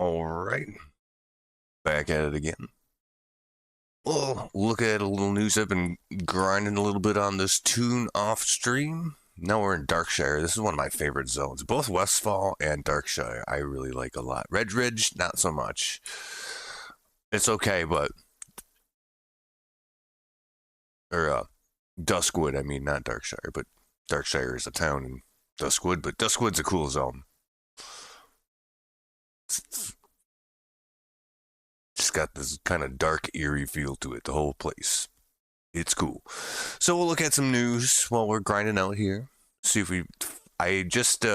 All right, back at it again. Well, look at a little news. I've been grinding a little bit on this tune off stream. Now we're in Darkshire. This is one of my favorite zones. Both Westfall and Darkshire I really like a lot. Red Ridge, not so much. It's okay, but... Or, Duskwood, I mean, not Darkshire, but Darkshire is a town in Duskwood, but Duskwood's a cool zone. It's got this kind of dark, eerie feel to it, the whole place. It's cool. So we'll look at some news while we're grinding out here. See if we... I just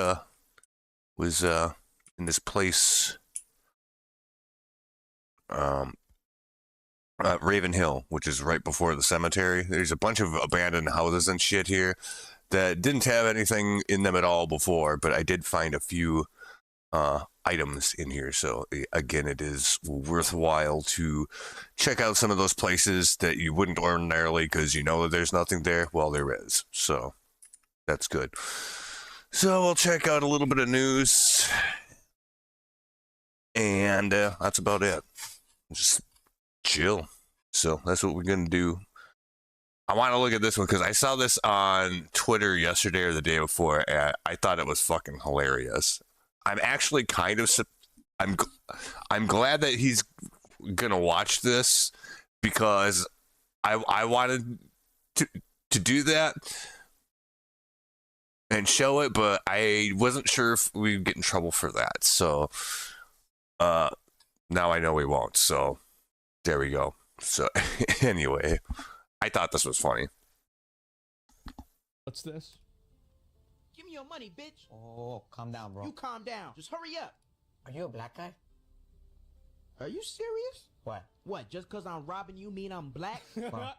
was in this place, Raven Hill, which is right before the cemetery. There's a bunch of abandoned houses and shit here that didn't have anything in them at all before, but I did find a few items in here. So again, it is worthwhile to check out some of those places that you wouldn't ordinarily, because you know that there's nothing there. Well, there is. So that's good. So we'll check out a little bit of news, and that's about it. Just chill. So that's what we're gonna do. I want to look at this one because I saw this on Twitter yesterday or the day before, and I thought it was fucking hilarious. I'm actually kind of I'm glad that he's gonna watch this, because I wanted to do that and show it, but I wasn't sure if we'd get in trouble for that. So now I know we won't. So there we go. So anyway, I thought this was funny. What's this? Give me your money, bitch. Oh, calm down, bro. You calm down. Just hurry up. Are you a black guy? Are you serious? What? What, just because I'm robbing you mean I'm black? Well,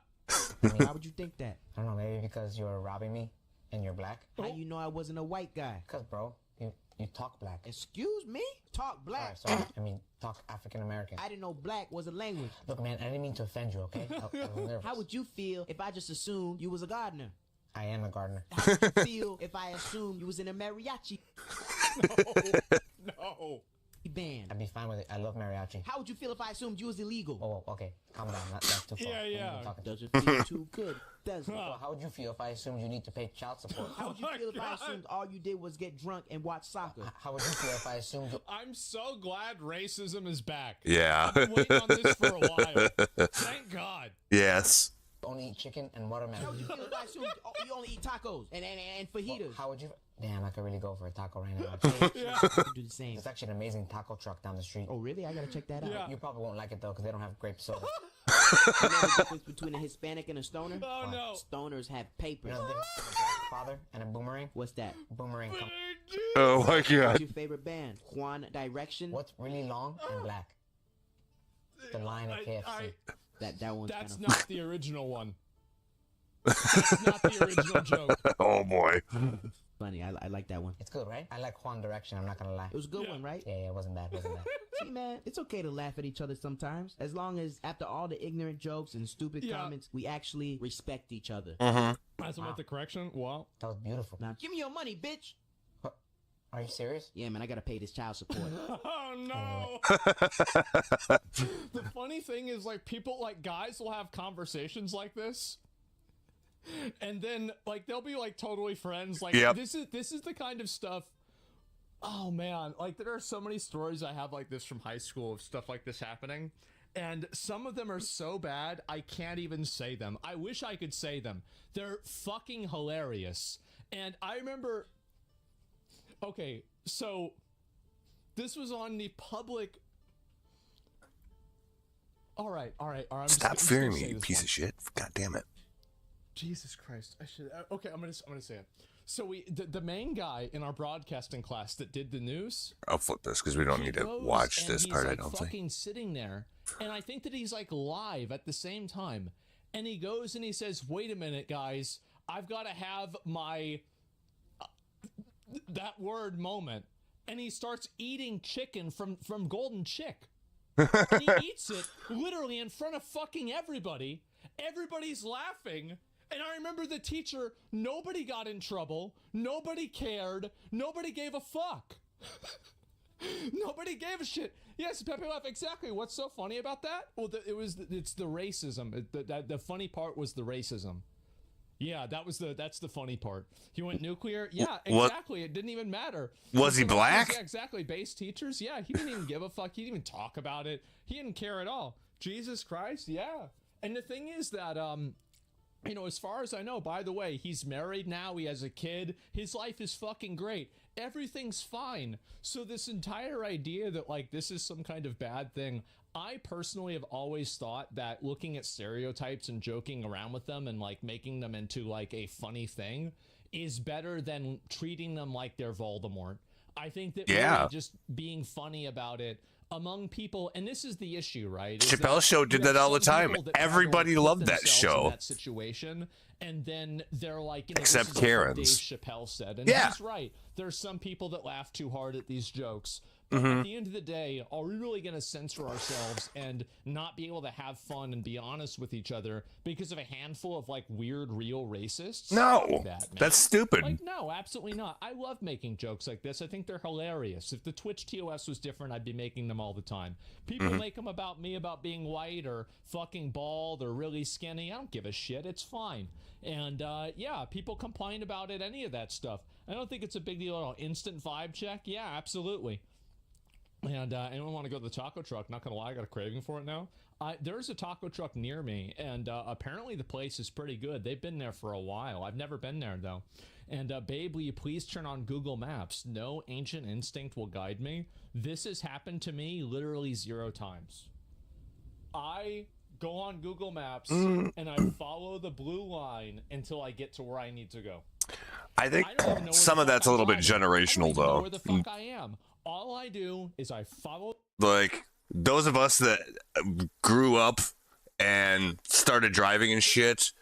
Why would you think that? I don't know, maybe because you're robbing me and you're black? How you know I wasn't a white guy? Because, bro, you talk black. Excuse me? Talk black. Sorry, I mean, talk African American. I didn't know black was a language. Look, man, I didn't mean to offend you, okay? I was nervous. How would you feel if I just assumed you was a gardener? I am a gardener. How would you feel if I assumed you was in a mariachi No. band? I'd be fine with it. I love mariachi. How would you feel if I assumed you was illegal? Oh, okay. Calm down. That's too far. Yeah, What are you yeah. talking to? Doesn't feel too good, does it? Well, how would you feel if I assumed you need to pay child support? How would you feel if I assumed all you did was get drunk and watch soccer? How would you feel if I assumed you... I'm so glad racism is back. Yeah. I've been waiting on this for a while. Thank God. Yes. only eat chicken and How watermelon? would you feel if I assumed you only eat tacos and fajitas? How would you... Damn, I could really go for a taco right now. Yeah. I could do the same. There's actually an amazing taco truck down the street. Oh, really? I gotta check that out. Yeah. You probably won't like it, though, because they don't have grape soda. You know the difference between a Hispanic and a stoner? Oh, no. Stoners have You papers. know the difference between a black father and a boomerang? What's that? Boomerang. Oh my What's god. your favorite band? Juan Direction? What's really long and black? The line at KFC. That one's kind That's of not the original one. That's not the original joke. Oh boy. funny. I like that one. It's good, right? I like Juan Direction, I'm not gonna lie. It was a good Yeah. one, right? Yeah, it wasn't bad, wasn't bad. See, man, it's okay to laugh at each other sometimes, as long as after all the ignorant jokes and stupid Yeah. comments, we actually respect each other. As about the correction, wow. That was beautiful. Now, give me your money, bitch. Are you serious? Yeah, man, I gotta pay this child support. Oh no. The funny thing is, like, people, like, guys will have conversations like this, and then, like, they'll be like totally friends. Like, Yep. this is the kind of stuff. Oh man, like, there are so many stories I have like this from high school of stuff like this happening, and some of them are so bad I can't even say them. I wish I could say them. They're fucking hilarious. And I remember, okay, so this was on the public. All right. I'm Stop just fearing gonna me, say you this piece one. of shit. God damn it. Jesus Christ! I should. Okay, I'm gonna say it. So the main guy in our broadcasting class that did the news. I'll flip this because we don't he need to goes watch and this he's, part, I like, don't fucking think. sitting there, and I think that he's like live at the same time, and he goes and he says, "Wait a minute, guys, I've got to have my that word moment," and he starts eating chicken from Golden Chick. And he eats it literally in front of fucking everybody. Everybody's laughing. And I remember the teacher, nobody got in trouble. Nobody cared. Nobody gave a fuck. Nobody gave a shit. Yes, Pepe laugh. Exactly. What's so funny about that? Well, it's the racism. The funny part was the racism. Yeah, that's the funny part. He went nuclear. Yeah, exactly. It didn't even matter. Was he black? Yeah, exactly. Base teachers. Yeah, he didn't even give a fuck. He didn't even talk about it. He didn't care at all. Jesus Christ. Yeah. And the thing is that you know, as far as I know, by the way, he's married now. He has a kid. His life is fucking great. Everything's fine. So this entire idea that like this is some kind of bad thing, I personally have always thought that looking at stereotypes and joking around with them and like making them into like a funny thing is better than treating them like they're Voldemort. I think that really just being funny about it among people, and this is the issue, right? Chappelle's show did that all the time. Everybody loved that show. That situation, and then they're like, you know, except this is Karen's. Dave Chappelle said, and he's right. There's some people that laugh too hard at these jokes. But at the end of the day, are we really going to censor ourselves and not be able to have fun and be honest with each other because of a handful of like weird, real racists? No, that's stupid. Like, no, absolutely not. I love making jokes like this. I think they're hilarious. If the Twitch TOS was different, I'd be making them all the time. People make them about me, about being white or fucking bald or really skinny. I don't give a shit. It's fine. And yeah, people complain about it, any of that stuff. I don't think it's a big deal at all. Instant vibe check? Yeah, absolutely. And anyone want to go to the taco truck? Not gonna lie, I got a craving for it now. There's a taco truck near me, and apparently the place is pretty good. They've been there for a while. I've never been there though. And babe, will you please turn on Google Maps? No ancient instinct will guide me. This has happened to me literally 0 times. I go on Google Maps and I follow the blue line until I get to where I need to go. I think some of that's a little bit generational though. Where the fuck I am. All I do is I follow. Like those of us that grew up and started driving and shit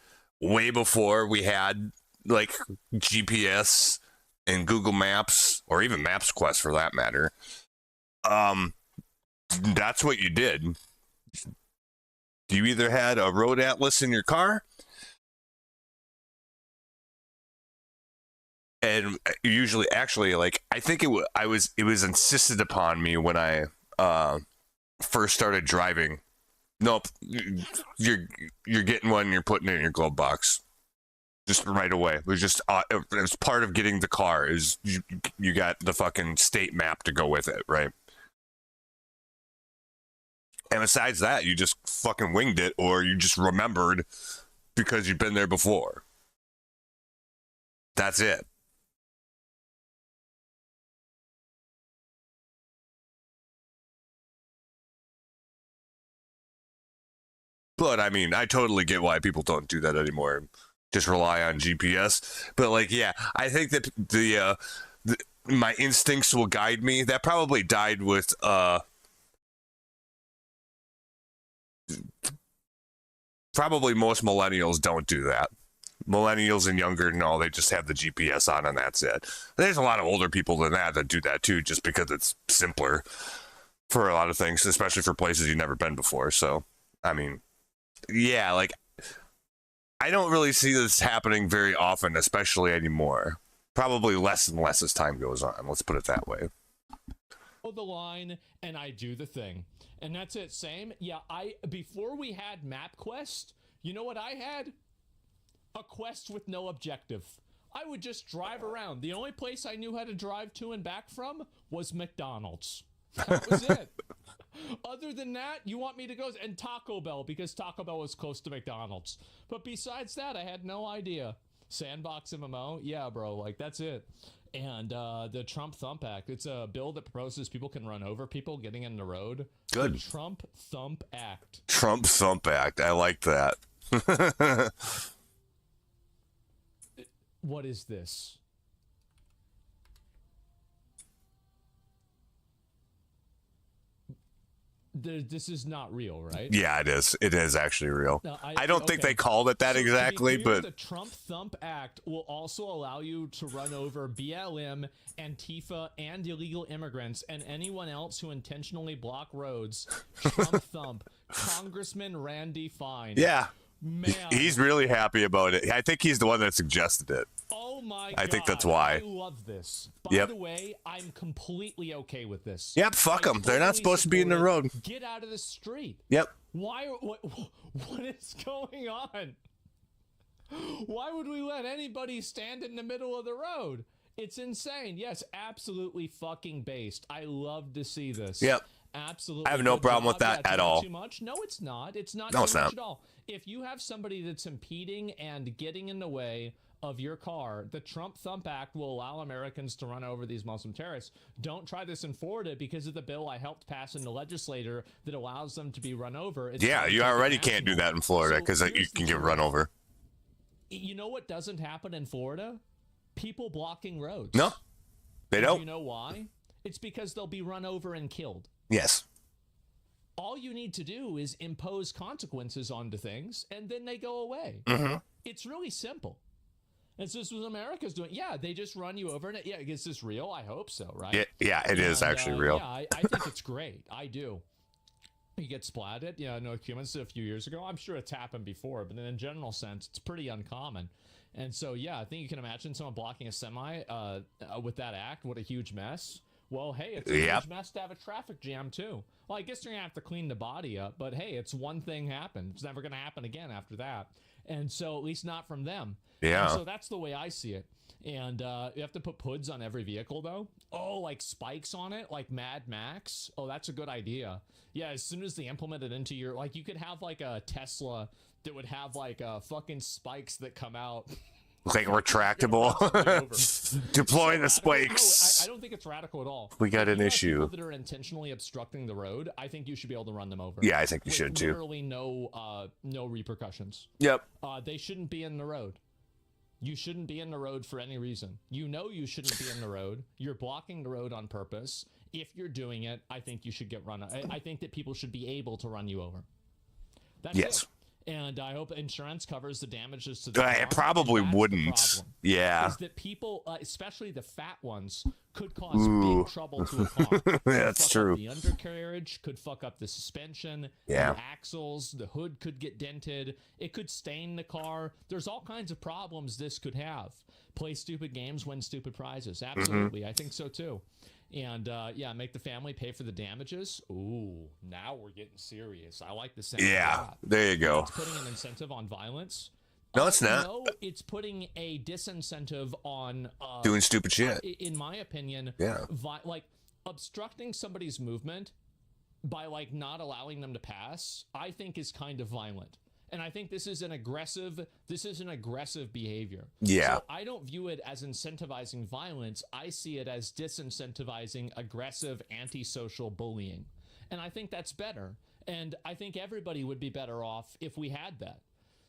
way before we had like GPS and Google Maps or even Maps Quest for that matter. That's what you did. You either had a road atlas in your car, and usually, actually, like I think it was insisted upon me when I first started driving. Nope, you're getting one. You're putting it in your glove box, just right away. It was just it was part of getting the car. Is you got the fucking state map to go with it, right? And besides that, you just fucking winged it, or you just remembered because you've been there before. That's it. But I mean, I totally get why people don't do that anymore. Just rely on GPS. But like, yeah, I think that the my instincts will guide me. That probably died with probably most millennials don't do that. Millennials and younger, no, they just have the GPS on and that's it. There's a lot of older people than that do that too, just because it's simpler for a lot of things, especially for places you've never been before. So, I mean, yeah, like, I don't really see this happening very often, especially anymore. Probably less and less as time goes on. Let's put it that way. The line and I do the thing. And that's it. Same. Yeah, before we had MapQuest, you know what I had? A quest with no objective. I would just drive around. The only place I knew how to drive to and back from was McDonald's. That was it. Other than that, you want me to go and Taco Bell because Taco Bell was close to McDonald's. But besides that, I had no idea. Sandbox MMO? Yeah, bro. Like, that's it. And the Trump Thump Act. It's a bill that proposes people can run over people getting in the road. Good. The Trump Thump Act. Trump Thump Act. I like that. What is this? This is not real, right? Yeah, it is. It is actually real. No, I don't think they called it that So exactly, to be clear, but the Trump Thump Act will also allow you to run over BLM, Antifa, and illegal immigrants and anyone else who intentionally block roads. Trump Thump. Congressman Randy Fine. yeah. Man. He's really happy about it. I think he's the one that suggested it. Oh my god. I think that's why. I love this. By the way, I'm completely okay with this. Yep, fuck them. They're not supposed to be in the road. Get out of the street. Yep. Why? What is going on? Why would we let anybody stand in the middle of the road? It's insane. Yes, absolutely fucking based. I love to see this. Yep. Absolutely. I have no Good problem job. with that Yeah, at all. Too much? No, it's not. It's not No, too it's much not. at all. If you have somebody that's impeding and getting in the way of your car, the Trump Thump Act will allow Americans to run over these Muslim terrorists. Don't try this in Florida because of the bill I helped pass in the legislature that allows them to be run over. It's Yeah, you already can't do that in Florida because you can get run over. You know what doesn't happen in Florida? People blocking roads. No, they Do don't. you know why? It's because they'll be run over and killed. Yes. All you need to do is impose consequences onto things, and then they go away. Mm-hmm. It's really simple. And so this is what America's doing. Yeah, they just run you over. And yeah, is this real? I hope so, right? Yeah, it is actually real. Yeah, I think it's great. I do. You get splatted. Yeah, no Cumans a few years ago. I'm sure it's happened before, but in a general sense, it's pretty uncommon. And so, yeah, I think you can imagine someone blocking a semi with that act. What a huge mess. Well, hey, it's a huge mess to have a traffic jam, too. Well, I guess you're going to have to clean the body up, but hey, it's one thing happened. It's never going to happen again after that. And so, at least not from them. Yeah. And so that's the way I see it. And you have to put hoods on every vehicle, though. Oh, like spikes on it, like Mad Max. Oh, that's a good idea. Yeah, as soon as they implement it into your, like, you could have like a Tesla that would have like fucking spikes that come out. Like retractable. Deploy the spikes. No, I don't think it's radical at all. We got If an you have issue. people that are intentionally obstructing the road, I think you should be able to run them over. Yeah, I think you with should too. Literally no repercussions. Yep. They shouldn't be in the road. You shouldn't be in the road for any reason. You know you shouldn't be in the road. You're blocking the road on purpose. If you're doing it, I think you should get run. I think that people should be able to run you over. That's it. And I hope insurance covers the damages to the car. It probably wouldn't. Yeah. Is that people, especially the fat ones, could cause big trouble to a car. That's true. The undercarriage could fuck up the suspension, the axles, the hood could get dented. It could stain the car. There's all kinds of problems this could have. Play stupid games, win stupid prizes. Absolutely. I think so too. And yeah, make the family pay for the damages. Ooh, now we're getting serious. I like the sound. Yeah, there you go. It's putting an incentive on violence. No, it's not. No, it's putting a disincentive on doing stupid shit. In my opinion, like obstructing somebody's movement by like not allowing them to pass, I think is kind of violent. And I think this is an aggressive behavior. Yeah. So I don't view it as incentivizing violence. I see it as disincentivizing aggressive antisocial bullying. And I think that's better. And I think everybody would be better off if we had that.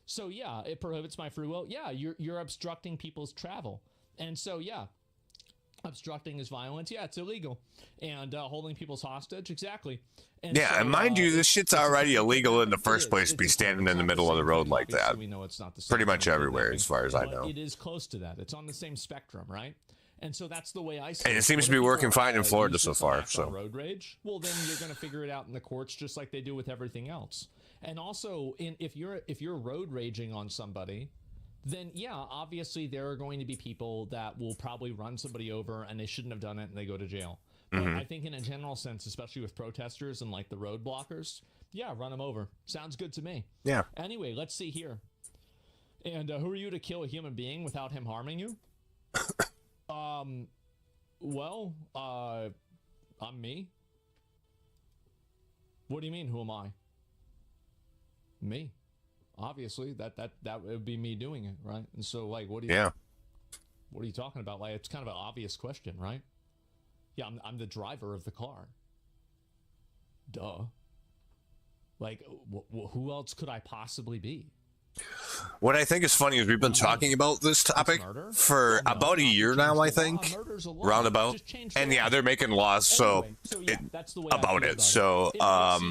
So yeah, it prohibits my free will. Yeah, you're obstructing people's travel. And so yeah, obstructing is violence. Yeah, it's illegal. And holding people's hostage, exactly. And yeah, so, and mind you, this shit's already illegal in the first place to be standing in the middle of the road like that. We know it's not the same Pretty much everywhere, as far as I know. It is close to that. It's on the same spectrum, right? And so that's the way I see it. And it seems to be working fine in Florida so far. So road rage. Well, then you're going to figure it out in the courts, just like they do with everything else. And also, if you're road raging on somebody, then yeah, obviously there are going to be people that will probably run somebody over and they shouldn't have done it and they go to jail. But I think in a general sense, especially with protesters and like the road blockers, yeah, run them over. Sounds good to me. Yeah. Anyway, let's see here. And who are you to kill a human being without him harming you? Well, I'm me. What do you mean, who am I? Me. Obviously, that would be me doing it, right? And so, like, what are you talking about? Like, it's kind of an obvious question, right? Yeah, I'm the driver of the car. Duh. Like, who else could I possibly be? what I think is funny is we've been talking about this topic for about a year now, I think, roundabout. And yeah, they're making laws about it. So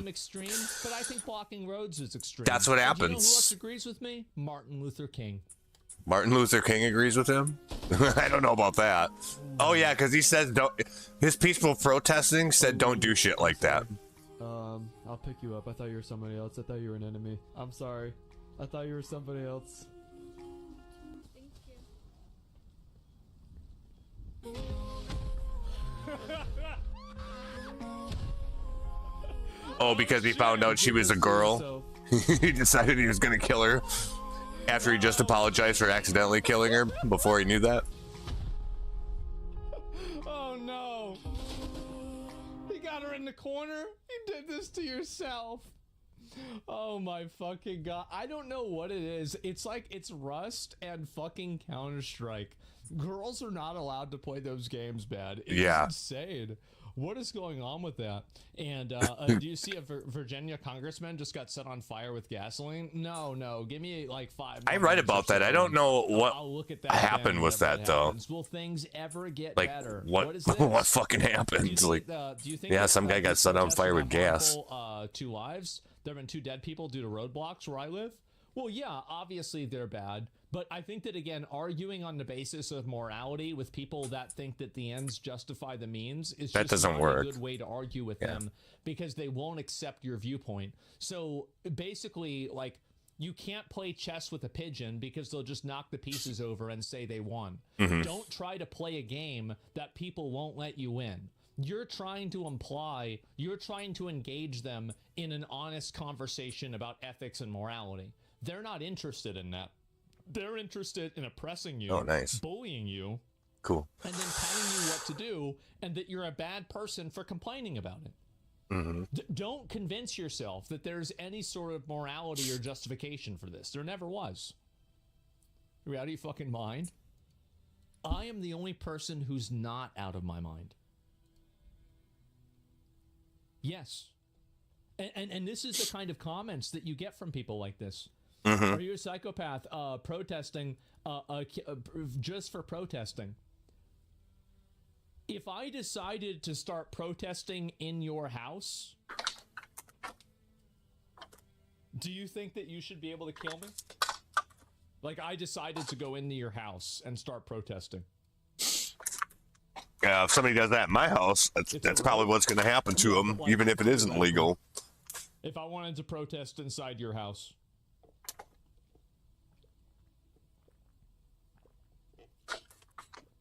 extreme, but I think blocking roads is extreme. That's what happens. You know who else agrees with me? Martin Luther King. Martin Luther King agrees with him? I don't know about that. Oh yeah, because he says his peaceful protesting said don't do shit like that. I'll pick you up. I thought you were somebody else. I thought you were an enemy. I'm sorry. I thought you were somebody else. Thank you. Oh, because he found out she was a girl. He decided he was gonna kill her after he just apologized for accidentally killing her before he knew that. Oh no! You got her in the corner? You did this to yourself. Oh my fucking god. I don't know what it is. It's like it's Rust and fucking Counter-Strike. Girls are not allowed to play those games, man. It's insane. What is going on with that? And do you see a Virginia congressman just got set on fire with gasoline? No. Give me like 5 I read about that. I don't know what I'll look at that happened with that though. Will things ever get Like better? what? Is this? What fucking happened? Do you think that, some guy got set on fire with gas. 2 lives. There have been 2 dead people due to roadblocks where I live. Well, yeah, obviously they're bad. But I think that, again, arguing on the basis of morality with people that think that the ends justify the means is that just doesn't not work. a good way to argue with them, because they won't accept your viewpoint. So basically, like, you can't play chess with a pigeon because they'll just knock the pieces over and say they won. Don't try to play a game that people won't let you win. You're trying to engage them in an honest conversation about ethics and morality. They're not interested in that. They're interested in oppressing you, bullying you, cool, and then telling you what to do, and that you're a bad person for complaining about it. Don't convince yourself that there's any sort of morality or justification for this. There never was. You're out of your fucking mind. I am the only person who's not out of my mind. Yes. And this is the kind of comments that you get from people like this. Are you a psychopath protesting just for protesting? If I decided to start protesting in your house, do you think that you should be able to kill me? Like, I decided to go into your house and start protesting. If somebody does that in my house, that's probably what's going to happen to them, even if it isn't legal. If I wanted to protest inside your house.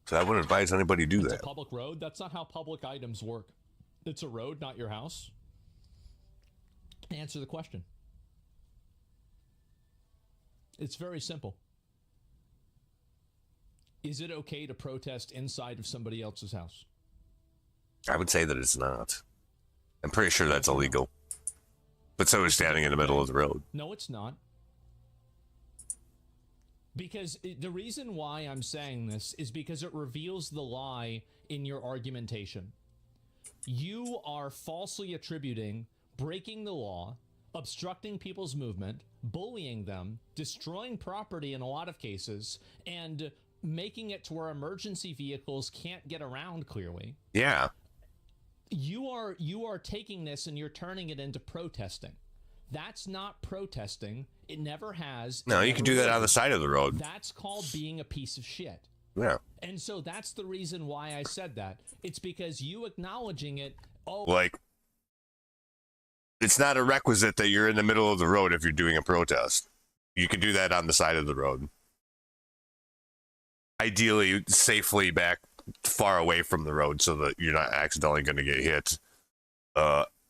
So I wouldn't advise anybody to do that. It's a public road. That's not how public items work. It's a road, not your house. Answer the question. It's very simple. Is it okay to protest inside of somebody else's house? I would say that it's not. I'm pretty sure that's illegal. But so is standing in the middle of the road. No, it's not. Because the reason why I'm saying this is because it reveals the lie in your argumentation. You are falsely attributing breaking the law, obstructing people's movement, bullying them, destroying property in a lot of cases, and making it to where emergency vehicles can't get around clearly. Yeah. You are taking this and you're turning it into protesting. That's not protesting. It never has. No, you can do that on the side of the road. That's called being a piece of shit. Yeah. And so that's the reason why I said that. It's because you acknowledging it. Oh, like, it's not a requisite that you're in the middle of the road if you're doing a protest. You can do that on the side of the road. Ideally, safely back far away from the road so that you're not accidentally going to get hit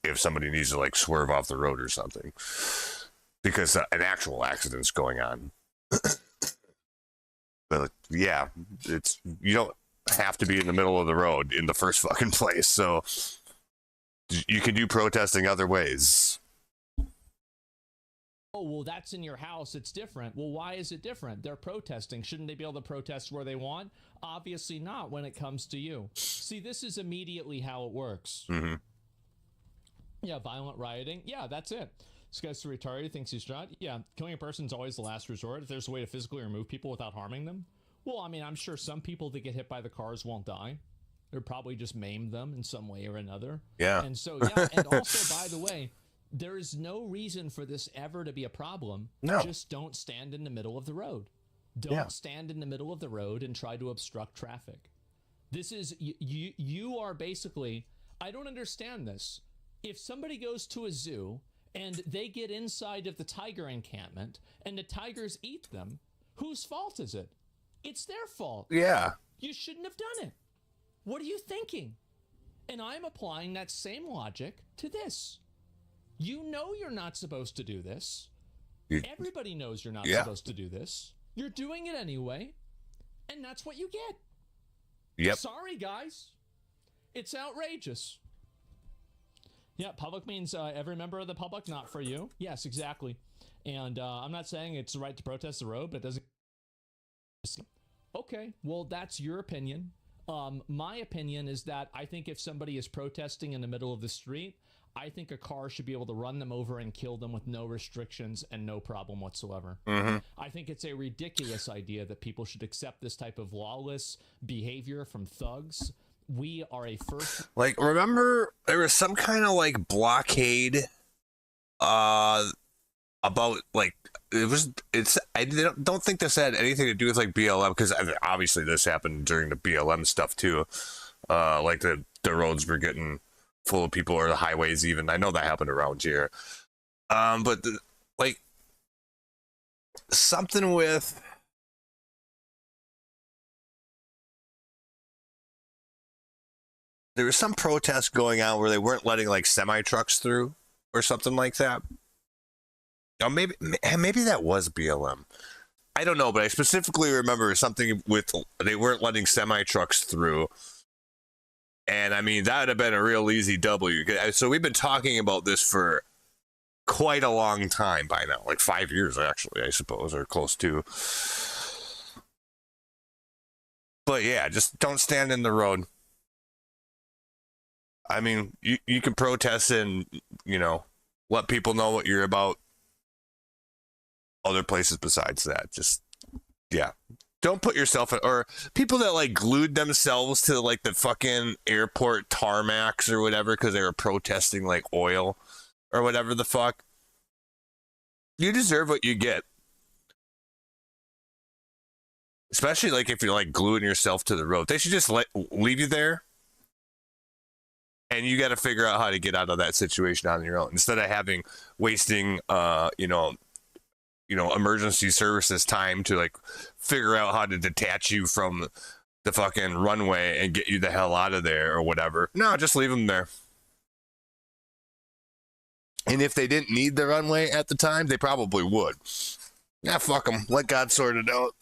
if somebody needs to, like, swerve off the road or something. Because an actual accident's going on. But, yeah, you don't have to be in the middle of the road in the first fucking place, so you can do protesting other ways. oh, well, that's in your house. It's different. Well, why is it different? They're protesting. Shouldn't they be able to protest where they want? Obviously not when it comes to you. See, this is immediately how it works. Mm-hmm. Yeah, violent rioting. Yeah, that's it. This guy's so retarded, he thinks he's shot. Yeah, killing a person's always the last resort. If there's a way to physically remove people without harming them. Well, I mean, I'm sure some people that get hit by the cars won't die. They'll probably just maim them in some way or another. Yeah. And so, yeah, and also, by the way, there is no reason for this ever to be a problem. No. Just don't stand in the middle of the road. Don't stand in the middle of the road and try to obstruct traffic. This is, you are basically, I don't understand this. If somebody goes to a zoo and they get inside of the tiger encampment and the tigers eat them, whose fault is it? It's their fault. Yeah. You shouldn't have done it. What are you thinking? And I'm applying that same logic to this. You know you're not supposed to do this. Everybody knows you're not supposed to do this. You're doing it anyway, and that's what you get. Yep. Sorry, guys. It's outrageous. Yeah, public means every member of the public, not for you. Yes, exactly. And I'm not saying it's the right to protest the road, but it doesn't... Okay, well, that's your opinion. My opinion is that I think if somebody is protesting in the middle of the street, I think a car should be able to run them over and kill them with no restrictions and no problem whatsoever. Mm-hmm. I think it's a ridiculous idea that people should accept this type of lawless behavior from thugs. We are a first... Like, remember there was some kind of like blockade about like I don't think this had anything to do with like BLM, because obviously this happened during the BLM stuff too. Like the roads were getting full of people, or the highways even. I know that happened around here. But like something with there was some protest going on where they weren't letting like semi trucks through or something like that. Or maybe that was BLM. I don't know, but I specifically remember something with they weren't letting semi trucks through. And I mean, that would have been a real easy W. So we've been talking about this for quite a long time by now, like 5 years actually, I suppose, or close to. But yeah, just don't stand in the road. I mean, you can protest and, you know, let people know what you're about. Other places besides that, just, yeah. Don't put yourself in, or people that like glued themselves to like the fucking airport tarmacs or whatever because they were protesting like oil or whatever the fuck. You deserve what you get. Especially like if you're like gluing yourself to the road. They should just leave you there. And you got to figure out how to get out of that situation on your own instead of wasting, emergency services time to like figure out how to detach you from the fucking runway and get you the hell out of there or whatever. No, just leave them there. And if they didn't need the runway at the time, they probably would. Yeah, fuck them. Let God sort it out.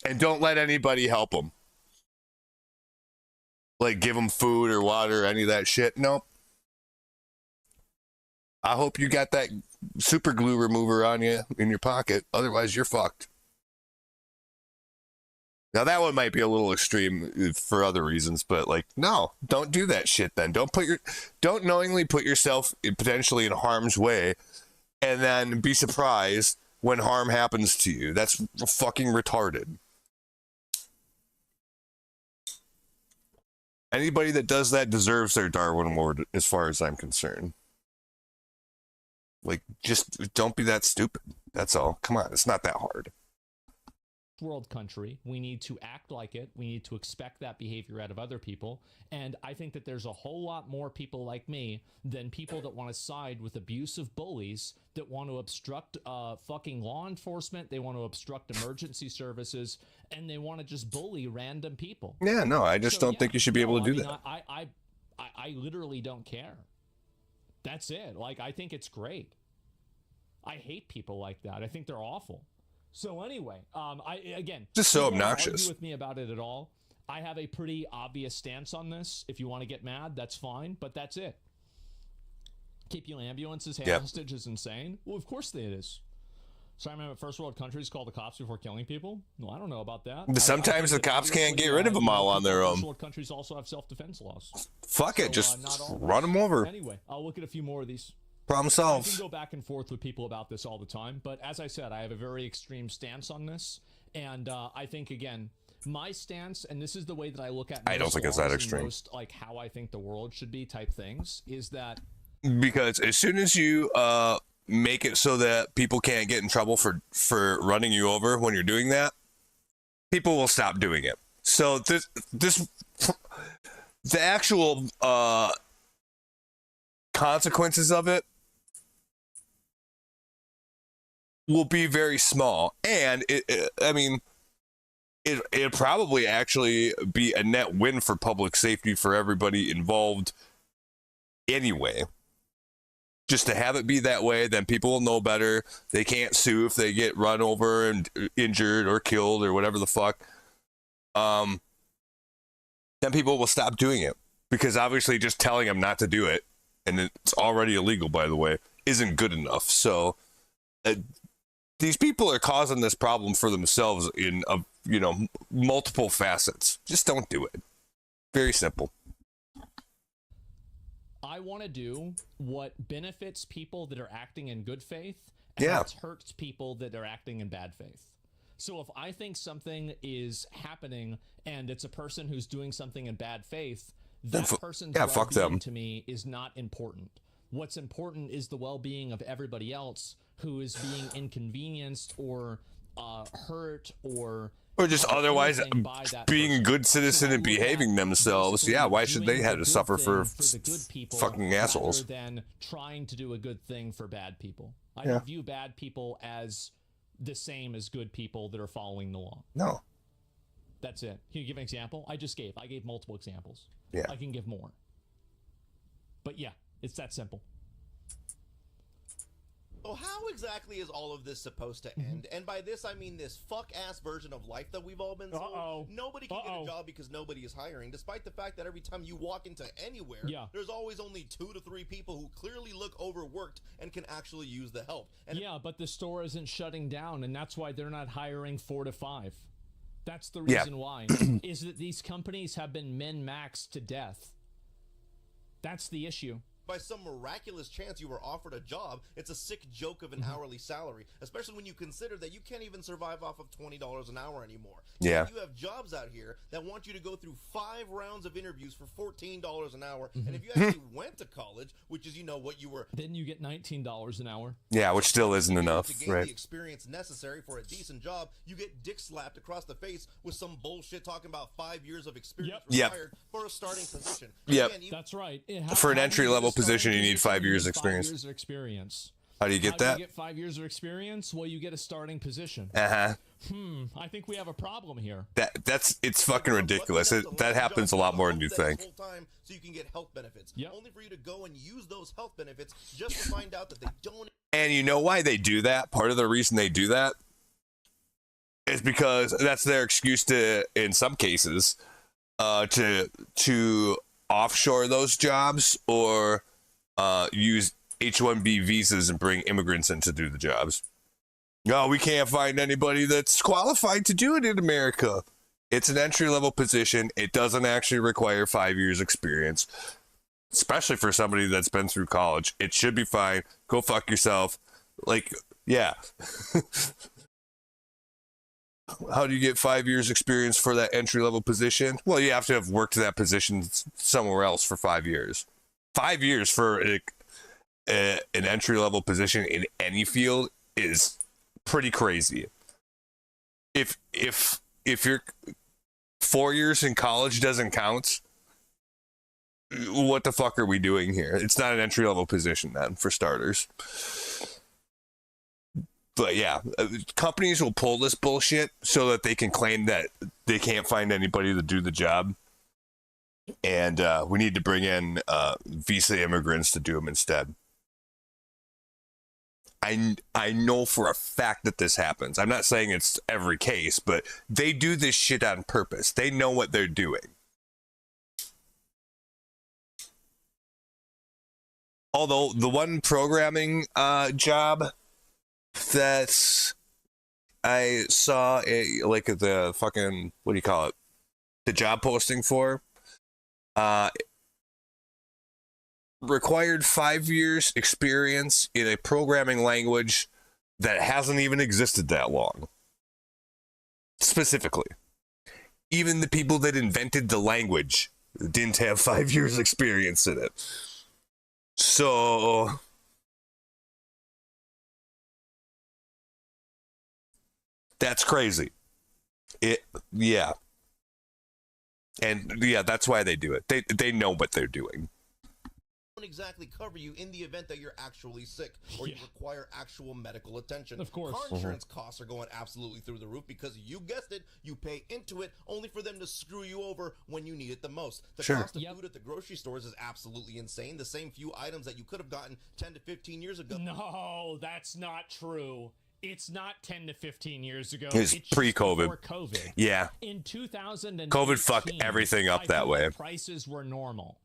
And don't let anybody help them. Like give them food or water or any of that shit. Nope. I hope you got that super glue remover on you in your pocket. Otherwise, you're fucked. Now, that one might be a little extreme for other reasons, but like, no, don't do that shit then. Don't knowingly put yourself potentially in harm's way and then be surprised when harm happens to you. That's fucking retarded. Anybody that does that deserves their Darwin Award, as far as I'm concerned. Like, just don't be that stupid. That's all. Come on, it's not that hard. World country. We need to act like it. We need to expect that behavior out of other people. And I think that there's a whole lot more people like me than people that want to side with abusive bullies that want to obstruct fucking law enforcement. They want to obstruct emergency services, and they want to just bully random people. Yeah, no, I just don't think you should be able to do that. I literally don't care. That's it. Like, I think it's great. I hate people like that. I think they're awful. So anyway, just so you don't obnoxious. argue with me about it at all. I have a pretty obvious stance on this. If you want to get mad, that's fine, but that's it. Keep ambulances hostage is insane. Well, of course it is. So I remember first world countries call the cops before killing people. No, I don't know about that. But sometimes the cops can't get rid of them all on their own. First world countries also have self-defense laws. Fuck it, just run them over. Anyway, I'll look at a few more of these. Problem I solved. can go back and forth with people about this all the time, but as I said, I have a very extreme stance on this, and I think, again, my stance, and this is the way that I look at I don't think it's that extreme. Most, like, how I think the world should be type things, is that... Because as soon as you make it so that people can't get in trouble for running you over when you're doing that, people will stop doing it. So the actual consequences of it will be very small, and I mean, it'd probably actually be a net win for public safety for everybody involved anyway. Just to have it be that way, then people will know better. They can't sue if they get run over and injured or killed or whatever the fuck. Then people will stop doing it, because obviously just telling them not to do it, and it's already illegal, by the way, isn't good enough. So these people are causing this problem for themselves in multiple facets. Just don't do it. Very simple. I want to do what benefits people that are acting in good faith and what hurts people that are acting in bad faith. So if I think something is happening and it's a person who's doing something in bad faith, that person's well-being to me is not important. What's important is the well-being of everybody else who is being inconvenienced or hurt or just otherwise being a good citizen and behaving themselves. Yeah, why should they have to suffer for the good people fucking assholes? Rather than trying to do a good thing for bad people. I don't view bad people as the same as good people that are following the law. No. That's it. Can you give an example? I gave multiple examples. Yeah. I can give more. But yeah, it's that simple. So how exactly is all of this supposed to end? And by this, I mean this fuck-ass version of life that we've all been sold. Nobody can get a job because nobody is hiring, despite the fact that every time you walk into anywhere, there's always only 2 to 3 people who clearly look overworked and can actually use the help. And yeah, but the store isn't shutting down, and that's why they're not hiring 4 to 5. That's the reason why, is that these companies have been min-maxed to death. That's the issue. By some miraculous chance you were offered a job, it's a sick joke of an hourly salary, especially when you consider that you can't even survive off of $20 an hour anymore. Yeah. You have jobs out here that want you to go through 5 rounds of interviews for $14 an hour, and if you actually went to college, which is, what you were... Then you get $19 an hour. Yeah, which still isn't enough, to gain right? the experience necessary for a decent job, you get dick slapped across the face with some bullshit talking about 5 years of experience required for a starting position. Yep. That's right. For an entry-level position, you need 5 years experience. 5 years of experience. How do you get that? How do you get 5 years of experience? Well, you get a starting position. I think we have a problem here. It's fucking ridiculous. That happens a lot more than you think. So you can get health benefits. Yep. Only for you to go and use those health benefits just to find out that they don't. And you know why they do that? Part of the reason they do that is because that's their excuse to, in some cases, to offshore those jobs or use H-1B visas and bring immigrants in to do the jobs. No, we can't find anybody that's qualified to do it in America. It's an entry-level position. It doesn't actually require 5 years experience, especially for somebody that's been through college. It should be fine. Go fuck yourself. Yeah. How do you get 5 years experience for that entry-level position? Well, you have to have worked that position somewhere else for 5 years. 5 years for an entry-level position in any field is pretty crazy. If your 4 years in college doesn't count, what the fuck are we doing here? It's not an entry-level position then, for starters. But yeah, companies will pull this bullshit so that they can claim that they can't find anybody to do the job. And we need to bring in visa immigrants to do them instead. I know for a fact that this happens. I'm not saying it's every case, but they do this shit on purpose. They know what they're doing. Although the one programming job that I saw, the fucking, what do you call it? The job posting for, required 5 years experience in a programming language that hasn't even existed that long. Specifically, even the people that invented the language didn't have 5 years experience in it. So that's crazy. Yeah. And yeah, that's why they do it. They know what they're doing. exactly cover you in the event that you're actually sick or you require actual medical attention. Of course. Car insurance costs are going absolutely through the roof because you guessed it, you pay into it only for them to screw you over when you need it the most. The cost of food at the grocery stores is absolutely insane. The same few items that you could have gotten 10 to 15 years ago. No, that's not true. It's not 10 to 15 years ago. It's pre-COVID. Before COVID. Yeah. In 2000, COVID fucked everything up that way. Prices were normal.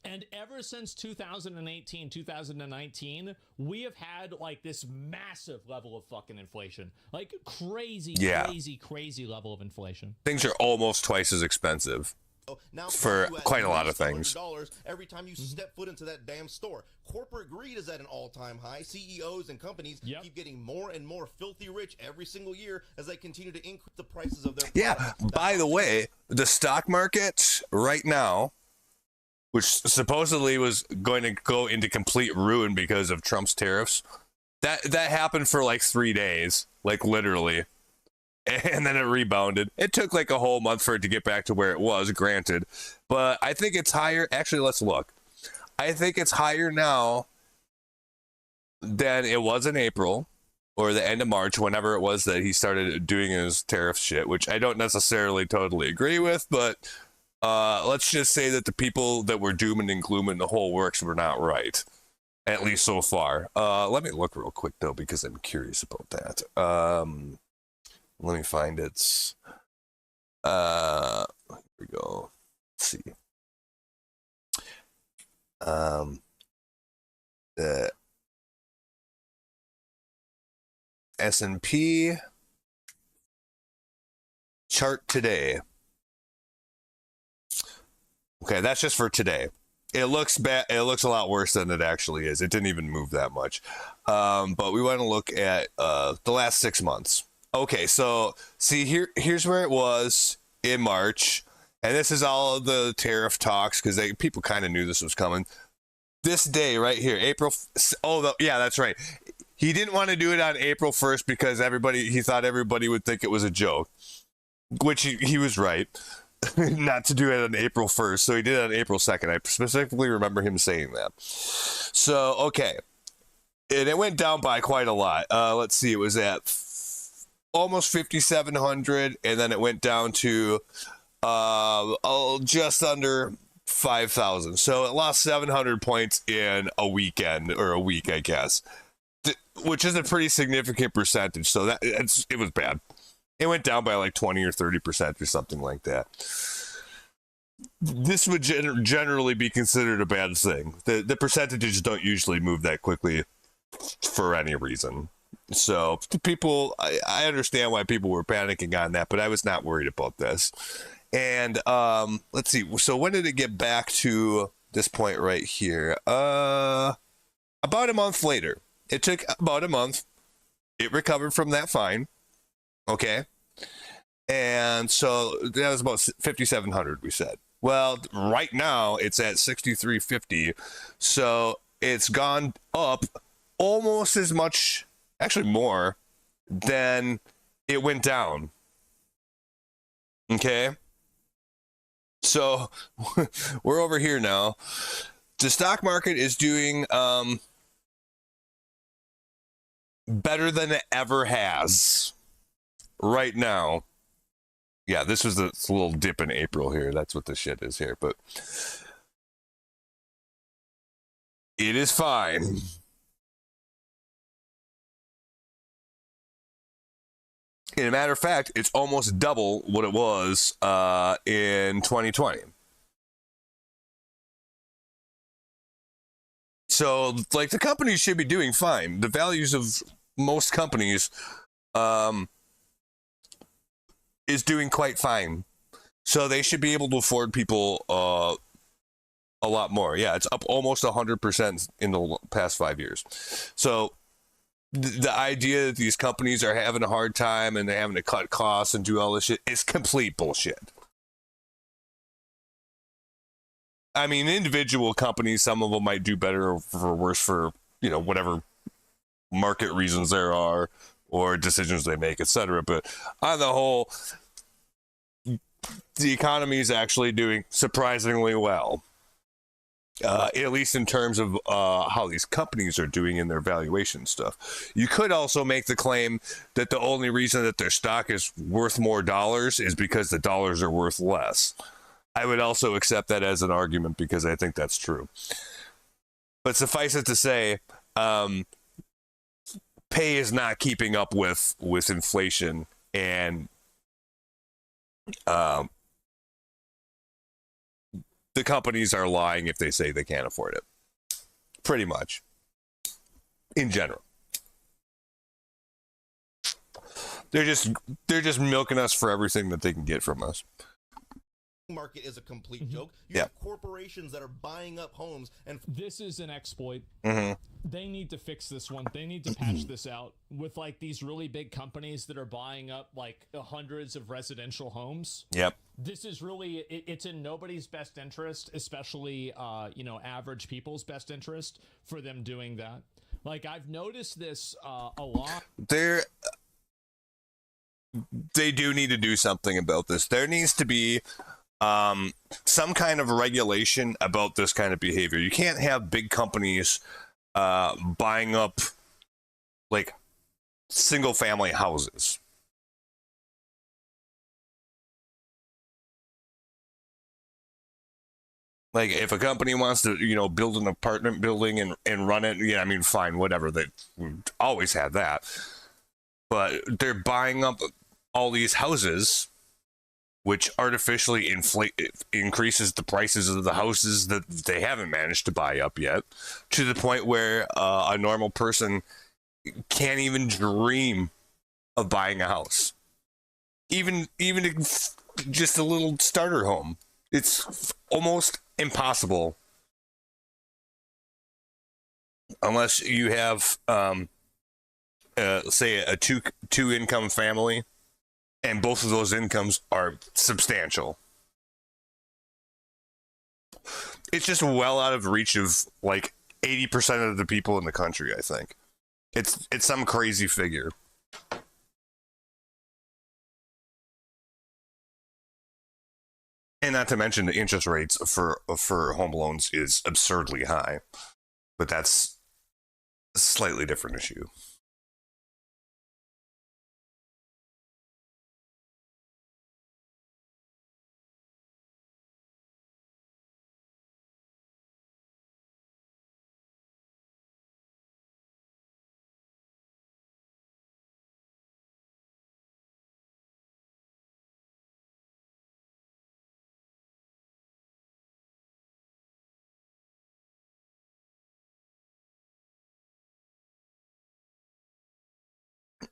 And ever since 2018, 2019, we have had like this massive level of fucking inflation. Like crazy level of inflation. Things are almost twice as expensive now for quite a lot of things. Every time you step foot into that damn store. Corporate greed is at an all-time high. CEOs and companies keep getting more and more filthy rich every single year as they continue to increase the prices of their products. By the way, the stock market right now, which supposedly was going to go into complete ruin because of Trump's tariffs, that happened for like 3 days, like literally. And then it rebounded. It took like a whole month for it to get back to where it was, granted. But I think it's higher. Actually, let's look. I think it's higher now than it was in April or the end of March, whenever it was that he started doing his tariff shit, which I don't necessarily totally agree with, but let's just say that the people that were dooming and glooming the whole works were not right, at least so far. Let me look real quick, though, because I'm curious about that. Let me find it. Here we go. Let's see. The S&P chart today. Okay, that's just for today. It looks bad. It looks a lot worse than it actually is. It didn't even move that much. But we want to look at the last 6 months. Okay, so see here's where it was in March, and this is all of the tariff talks because people kind of knew this was coming. This day right here, April. Yeah, that's right. He didn't want to do it on April 1st because he thought everybody would think it was a joke, which he was right. Not to do it on April 1st, so he did it on April 2nd. I specifically remember him saying that. So, okay. And it went down by quite a lot. Let's see, it was at almost 5,700, and then it went down to just under 5,000. So it lost 700 points in a weekend, or a week, I guess, which is a pretty significant percentage. So it was bad. It went down by like 20 or 30% or something like that. This would generally be considered a bad thing. The percentages don't usually move that quickly for any reason. So people, I understand why people were panicking on that, but I was not worried about this. And let's see. So when did it get back to this point right here? About a month later. It took about a month. It recovered from that fine. Okay. And so that was about 5,700, we said. Well, right now it's at 6,350. So it's gone up almost as much, actually more, than it went down. Okay. So we're over here now. The stock market is doing better than it ever has right now. Yeah, this was a little dip in April here. That's what the shit is here, but it is fine. In a matter of fact, it's almost double what it was in 2020. So, like, the companies should be doing fine. The values of most companies is doing quite fine. So they should be able to afford people a lot more. Yeah, it's up almost 100% in the past 5 years. So the idea that these companies are having a hard time and they're having to cut costs and do all this shit is complete bullshit. I mean, individual companies, some of them might do better or for worse for, whatever market reasons there are or decisions they make, etc. But on the whole, the economy is actually doing surprisingly well. At least in terms of how these companies are doing in their valuation stuff. You could also make the claim that the only reason that their stock is worth more dollars is because the dollars are worth less. I would also accept that as an argument because I think that's true. But suffice it to say, pay is not keeping up with inflation, and the companies are lying if they say they can't afford it. Pretty much. In general. They're just milking us for everything that they can get from us. Market is a complete joke. You have corporations that are buying up homes, and this is an exploit. They need to fix this one. They need to patch this out with like these really big companies that are buying up like hundreds of residential homes. Yep. This is really it's in nobody's best interest, especially average people's best interest for them doing that. Like I've noticed this a lot. They do need to do something about this. There needs to be some kind of regulation about this kind of behavior. You can't have big companies buying up like single family houses. Like if a company wants to, build an apartment building and run it, I mean, fine, whatever. They always had that. But they're buying up all these houses, which artificially increases the prices of the houses that they haven't managed to buy up yet, to the point where a normal person can't even dream of buying a house. Even just a little starter home. It's almost impossible unless you have, say, a two income family. And both of those incomes are substantial. It's just well out of reach of like 80% of the people in the country, I think. It's some crazy figure. And not to mention the interest rates for home loans is absurdly high. But that's a slightly different issue.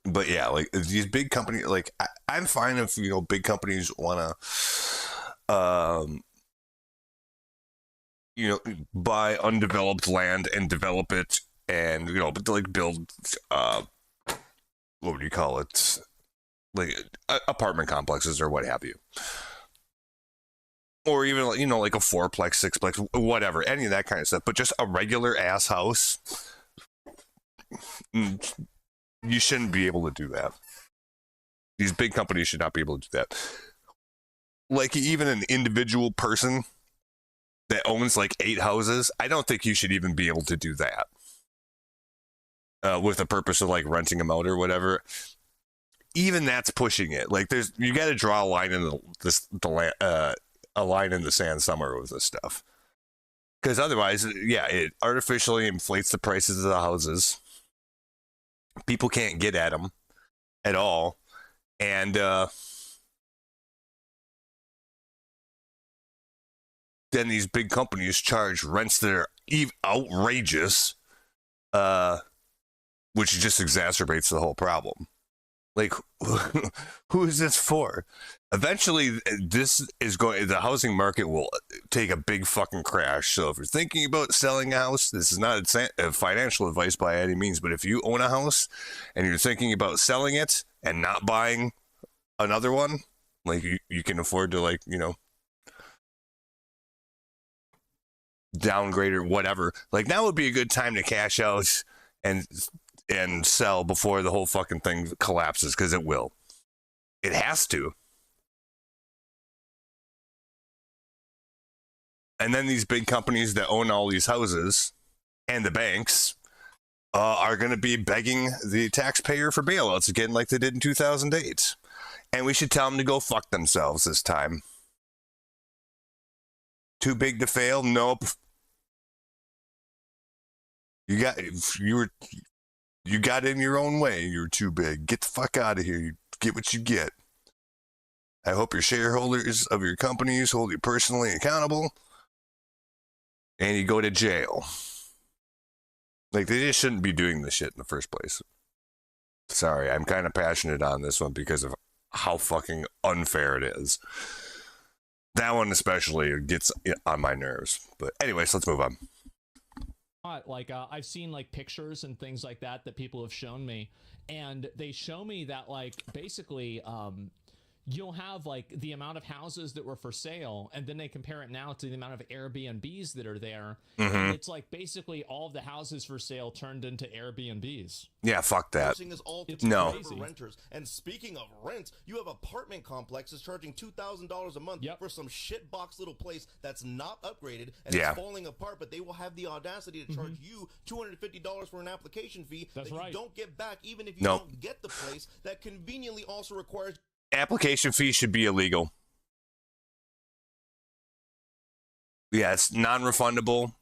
But yeah, like these big companies, like I'm fine if big companies want to, buy undeveloped land and develop it, and but like build, what would you call it, like apartment complexes or what have you, or even like a fourplex, sixplex, whatever, any of that kind of stuff. But just a regular ass house. You shouldn't be able to do that. These big companies should not be able to do that. Like even an individual person that owns like 8 houses, I don't think you should even be able to do that. With the purpose of like renting them out or whatever. Even that's pushing it. Like you got to draw a line in a line in the sand somewhere with this stuff. Because otherwise, it artificially inflates the prices of the houses. People can't get at them at all. And then these big companies charge rents that are outrageous, which just exacerbates the whole problem. Like, who is this for? Eventually, the housing market will take a big fucking crash. So if you're thinking about selling a house, this is not financial advice by any means, but if you own a house and you're thinking about selling it and not buying another one, like you can afford to downgrade or whatever, like now would be a good time to cash out and sell before the whole fucking thing collapses, because it will. It has to. And then these big companies that own all these houses and the banks are going to be begging the taxpayer for bailouts again, like they did in 2008. And we should tell them to go fuck themselves this time. Too big to fail? Nope. You got in your own way. You're too big. Get the fuck out of here. You get what you get. I hope your shareholders of your companies hold you personally accountable. And you go to jail. Like, they just shouldn't be doing this shit in the first place. Sorry, I'm kind of passionate on this one because of how fucking unfair it is. That one especially gets on my nerves. But anyways, let's move on. Like, I've seen, like, pictures and things like that people have shown me. And they show me that, like, basically, you'll have like the amount of houses that were for sale, and then they compare it now to the amount of Airbnbs that are there. And it's like basically all of the houses for sale turned into Airbnbs. Yeah, fuck that. It's no. For renters. And speaking of rents, you have apartment complexes charging $2,000 a month for some shitbox little place that's not upgraded and it's falling apart, but they will have the audacity to charge you $250 for an application fee that you don't get back, even if you don't get the place. That conveniently also requires application fee should be illegal. Yeah, it's non-refundable,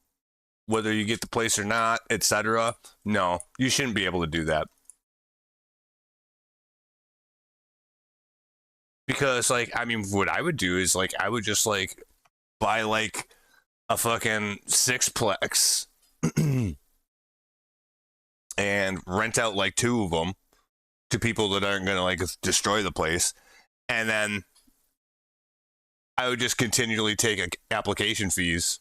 whether you get the place or not, etc. No, you shouldn't be able to do that. Because, like, I mean, what I would do is, like, I would just, like, buy, like, a fucking sixplex and rent out, like, 2 of them to people that aren't going to, like, destroy the place. And then I would just continually take application fees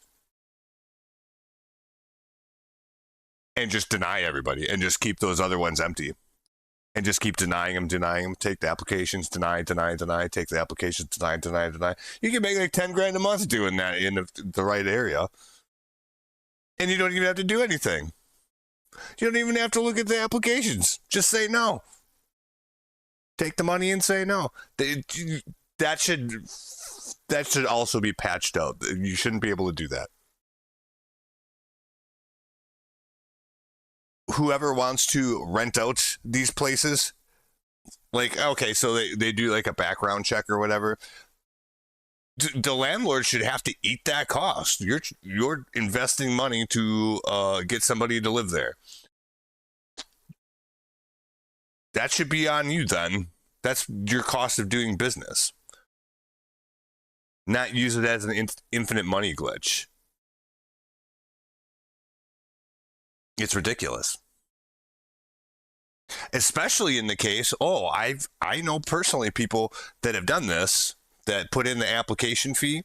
and just deny everybody and just keep those other ones empty and just keep denying them, take the applications, deny, take the applications, deny. You can make like 10 grand a month doing that in the right area. And you don't even have to do anything. You don't even have to look at the applications. Just say no. Take the money and say no. That should also be patched out. You shouldn't be able to do that. Whoever wants to rent out these places, like, okay, so they do like a background check or whatever. The landlord should have to eat that cost. You're investing money to get somebody to live there. That should be on you then. That's your cost of doing business. Not use it as an infinite money glitch. It's ridiculous. Especially in the case, I know personally people that have done this, that put in the application fee,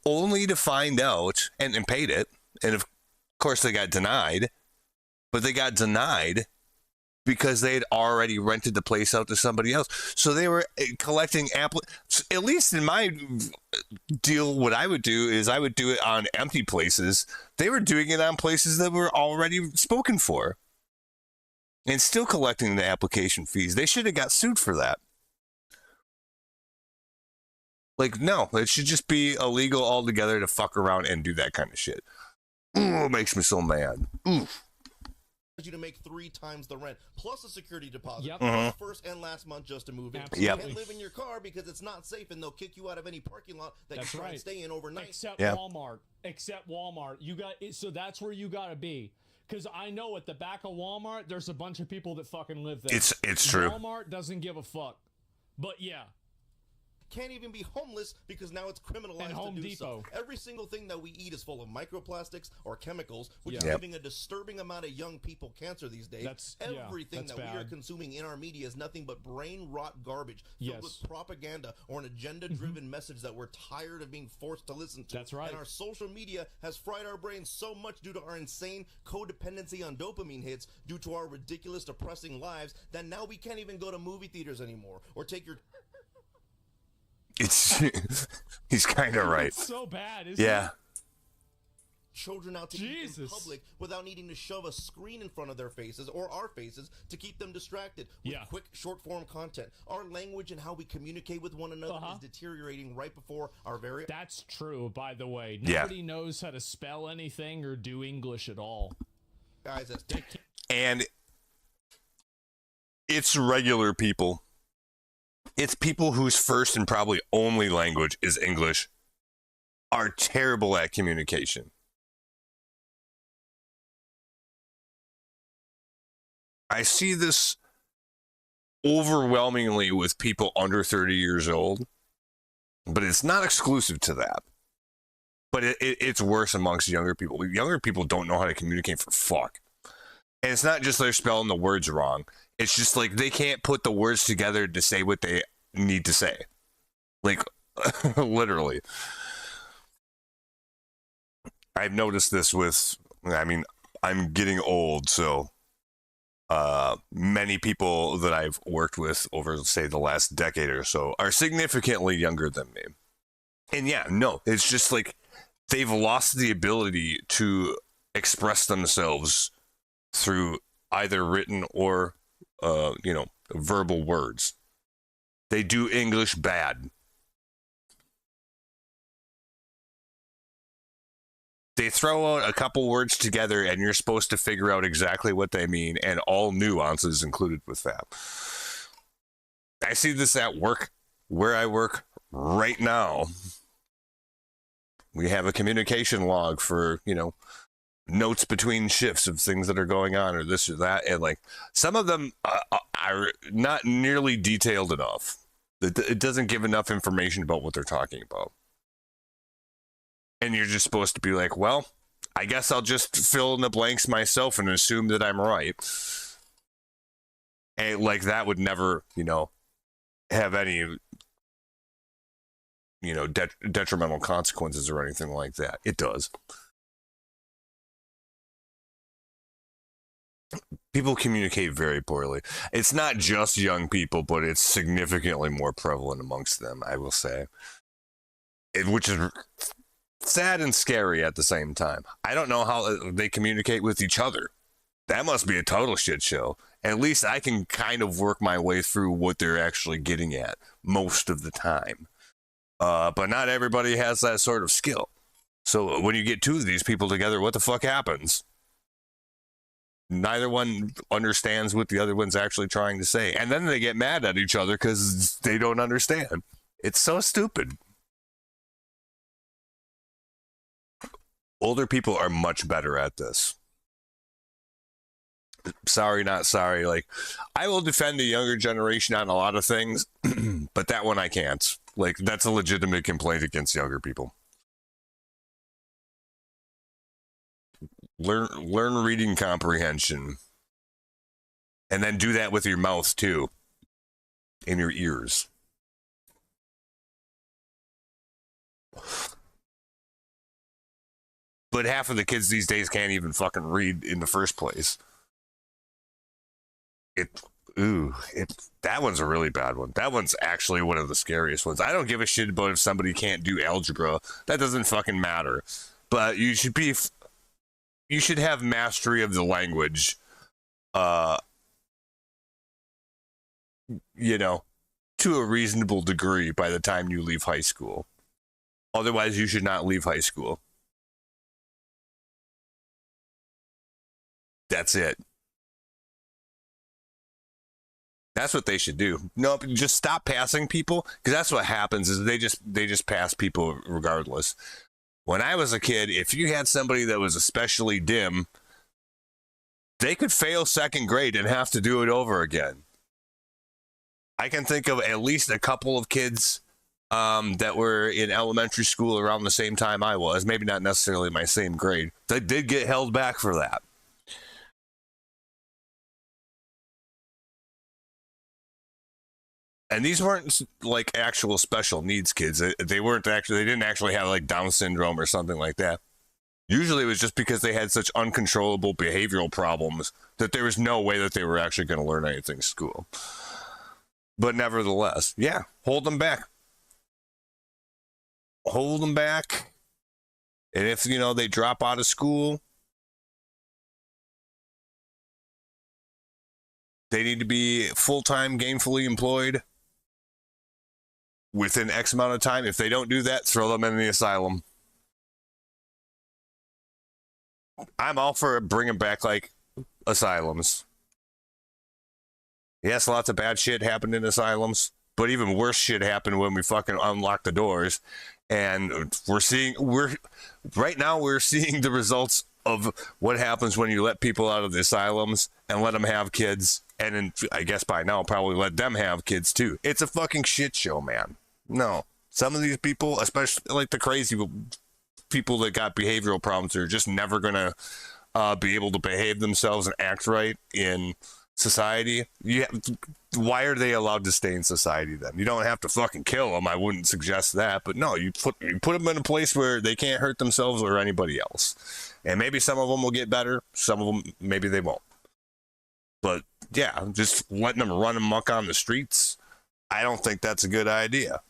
only to find out, and paid it, and of course they got denied, but they got denied because they had already rented the place out to somebody else. So they were collecting at least in my deal, what I would do is I would do it on empty places. They were doing it on places that were already spoken for and still collecting the application fees. They should have got sued for that. Like, no, it should just be illegal altogether to fuck around and do that kind of shit. Ooh, it makes me so mad. Oof. You to make 3 times the rent plus a security deposit first and last month just to move in. Absolutely. You can't live in your car because it's not safe and they'll kick you out of any parking lot that you try and stay in overnight. Except Walmart. So that's where you gotta be. Because I know at the back of Walmart, there's a bunch of people that fucking live there. It's true. Walmart doesn't give a fuck. But yeah. Can't even be homeless because now it's criminalized Home to do Depot. so. Every single thing that we eat is full of microplastics or chemicals, which is giving a disturbing amount of young people cancer these days. Everything that we are consuming in our media is nothing but brain rot garbage filled with propaganda or an agenda-driven message that we're tired of being forced to listen to. That's right. And our social media has fried our brains so much due to our insane codependency on dopamine hits, due to our ridiculous, depressing lives, that now we can't even go to movie theaters anymore or take your... He's kind of right. It's so bad, isn't it? Yeah. children out to eat in Jesus. public without needing to shove a screen in front of their faces or our faces to keep them distracted with quick short form content. Our language and how we communicate with one another is deteriorating right before our very... That's true, by the way. Nobody knows how to spell anything or do English at all. Guys, that's... And it's regular people. It's people whose first and probably only language is English are terrible at communication. I see this overwhelmingly with people under 30 years old, but it's not exclusive to that. But it's worse amongst younger people. Younger people don't know how to communicate for fuck. And it's not just they're spelling the words wrong. It's just like they can't put the words together to say what they need to say. Like, literally. I've noticed this with, I mean, I'm getting old, so many people that I've worked with over, say, the last decade or so are significantly younger than me. And yeah, no, it's just like they've lost the ability to express themselves through either written or, verbal words. They do English bad. They throw out a couple words together and you're supposed to figure out exactly what they mean and all nuances included with that. I see this at work, where I work right now. We have a communication log for, notes between shifts of things that are going on or this or that. And like some of them are not nearly detailed enough. It doesn't give enough information about what they're talking about. And you're just supposed to be like, well, I guess I'll just fill in the blanks myself and assume that I'm right. And like that would never, have any, detrimental consequences or anything like that. It does. People communicate very poorly. It's not just young people, but it's significantly more prevalent amongst them, I will say. Which is sad and scary at the same time. I don't know how they communicate with each other. That must be a total shit show. At least I can kind of work my way through what they're actually getting at most of the time. But not everybody has that sort of skill. So when you get two of these people together, what the fuck happens? Neither one understands what the other one's actually trying to say. And then they get mad at each other because they don't understand. It's so stupid. Older people are much better at this. Sorry, not sorry. Like, I will defend the younger generation on a lot of things, but that one I can't. Like, that's a legitimate complaint against younger people. Learn reading comprehension. And then do that with your mouth, too. In your ears. But half of the kids these days can't even fucking read in the first place. That one's a really bad one. That one's actually one of the scariest ones. I don't give a shit about if somebody can't do algebra. That doesn't fucking matter. But you should have mastery of the language, to a reasonable degree by the time you leave high school. Otherwise, you should not leave high school. That's it. That's what they should do. Nope, just stop passing people, because that's what happens is they just pass people regardless. When I was a kid, if you had somebody that was especially dim, they could fail second grade and have to do it over again. I can think of at least a couple of kids that were in elementary school around the same time I was, maybe not necessarily my same grade, that did get held back for that. And these weren't like actual special needs kids. They didn't actually have like Down syndrome or something like that. Usually it was just because they had such uncontrollable behavioral problems that there was no way that they were actually going to learn anything in school. But nevertheless, yeah, hold them back. Hold them back And if, you know, they drop out of school, they need to be full-time, gainfully employed within X amount of time. If they don't do that, throw them in the asylum. I'm all for bringing back, like, asylums. Yes, lots of bad shit happened in asylums, but even worse shit happened when we fucking unlocked the doors. And right now we're seeing the results of what happens when you let people out of the asylums and let them have kids. And then, I guess by now, probably let them have kids too. It's a fucking shit show, man. No. Some of these people, especially like the crazy people that got behavioral problems, are just never going to be able to behave themselves and act right in society. Why are they allowed to stay in society then? You don't have to fucking kill them. I wouldn't suggest that. But no, you put them in a place where they can't hurt themselves or anybody else. And maybe some of them will get better. Some of them, maybe they won't. But yeah, just letting them run amok on the streets, I don't think that's a good idea.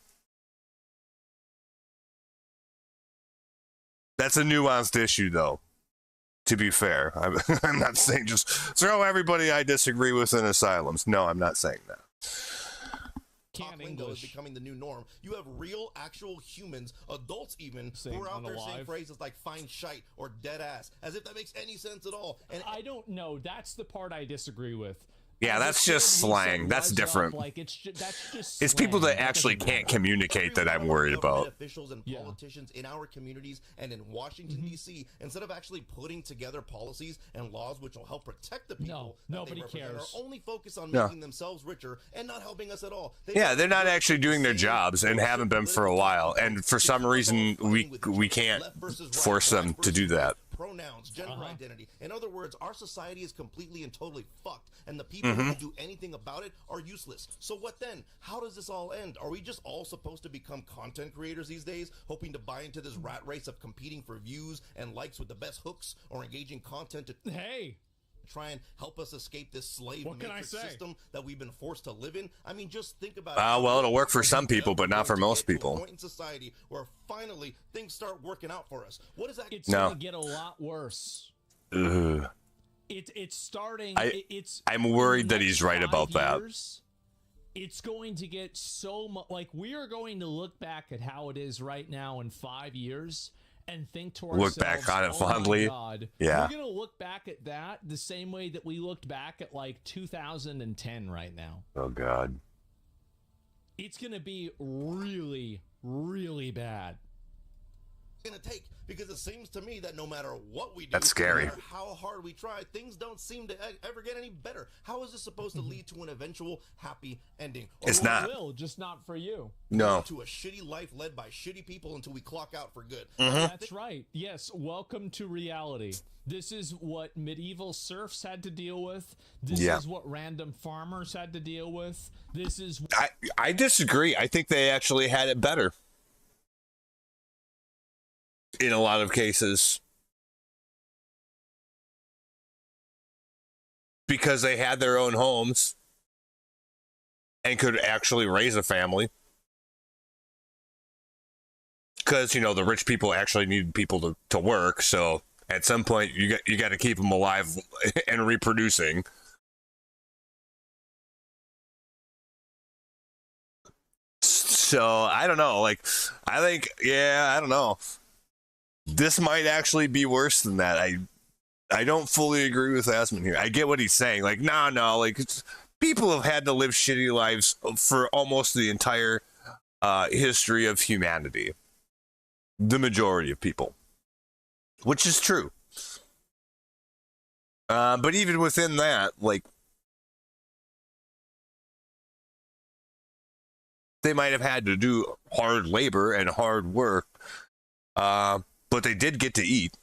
That's a nuanced issue, though, to be fair. I'm not saying just throw everybody I disagree with in asylums. No, I'm not saying that. Lingo is becoming the new norm. You have real, actual humans, adults even, who are out there saying phrases like "fine shite" or "dead ass," as if that makes any sense at all. And I don't know. That's the part I disagree with. Yeah, that's just slang. That's different. That's just it's people that actually can't communicate that I'm worried about. Officials and politicians in our communities and in Washington, D.C., instead of actually putting together policies and laws which will help protect the people, nobody cares. Are only focused on making themselves richer and not helping us at all. They're not actually doing their jobs and haven't been for a while. And for some reason, we can't force them to do that. Pronouns, gender identity. In other words, our society is completely and totally fucked, and the people who can do anything about it are useless. So what then? How does this all end? Are we just all supposed to become content creators these days, hoping to buy into this rat race of competing for views and likes with the best hooks or engaging content to try and help us escape this slave matrix system that we've been forced to live in? I mean, just think about it. Well, it'll work for some people, but not for most people. A point in society where finally things start working out for us. What is that? It's going to get a lot worse. Ugh. It's starting. I'm worried that he's right about that. It's going to get so much. Like, we are going to look back at how it is right now in 5 years and think to ourselves, look back on it fondly. Yeah, we're gonna look back at that the same way that we looked back at like 2010 right now. Oh God, it's gonna be really, really bad. Gonna take, because it seems to me that no matter what we do, that's scary. No matter how hard we try, things don't seem to ever get any better. How is this supposed to lead to an eventual happy ending? Or it's not. It will, just not for you. No. To a shitty life led by shitty people until we clock out for good. That's right. Yes. Welcome to reality. This is what medieval serfs had to deal with. This is what random farmers had to deal with. This is. I disagree. I think they actually had it better. In a lot of cases, because they had their own homes and could actually raise a family. Because, you know, the rich people actually need people to work. So at some point, you got to keep them alive and reproducing. So I don't know. Like, I think, I don't know. This might actually be worse than that. I don't fully agree with Asman here. I get what he's saying. Like, no, like, people have had to live shitty lives for almost the entire history of humanity. The majority of people. Which is true. But even within that, like, they might have had to do hard labor and hard work. But they did get to eat.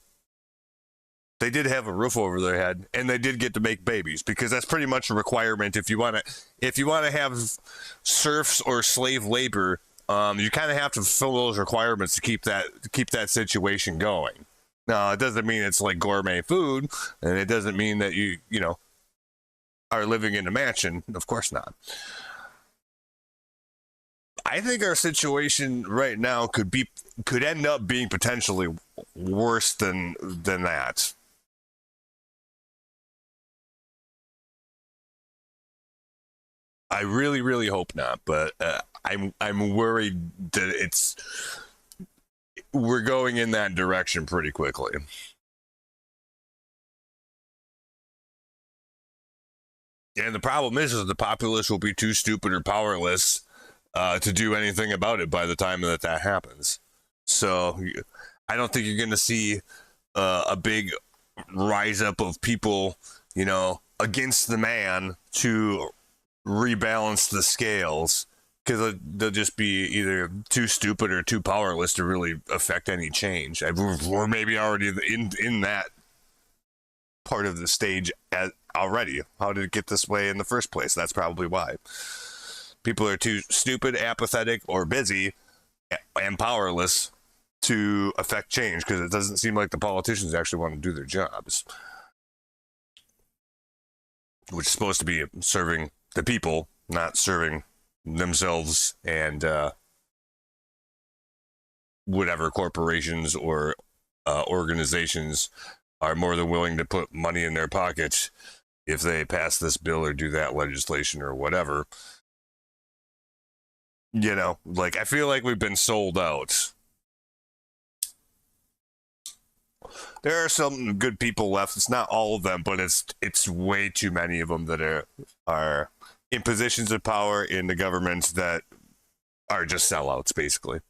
They did have a roof over their head, and they did get to make babies, because that's pretty much a requirement if you want to have serfs or slave labor. You kind of have to fulfill those requirements to keep that situation going. Now, it doesn't mean it's like gourmet food, and it doesn't mean that you are living in a mansion. Of course not. I think our situation right now could end up being potentially worse than that. I really, really hope not, but I'm worried that we're going in that direction pretty quickly. And the problem is the populace will be too stupid or powerless to do anything about it by the time that happens. So I don't think you're going to see a big rise up of people, against the man to rebalance the scales, because they'll just be either too stupid or too powerless to really affect any change. We're maybe already in that part of the stage already. How did it get this way in the first place? That's probably why. People are too stupid, apathetic, or busy and powerless to affect change, because it doesn't seem like the politicians actually want to do their jobs, which is supposed to be serving the people, not serving themselves and whatever corporations or organizations are more than willing to put money in their pockets if they pass this bill or do that legislation or whatever. I feel like we've been sold out. There are some good people left. It's not all of them, but it's way too many of them that are in positions of power in the government that are just sellouts, basically.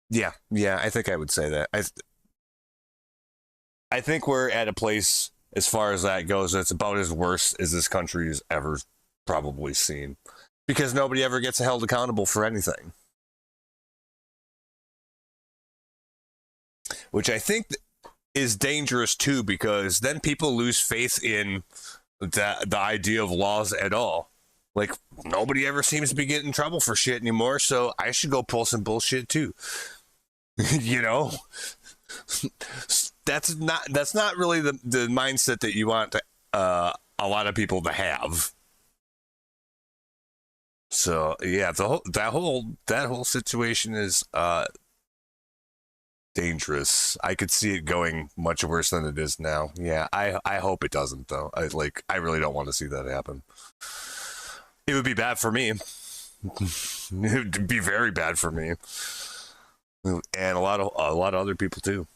Yeah, I think I would say that. I think we're at a place, as far as that goes, that's about as worse as this country has ever probably seen, because nobody ever gets held accountable for anything, which I think is dangerous too, because then people lose faith in the idea of laws at all. Like, nobody ever seems to be getting in trouble for shit anymore, so I should go pull some bullshit too. That's not really the mindset that you want a lot of people to have. So yeah, that whole situation is dangerous. I could see it going much worse than it is now. Yeah, I hope it doesn't though. I really don't want to see that happen. It would be bad for me. It would be very bad for me, and a lot of other people too.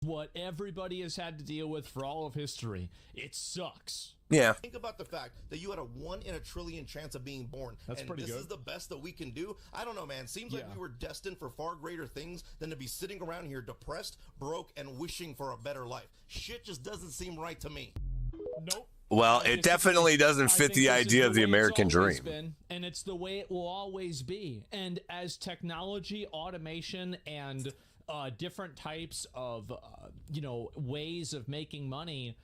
What everybody has had to deal with for all of history. It sucks. Yeah. Think about the fact that you had a 1 in a trillion chance of being born. That's and pretty this good. is the best that we can do. I don't know, man. Seems like we were destined for far greater things than to be sitting around here depressed, broke, and wishing for a better life. Shit just doesn't seem right to me. Nope. Well, it definitely doesn't fit the idea of the American dream. And it's the way it will always be. And as technology, automation, and different types of, ways of making money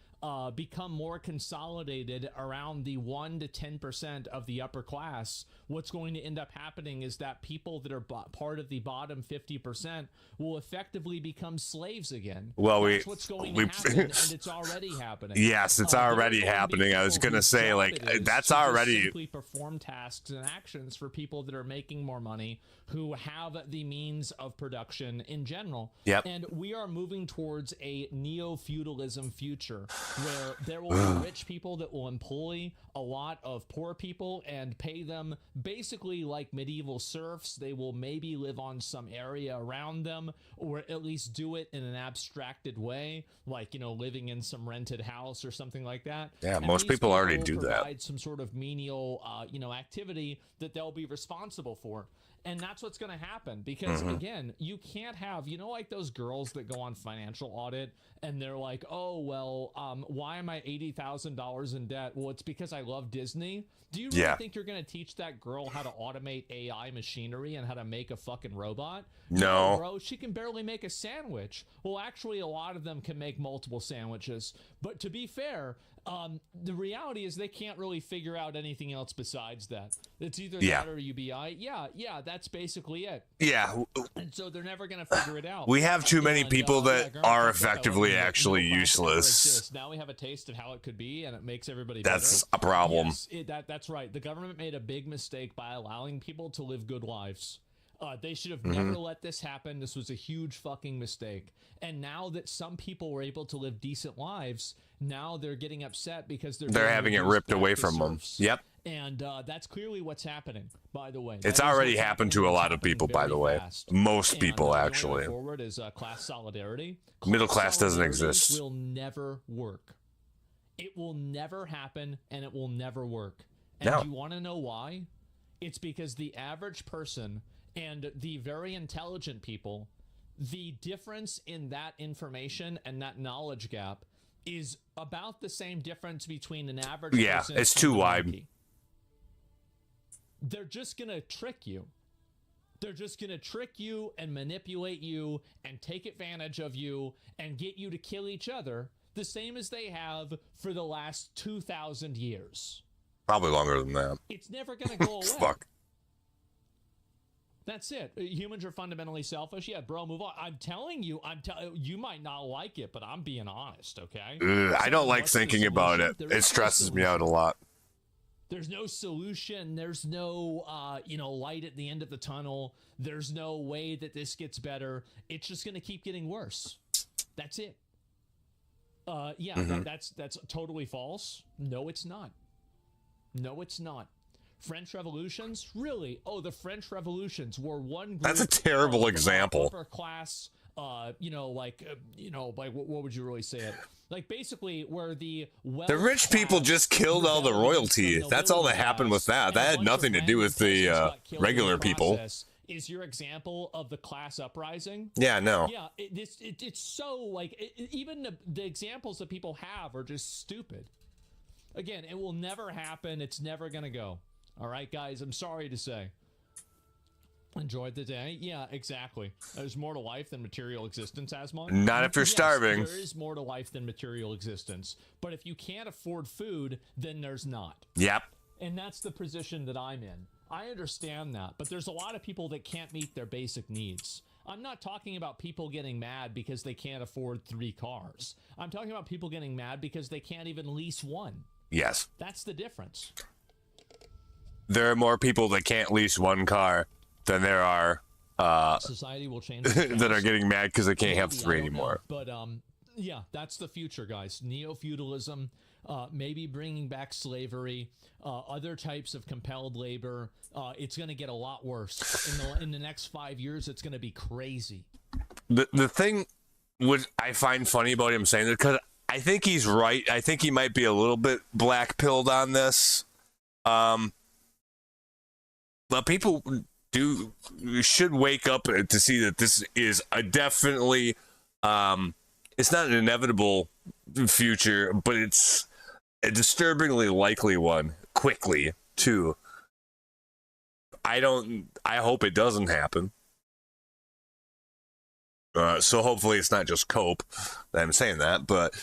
become more consolidated around the 1 to 10% of the upper class, what's going to end up happening is that people that are part of the bottom 50% will effectively become slaves again. Well, that's what's going to happen, and it's already happening. Yes, it's already happening. I was going to say, that's already simply perform tasks and actions for people that are making more money, who have the means of production in general. Yep. And we are moving towards a neo-feudalism future where there will be rich people that will employ a lot of poor people and pay them basically like medieval serfs. They will maybe live on some area around them, or at least do it in an abstracted way, like, living in some rented house or something like that. Yeah, and most people already do that. Provide some sort of menial, activity that they'll be responsible for. And that's what's going to happen, because again, you can't have, like those girls that go on financial audit and they're like, oh, well, why am I $80,000 in debt? Well, it's because I love Disney. Do you really think you're going to teach that girl how to automate AI machinery and how to make a fucking robot? No, bro, she can barely make a sandwich. Well, actually, a lot of them can make multiple sandwiches. But to be fair, The reality is they can't really figure out anything else besides that. It's either Yeah. that or UBI. Yeah, that's basically it. Yeah. And so they're never going to figure it out. We have too many people that yeah, are Garfield, effectively no actually class ever useless. exists. Now we have a taste of how it could be, and it makes everybody That's bitter. a problem. Yes, that's right. The government made a big mistake by allowing people to live good lives. They should have never let this happen. This was a huge fucking mistake. And now that some people were able to live decent lives, now they're getting upset because they're having it reduced ripped back away to from them. serfs. Yep. And that's clearly what's happening, by the way. It's That is already what's happened happening. to a It's lot of happening people, by very the way. fast. Most And, people, the only way actually. forward is class solidarity. Middle class doesn't solidarity exist. Will never work. It will never happen, and it will never work. And No. you want to know why? It's because the average person and the very intelligent people, the difference in that information and that knowledge gap is about the same difference between an average person it's and too a wide. monkey. They're just going to trick you. They're just going to trick you and manipulate you and take advantage of you and get you to kill each other, the same as they have for the last 2,000 years. Probably longer than that. It's never going to go away. Fuck. That's it. Humans are fundamentally selfish. Yeah, bro, move on. I'm telling you, you might not like it, but I'm being honest, okay? I don't like what's the thinking about it. solution? There It is no stresses me out a lot. There's no solution. There's no, light at the end of the tunnel. There's no way that this gets better. It's just going to keep getting worse. That's it. That's totally false. No, it's not. No, it's not. French revolutions? Really? Oh, the French revolutions were one group. That's a terrible example. Upper class, what would you really say it? Like basically where the rich people just killed all the royalty. That's all that happened with that. That had nothing to do with the regular people. Is your example of the class uprising? Yeah, no. Yeah, it's so like even the examples that people have are just stupid. Again, it will never happen. It's never gonna go. All right, guys, I'm sorry to say. Enjoyed the day? Yeah, exactly. There's more to life than material existence, Asmon. Not if you're starving. There is more to life than material existence. But if you can't afford food, then there's not. Yep. And that's the position that I'm in. I understand that, but there's a lot of people that can't meet their basic needs. I'm not talking about people getting mad because they can't afford 3 cars. I'm talking about people getting mad because they can't even lease one. Yes. That's the difference. There are more people that can't lease one car than there are society will change that are getting mad because they can't have Maybe, 3 I don't anymore. know. But yeah, that's the future, guys. Neo-feudalism, maybe bringing back slavery, other types of compelled labor. It's going to get a lot worse in the next 5 years. It's going to be crazy. The thing what I find funny about him saying that, because I think he's right. I think he might be a little bit black-pilled on this. But people should wake up to see that this is a definitely it's not an inevitable future, but it's a disturbingly likely one quickly too. I hope it doesn't happen. So hopefully it's not just cope that I'm saying that, but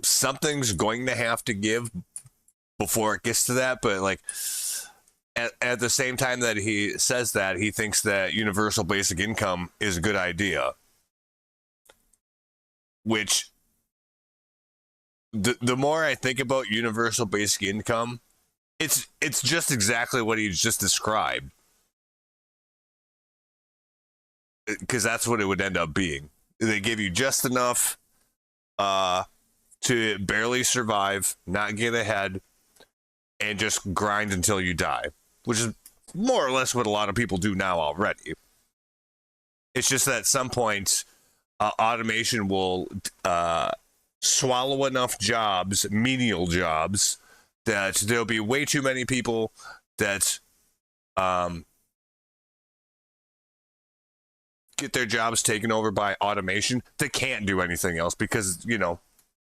something's going to have to give before it gets to that. But like at the same time that he says that, he thinks that universal basic income is a good idea, which the more I think about universal basic income, it's just exactly what he just described, because that's what it would end up being. They give you just enough to barely survive, not get ahead, and just grind until you die, which is more or less what a lot of people do now already. It's just that at some point, automation will swallow enough jobs, menial jobs, that there'll be way too many people that get their jobs taken over by automation. They can't do anything else because,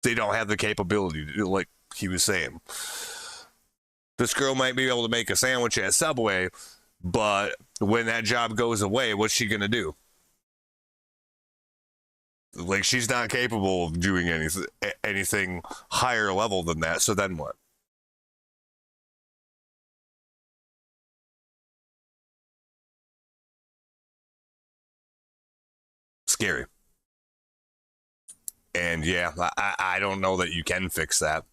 they don't have the capability to do, like he was saying. This girl might be able to make a sandwich at Subway, but when that job goes away, what's she going to do? Like, she's not capable of doing anything higher level than that. So then what? Scary. And yeah, I don't know that you can fix that.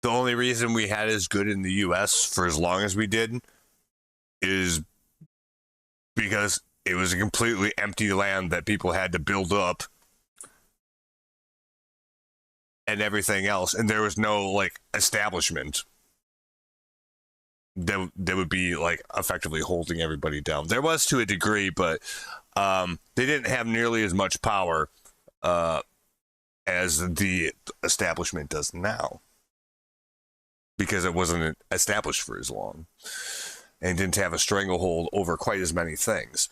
The only reason we had as good in the U.S. for as long as we did is because it was a completely empty land that people had to build up and everything else. And there was no, like, establishment that would be, like, effectively holding everybody down. There was to a degree, but they didn't have nearly as much power as the establishment does now, because it wasn't established for as long and didn't have a stranglehold over quite as many things.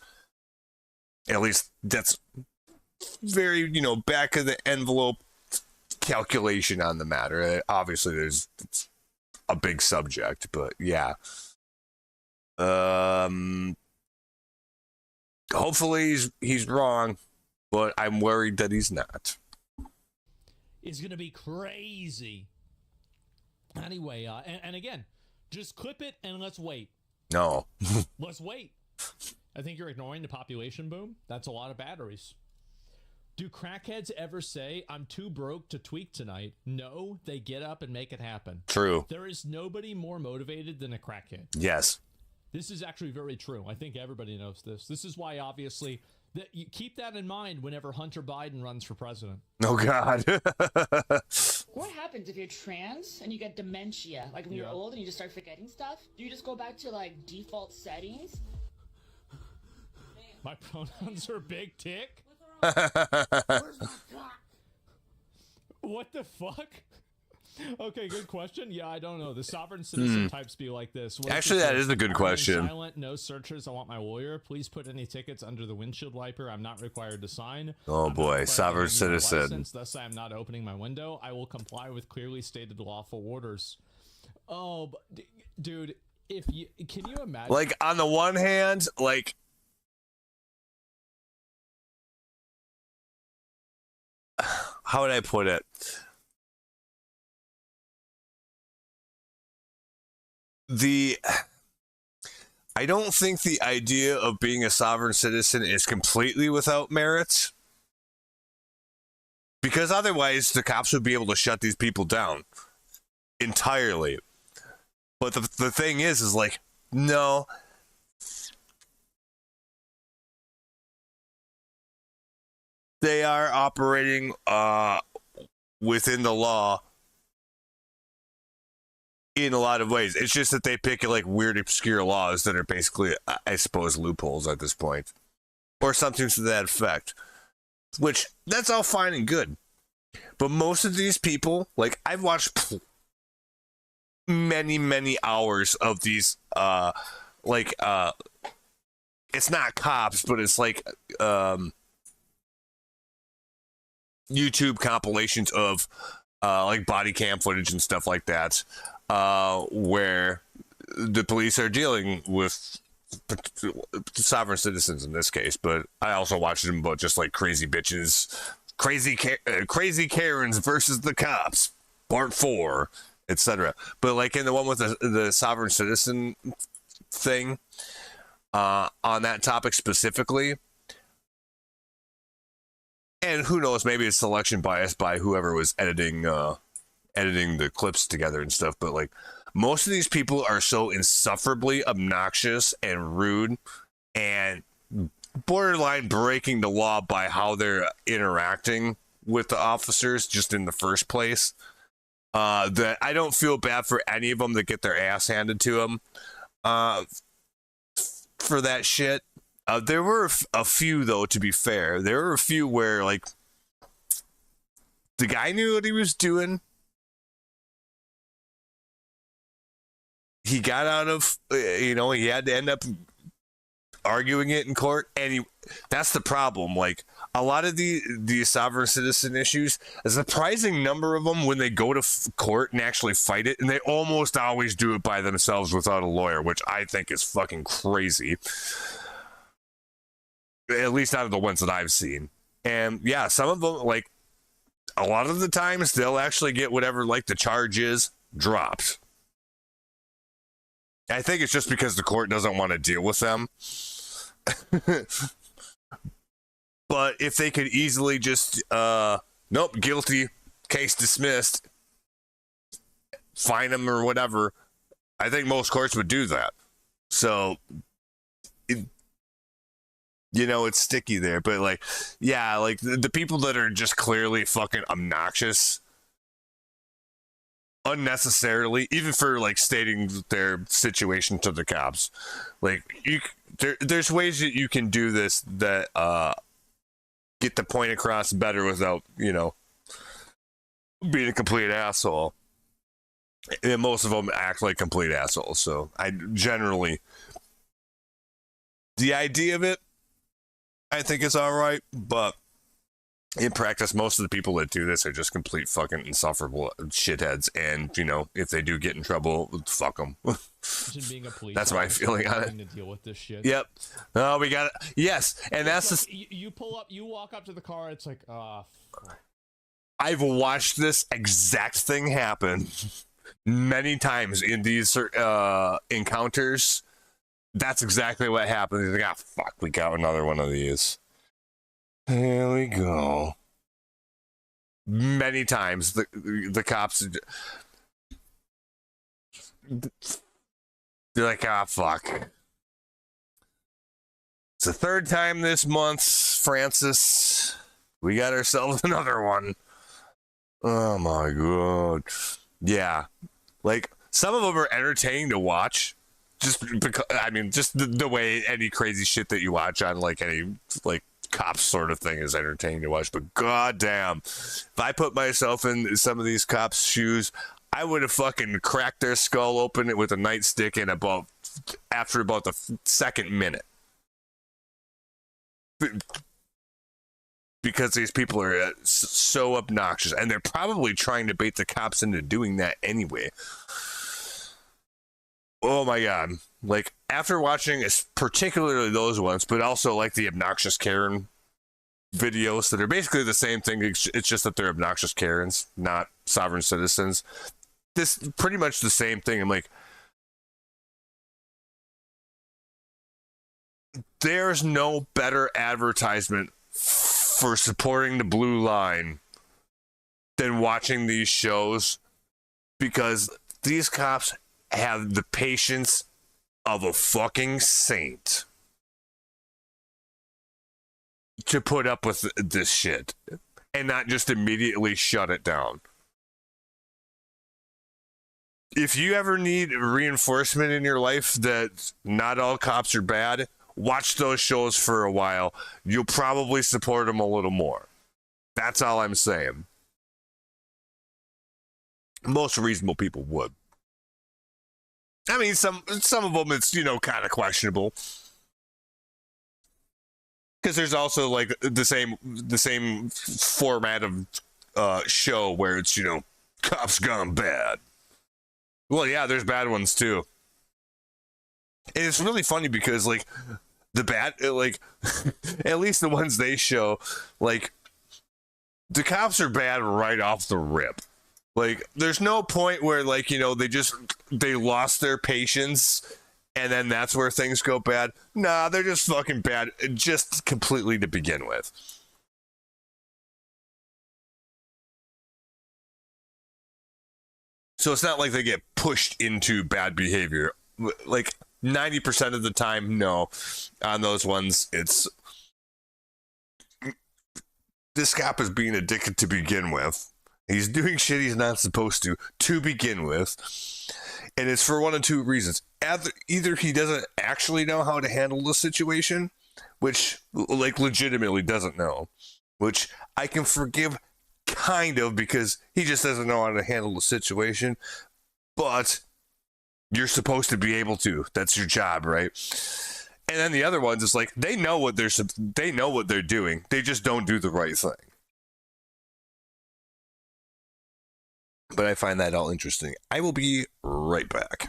At least that's very, back of the envelope calculation on the matter. Obviously, it's a big subject, but yeah. Hopefully he's wrong, but I'm worried that he's not. It's going to be crazy. Anyway, and again, just clip it and let's wait. No. Let's wait. I think you're ignoring the population boom. That's a lot of batteries. Do crackheads ever say, I'm too broke to tweak tonight? No, they get up and make it happen. True. There is nobody more motivated than a crackhead. Yes. This is actually very true. I think everybody knows this. This is why, obviously, that you keep that in mind whenever Hunter Biden runs for president. Oh, God. What happens if you're trans and you get dementia? Like when you're old and you just start forgetting stuff? Do you just go back to like default settings? My pronouns are big tick. What the fuck? Okay, good question. Yeah, I don't know. The sovereign citizen types be like this. Actually, that is a good question. Silent, no searchers. I want my lawyer. Please put any tickets under the windshield wiper. I'm not required to sign. Oh boy, sovereign citizen. Thus, I am not opening my window. I will comply with clearly stated lawful orders. Oh, dude, can you imagine? Like, on the one hand, like, how would I put it? I don't think the idea of being a sovereign citizen is completely without merits, because otherwise the cops would be able to shut these people down entirely. But the thing is like, no, they are operating within the law in a lot of ways. It's just that they pick like weird, obscure laws that are basically, I suppose, loopholes at this point, or something to that effect. Which, that's all fine and good. But most of these people, like, I've watched many, many hours of these, it's not cops, but it's like YouTube compilations of like body cam footage and stuff like that, where the police are dealing with sovereign citizens in this case. But I also watched them about just like crazy bitches, crazy Karens versus the cops, part 4, etc. But like in the one with the sovereign citizen thing, on that topic specifically, and who knows, maybe it's selection bias by whoever was editing the clips together and stuff, but like most of these people are so insufferably obnoxious and rude and borderline breaking the law by how they're interacting with the officers just in the first place, that I don't feel bad for any of them that get their ass handed to them for that shit. There were a few, though, to be fair. There were a few where, like, the guy knew what he was doing. He got out of, he had to end up arguing it in court. And that's the problem. Like, a lot of the sovereign citizen issues, a surprising number of them, when they go to court and actually fight it, and they almost always do it by themselves without a lawyer, which I think is fucking crazy. At least out of the ones that I've seen. And yeah, some of them, like, a lot of the times they'll actually get whatever, like, the charge is dropped. I think it's just because the court doesn't want to deal with them. But if they could easily just, nope, guilty, case dismissed, fine them or whatever, I think most courts would do that. So, it's sticky there. But, like, yeah, like, the people that are just clearly fucking obnoxious, unnecessarily, even for, like, stating their situation to the cops, like, there's ways that you can do this that get the point across better without, being a complete asshole. And most of them act like complete assholes. So I generally, the idea of it, I think is all right, but in practice, most of the people that do this are just complete fucking insufferable shitheads. And, if they do get in trouble, fuck them. Being a police that's my feeling on it. To deal with this shit. Yep. Oh, we got it. Yes. And that's like, you pull up, you walk up to the car, it's like, I've watched this exact thing happen many times in these encounters. That's exactly what happened. He's like, fuck, we got another one of these. Here we go. Many times the cops, they're like, fuck. It's the third time this month, Francis. We got ourselves another one. Oh my god. Yeah. Like, some of them are entertaining to watch. Just because, just the way any crazy shit that you watch on, like, any, like, cops sort of thing is entertaining to watch. But goddamn, if I put myself in some of these cops' shoes, I would have fucking cracked their skull open with a nightstick after about the second minute. Because these people are so obnoxious, and they're probably trying to bait the cops into doing that anyway. Oh my god. Like, after watching particularly those ones, but also like the obnoxious Karen videos that are basically the same thing, it's just that they're obnoxious Karens, not sovereign citizens. This pretty much the same thing. I'm like, there's no better advertisement for supporting the blue line than watching these shows, because these cops have the patience of a fucking saint to put up with this shit and not just immediately shut it down. If you ever need reinforcement in your life that not all cops are bad, watch those shows for a while. You'll probably support them a little more. That's all I'm saying. Most reasonable people would. I mean, some of them it's, kind of questionable. Because there's also like the same format of show where it's, cops gone bad. Well, yeah, there's bad ones too. And it's really funny because, like, the bad, like, at least the ones they show, like, the cops are bad right off the rip. Like, there's no point where, like, they lost their patience and then that's where things go bad. Nah, they're just fucking bad, just completely to begin with. So it's not like they get pushed into bad behavior. Like, 90% of the time, no. On those ones, it's this cop is being addicted to begin with. He's doing shit he's not supposed to begin with. And it's for one of two reasons. Either he doesn't actually know how to handle the situation, which, like, legitimately doesn't know, which I can forgive kind of because he just doesn't know how to handle the situation. But you're supposed to be able to. That's your job, right? And then the other ones is like they know what they're doing. They just don't do the right thing. But I find that all interesting. I will be right back.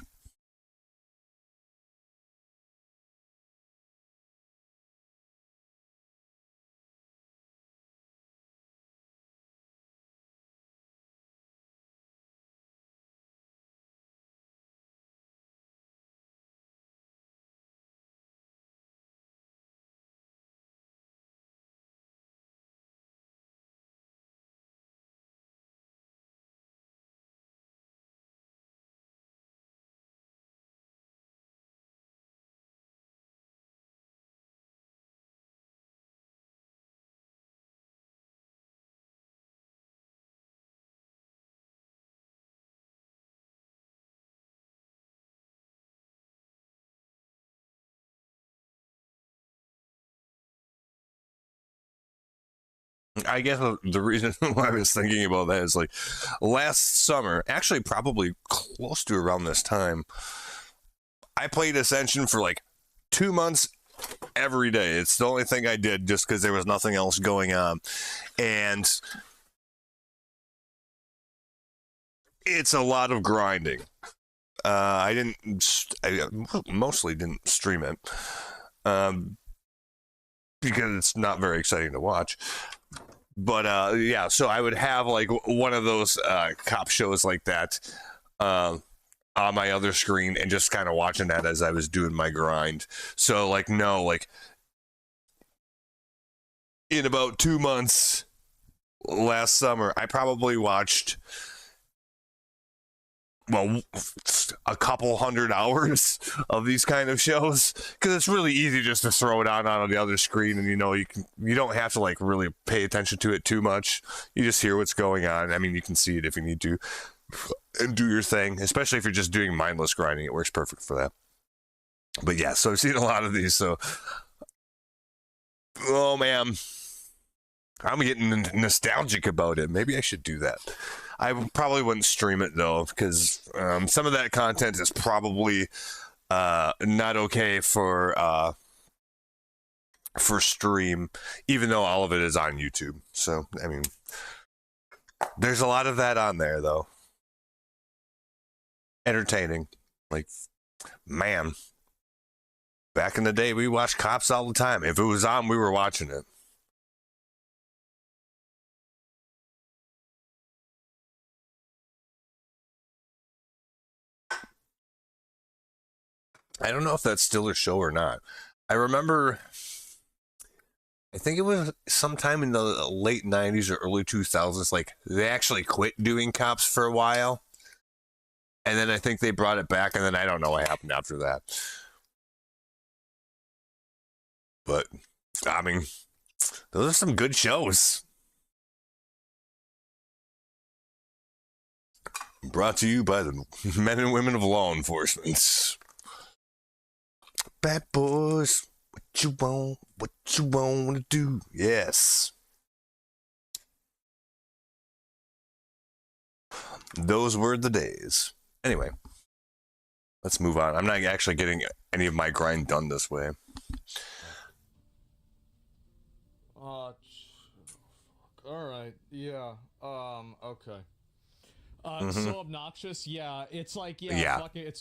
I guess the reason why I was thinking about that is like last summer, actually probably close to around this time, I played Ascension for like 2 months every day. It's the only thing I did just because there was nothing else going on. And it's a lot of grinding. I mostly didn't stream it because it's not very exciting to watch. But yeah, so I would have like one of those cop shows like that on my other screen and just kind of watching that as I was doing my grind. So like, no, like in about 2 months last summer, I probably watched, well, a couple 100 hours of these kind of shows, because it's really easy just to throw it on the other screen, and you don't have to like really pay attention to it too much. You just hear what's going on. I mean, you can see it if you need to and do your thing, especially if you're just doing mindless grinding. It works perfect for that. But yeah, so I've seen a lot of these. So, oh man, I'm getting nostalgic about it. Maybe I should do that. I probably wouldn't stream it though, because some of that content is probably not okay for stream, even though all of it is on YouTube. So I mean, there's a lot of that on there though. Entertaining, like, man. Back in the day, we watched Cops all the time. If it was on, we were watching it. I don't know if that's still a show or not. I remember, I think it was sometime in the late 90s or early 2000s, like, they actually quit doing Cops for a while. And then I think they brought it back, and then I don't know what happened after that. But, I mean, those are some good shows. Brought to you by the men and women of law enforcement. Bad boys, what you want to do? Yes. Those were the days. Anyway, let's move on. I'm not actually getting any of my grind done this way. All right. Yeah. Okay. Mm-hmm. So obnoxious. Yeah. It's like, yeah. Fucking,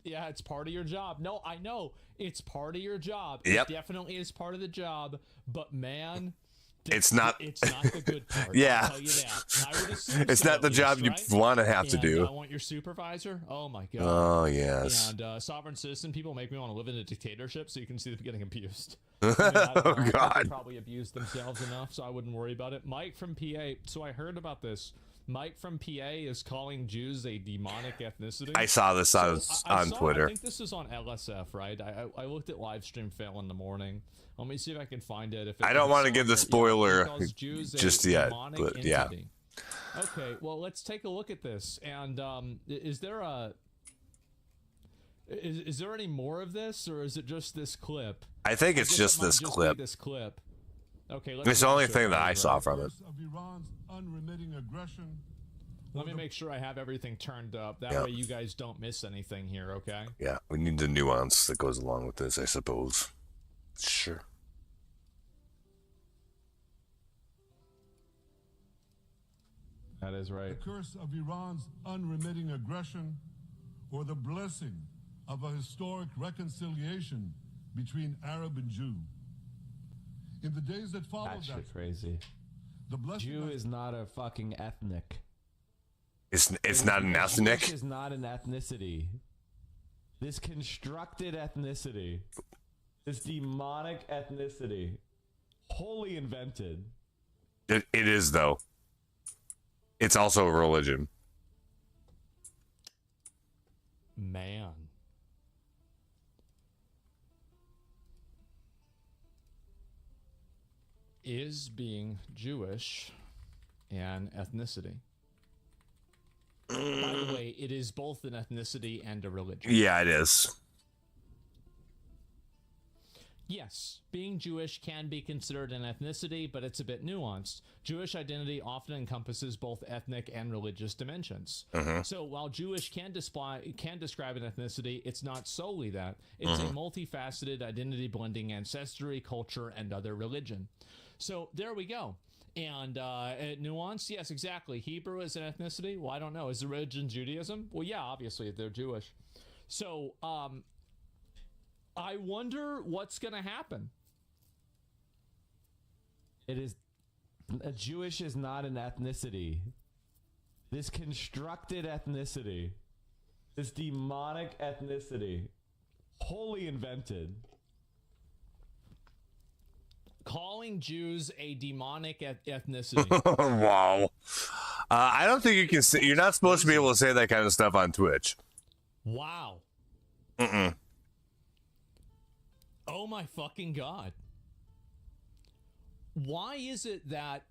it's part of your job. No, I know it's part of your job. Yep. It definitely is part of the job. But man, it's not the good part. Yeah. I'll tell you that. It's not the job you want to have to do. I want your supervisor. Oh my god. Oh yes. And sovereign citizen people make me want to live in a dictatorship, so you can see them getting abused. Oh god. They probably abused themselves enough, so I wouldn't worry about it. Mike from PA. So I heard about this. Mike from PA is calling Jews a demonic ethnicity. I saw this on Twitter. I think this is on LSF, right? I looked at livestream fail in the morning. Let me see if I can find it. I don't want to give the spoiler just yet, but yeah. Okay, well, let's take a look at this. And is there any more of this, or is it just this clip? I think it's just this clip. This clip. Okay, it's the only thing that I saw from it. Of Iran's unremitting aggression. Let me make sure I have everything turned up. That way you guys don't miss anything here, okay? Yeah, we need the nuance that goes along with this, I suppose. Sure. That is right. The curse of Iran's unremitting aggression, or the blessing of a historic reconciliation between Arab and Jew. In the days that followed that shit crazy. The blessing Jew is not a fucking ethnic. It's not an ethnic? Jewish is not an ethnicity. This constructed ethnicity. This demonic ethnicity. Wholly invented. It is, though. It's also a religion. Man. Is being Jewish an ethnicity? By the way, it is both an ethnicity and a religion. Yeah, it is. Yes, being Jewish can be considered an ethnicity, but it's a bit nuanced. Jewish identity often encompasses both ethnic and religious dimensions. So while Jewish can describe an ethnicity, it's not solely that. It's a multifaceted identity blending ancestry, culture, and other religion. So there we go. And nuance, yes, exactly. Hebrew is an ethnicity? Well, I don't know. Is the religion Judaism? Well, yeah, obviously, they're Jewish. So, I wonder what's going to happen. Jewish is not an ethnicity. This constructed ethnicity, this demonic ethnicity, wholly invented. Calling Jews a demonic ethnicity. Wow. I don't think you can say, you're not supposed to be able to say that kind of stuff on Twitch. Wow. Oh my fucking God. Why is it that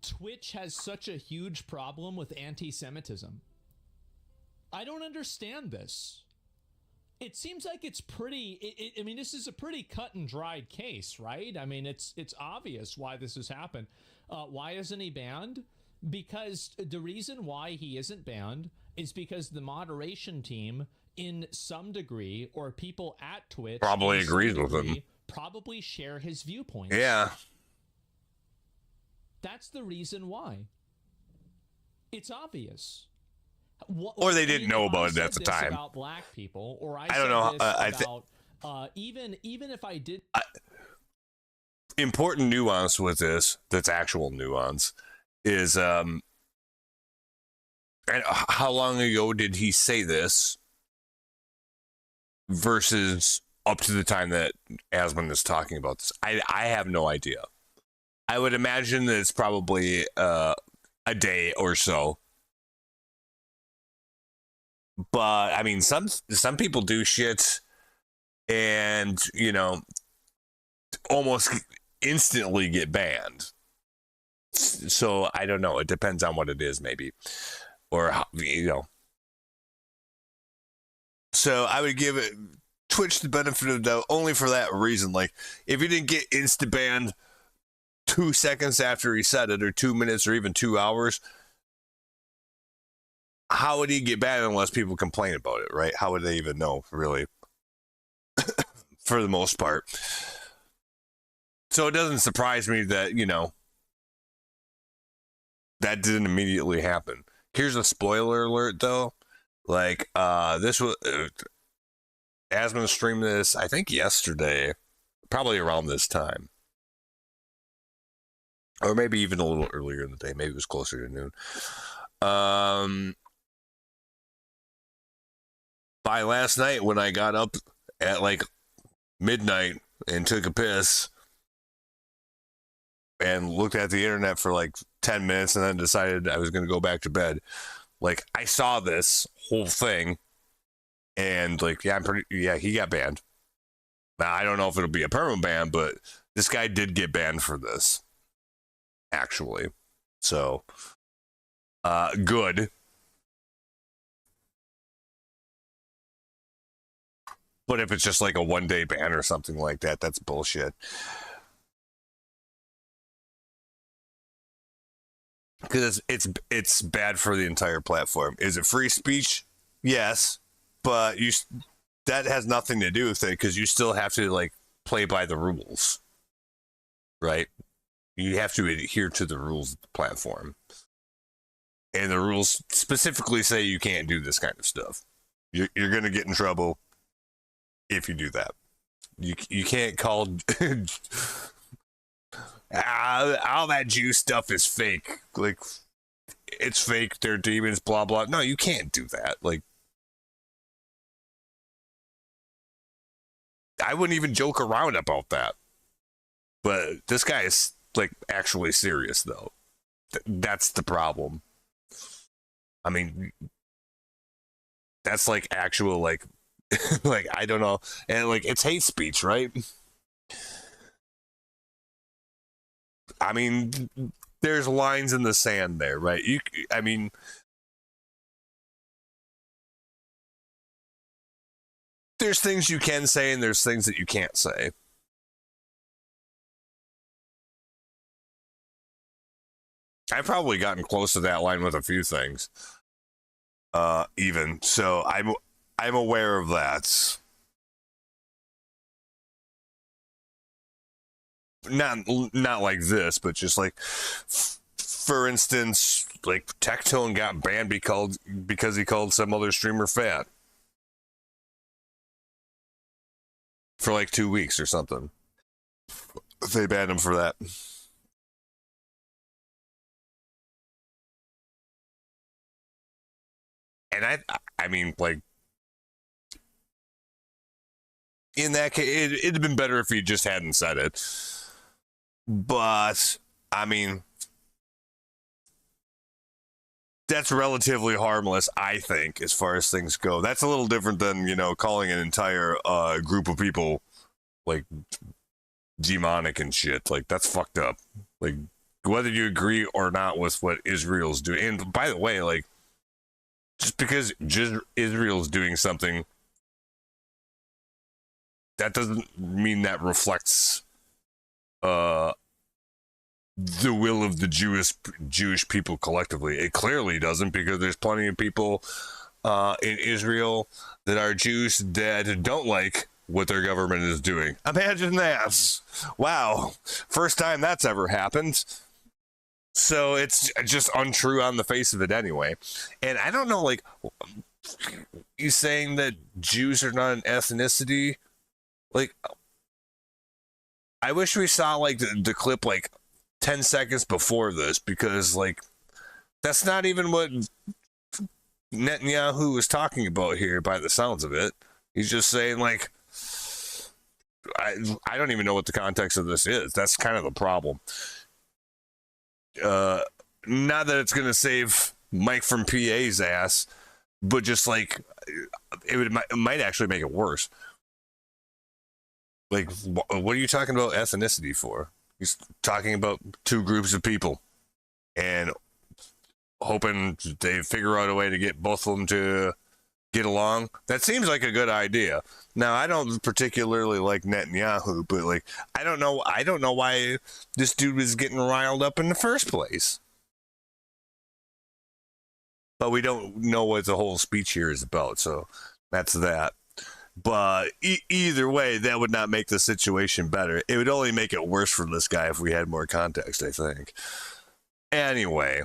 Twitch has such a huge problem with anti-Semitism? I don't understand this. It seems like it's pretty, I mean, this is a pretty cut and dried case, right? I mean, it's obvious why this has happened. Why isn't he banned? Because the reason why he isn't banned is because the moderation team, in some degree, or people at Twitch probably agrees with him, probably share his viewpoints. Yeah. That's the reason why. It's obvious. Or they didn't know about it at the time. About black people, or I don't know. About even if I did. Important nuance with this, that's actual nuance, is and how long ago did he say this versus up to the time that Asmund is talking about this? I have no idea. I would imagine that it's probably a day or so. But I mean, some people do shit and, you know, almost instantly get banned. So I don't know. It depends on what it is, maybe, or how, you know. So I would give it Twitch the benefit of the doubt only for that reason. Like, if he didn't get insta banned 2 seconds after he said it, or 2 minutes, or even 2 hours, how would he get banned unless people complain about it, right? How would they even know, really? For the most part. So it doesn't surprise me that, you know, that didn't immediately happen. Here's a spoiler alert, though. Like, this was... Asmund streamed this, I think, yesterday. Probably around this time. Or maybe even a little earlier in the day. Maybe it was closer to noon. By last night, when I got up at like midnight and took a piss and looked at the internet for like 10 minutes and then decided I was going to go back to bed, like, I saw this whole thing and like, he got banned. Now, I don't know if it'll be a permanent ban, but this guy did get banned for this, actually. So, good. But if it's just like a 1-day ban or something like that, that's bullshit. Because it's bad for the entire platform. Is it free speech? Yes, but that has nothing to do with it, because you still have to like play by the rules, right? You have to adhere to the rules of the platform, and the rules specifically say you can't do this kind of stuff. You're gonna get in trouble if you do that. You can't call all that Jew stuff is fake. Like, it's fake, they're demons, blah blah. No, you can't do that. Like, I wouldn't even joke around about that. But this guy is like actually serious, though. That's the problem. I mean, that's like actual like like, I don't know. And like, it's hate speech, right? I mean, there's lines in the sand there, right? I mean, there's things you can say and there's things that you can't say. I've probably gotten close to that line with a few things. Even so, I'm aware of that. Not like this, but just like, for instance, like Tectone got banned because he called some other streamer fat for like 2 weeks or something. They banned him for that. And I mean, like, in that case, it'd have been better if he just hadn't said it. But, I mean, that's relatively harmless, I think, as far as things go. That's a little different than, you know, calling an entire group of people, like, demonic and shit. Like, that's fucked up. Like, whether you agree or not with what Israel's doing. And, by the way, like, just because Israel's doing something, that doesn't mean that reflects the will of the Jewish people collectively. It clearly doesn't, because there's plenty of people in Israel that are Jews that don't like what their government is doing. Imagine that. Wow. First time that's ever happened. So it's just untrue on the face of it anyway. And I don't know, like, you saying that Jews are not an ethnicity? Like, I wish we saw, like, the clip, like, 10 seconds before this, because, like, that's not even what Netanyahu was talking about here by the sounds of it. He's just saying, like, I don't even know what the context of this is. That's kind of the problem. Not that it's going to save Mike from PA's ass, but just, like, it might actually make it worse. Like, what are you talking about ethnicity for? He's talking about two groups of people and hoping they figure out a way to get both of them to get along. That seems like a good idea. Now, I don't particularly like Netanyahu, but, like, I don't know why this dude was getting riled up in the first place. But we don't know what the whole speech here is about, so that's that. But either way, that would not make the situation better. It would only make it worse for this guy if we had more context, I think. Anyway.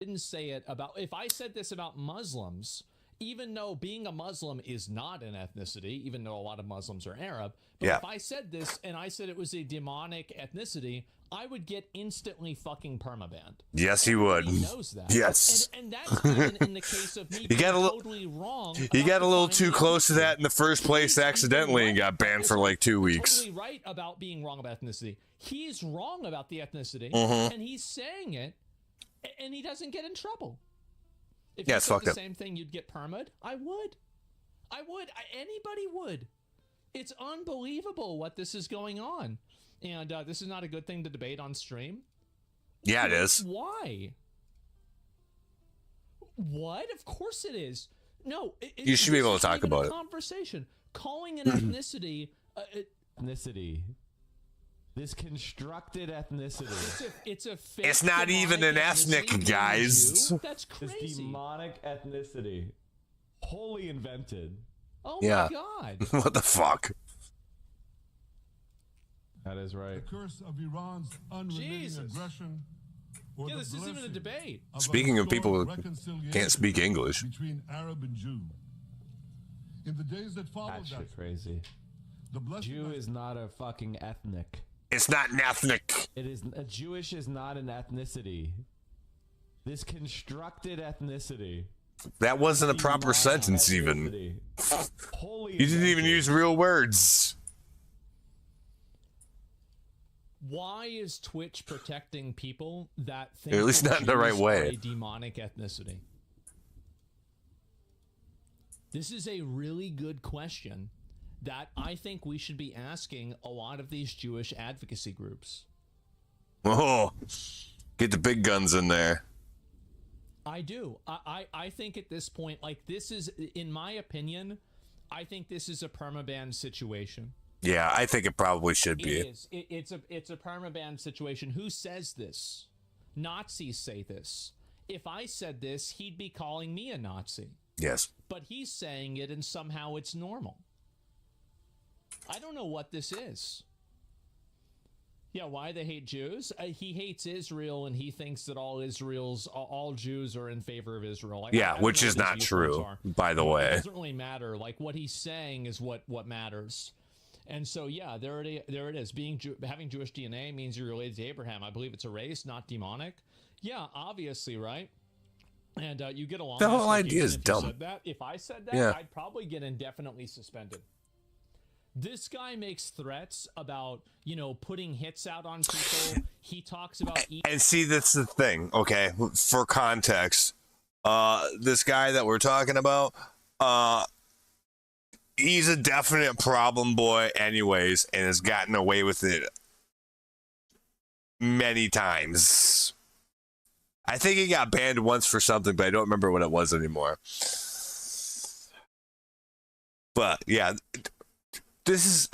Didn't say it about, if I said this about Muslims, even though being a Muslim is not an ethnicity, even though a lot of Muslims are Arab, but if I said this and I said it was a demonic ethnicity, I would get instantly fucking permabanned. Yes, he would. He knows that. Yes. And that's even in the case of me being totally wrong. He got a little too close to that in the first place accidentally and got banned for like 2 weeks. Totally right about being wrong about ethnicity. He's wrong about the ethnicity, and he's saying it, and he doesn't get in trouble. If you said the same thing, you'd get perma'd. I would. Anybody would. It's unbelievable what this is going on. And this is not a good thing to debate on stream. Yeah, it is. Why? What? Of course it is. No. You should be able to talk about it. Conversation. Calling an ethnicity... ethnicity. This constructed ethnicity. It's a fake. It's not even an ethnic, guys. That's crazy. This demonic ethnicity. Wholly invented. Oh my god. What the fuck? That is right. The curse of Iran's unremitting aggression. Or this isn't even a debate. Speaking of people who can't speak English. Between Arab and Jew. In the days that followed that shit crazy. Jew is not a fucking ethnic. It's not an ethnic. It is a Jewish is not an ethnicity. This constructed ethnicity. That wasn't a proper sentence even. You didn't even use real words. Why is Twitch protecting people that think at least not in the right way? A demonic ethnicity. This is a really good question that I think we should be asking a lot of these Jewish advocacy groups. Oh, get the big guns in there. I do. I think at this point, like, this is, in my opinion, I think this is a permaban situation. Yeah, I think it probably should be. It is. It's a permaban situation. Who says this? Nazis say this. If I said this, he'd be calling me a Nazi. Yes. But he's saying it, and somehow it's normal. I don't know what this is. Yeah, why they hate Jews? He hates Israel, and he thinks that all Jews are in favor of Israel. Yeah, which is not true, by the way. It doesn't really matter. Like, what he's saying is what matters. And so, yeah, there it is. Having Jewish DNA means you're related to Abraham. I believe it's a race, not demonic. Yeah, obviously, right? And you get along. The whole idea is dumb. If I said that, I'd probably get indefinitely suspended. This guy makes threats about, putting hits out on people. He talks about... And see, that's the thing, okay? For context, this guy that we're talking about, he's a definite problem boy anyways, and has gotten away with it many times. I think he got banned once for something, but I don't remember what it was anymore. But, yeah... This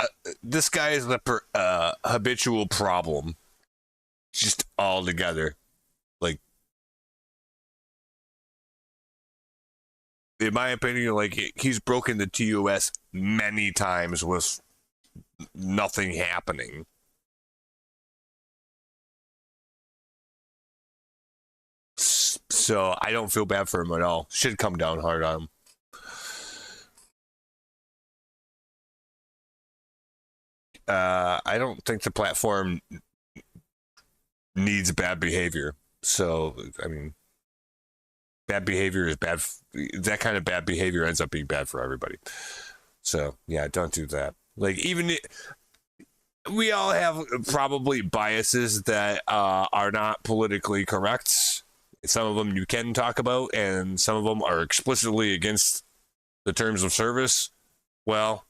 guy is a habitual problem, just all together. Like, in my opinion, like he's broken the TOS many times with nothing happening. So I don't feel bad for him at all. Should come down hard on him. I don't think the platform needs bad behavior. So, I mean, bad behavior is bad. That kind of bad behavior ends up being bad for everybody. So, yeah, don't do that. Like, we all have probably biases that are not politically correct. Some of them you can talk about, and some of them are explicitly against the terms of service. Well,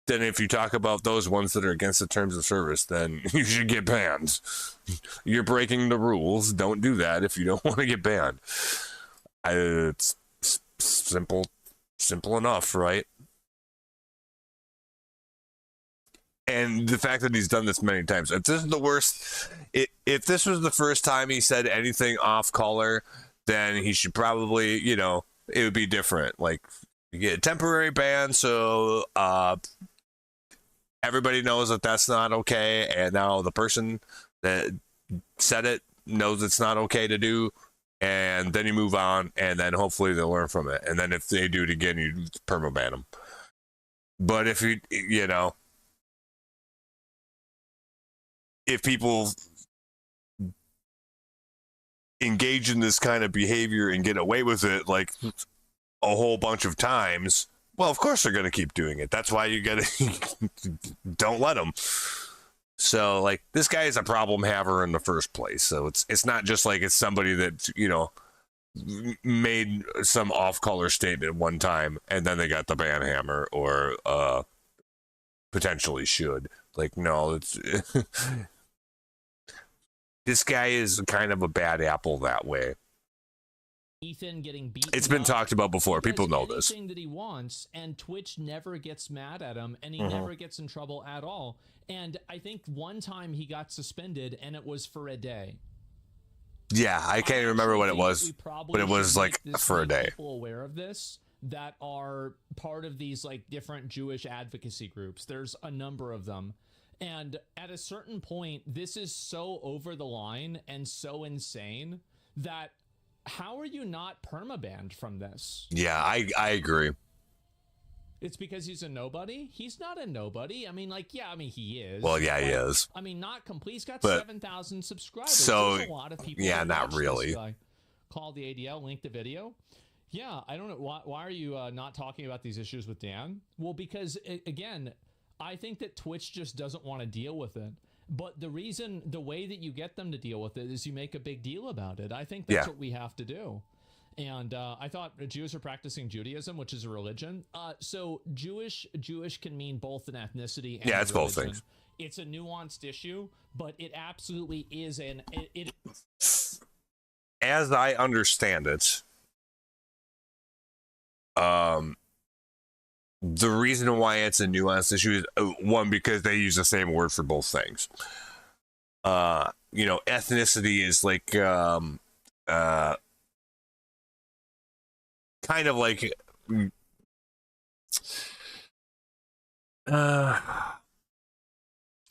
then if you talk about those ones that are against the terms of service, then you should get banned. You're breaking the rules. Don't do that if you don't want to get banned. It's simple enough, right? And the fact that he's done this many times. If this is the worst, if this was the first time he said anything off color, then he should probably, it would be different. Like, you get a temporary ban, so everybody knows that that's not okay, and now the person that said it knows it's not okay to do, and then you move on, and then hopefully they'll learn from it. And then if they do it again, you permaban them. But if if people engage in this kind of behavior and get away with it like a whole bunch of times, well, of course they're going to keep doing it. That's why you got to don't let them. So, like, this guy is a problem haver in the first place. So it's not just like it's somebody that, made some off-color statement one time and then they got the ban hammer or potentially should. Like, no, it's... This guy is kind of a bad apple that way. Ethan getting beaten. It's been talked about before. People know this. Anything that he wants, and Twitch never gets mad at him, and he never gets in trouble at all. And I think one time he got suspended, and it was for a day. Yeah, I can't even remember what it was, but it was like for a day. People aware of this that are part of these like different Jewish advocacy groups. There's a number of them. And at a certain point, this is so over the line and so insane that how are you not permabanned from this? Yeah, I agree. It's because he's a nobody? He's not a nobody. I mean, he is. Well, yeah, he is. I mean, not complete. He's got 7,000 subscribers. So, there's a lot of people. Yeah, not really. Call the ADL, link the video. Yeah, I don't know. Why are you not talking about these issues with Dan? Well, because, again... I think that Twitch just doesn't want to deal with it. But the way that you get them to deal with it is you make a big deal about it. I think that's what we have to do. And I thought Jews are practicing Judaism, which is a religion. So Jewish can mean both an ethnicity and it's both things. It's a nuanced issue, but it absolutely is As I understand it, the reason why it's a nuanced issue is one, because they use the same word for both things. Ethnicity is like kind of like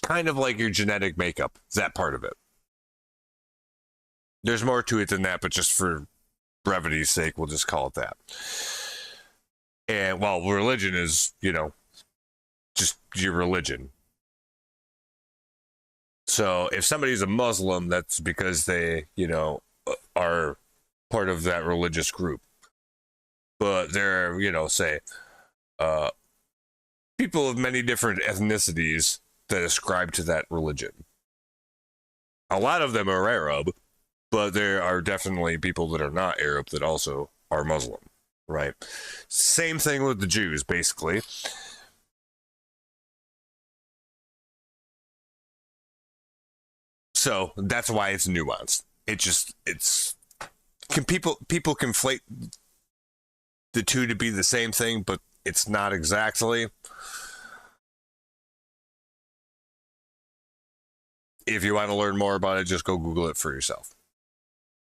kind of like your genetic makeup. That part of it. There's more to it than that, but just for brevity's sake, we'll just call it that. And while religion is, just your religion. So if somebody's a Muslim, that's because they, are part of that religious group. But there are, say, people of many different ethnicities that ascribe to that religion. A lot of them are Arab, but there are definitely people that are not Arab that also are Muslim, right? Same thing with the Jews, basically. So that's why it's nuanced. People conflate the two to be the same thing, but it's not exactly. If you want to learn more about it, just go Google it for yourself.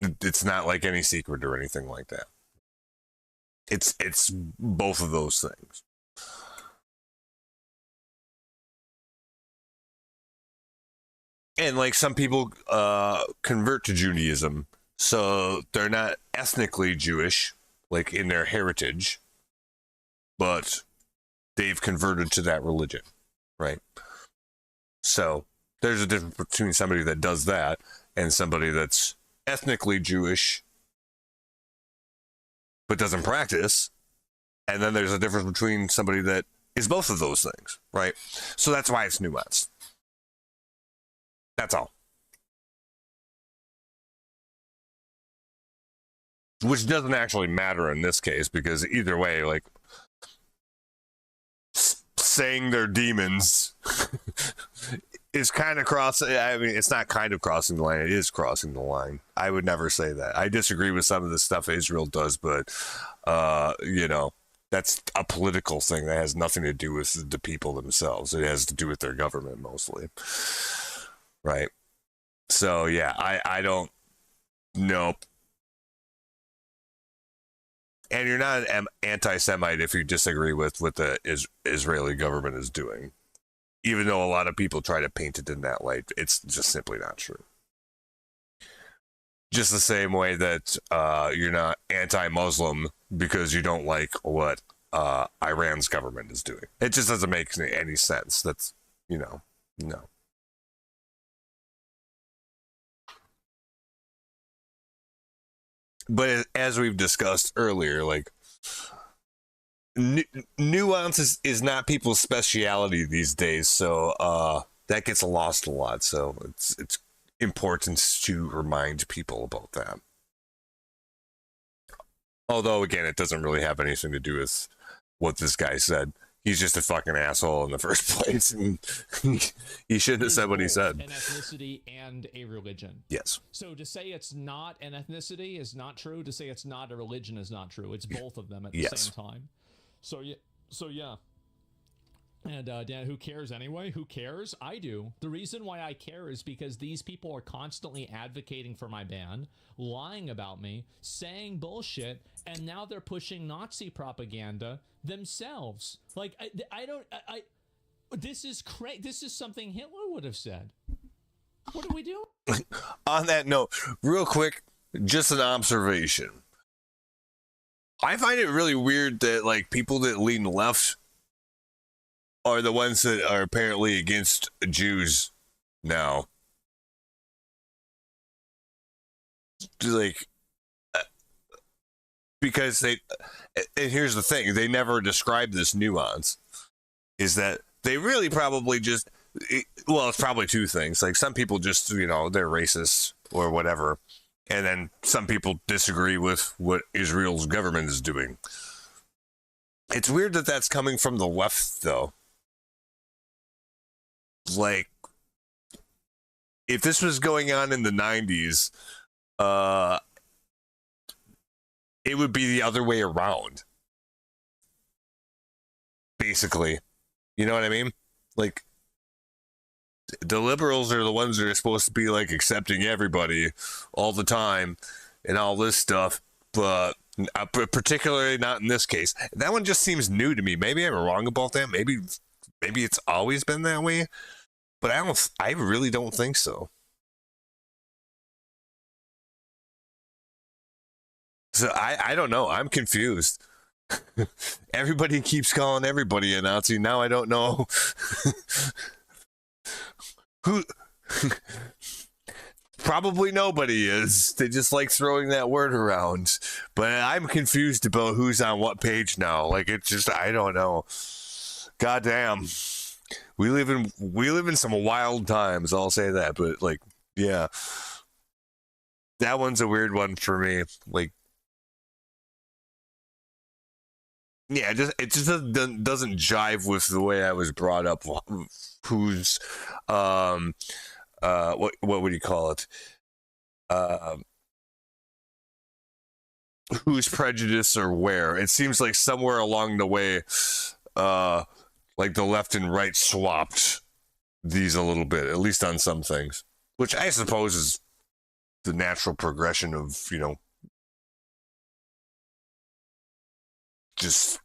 It's not like any secret or anything like that. It's both of those things. And like some people convert to Judaism, so they're not ethnically Jewish, like in their heritage, but they've converted to that religion, right? So there's a difference between somebody that does that and somebody that's ethnically Jewish but doesn't practice. And then there's a difference between somebody that is both of those things, right? So that's why it's nuanced. That's all. Which doesn't actually matter in this case, because either way, like, saying they're demons is kind of it's not kind of crossing the line. It is crossing the line. I would never say that. I disagree with some of the stuff Israel does, but, that's a political thing that has nothing to do with the people themselves. It has to do with their government mostly. Right. So, yeah, I don't know. And you're not an anti-Semite if you disagree with what the Israeli government is doing. Even though a lot of people try to paint it in that light, it's just simply not true. Just the same way that you're not anti-Muslim because you don't like what Iran's government is doing. It just doesn't make any sense. That's, no. But as we've discussed earlier, like, nuance is not people's speciality these days, so that gets lost a lot. So it's important to remind people about that. Although, again, it doesn't really have anything to do with what this guy said. He's just a fucking asshole in the first place, and he shouldn't have said what he said. An ethnicity and a religion. Yes. So to say it's not an ethnicity is not true. To say it's not a religion is not true. It's both of them at the same time. So yeah. And Dan, who cares anyway? Who cares? I do. The reason why I care is because these people are constantly advocating for my ban, lying about me, saying bullshit, and now they're pushing Nazi propaganda themselves. Like, this is crazy. This is something Hitler would have said. What are we doing? On that note, real quick, just an observation. I find it really weird that, like, people that lean left are the ones that are apparently against Jews now. Like, because and here's the thing, they never describe this nuance, is that they really probably just, it's probably two things. Like, some people just, they're racist or whatever, and then some people disagree with what Israel's government is doing. It's weird that that's coming from the left, though. Like, if this was going on in the 90s, it would be the other way around. basically. You know what I mean? Like, the liberals are the ones that are supposed to be like accepting everybody all the time and all this stuff, but particularly not in this case. That one just seems new to me. Maybe I'm wrong about that. Maybe it's always been that way, but I really don't think so. So I don't know. I'm confused. Everybody keeps calling everybody a Nazi. Now I don't know who. Probably nobody is. They just like throwing that word around. But I'm confused about who's on what page now. Like, it's just, I don't know. Goddamn. We live in some wild times, I'll say that. But like, yeah. That one's a weird one for me. Like, yeah, it just doesn't jive with the way I was brought up. Who's what would you call it? Whose prejudice or where? It seems like somewhere along the way, like the left and right swapped these a little bit, at least on some things, which I suppose is the natural progression of, you know, just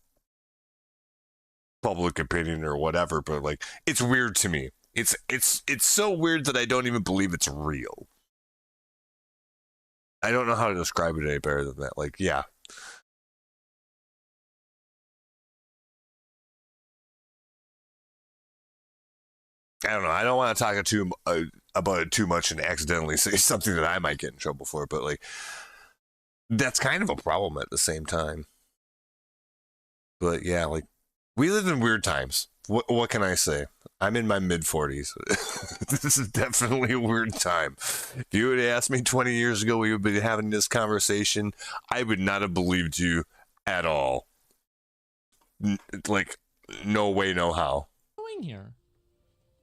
public opinion or whatever. But like, it's weird to me. It's so weird that I don't even believe it's real. I don't know how to describe it any better than that. Like, yeah. I don't know. I don't want to talk about it too much and accidentally say something that I might get in trouble for, but like, that's kind of a problem at the same time. But yeah, like, we live in weird times. What can I say? I'm in my mid-40s. This is definitely a weird time. If you would have asked me 20 years ago we would be having this conversation, I would not have believed you at all. Like, no way, no how. Doing here.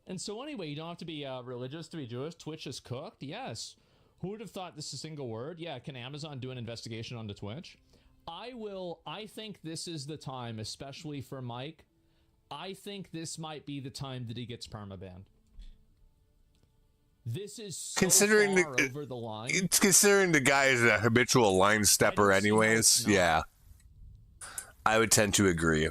And so anyway, you don't have to be religious to be Jewish. Twitch is cooked. Yes. Who would have thought this is a single word? Yeah. Can Amazon do an investigation onto Twitch? I think this is the time, especially for Mike. I think this might be the time that he gets permabanned. This is so considering far over the line. It's considering the guy is a habitual line stepper anyways. Yeah. I would tend to agree.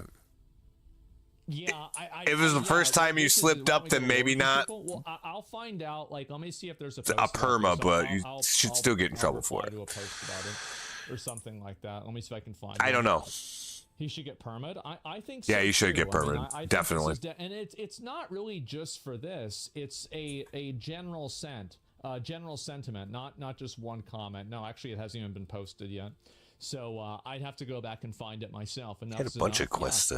Yeah, if it was the first time you slipped up, then maybe not. Well, I'll find out. Like, let me see if there's a perma, but you should still get in trouble for it. Do a post about it or something like that. Let me see if I can find. I don't know. He should get permit. I think so. Yeah, you should too. get permit. I mean, definitely. And it's not really just for this. It's a general sentiment, not just one comment. No, actually, it hasn't even been posted yet. So I'd have to go back and find it myself. And that's had a bunch of quests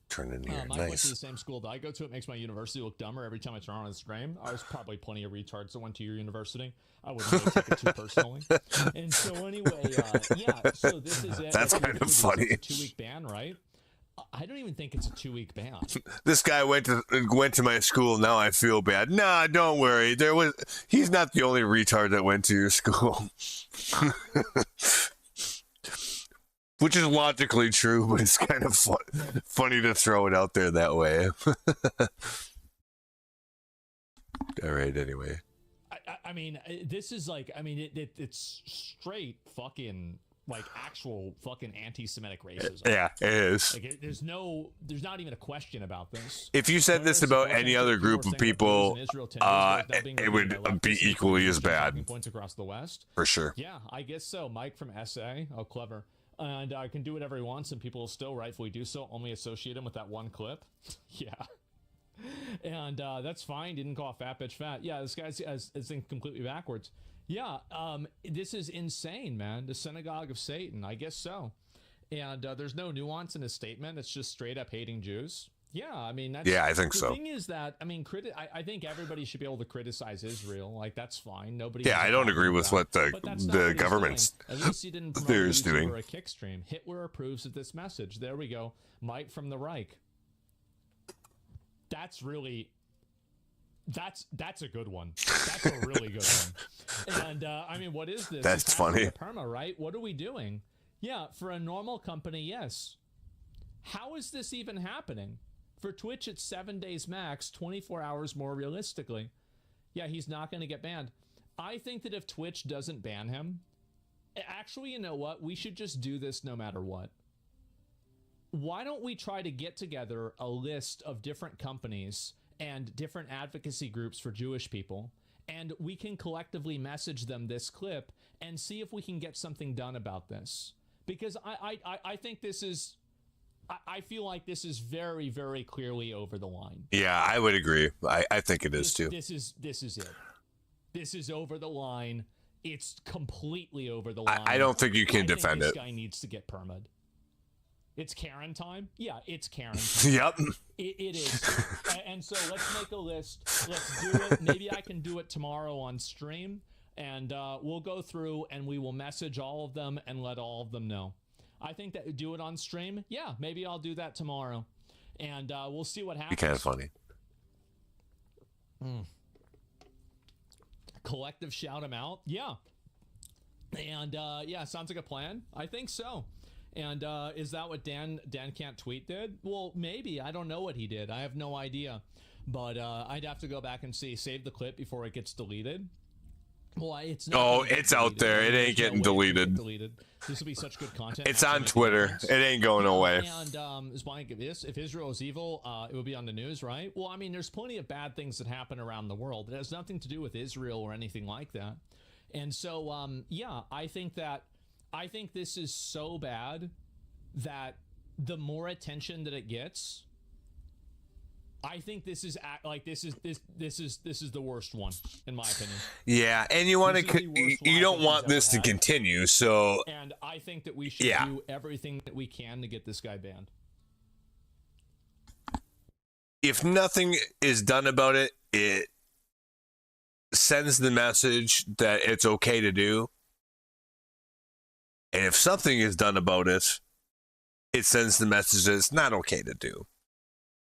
turn in here. Mike nice. went to the same school that I go to. It makes my university look dumber every time I turn on a stream. I was probably plenty of retards that went to your university. I wouldn't really take it too personally. And so anyway, yeah. So this is it. That's kind of funny. It's a 2-week ban, right? I don't even think it's a 2-week ban. This guy went to my school. Now I feel bad. Nah, don't worry. He's not the only retard that went to your school. Which is logically true, but it's kind of funny to throw it out there that way. All right, anyway. I mean, this is like, I mean, it's straight fucking, like, actual fucking anti-Semitic racism. Yeah, it is. Like, there's not even a question about this. If you said this about any other group of people, it would be equally as bad. Points across the West. For sure. Yeah, I guess so. Mike from SA. Oh, clever. And can do whatever he wants, and people will still rightfully do so. Only associate him with that one clip. Yeah. And that's fine. Didn't call fat bitch fat. Yeah, this guy's is completely backwards. Yeah, this is insane, man. The synagogue of Satan. I guess so. And there's no nuance in his statement. It's just straight up hating Jews. Yeah, I mean, that's, yeah, I think so. The thing is that, I mean, I think everybody should be able to criticize Israel. Like, that's fine. Nobody. Yeah, I don't agree with what the government's At least he didn't promote is doing. For a kick stream. Hitler approves of this message. There we go. Mike from the Reich. That's really. That's a good one. That's a really good one. And I mean, what is this? That's funny. Perma, right? What are we doing? Yeah, for a normal company, yes. How is this even happening? For Twitch, it's 7 days max, 24 hours more realistically. Yeah, he's not going to get banned. I think that if Twitch doesn't ban him, actually, you know what? We should just do this no matter what. Why don't we try to get together a list of different companies and different advocacy groups for Jewish people, and we can collectively message them this clip and see if we can get something done about this. Because I think this is... I feel like this is very, very clearly over the line. Yeah, I would agree. I think it is too. This is it. This is over the line. It's completely over the line. I don't think you can defend this it. This guy needs to get perma'd. It's Karen time? Yeah, it's Karen time. Yep. It is. And so let's make a list. Let's do it. Maybe I can do it tomorrow on stream. And we'll go through and we will message all of them and let all of them know. I think that do it on stream. Yeah, maybe I'll do that tomorrow. And we'll see what happens. Be kind of funny. Collective shout him out. Yeah. And yeah, sounds like a plan. I think so. And is that what Dan Can't Tweet did? Well, maybe. I don't know what he did. I have no idea. But I'd have to go back and see. Save the clip before it gets deleted. Well, it's not. Oh, it's out there. It ain't getting deleted. This will be such good content. It's on Twitter. It ain't going away. And if Israel is evil, it will be on the news, right? Well, I mean, there's plenty of bad things that happen around the world. It has nothing to do with Israel or anything like that. And so, yeah, I think this is so bad that the more attention that it gets, I think this is the worst one, in my opinion. Yeah, and you don't want this to continue, so. And I think that we should do everything that we can to get this guy banned. If nothing is done about it, it sends the message that it's okay to do. And if something is done about it, it sends the message that it's not okay to do.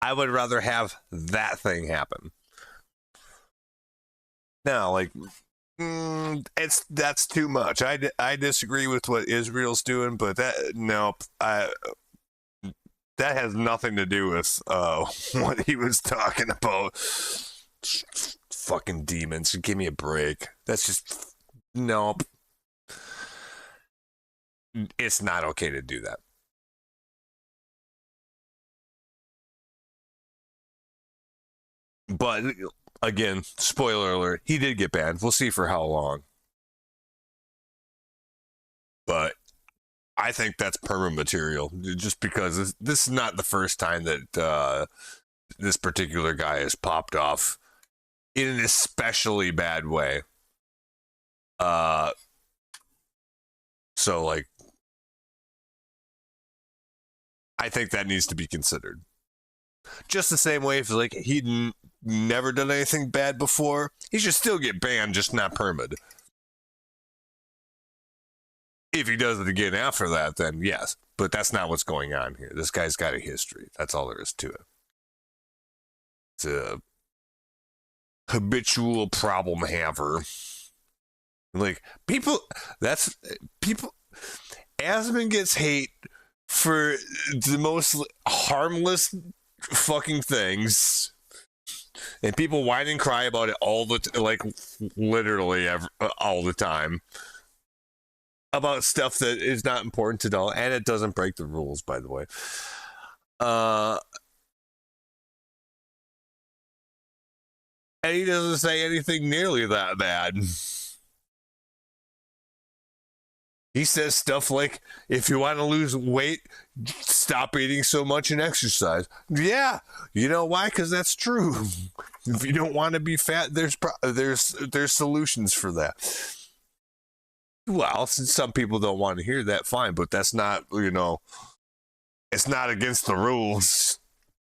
I would rather have that thing happen. Now, like, that's too much. I disagree with what Israel's doing, but that has nothing to do with what he was talking about. Fucking demons, give me a break. That's just nope. It's not okay to do that. But again, spoiler alert, he did get banned. We'll see for how long. But I think that's perma material, just because this is not the first time that this particular guy has popped off in an especially bad way. So, like, I think that needs to be considered. Just the same way if, like, he'd never done anything bad before, he should still get banned, just not permitted. If he does it again after that, then yes. But that's not what's going on here. This guy's got a history. That's all there is to it. It's a habitual problem haver. Like, people, Asman gets hate for the most harmless fucking things, and people whine and cry about it literally all the time about stuff that is not important to know, and it doesn't break the rules, by the way. And he doesn't say anything nearly that bad. He says stuff like, if you want to lose weight, stop eating so much and exercise. Yeah, you know why? Because that's true. If you don't want to be fat, there's solutions for that. Well, since some people don't want to hear that, fine, but that's not, it's not against the rules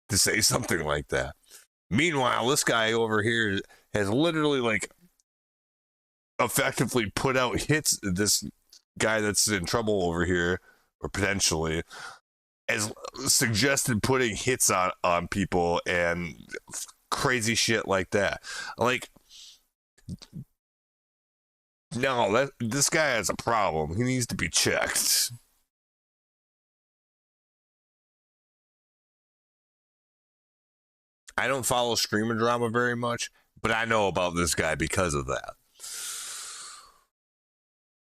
to say something like that. Meanwhile, this guy over here has literally, like, effectively put out hits. This guy that's in trouble over here, or potentially, has suggested putting hits on people and crazy shit like that. Like, no, this guy has a problem. He needs to be checked. I don't follow streamer drama very much, but I know about this guy because of that.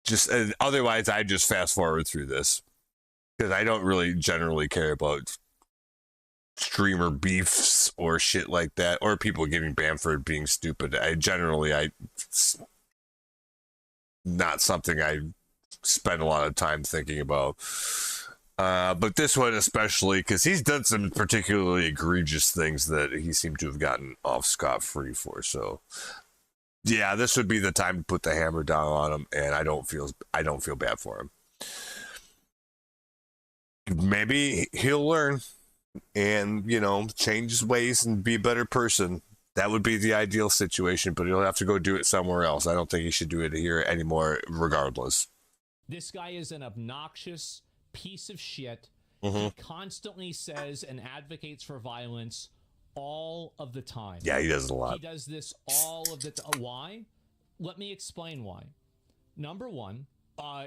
Just otherwise, I just fast forward through this because I don't really generally care about streamer beefs or shit like that, or people getting banned for being stupid. It's not something I spend a lot of time thinking about. But this one especially, because he's done some particularly egregious things that he seemed to have gotten off scot-free for. So, yeah, this would be the time to put the hammer down on him, and I don't feel bad for him. Maybe he'll learn and, change his ways and be a better person. That would be the ideal situation, but he'll have to go do it somewhere else. I don't think he should do it here anymore, regardless. This guy is an obnoxious piece of shit. Mm-hmm. He constantly says and advocates for violence all of the time. Yeah, he does a lot. He does this all of the time. Why? Let me explain why. Number one,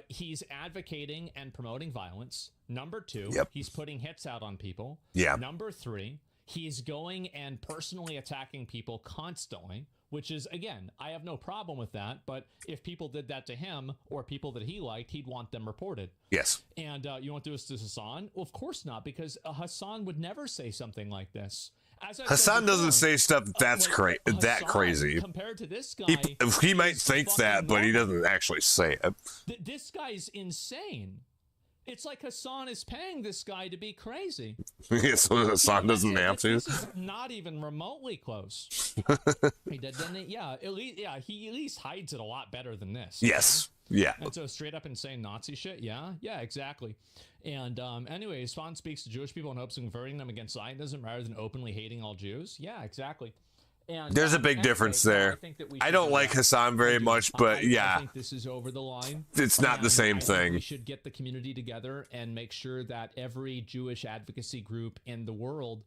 he's advocating and promoting violence. Number two, he's putting hits out on people. Yeah. Number three, he's going and personally attacking people constantly, which is, again, I have no problem with that. But if people did that to him or people that he liked, he'd want them reported. Yes. And you won't do this to Hassan? Well, of course not, because Hassan would never say something like this. Hassan doesn't say stuff that's that crazy. Compared to this guy, he might think that, but he doesn't actually say it. This guy's insane. It's like Hassan is paying this guy to be crazy. So Hassan doesn't have to. This is not even remotely close. He didn't. Yeah, he at least hides it a lot better than this. Yes. Yeah. And so straight up insane Nazi shit. Yeah, exactly. And anyway, Hassan speaks to Jewish people in hopes of converting them against Zionism rather than openly hating all Jews. Yeah, exactly. And there's a big difference there. I don't like Hassan very much, but I think this is over the line. It's not the same thing. We should get the community together and make sure that every Jewish advocacy group in the world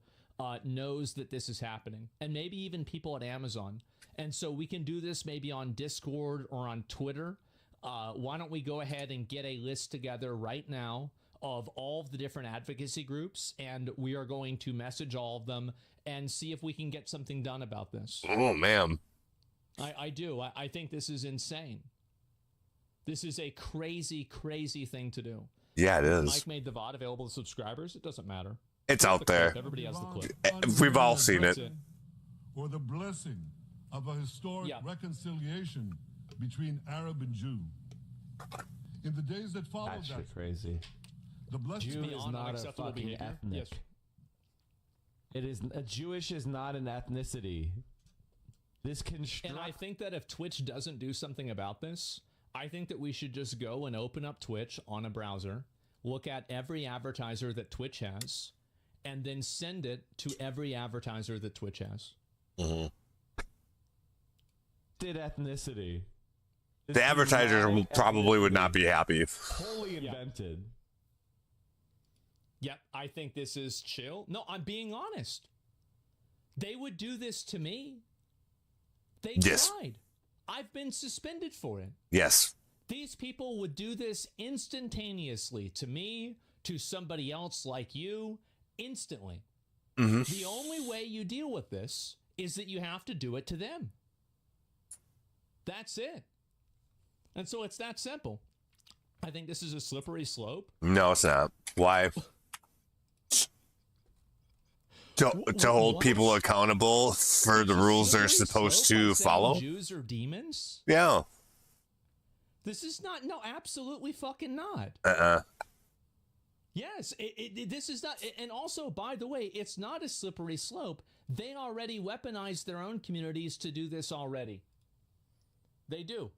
knows that this is happening, and maybe even people at Amazon. And so we can do this maybe on Discord or on Twitter. Why don't we go ahead and get a list together right now of all of the different advocacy groups, and we are going to message all of them and see if we can get something done about this. Oh, man. I do. I think this is insane. This is a crazy, crazy thing to do. Yeah, it is. Mike made the VOD available to subscribers. It doesn't matter. It's out there. Clip. Everybody has the clip. We've all seen it. Or the blessing of a historic reconciliation between Arab and Jew. In the days that followed That's that, crazy. the blessing Jew is not a fucking ethnic. Yes. It is Jewish is not an ethnicity. This And I think that if Twitch doesn't do something about this, I think that we should just go and open up Twitch on a browser, look at every advertiser that Twitch has, and then send it to every advertiser that Twitch has. Mm-hmm. Did ethnicity. The advertiser probably would not be happy. Wholly invented. Yep, I think this is chill. No, I'm being honest. They would do this to me. They tried. I've been suspended for it. Yes. These people would do this instantaneously to me, to somebody else like you, instantly. Mm-hmm. The only way you deal with this is that you have to do it to them. That's it. And so it's that simple. I think this is a slippery slope. No, it's not. Why? To hold people accountable for the rules they're supposed to follow? Jews are demons? Yeah. This is not. No, absolutely fucking not. Yes, this is not. And also, by the way, it's not a slippery slope. They already weaponized their own communities to do this already. They do.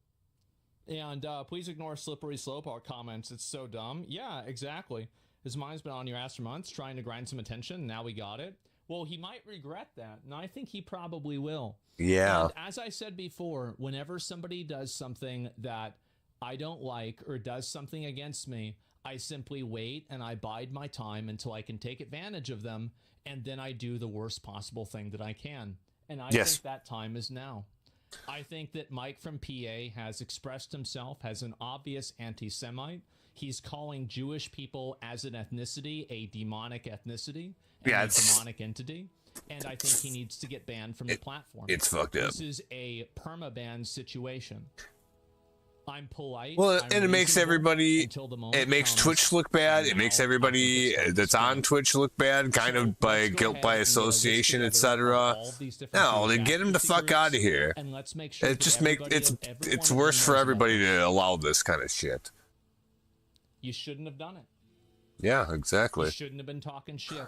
And please ignore slippery slope or comments. It's so dumb. Yeah, exactly. His mind's been on your ass for months, trying to grind some attention. Now we got it. Well, he might regret that, and I think he probably will. Yeah. And as I said before, whenever somebody does something that I don't like or does something against me, I simply wait and I bide my time until I can take advantage of them, and then I do the worst possible thing that I can. And I think that time is now. I think that Mike from PA has expressed himself as an obvious anti-Semite. He's calling Jewish people as an ethnicity a demonic ethnicity, a demonic entity. and I think he needs to get banned from the platform. It's fucked up. This is a permaban situation. I'm polite. Well, I'm and it makes everybody. until the moment It makes comes. Twitch look bad. It Now, makes I everybody think it's that's on Twitch look bad, kind of by let's go guilt ahead by and get a list association, together etc. of all these different No, then get him the fuck out of groups, here. and let's make sure It that just make everybody it's of everyone it's in worse for those everybody levels- to allow this kind of shit. You shouldn't have done it. Yeah, You exactly. shouldn't have been talking shit.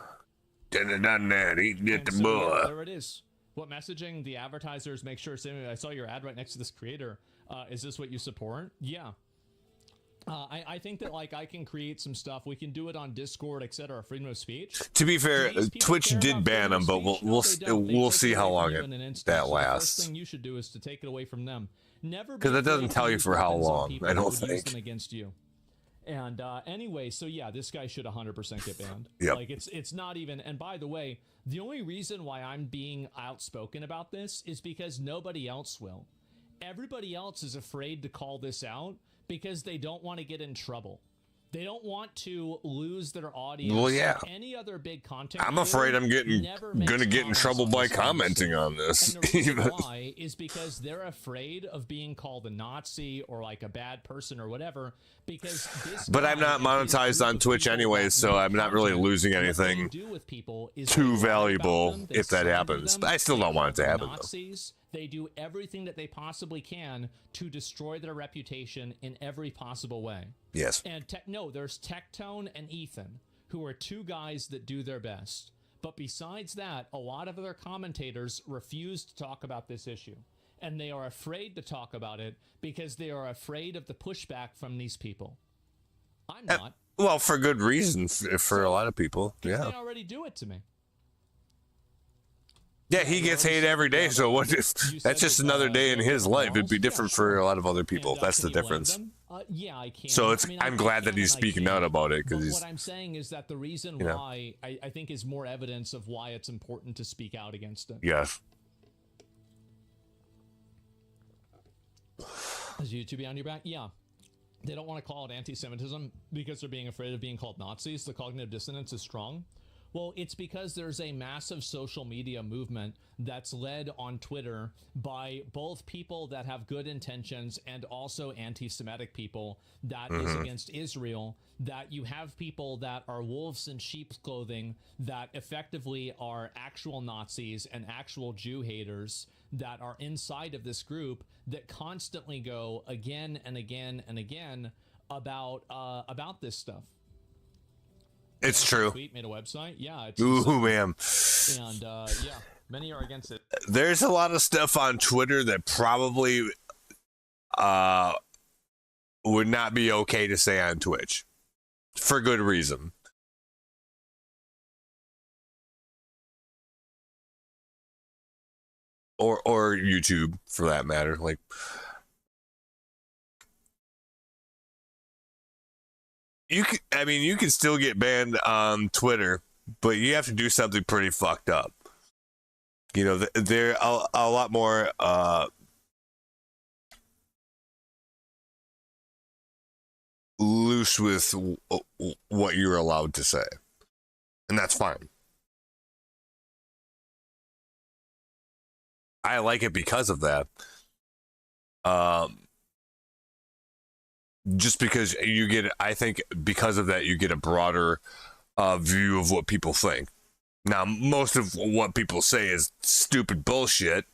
Done it, done that. Eating at And the so, boy. there it is. What messaging? The advertisers make sure. I saw your ad right next to this creator. Is this what you support? Yeah. I think that like I can create some stuff. We can do it on Discord, etc. Freedom of speech. To be fair, Do these people Twitch care did about ban freedom him, of but speech? No, they don't. They we'll take see it how away long from you it in an instant. that So the lasts. first thing you should do is to take it away from them. Never 'Cause it doesn't be afraid tell to you use for how weapons on long, people I who don't would use think. them against you. And anyway, so yeah, this guy should 100% get banned. Yep. Like it's not even. And by the way, the only reason why I'm being outspoken about this is because nobody else will. Everybody else is afraid to call this out because they don't want to get in trouble. They don't want to lose their audience. Well, yeah. Any other big content. I'm afraid I'm gonna get in trouble by commenting on this. And the reason why is because they're afraid of being called a Nazi or like a bad person or whatever. Because this But I'm guy not and his monetized group on of Twitch people anyway, that so make I'm not really content, losing what they anything do with people is too they lie about valuable them, they if that slander happens. them, But I still they don't want it to call them happen, though. Nazis. They do everything that they possibly can to destroy their reputation in every possible way. Yes. And there's Tectone and Ethan, who are two guys that do their best. But besides that, a lot of other commentators refuse to talk about this issue. And they are afraid to talk about it because they are afraid of the pushback from these people. I'm not. Well, for good reason for a lot of people. Because Yeah. they already do it to me. Yeah, he gets hate every day, so what if that's just another day in his life? It'd be different for a lot of other people. That's the Can you blame difference. them? Yeah, I can. So it's I mean, I I'm glad that can he's and I speaking out can't. about it But because what he's I'm saying is that the reason you know. why I think is more evidence of why it's important to speak out against it. yes. Is YouTube behind your back? Yeah. They don't want to call it anti-Semitism because they're being afraid of being called Nazis. The cognitive dissonance is strong. Well, it's because there's a massive social media movement that's led on Twitter by both people that have good intentions and also anti-Semitic people that is against Israel, that you have people that are wolves in sheep's clothing that effectively are actual Nazis and actual Jew haters that are inside of this group that constantly go again and again and again about this stuff. It's true. Tweet made a website. Yeah. It's Ooh, man. And yeah, many are against it. There's a lot of stuff on Twitter that probably would not be okay to say on Twitch for good reason. Or YouTube for that matter. Like you can still get banned on Twitter, but you have to do something pretty fucked up. You know, they're a lot more loose with what you're allowed to say, and that's fine. I like it because of that. Just because I think because of that, you get a broader view of what people think. Now, most of what people say is stupid bullshit.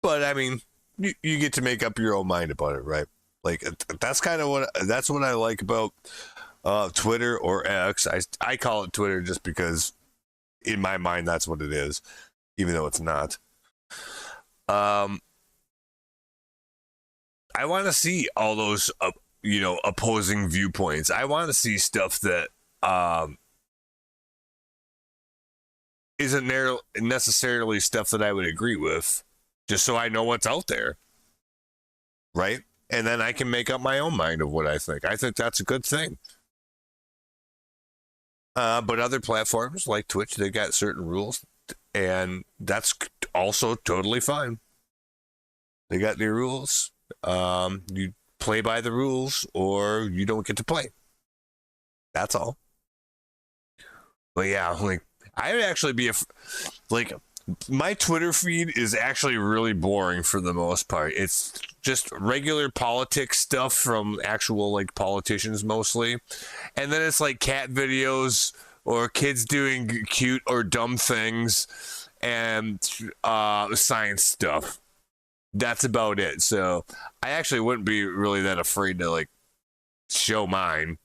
But, I mean, you get to make up your own mind about it, right? Like, that's what I like about Twitter or X. I call it Twitter just because, in my mind, that's what it is, even though it's not. I want to see all those, opposing viewpoints. I want to see stuff that isn't necessarily stuff that I would agree with, just so I know what's out there, right? And then I can make up my own mind of what I think. I think that's a good thing. But other platforms like Twitch, they got certain rules, and that's also totally fine. They got their rules. You play by the rules, or you don't get to play. That's all. But yeah, like I would actually be like, my Twitter feed is actually really boring for the most part. It's just regular politics stuff from actual like politicians mostly, and then it's like cat videos or kids doing cute or dumb things and science stuff. That's about it. So I actually wouldn't be really that afraid to like show mine.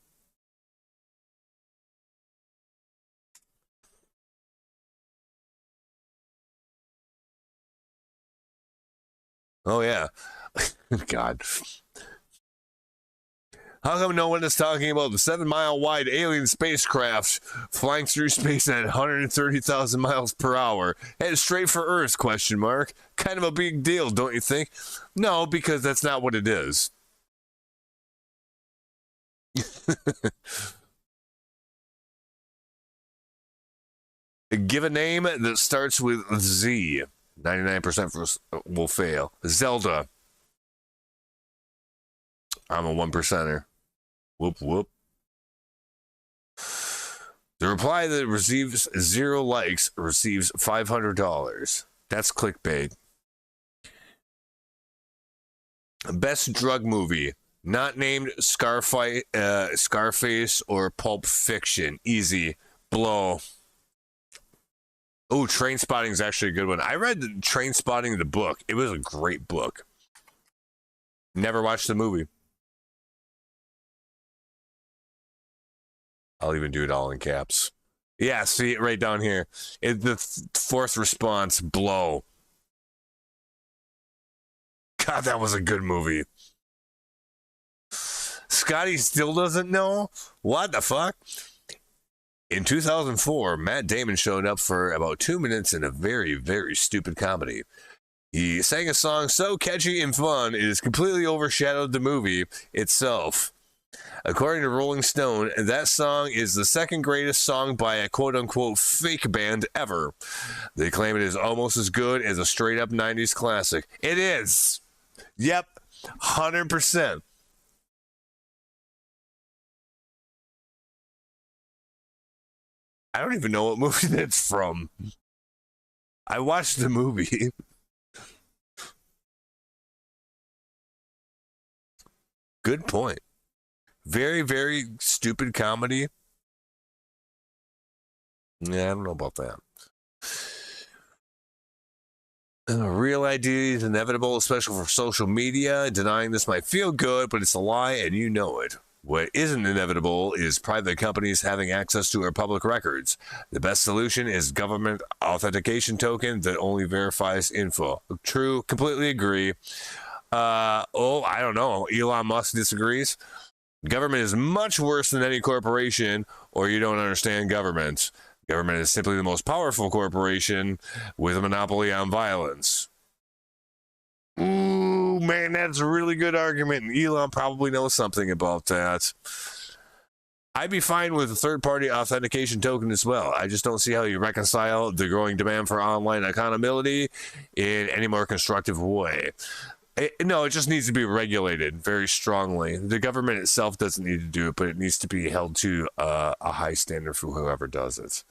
Oh yeah. God. How come no one is talking about the 7-mile wide alien spacecraft flying through space at 130,000 miles per hour, headed straight for Earth? Question mark. Kind of a big deal, don't you think? No, because that's not what it is. Give a name that starts with Z. 99% will fail. Zelda. I'm a 1%er. Whoop, whoop. The reply that receives 0 likes receives $500. That's clickbait. Best drug movie. Not named Scarface or Pulp Fiction. Easy. Blow. Oh, Train Spotting is actually a good one. I read Train Spotting, the book. It was a great book. Never watched the movie. I'll even do it all in caps. Yeah, see it right down here. The fourth response, blow. God, that was a good movie. Scotty still doesn't know? What the fuck? In 2004, Matt Damon showed up for about 2 minutes in a very, very stupid comedy. He sang a song so catchy and fun, it has completely overshadowed the movie itself. According to Rolling Stone, that song is the second greatest song by a quote-unquote fake band ever. They claim it is almost as good as a straight-up 90s classic. It is. Yep, 100%. I don't even know what movie that's from. I watched the movie. Good point. Very, very stupid comedy. Yeah, I don't know about that. Real ID is inevitable, especially for social media. Denying this might feel good, but it's a lie, and you know it. What isn't inevitable is private companies having access to our public records. The best solution is government authentication token that only verifies info. True, completely agree. I don't know. Elon Musk disagrees. Government is much worse than any corporation, or you don't understand government. Government is simply the most powerful corporation with a monopoly on violence. Ooh, man, that's a really good argument, and Elon probably knows something about that. I'd be fine with a third-party authentication token as well. I just don't see how you reconcile the growing demand for online accountability in any more constructive way. No, it just needs to be regulated very strongly. The government itself doesn't need to do it, but it needs to be held to a high standard for whoever does it.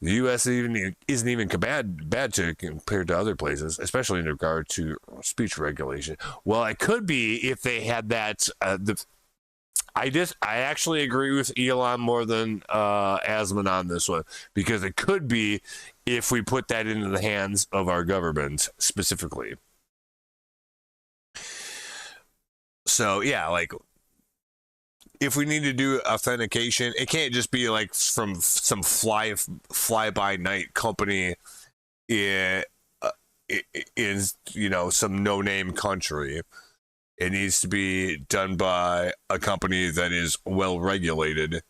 The U.S. isn't even bad to compared to other places, especially in regard to speech regulation. Well, it could be if they had that. I actually agree with Elon more than Asman on this one, because it could be if we put that into the hands of our government specifically. So yeah, like if we need to do authentication, it can't just be like from some fly by night company in some no name country. It needs to be done by a company that is well regulated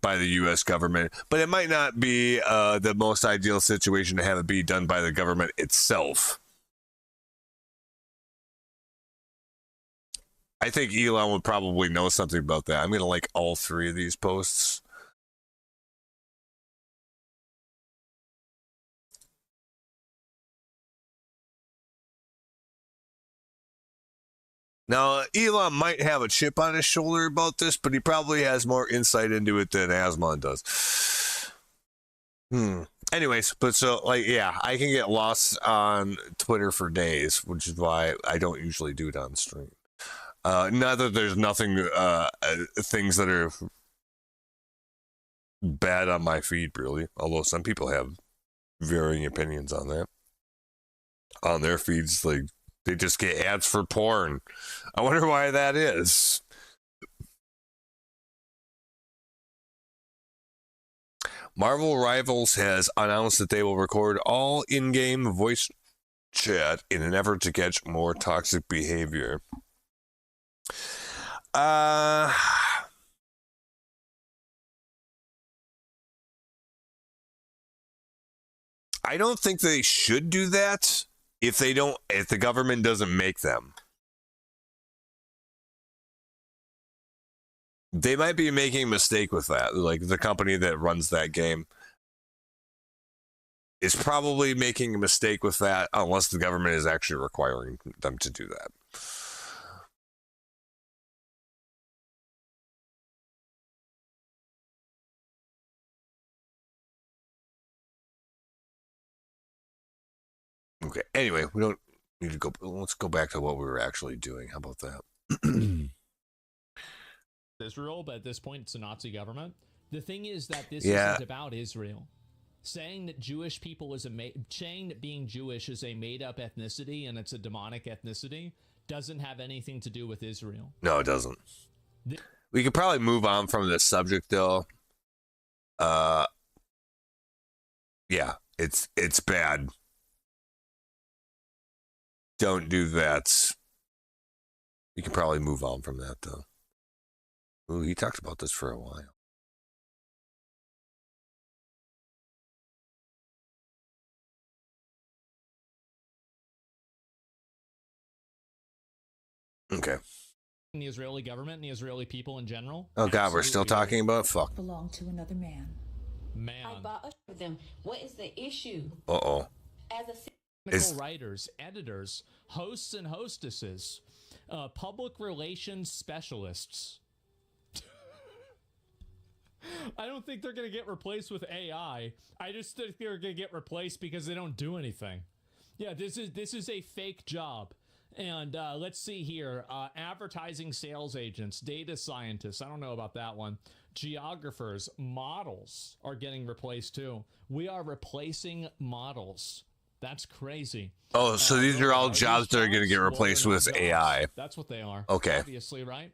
by the U.S. government, but it might not be the most ideal situation to have it be done by the government itself. I think Elon would probably know something about that. I'm going to like all three of these posts. Now, Elon might have a chip on his shoulder about this, but he probably has more insight into it than Asman does. Anyways, but so like, yeah, I can get lost on Twitter for days, which is why I don't usually do it on stream. Not that there's nothing, things that are bad on my feed, really. Although some people have varying opinions on that. On their feeds, like, they just get ads for porn. I wonder why that is. Marvel Rivals has announced that they will record all in-game voice chat in an effort to catch more toxic behavior. I don't think they should do that if the government doesn't make them. They might be making a mistake with that. Like, the company that runs that game is probably making a mistake with that unless the government is actually requiring them to do that. Okay. Anyway, we don't need to go. Let's go back to what we were actually doing. How about that? Israel, but at this point, it's a Nazi government. The thing is that this isn't about Israel. Saying that Jewish people is saying that being Jewish is a made-up ethnicity and it's a demonic ethnicity doesn't have anything to do with Israel. No, it doesn't. We could probably move on from this subject, though. Yeah, it's bad. Don't do that. You can probably move on from that, though. Ooh, he talked about this for a while. Okay. The Israeli government and the Israeli people in general. Oh God, we're still talking about fuck. Belong to another man. Man. I bought a of them. What is the issue? Uh-oh. As writers, editors, hosts and hostesses, public relations specialists. I don't think they're going to get replaced with AI. I just think they're going to get replaced because they don't do anything. Yeah, this is a fake job. And let's see here. Advertising sales agents, data scientists. I don't know about that one. Geographers, models are getting replaced too. We are replacing models. That's crazy. Oh, so these are all jobs that are going to get replaced with AI. That's what they are. Okay. Obviously, right?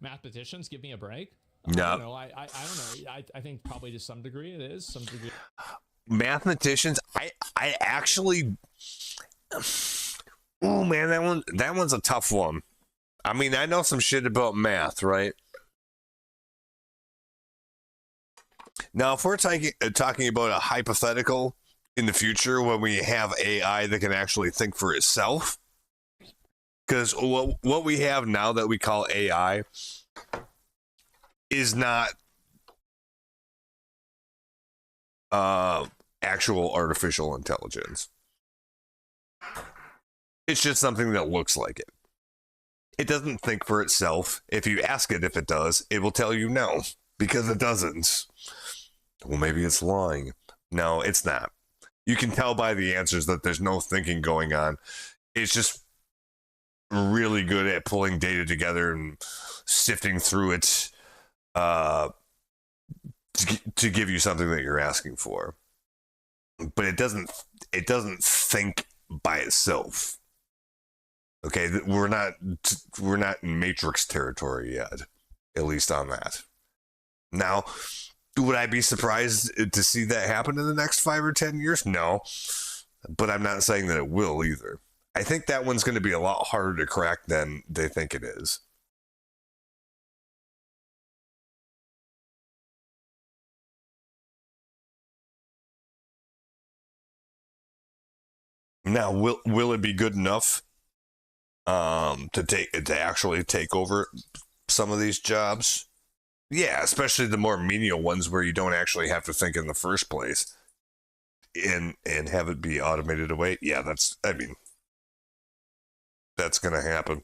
Mathematicians, give me a break. No. I don't know. I don't know. I think probably to some degree it is. Some degree. Mathematicians, I actually. Oh man, that one's a tough one. I mean, I know some shit about math, right? Now, if we're talking about a hypothetical in the future when we have AI that can actually think for itself, because what we have now that we call AI is not actual artificial intelligence. It's just something that looks like it. It doesn't think for itself. If you ask it if it does, it will tell you no, because it doesn't. Well, maybe it's lying. No, it's not. You can tell by the answers that there's no thinking going on. It's just really good at pulling data together and sifting through it to give you something that you're asking for. But it doesn't think by itself. Okay, we're not in Matrix territory yet, at least on that. Now, would I be surprised to see that happen in the next 5 or 10 years? No, but I'm not saying that it will either. I think that one's going to be a lot harder to crack than they think it is. Now, will it be good enough to actually take over some of these jobs? Yeah, especially the more menial ones where you don't actually have to think in the first place and have it be automated away. Yeah, that's going to happen.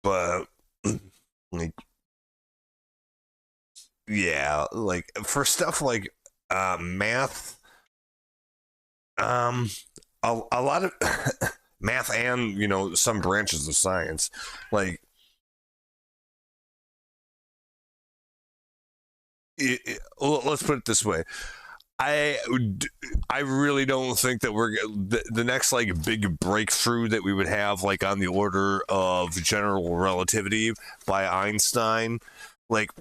But like, yeah, like for stuff like math, a lot of math and, you know, some branches of science. Like, let's put it this way. I really don't think that we're the next like big breakthrough that we would have like on the order of general relativity by Einstein. Like,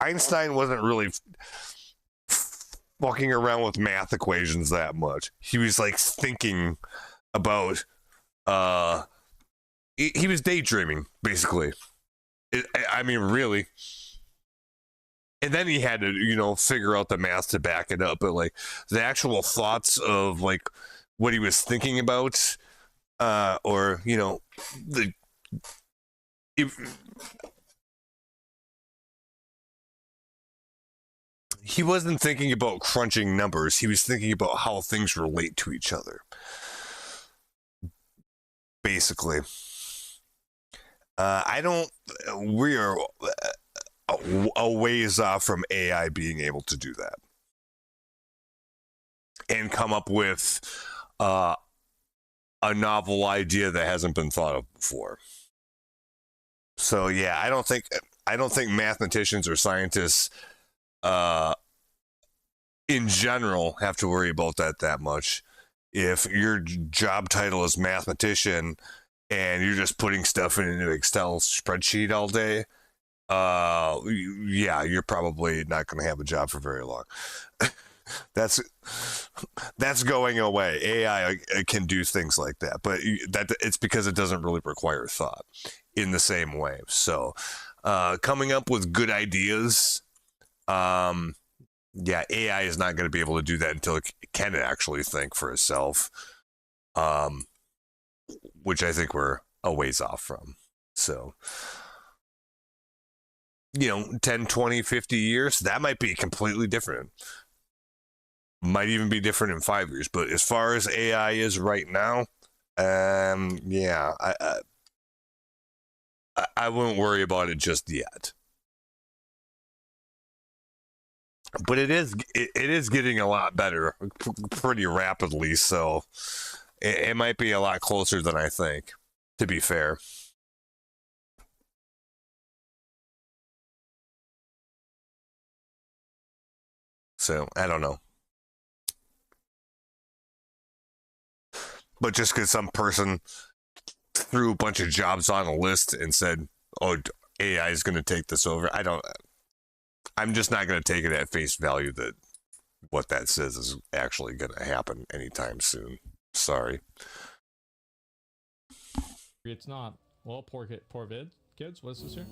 Einstein wasn't really fucking around with math equations that much. He was like thinking about he was daydreaming basically. I mean, really. And then he had to, you know, figure out the math to back it up. But like the actual thoughts of like what he was thinking about, or, you know, he wasn't thinking about crunching numbers. He was thinking about how things relate to each other. Basically. We are a ways off from AI being able to do that and come up with a novel idea that hasn't been thought of before. So yeah, I don't think mathematicians or scientists in general have to worry about that much. If your job title is mathematician and you're just putting stuff in an Excel spreadsheet all day, yeah, you're probably not going to have a job for very long. That's going away. AI can do things like that, but it's because it doesn't really require thought in the same way. So, coming up with good ideas, yeah, AI is not going to be able to do that until it can actually think for itself, which I think we're a ways off from. So, you know, 10, 20, 50 years, that might be completely different. Might even be different in 5 years. But as far as AI is right now, yeah, I wouldn't worry about it just yet. But it is getting a lot better pretty rapidly, so it might be a lot closer than I think, to be fair. So, I don't know. But just because some person threw a bunch of jobs on a list and said, oh, AI is going to take this over, I'm just not going to take it at face value that what that says is actually going to happen anytime soon. Sorry. It's not. Well, poor kids. What's this here?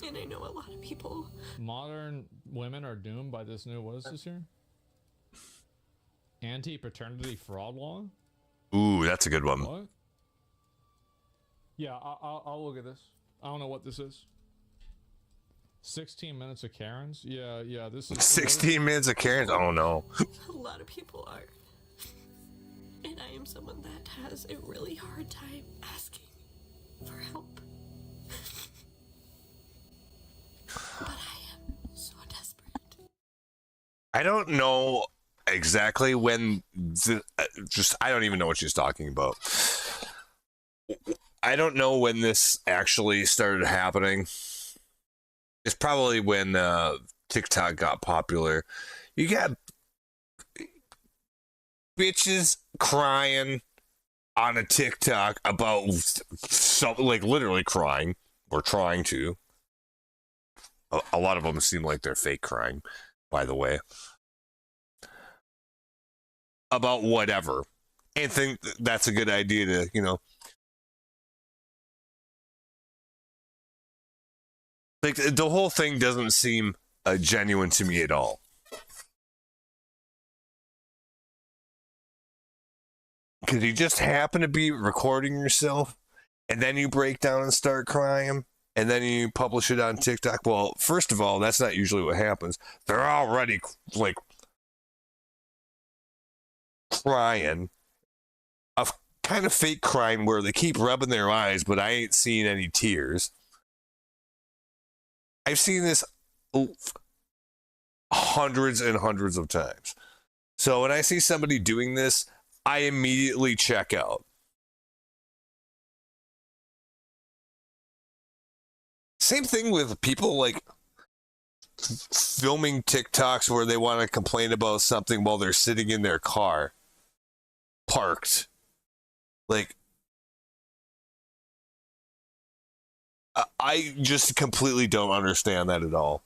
And I know a lot of people. Modern women are doomed by this new, what is this here? Anti-paternity fraud law? Ooh, that's a good one. What? Yeah, I'll look at this. I don't know what this is. 16 minutes of Karens? Yeah, this is... 16 minutes of Karens? Oh, no. A lot of people are. And I am someone that has a really hard time asking for help. But I am so desperate. I don't know exactly when... I don't even know what she's talking about. I don't know when this actually started happening. It's probably when TikTok got popular. You got bitches crying on a TikTok about something, like literally crying or trying to. A lot of them seem like they're fake crying, by the way. About whatever. And think that's a good idea to, you know. Like, the whole thing doesn't seem genuine to me at all. Because you just happen to be recording yourself, and then you break down and start crying, and then you publish it on TikTok. Well, first of all, that's not usually what happens. They're already, like, crying. A kind of fake crying where they keep rubbing their eyes, but I ain't seeing any tears. I've seen this hundreds and hundreds of times. So when I see somebody doing this, I immediately check out. Same thing with people like filming TikToks where they want to complain about something while they're sitting in their car, parked. Like, I just completely don't understand that at all.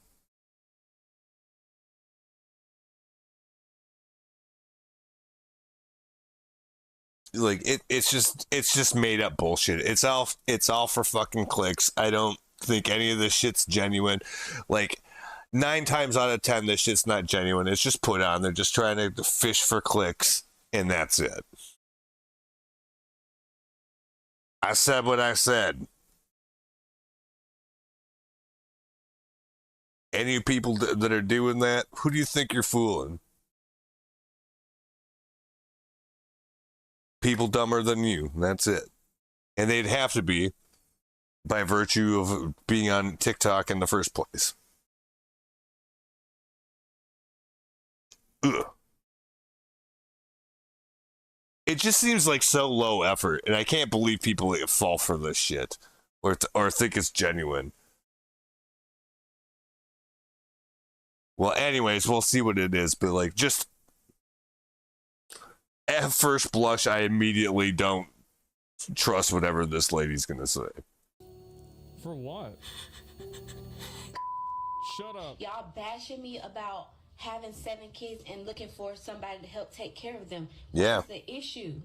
Like it's just made up bullshit. It's all for fucking clicks. I don't think any of this shit's genuine. Like 9 times out of 10, this shit's not genuine. It's just put on. They're just trying to fish for clicks, and that's it. I said what I said. Any people that are doing that, who do you think you're fooling? People dumber than you. That's it. And they'd have to be by virtue of being on TikTok in the first place. Ugh. It just seems like so low effort, and I can't believe people fall for this shit or think it's genuine. Well, anyways, we'll see what it is, but like, just at first blush, I immediately don't trust whatever this lady's gonna say. For what? Shut up. Y'all bashing me about having 7 kids and looking for somebody to help take care of them. Yeah. What's the issue?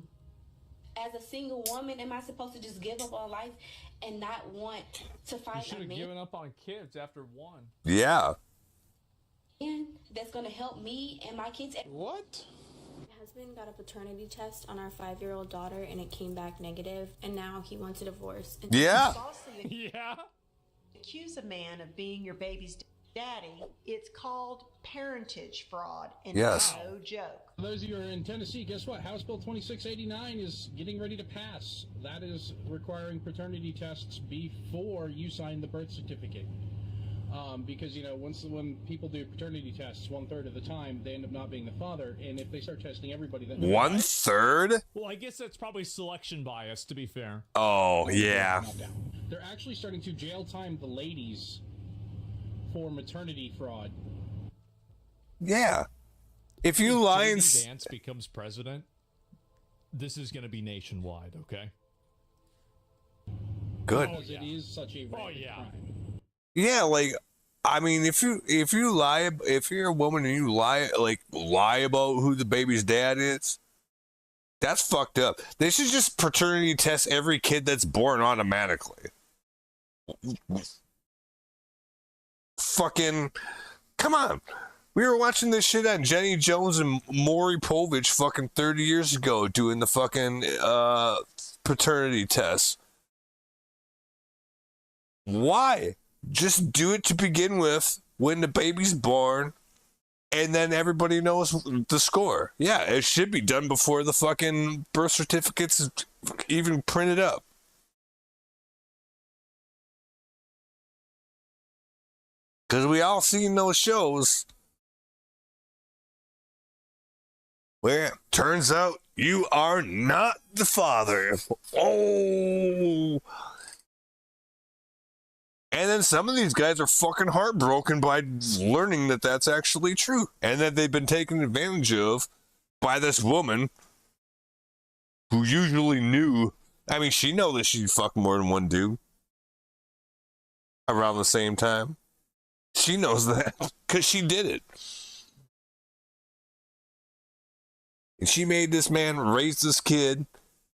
As a single woman, am I supposed to just give up on life and not want to find You should a have man given up on kids after 1. Yeah. that's going to help me and my kids? What? My husband got a paternity test on our 5-year-old daughter and it came back negative, and now he wants a divorce. Yeah. Yeah. Accuse a man of being your baby's daddy, it's called parentage fraud, and yes, it's no joke. For those of you who are in Tennessee, guess what? House Bill 2689 is getting ready to pass. That is requiring paternity tests before you sign the birth certificate. Because, you know, when people do paternity tests, 1/3 of the time, they end up not being the father. And if they start testing everybody, that 1/3? Well, I guess that's probably selection bias, to be fair. Oh, yeah. They're actually starting to jail time the ladies for maternity fraud. Yeah. If you lie and Vance becomes president, this is going to be nationwide, okay? Good. Because it is such a crime. Yeah, like, I mean, if you lie, if you're a woman and you lie about who the baby's dad is, that's fucked up. They should just paternity test every kid that's born automatically. Fucking, come on. We were watching this shit on Jenny Jones and Maury Povich fucking 30 years ago doing the fucking paternity test. Why? Just do it to begin with when the baby's born, and then everybody knows the score. Yeah, it should be done before the fucking birth certificate's even printed up. Because we all seen those shows where it turns out you are not the father. Oh. And then some of these guys are fucking heartbroken by learning that that's actually true. And that they've been taken advantage of by this woman who usually knew. I mean, she knows that she fucked more than one dude around the same time. She knows that because she did it. And she made this man raise this kid,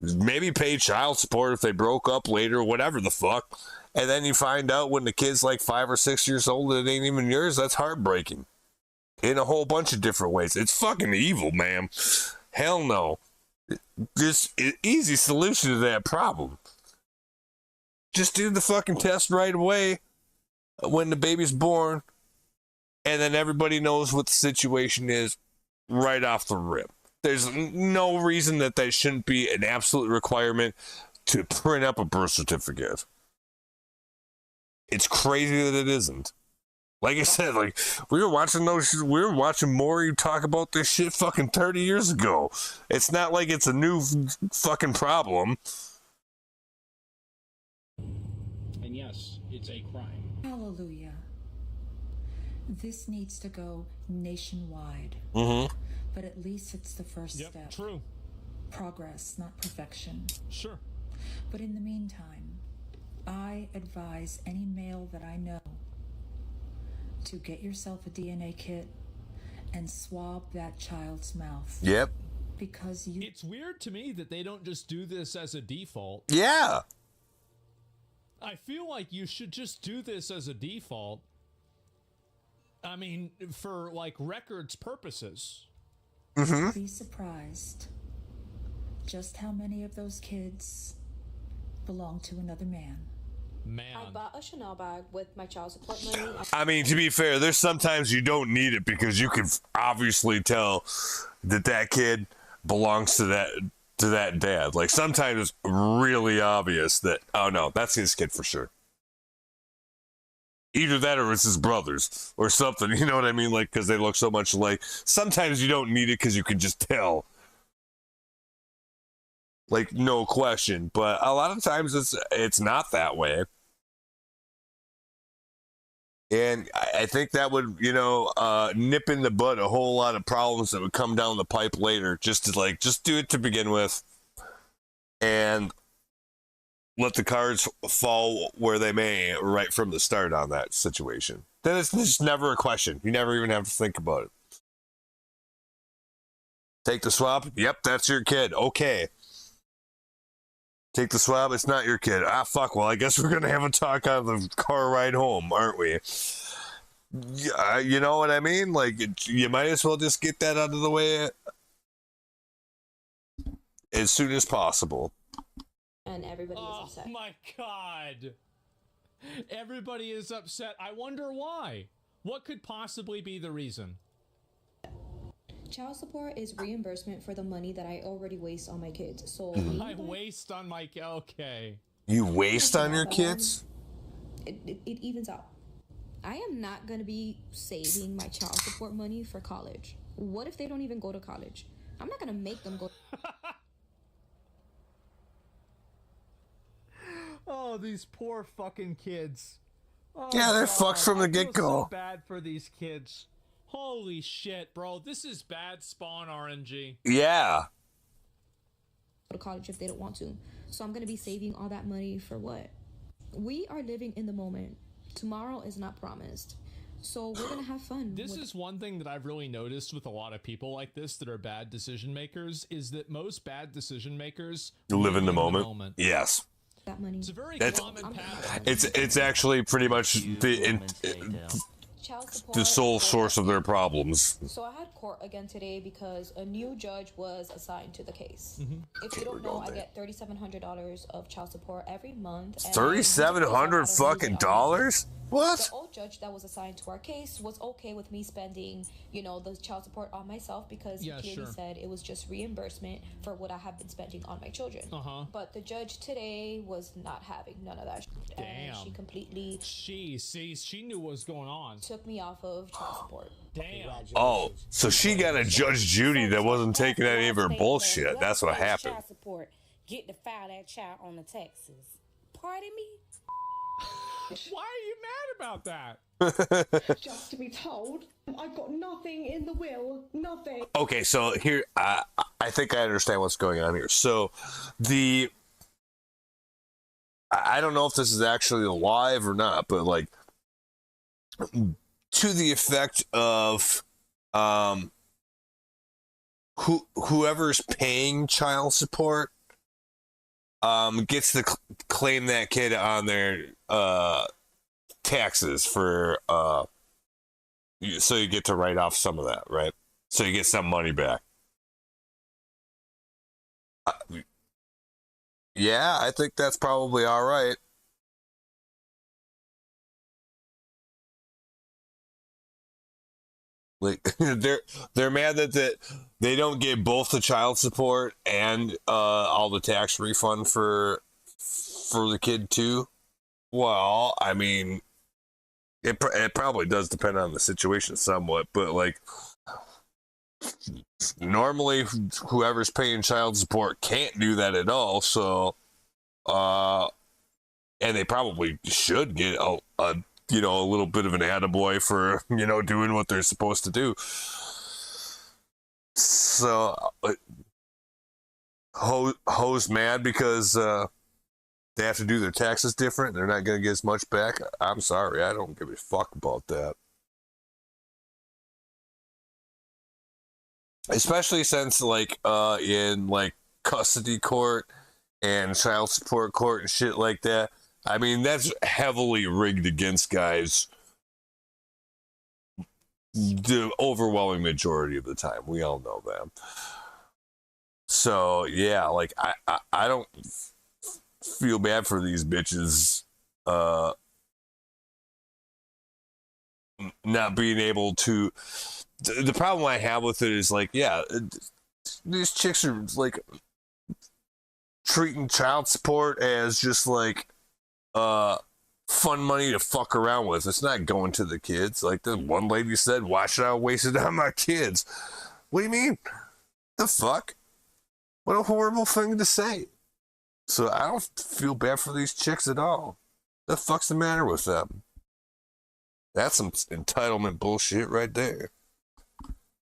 maybe pay child support if they broke up later, whatever the fuck. And then you find out when the kid's like 5 or 6 years old that it ain't even yours. That's heartbreaking. In a whole bunch of different ways. It's fucking evil, man. Hell no. This easy solution to that problem. Just do the fucking test right away when the baby's born, and then everybody knows what the situation is right off the rip. There's no reason that shouldn't be an absolute requirement to print up a birth certificate. It's crazy that it isn't. Like I said, like we were watching Maury talk about this shit fucking 30 years ago. It's not like it's a new fucking problem. And yes, it's a crime. Hallelujah. This needs to go nationwide. Mm-hmm. But at least it's the first step. True. Progress, not perfection. Sure. But in the meantime, I advise any male that I know to get yourself a DNA kit and swab that child's mouth. Yep. Because it's weird to me that they don't just do this as a default. Yeah. I feel like you should just do this as a default. I mean, for like records purposes. Mm-hmm. Be surprised just how many of those kids belong to another man. I bought a Chanel bag with my child support money. I mean, to be fair, there's sometimes you don't need it because you can obviously tell that kid belongs to that dad. Like sometimes it's really obvious that, oh no, that's his kid for sure. Either that or it's his brother's or something. You know what I mean? Like, because they look so much alike. Sometimes you don't need it because you can just tell. Like, no question. But a lot of times it's not that way. And I think that would, nip in the bud a whole lot of problems that would come down the pipe later. Just do it to begin with. And let the cards fall where they may right from the start on that situation. Then it's just never a question. You never even have to think about it. Take the swab. Yep, that's your kid. Okay. Take the swab. It's not your kid. Ah, fuck. Well, I guess we're going to have a talk on the car ride home, aren't we? You know what I mean? Like, you might as well just get that out of the way as soon as possible. And everybody is upset. Oh my god. Everybody is upset. I wonder why. What could possibly be the reason? Child support is reimbursement for the money that I already waste on my kids. So I waste on my okay. You waste on your kids? It evens out. I am not going to be saving my child support money for college. What if they don't even go to college? I'm not going to make them go. Oh, these poor fucking kids. Oh, yeah, they're fucked from the get-go. So bad for these kids. Holy shit, bro. This is bad Spawn RNG. Yeah. Go to college if they don't want to. So I'm going to be saving all that money for what? We are living in the moment. Tomorrow is not promised. So we're going to have fun. This is one thing that I've really noticed with a lot of people like this that are bad decision makers is that most bad decision makers live in the moment. Yes. That money. It's a very common pattern. It's actually pretty much the sole source of their problems. So I had court again today because a new judge was assigned to the case. If you don't know, I get $3,700 of child support every month. $3,700 fucking dollars? What? The old judge that was assigned to our case was okay with me spending, the child support on myself because he clearly said it was just reimbursement for what I have been spending on my children. But the judge today was not having none of that. Damn. And she completely... She knew what was going on. Took me off of child support. Damn. Oh, so she got a Judge Judy that wasn't taking any of her bullshit. That's what happened. Child support. Get to file that child on the taxes. Pardon me? Why are you mad about that? Just to be told, I've got nothing in the will. Nothing. Okay, so here, I think I understand what's going on here. So, I don't know if this is actually live or not, but like, to the effect of, whoever's paying child support, gets to claim that kid on their taxes for so you get to write off some of that, right? So you get some money back. Yeah, I think that's probably all right. Like they're mad that they don't get both the child support and all the tax refund for the kid too. Well, I mean, It probably does depend on the situation somewhat, but like normally whoever's paying child support can't do that at all. So, and they probably should get a little bit of an attaboy for doing what they're supposed to do. So, hoes mad because they have to do their taxes different. They're not going to get as much back. I'm sorry, I don't give a fuck about that. Especially since in custody court and child support court and shit like that. I mean, that's heavily rigged against guys the overwhelming majority of the time. We all know that. So yeah, I don't feel bad for these bitches not being able to. The problem I have with it is these chicks are treating child support as just fun money to fuck around with. It's not going to the kids. Like the one lady said, why should I waste it on my kids? What do you mean? The fuck? What a horrible thing to say. So I don't feel bad for these chicks at all. The fuck's the matter with them? That's some entitlement bullshit right there.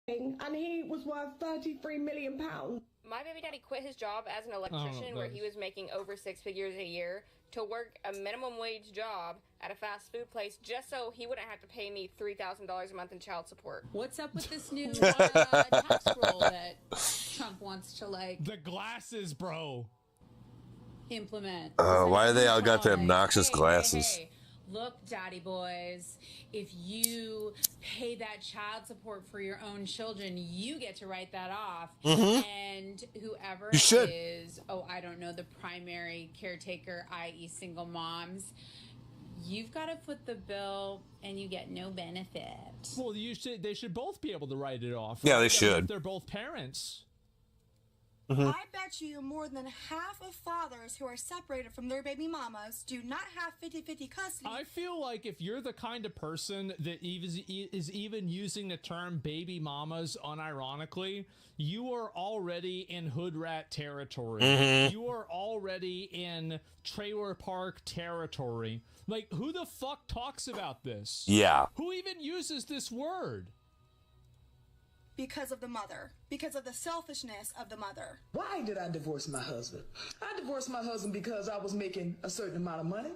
And he was worth £33 million. My baby daddy quit his job as an electrician where he was making over 6 figures a year to work a minimum wage job at a fast food place just so he wouldn't have to pay me $3,000 a month in child support. What's up with this new tax roll that Trump wants to The glasses, bro. implement? Why they all got the obnoxious glasses? Hey, look, daddy boys, if you pay that child support for your own children, you get to write that off. And whoever You should. is, I don't know, the primary caretaker, i.e. single moms, you've got to foot the bill and you get no benefit. Well, they should both be able to write it off. Yeah, right? they should. If they're both parents. I bet you more than half of fathers who are separated from their baby mamas do not have 50-50 custody. I feel like if you're the kind of person that is even using the term baby mamas unironically, you are already in hood rat territory. You are already in trailer park territory. Like, who the fuck talks about this? Yeah. Who even uses this word? Because of the mother. Because of the selfishness of the mother. Why did I divorce my husband? I divorced my husband because I was making a certain amount of money.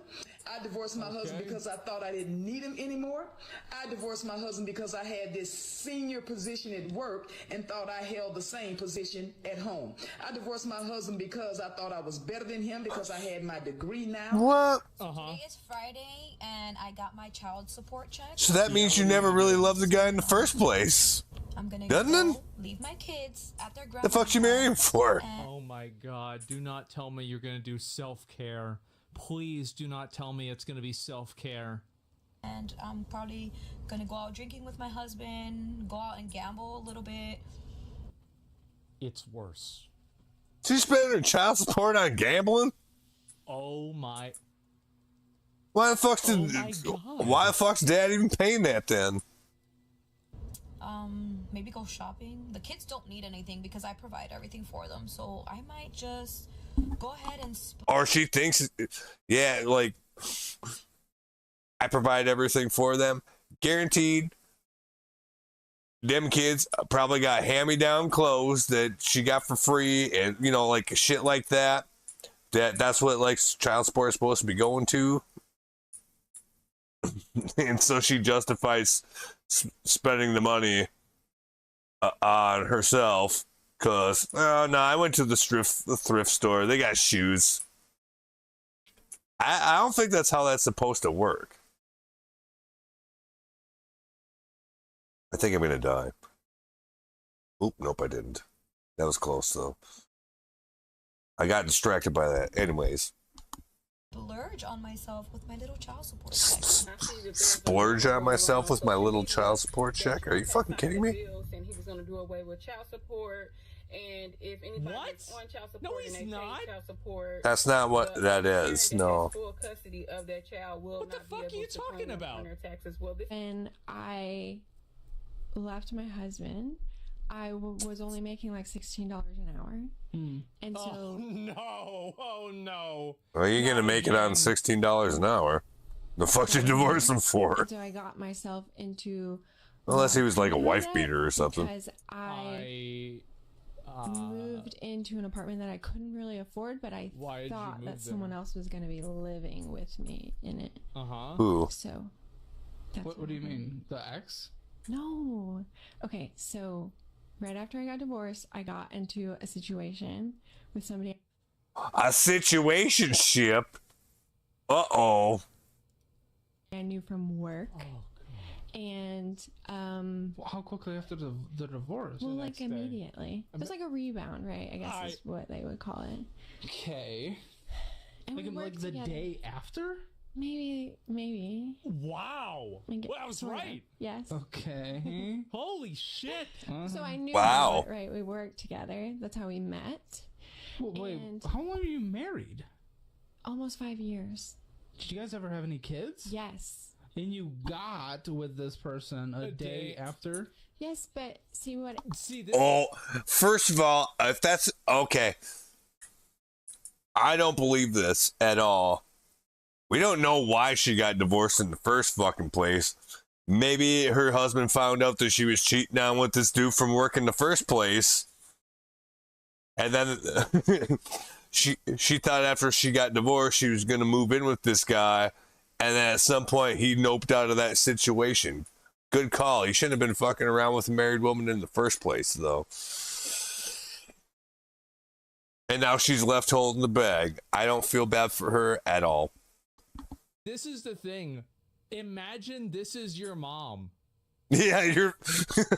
I divorced my husband because I thought I didn't need him anymore. I divorced my husband because I had this senior position at work and thought I held the same position at home. I divorced my husband because I thought I was better than him because I had my degree now. What? Today is Friday and I got my child support check. So that means you never really loved the guy in the first place. I'm gonna Doesn't it? leave my kids at their The fuck you marry him for? Oh my god, do not tell me you're gonna do self-care. Please do not tell me it's gonna be self-care. And I'm probably gonna go out drinking with my husband, go out and gamble a little bit. It's worse. She's spending her child support on gambling? Oh my... Why the fuck's dad even paying that then? Maybe go shopping. The kids don't need anything because I provide everything for them. So I might just go ahead and... Or she thinks, yeah, like, I provide everything for them. Guaranteed, them kids probably got hand-me-down clothes that she got for free and, like, shit like that. That's what, like, child support is supposed to be going to. And so she justifies spending the money on herself because, I went to the thrift store. They got shoes. I don't think that's how that's supposed to work. I think I'm going to die. Oop, nope, I didn't. That was close, though. I got distracted by that. Anyways. Splurge on myself with my little child support check. Splurge on myself with my little child support check? Are you fucking kidding me? And he was going to do away with child support And if anybody is on child support and they pay child support, That's not what that is. No. full custody of their child will not be able to claim on their taxes. Well, when I left my husband, I was only making like $16 an hour. And so oh no. Well, you're gonna make it on $16 an hour. The fuck you divorce him for? So I got myself into Unless he was like a wife beater or something. because I moved into an apartment that I couldn't really afford, but I thought that someone else was going to be living with me in it. Who? So that's What do you mean? The ex? No. Okay, so right after I got divorced, I got into a situation with somebody A situationship. Uh-oh. I knew from work. And how quickly after the divorce? well, like immediately. It was like a rebound, right? I guess is what they would call it. Okay. And we Like worked the together. day after? Maybe. Wow. Well, I was Sorta. right. Yes. Okay. Holy shit. So I knew. Wow. Right. We worked together. That's how we met. Well, wait, And how long were you married? almost 5 years. Did you guys ever have any kids? Yes. And you got with this person a day after? Yes, but see what? See this. Oh, first of all, if that's okay, I don't believe this at all. We don't know why she got divorced in the first fucking place. Maybe her husband found out that she was cheating on with this dude from work in the first place. And then she thought after she got divorced, she was going to move in with this guy. And then at some point, he noped out of that situation. Good call. He shouldn't have been fucking around with a married woman in the first place, though. And now she's left holding the bag. I don't feel bad for her at all. This is the thing. Imagine this is your mom. Yeah, you're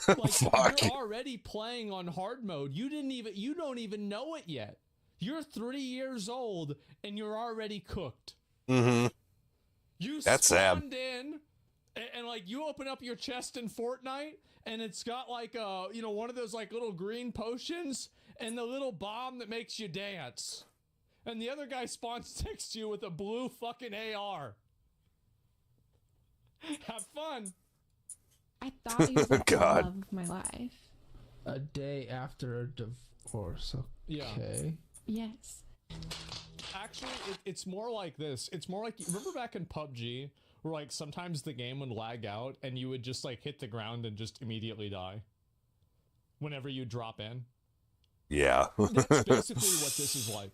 like you're already playing on hard mode. You don't even know it yet. You're 3 years old and you're already cooked. Mm-hmm. That's sad. In and like you open up your chest in Fortnite and it's got like one of those like little green potions and the little bomb that makes you dance. And the other guy spawns next to you with a blue fucking AR. Have fun. I thought he was like the love of my life. A day after a divorce. Okay. Yeah. Yes. Actually, it's more like this. It's more like, remember back in PUBG where like sometimes the game would lag out and you would just like hit the ground and just immediately die whenever you drop in? Yeah. That's basically what this is like.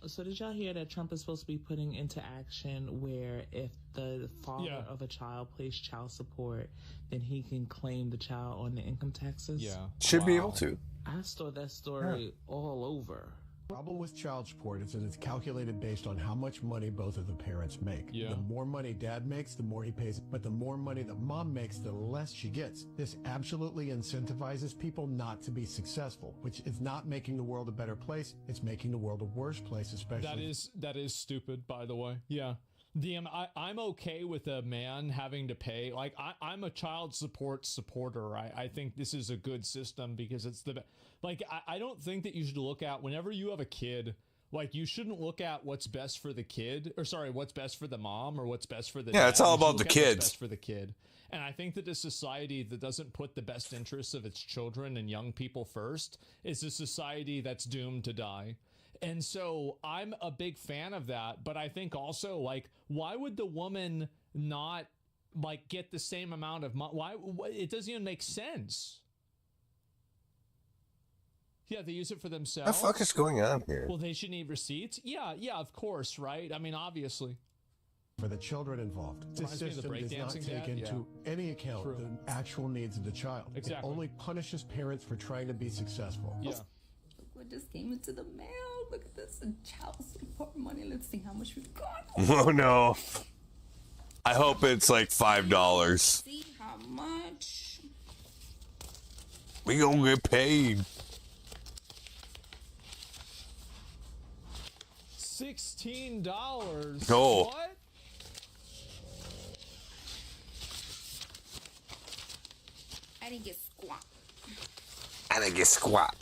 So did y'all hear that Trump is supposed to be putting into action where if the father of a child pays child support, then he can claim the child on the income taxes? Yeah. Should be able to. I saw that story all over. The problem with child support is that it's calculated based on how much money both of the parents make. Yeah. The more money dad makes, the more he pays. But the more money that mom makes, the less she gets. This absolutely incentivizes people not to be successful, which is not making the world a better place. It's making the world a worse place, especially. That is stupid, by the way. Yeah. I'm okay with a man having to pay. Like, I'm a child support supporter. I think this is a good system because it's the... Like, I don't think that you should look at... Whenever you have a kid, like, you shouldn't look at what's best for the kid. Or, sorry, what's best for the mom or what's best for the dad. It's all You should about the look at what's kids. best for the kid. And I think that a society that doesn't put the best interests of its children and young people first is a society that's doomed to die. And so I'm a big fan of that, but I think also, like, why would the woman not, like, get the same amount of money? Why? It doesn't even make sense. Yeah, they use it for themselves. What the fuck is going on here? Well, they should need receipts. Yeah, of course, right? I mean, obviously. For the children involved. This system does not take into any account the actual needs of the child. Exactly. It only punishes parents for trying to be successful. Yeah. Look what just came into the mail. Look at this. And child support money. Let's see how much we've got. Oh no. I hope it's like $5. See how much. We gonna get paid. $16. No. What? I didn't get squat. I think you squat.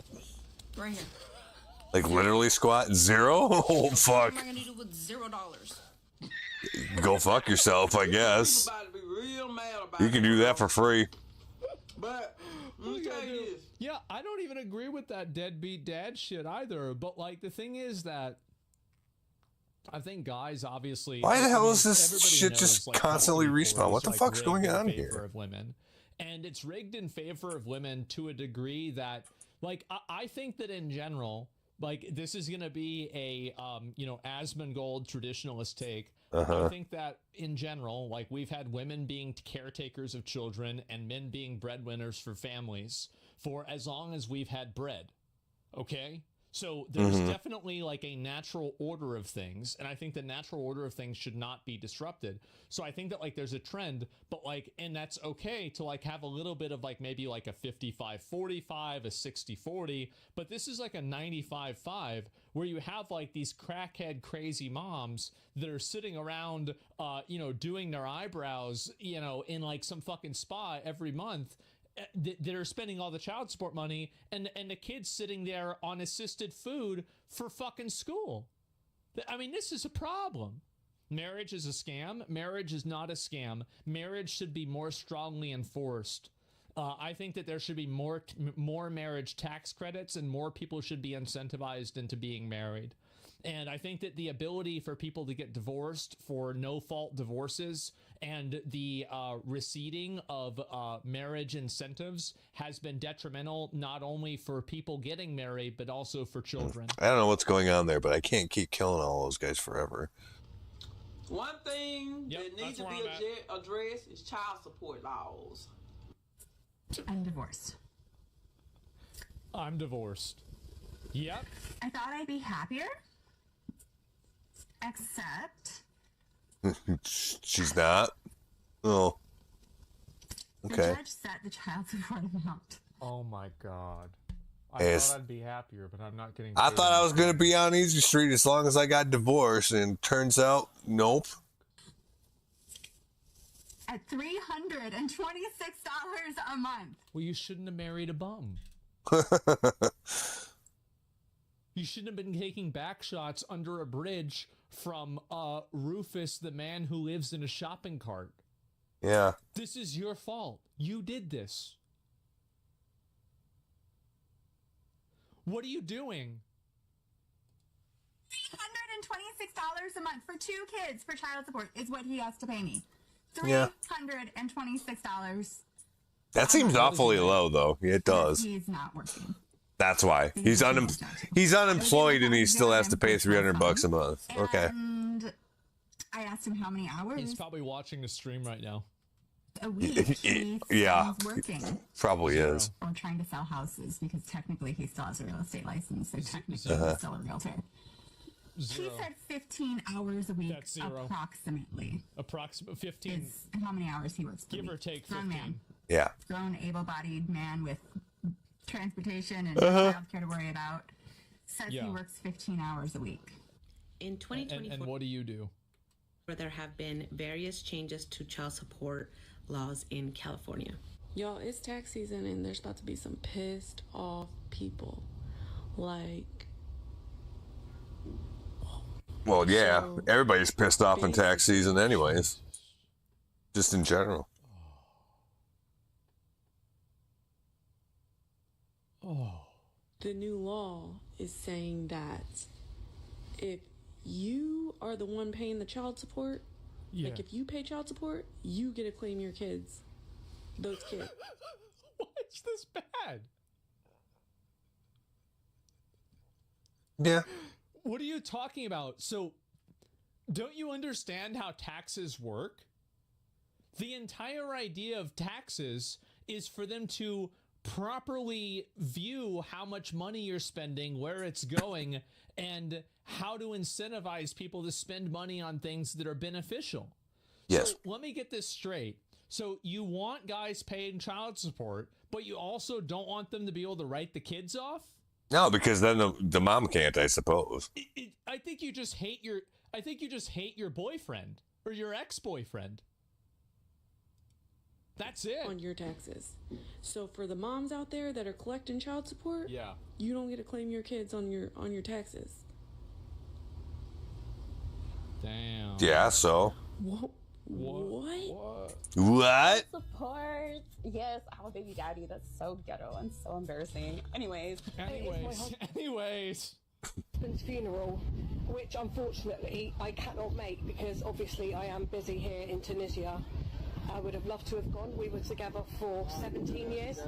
Right here. Like literally squat 0? Oh fuck. What am I gonna do with $0? Go fuck yourself, I guess. You can do that for free. But let me tell you this. Yeah, I don't even agree with that deadbeat dad shit either. But like the thing is that I think guys obviously. Why the hell is this everybody shit knows, just like, constantly respawn? What the like, fuck's rigged going in on favor here? Of women. And it's rigged in favor of women to a degree that, like, I think that in general, like, this is going to be a, Asmongold traditionalist take. I think that in general, like, we've had women being caretakers of children and men being breadwinners for families for as long as we've had bread. Okay? So there's definitely like a natural order of things, and I think the natural order of things should not be disrupted. So I think that like there's a trend, but like, and that's okay to like have a little bit of like maybe like a 55-45, a 60-40, but this is like a 95-5 where you have like these crackhead crazy moms that are sitting around, doing their eyebrows, in like some fucking spa every month. That are spending all the child support money and the kids sitting there on assisted food for fucking school. I mean, this is a problem. Marriage is a scam. Marriage is not a scam. Marriage should be more strongly enforced. I think that there should be more marriage tax credits and more people should be incentivized into being married. And I think that the ability for people to get divorced for no-fault divorces and the receding of marriage incentives has been detrimental not only for people getting married, but also for children. I don't know what's going on there, but I can't keep killing all those guys forever. One thing that needs to be addressed is child support laws. I'm divorced. I'm divorced. Yep. I thought I'd be happier. Except she's not. Oh. Okay. The judge set the child support amount. Oh my god. I thought I'd be happier, but I'm not getting. I thought I was gonna be on Easy Street as long as I got divorced, and turns out, nope. At $326 a month. Well, you shouldn't have married a bum. You shouldn't have been taking back shots under a bridge from Rufus, the man who lives in a shopping cart. Yeah. This is your fault. You did this. What are you doing? $326 a month for 2 kids for child support is what he has to pay me. Yeah. $326. That seems awfully low, though. It does. He's not working. That's why he's unemployed and he still has to pay $300 a month. Okay. And I asked him how many hours. He's probably watching the stream right now. A week. Yeah. He's working. Probably is. Or trying to sell houses because technically he still has a real estate license, so technically he's still a realtor. She said 15 hours a week. That's 0. Approximately. 15. Is how many hours he works. Give or take 15. Grown man. Yeah. Grown, able-bodied man with transportation and childcare to worry about. Says he works 15 hours a week. In 2024, and what do you do? There have been various changes to child support laws in California. Y'all, it's tax season and there's about to be some pissed off people. Like, well, yeah, everybody's pissed off in tax season anyways. Just in general. the new law is saying that if you are the one paying the child support, like if you pay child support, you get to claim your kids, those kids. Why is this bad? Yeah. What are you talking about? So, don't you understand how taxes work? The entire idea of taxes is for them to properly view how much money you're spending, where it's going, and how to incentivize people to spend money on things that are beneficial. Yes. So let me get this straight. So you want guys paying child support, but you also don't want them to be able to write the kids off? No, because then the mom can't, I suppose. I think you just hate your boyfriend or your ex-boyfriend. That's it. On your taxes. So for the moms out there that are collecting child support, you don't get to claim your kids on your taxes. Damn. Yeah, so. What? What? Support. Yes, I'm a baby daddy. That's so ghetto and so embarrassing. Anyways. Husband's funeral, which unfortunately I cannot make because obviously I am busy here in Tunisia. I would have loved to have gone. We were together for 17 years.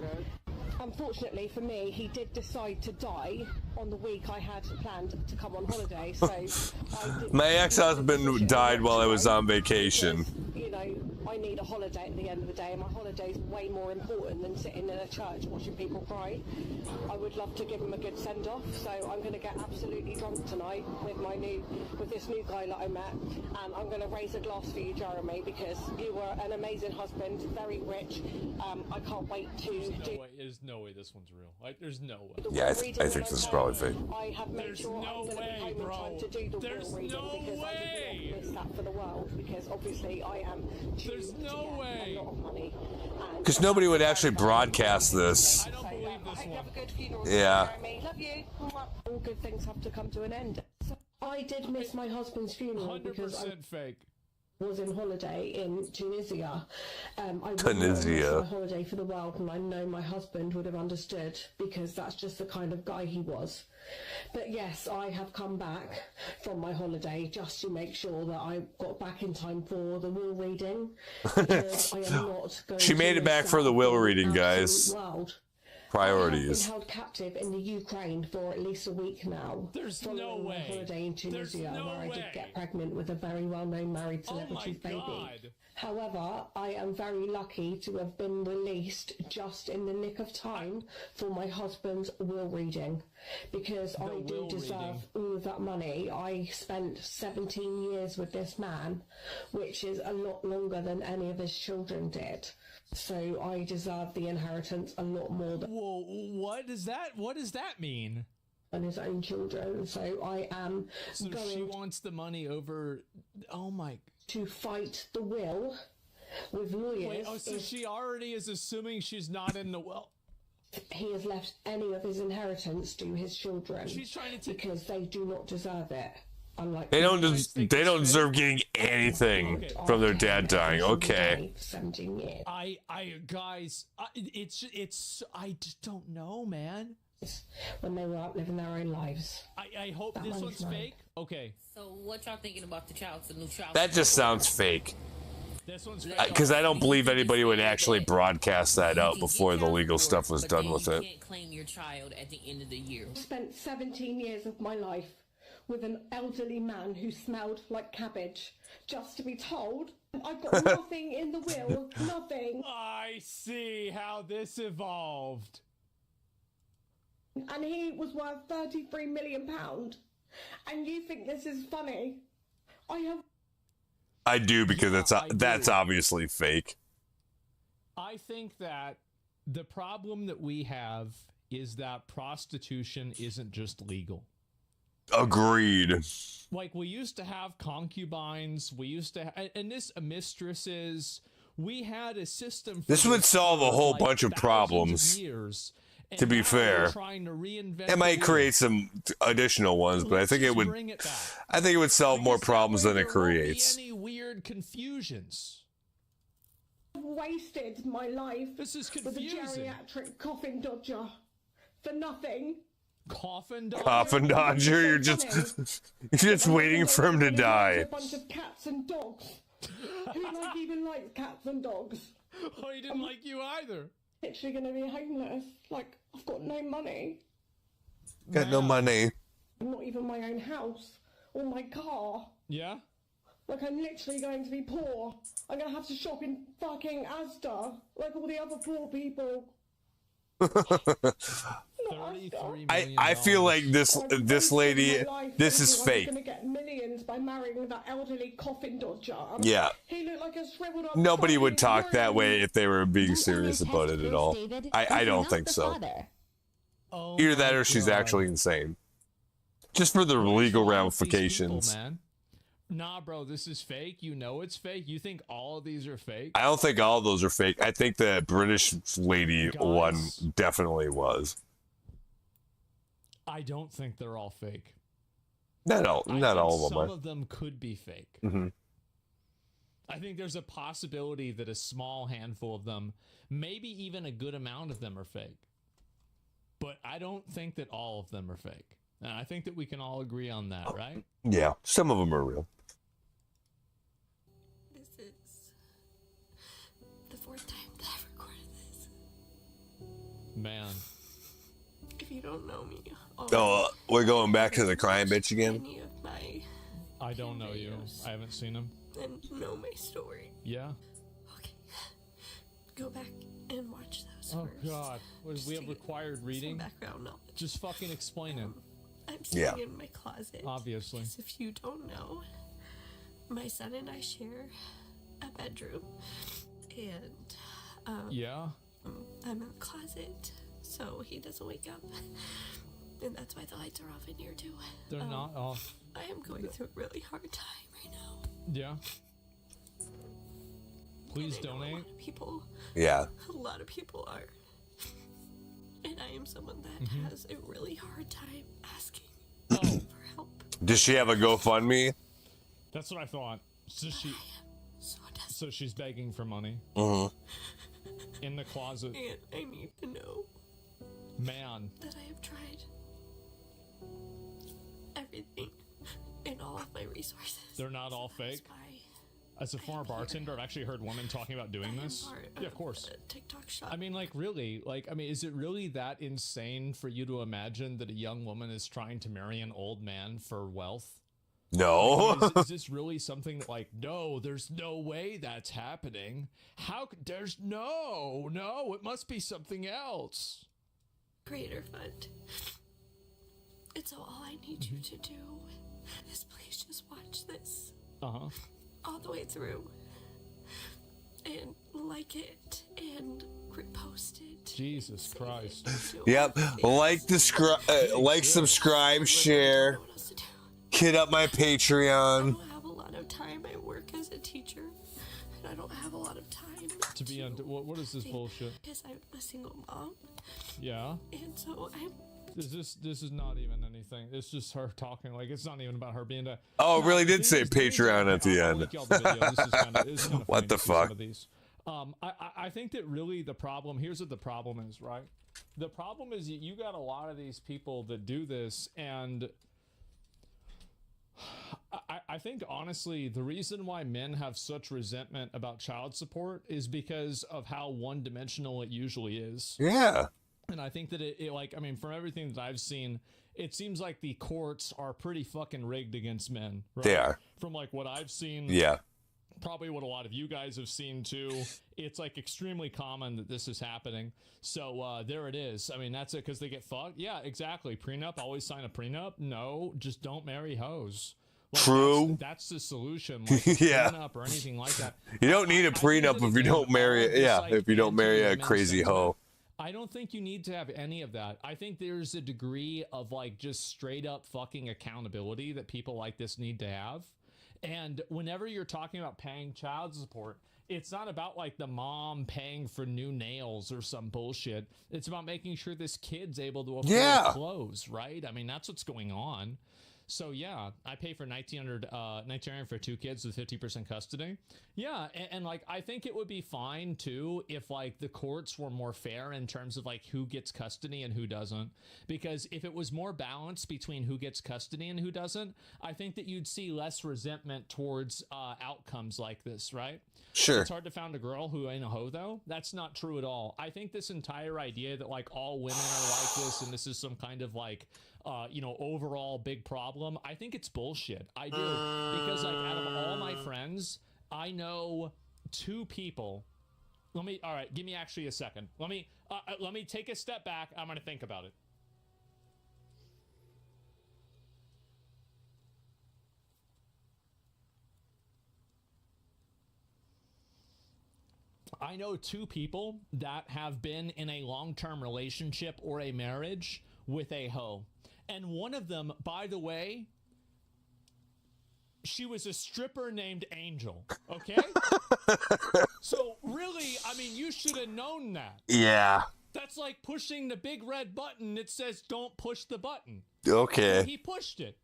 Unfortunately for me, he did decide to die on the week I had planned to come on holiday. So I did. My ex-husband died while I was on vacation. You know, I need a holiday at the end of the day, and my holiday is way more important than sitting in a church watching people cry. I would love to give him a good send-off, so I'm going to get absolutely drunk tonight with this new guy that I met, and I'm going to raise a glass for you, Jeremy, because you were an amazing husband, very rich. I can't wait to do. There's no way this one's real. Like, there's no way. Yeah, I think this is probably fake. I have made sure I'm going to be home in time to do the will reading because I did not miss that for the world, because obviously I am due to get a lot of money. Because nobody would actually broadcast this. I don't believe this one. Have a good funeral, Yeah. Jeremy. Love you. All good things have to come to an end. So I did miss my husband's funeral because I fake. Was in holiday in Tunisia. I wouldn't Tunisia. miss my holiday for the world, and I know my husband would have understood because that's just the kind of guy he was. But yes, I have come back from my holiday just to make sure that I got back in time for the will reading. Because I am not going She made it back for the will reading, guys. World. Priorities. I have been held captive in the Ukraine for at least a week now. There's no way. My holiday in Tunisia, where I did get pregnant with a very well-known married celebrity's baby. However, I am very lucky to have been released just in the nick of time for my husband's will reading, because I do deserve all of that money. I spent 17 years with this man, which is a lot longer than any of his children did. So I deserve the inheritance a lot more than. Whoa, what does that mean? And his own children. So I am going. She wants the money over. Oh my. To fight the will with lawyers. Wait, so she already is assuming she's not in the will. He has left any of his inheritance to his children. She's trying to because they do not deserve it. Unlike they don't deserve getting anything from their dad dying. Okay. 17 years. Guys, I just don't know, man. When they were out living their own lives. I hope this one's fake. Okay. So what y'all thinking about the new child? That just sounds fake. This one's fake. Because I don't believe anybody would actually broadcast that out before the legal stuff was done with it. You can't claim your child at the end of the year. I spent 17 years of my life with an elderly man who smelled like cabbage, just to be told I've got nothing in the will, nothing. I see how this evolved. And he was worth £33 million. And you think this is funny? I do, because that's obviously fake. I think that the problem that we have is that prostitution isn't just legal. Agreed. Like, we used to have concubines, we used to and this mistresses. We had a system for this would solve a whole bunch of problems. To be fair, it might create some additional ones, but I think it would. I think it would solve more problems than it creates. Any weird confusions? I've wasted my life. This is confusing. With a geriatric coffin dodger for nothing. Coffin dodger. Coffin dodger. You're just waiting for him to die. A bunch of cats and dogs. Who even likes cats and dogs? Oh, he didn't like you either. Literally going to be homeless. Like, I've got no money. Got no money. Not even my own house or my car. Yeah? Like, I'm literally going to be poor. I'm going to have to shop in fucking Asda, like all the other poor people. I feel like this lady, this is fake. I'm going to get millions by marrying that elderly coffin dodger. Yeah. He looked like a shriveled up. Nobody would talk that way if they were being serious about it at all. I don't think so. Either that or she's actually insane. Just for the legal ramifications. Nah, bro, this is fake. You know it's fake. You think all of these are fake? I don't think all of those are fake. I think the British lady one definitely was. I don't think they're all fake. Not all of them Some are. of them could be fake. Mm-hmm. I think there's a possibility that a small handful of them, maybe even a good amount of them, are fake. But I don't think that all of them are fake. And I think that we can all agree on that, right? Yeah, some of them are real. This is the 4th time that I've recorded this. Man. If you don't know me, We're going back to the crying bitch again? any of my I don't know you. I haven't seen him. and know my story, Yeah. go back and watch those Oh, first. God. We have required reading? Some background knowledge. Just fucking explain it. I'm sitting in my closet. Obviously. Because if you don't know, my son and I share a bedroom. And yeah, I'm in the closet, so he doesn't wake up. And that's why the lights are off in here too. They're not off. I am going through a really hard time right now. Yeah. Please And I know donate. A lot of people. Yeah. A lot of people are. And I am someone that has a really hard time asking for help. Does she have a GoFundMe? That's what I thought. So she's begging for money. Mm-hmm. In the closet. And I need to know Man. that I have tried everything and all of my resources. They're not all fake. As a former bartender, I've actually heard women talking about doing this. Yeah, of course. TikTok shop. I mean, like, really? Like, I mean, is it really that insane for you to imagine that a young woman is trying to marry an old man for wealth? No. Like, is this really something that, like, no, there's no way that's happening? There's no, it must be something else. Creator Fund. And so all I need you to do is please just watch this Uh-huh. all the way through and like it and repost it. Jesus Christ. Yep. Like, subscribe, share. Hit up my Patreon. I don't have a lot of time. I work as a teacher, and I don't have a lot of time To be on. What is this bullshit? because I'm a single mom, Yeah. and so I'm. This is not even anything. It's just her talking. Like, it's not even about her being a. Oh, it really did say Patreon at the end. What the fuck? I think that really the problem. Here's what the problem is, right? The problem is you got a lot of these people that do this, and I think honestly the reason why men have such resentment about child support is because of how one-dimensional it usually is. Yeah. And I think that it like, I mean, from everything that I've seen, it seems like the courts are pretty fucking rigged against men. Right? They are. From like what I've seen. Yeah. Probably what a lot of you guys have seen too. It's like extremely common that this is happening. So there it is. I mean, that's it because they get fucked. Yeah, exactly. Prenup, always sign a prenup. No, just don't marry hoes. Like, True. That's the solution. Like, Yeah. prenup or anything like that. You don't need a prenup if you don't marry. If you don't marry a crazy hoe. I don't think you need to have any of that. I think there's a degree of like just straight up fucking accountability that people like this need to have. And whenever you're talking about paying child support, it's not about like the mom paying for new nails or some bullshit. It's about making sure this kid's able to afford clothes, right? I mean, that's what's going on. So yeah, I pay for $1,900 for 2 kids with 50% custody. Yeah, and like I think it would be fine too if like the courts were more fair in terms of like who gets custody and who doesn't. Because if it was more balanced between who gets custody and who doesn't, I think that you'd see less resentment towards outcomes like this, right? Sure. It's hard to find a girl who ain't a hoe though. That's not true at all. I think this entire idea that like all women are like this and this is some kind of like overall big problem. I think it's bullshit. I do. Because like out of all my friends, I know 2 people. All right, give me actually a second. Let me take a step back. I'm going to think about it. I know 2 people that have been in a long-term relationship or a marriage with a hoe. And one of them, by the way, she was a stripper named Angel. Okay? So really, I mean, you should have known that. Yeah. That's like pushing the big red button. It says don't push the button. Okay. So he pushed it.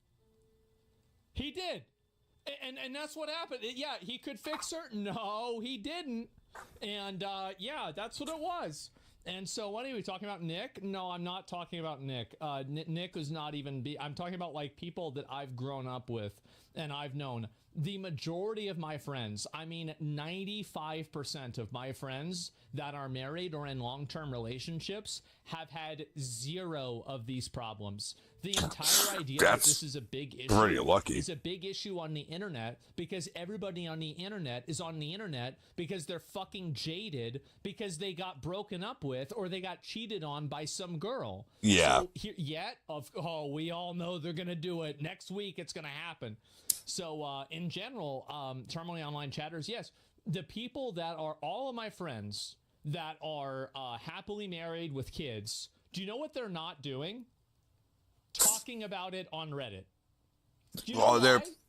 He did. And that's what happened. Yeah, he could fix her. No, he didn't. And yeah, that's what it was. And so what are we talking about? Nick? No, I'm not talking about Nick. Nick was not even I'm talking about like people that I've grown up with and I've known. The majority of my friends, I mean 95% of my friends that are married or in long-term relationships have had zero of these problems. The entire idea that this is a big issue pretty lucky. is a big issue on the internet because everybody on the internet is on the internet because they're fucking jaded because they got broken up with or they got cheated on by some girl. Yeah. So we all know they're going to do it. Next week it's going to happen. So in general, terminally online chatters, yes, the people that are all of my friends that are happily married with kids, do you know what they're not doing? Talking about it on Reddit.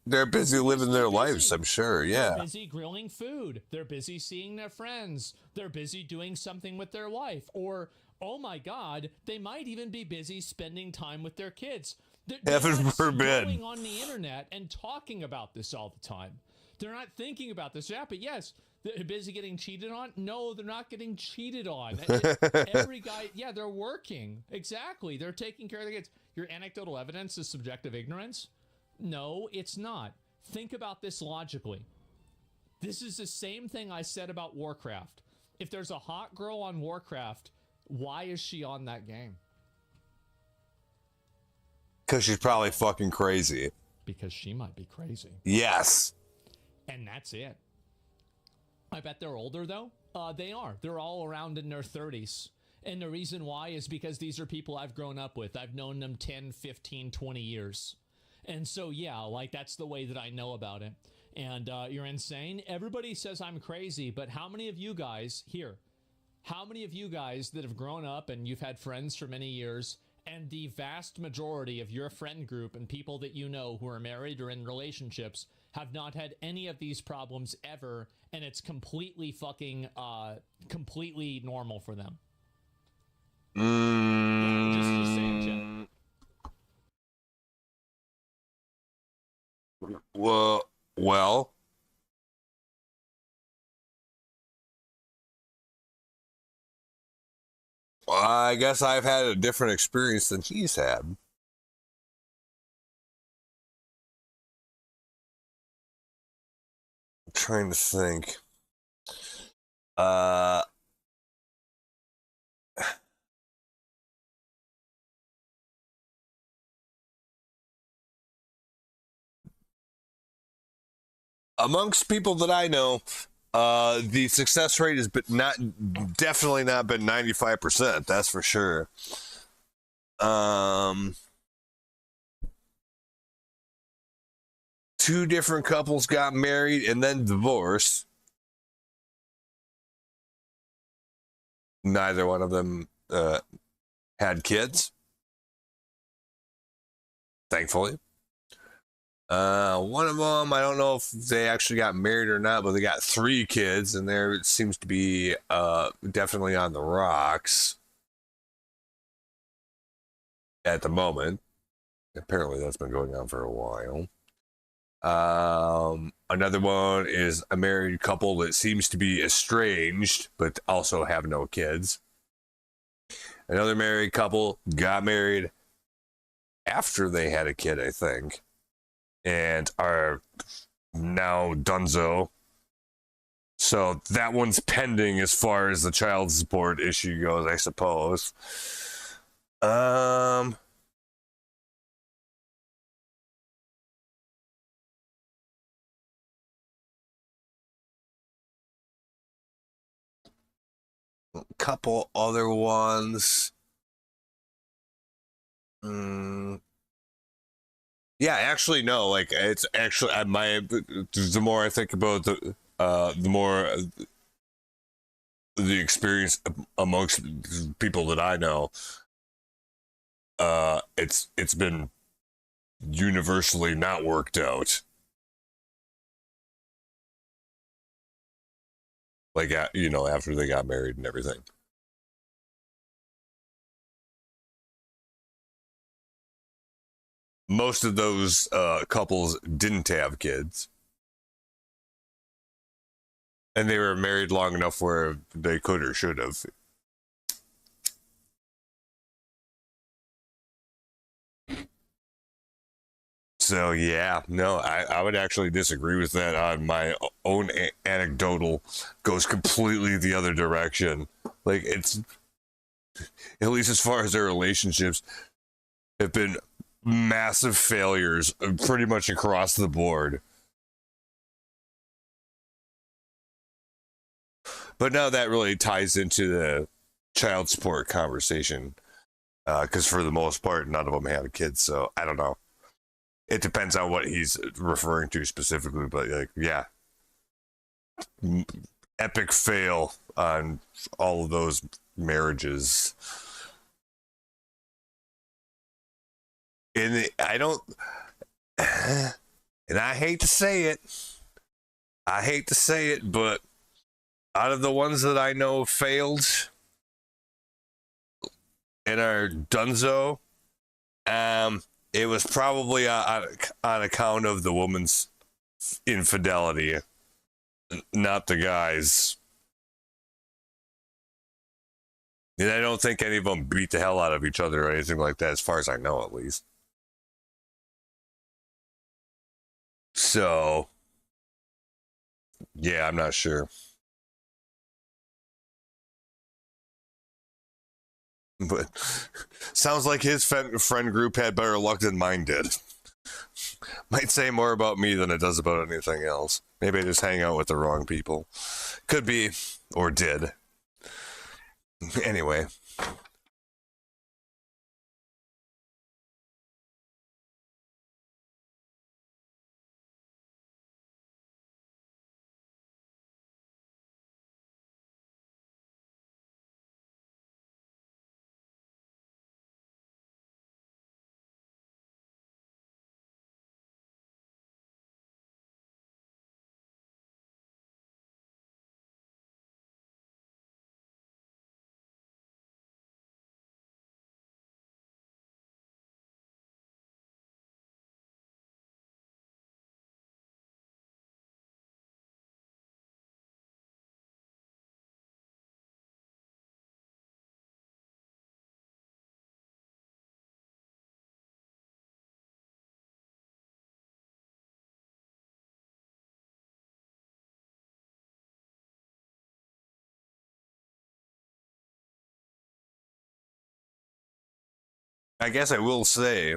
They're busy living their lives, I'm sure. Yeah. They're busy grilling food. They're busy seeing their friends. They're busy doing something with their wife. Or, oh my God, they might even be busy spending time with their kids. Heaven forbid. Going on the internet and talking about this all the time. They're not thinking about this. Yeah, but yes, they're busy getting cheated on. No, they're not getting cheated on. Every guy, yeah, they're working. Exactly. They're taking care of their kids. Your anecdotal evidence is subjective ignorance? No, it's not. Think about this logically. This is the same thing I said about Warcraft. If there's a hot girl on Warcraft, why is she on that game? Because she's probably fucking crazy. Because she might be crazy. Yes. And that's it. I bet they're older, though. They are. They're all around in their 30s. And the reason why is because these are people I've grown up with. I've known them 10, 15, 20 years. And so, yeah, like that's the way that I know about it. And you're insane. Everybody says I'm crazy, but how many of you guys here, how many of you guys that have grown up and you've had friends for many years, and the vast majority of your friend group and people that you know who are married or in relationships have not had any of these problems ever, and it's completely fucking, completely normal for them? Just saying, Jen. Well, I guess I've had a different experience than he's had. I'm trying to think. Amongst people that I know, the success rate has been definitely not been 95%. That's for sure. Two different couples got married and then divorced. Neither one of them had kids. Thankfully. One of them, I don't know if they actually got married or not, but they got 3 kids, and there it seems to be definitely on the rocks at the moment. Apparently that's been going on for a while. Another one is a married couple that seems to be estranged, but also have no kids. Another married couple got married after they had a kid, I think, and are now donezo. So that one's pending as far as the child support issue goes, I suppose. Couple other ones. Yeah, actually, no. Like, it's actually the more I think about the more the experience amongst people that I know, it's been universally not worked out. Like, after they got married and everything. Most of those couples didn't have kids. And they were married long enough where they could or should have. So, yeah, no, I would actually disagree with that. My own anecdotal goes completely the other direction. Like, it's, at least as far as their relationships, have been massive failures pretty much across the board. But now that really ties into the child support conversation, because for the most part, none of them have kids, so I don't know. It depends on what he's referring to specifically, but like, yeah, epic fail on all of those marriages. And I don't, and I hate to say it, but out of the ones that I know failed and are donezo, it was probably on account of the woman's infidelity, not the guy's. And I don't think any of them beat the hell out of each other or anything like that, as far as I know, at least. So, yeah, I'm not sure. But sounds like his friend group had better luck than mine did. Might say more about me than it does about anything else. Maybe I just hang out with the wrong people. Could be, or did. Anyway. I guess I will say,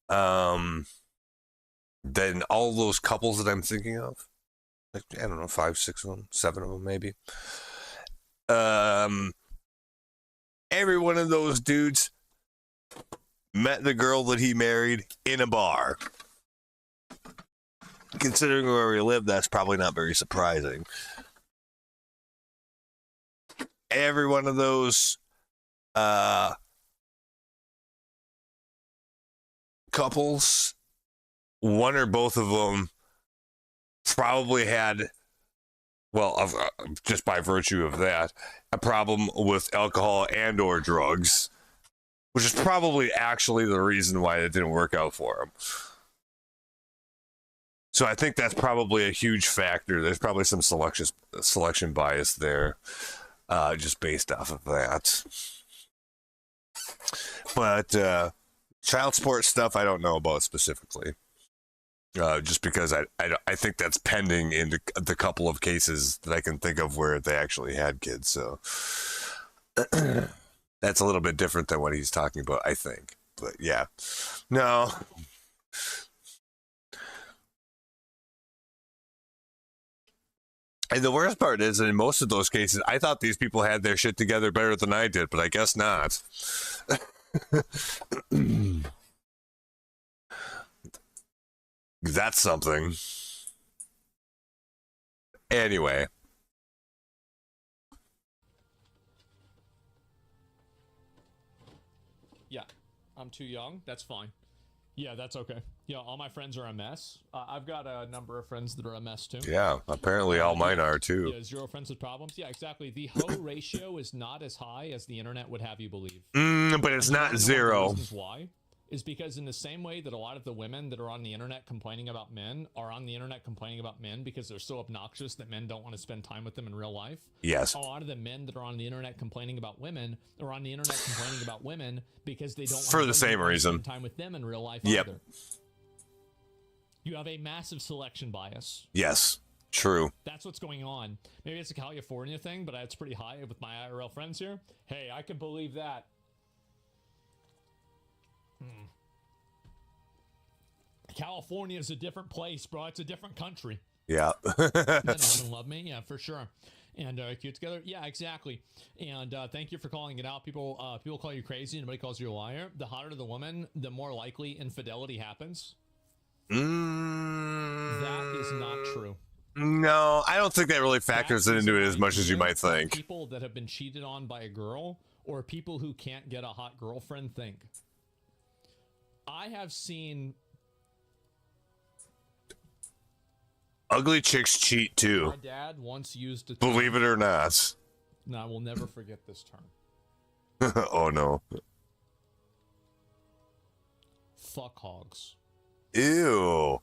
then all those couples that I'm thinking of, like, I don't know, 5, 6 of them, 7 of them, maybe. Every one of those dudes met the girl that he married in a bar. Considering where we live, that's probably not very surprising. Every one of those couples, one or both of them probably had, well, just by virtue of that, a problem with alcohol and or drugs, which is probably actually the reason why it didn't work out for them. So I think that's probably a huge factor. There's probably some selection bias there, just based off of that. But child support stuff, I don't know about specifically. Just because I think that's pending in the couple of cases that I can think of where they actually had kids. So that's a little bit different than what he's talking about, I think. But yeah, no. And the worst part is, in most of those cases, I thought these people had their shit together better than I did, but I guess not. That's something. Anyway. Yeah, I'm too young. That's fine. Yeah, that's okay. Yeah, all my friends are a mess. I've got a number of friends that are a mess too. Yeah, apparently all mine are too. Yeah, 0 friends with problems. Yeah, exactly. The hoe ratio is not as high as the internet would have you believe. But it's not 0. The reasons why is because in the same way that a lot of the women that are on the internet complaining about men are on the internet complaining about men because they're so obnoxious that men don't want to spend time with them in real life. Yes. A lot of the men that are on the internet complaining about women are on the internet complaining about women because they don't for want the same reason spend time with them in real life yep. either. You have a massive selection bias. Yes, true. That's what's going on. Maybe it's a California thing, but it's pretty high with my IRL friends here. Hey, I can believe that. California is a different place, bro. It's a different country. Yeah. Women love me, yeah, for sure. And cute together, yeah, exactly. And thank you for calling it out. People call you crazy. Nobody calls you a liar. The hotter the woman, the more likely infidelity happens. That is not true. No, I don't think that really factors into it as much as you might think. People that have been cheated on by a girl or people who can't get a hot girlfriend think. I have seen ugly chicks cheat too. My dad once used a term. Believe it or not. No, I will never forget this term. Oh no. Fuck hogs. Ew.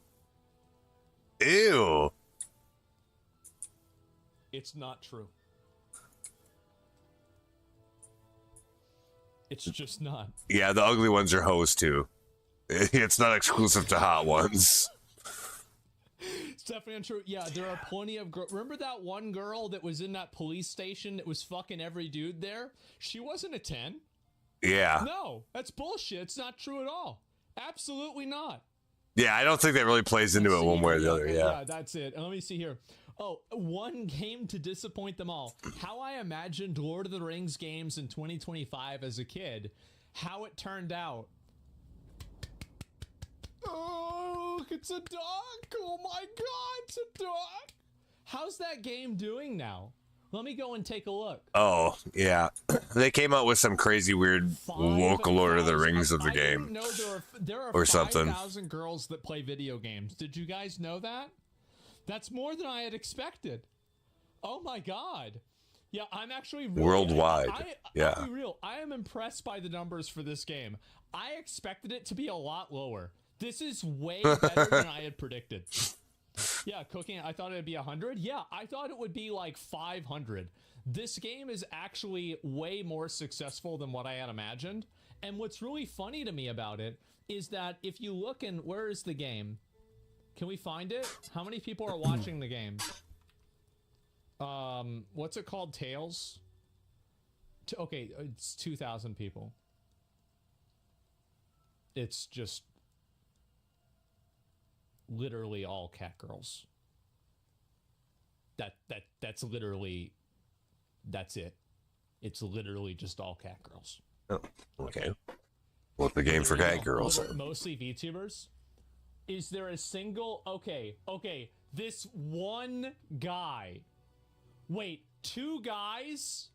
Ew. It's not true. It's just not. Yeah, the ugly ones are hoes too. It's not exclusive to hot ones. It's definitely untrue. Yeah, there are plenty of girls. Remember that one girl that was in that police station that was fucking every dude there? She wasn't a 10. Yeah. No, that's bullshit. It's not true at all. Absolutely not. Yeah, I don't think that really plays into it one way or the other. Yeah, that's it. And let me see here. Oh, one game to disappoint them all. How I imagined Lord of the Rings games in 2025 as a kid. How it turned out. Oh, look, it's a dog. Oh my god, it's a dog. How's that game doing now? Let me go and take a look. Oh, yeah. They came out with some crazy weird woke Lord of the Rings of the game. No, there are or something. 5,000 girls that play video games. Did you guys know that? That's more than I had expected. Oh my god. Yeah, I'm actually really, worldwide. Yeah. I'll be real. I am impressed by the numbers for this game. I expected it to be a lot lower. This is way better than I had predicted. Yeah, cooking. I thought it'd be 100. Yeah, I thought it would be like 500. This game is actually way more successful than what I had imagined. And what's really funny to me about it is that if you look in, where is the game? Can we find it? How many people are watching the game? What's it called? Tails? Okay, it's 2,000 people. It's just literally all cat girls. That's literally, that's it. It's literally just all cat girls. Oh, okay. What's the game for cat girls? Mostly VTubers. Is there a single... Okay, this one guy... Wait, two guys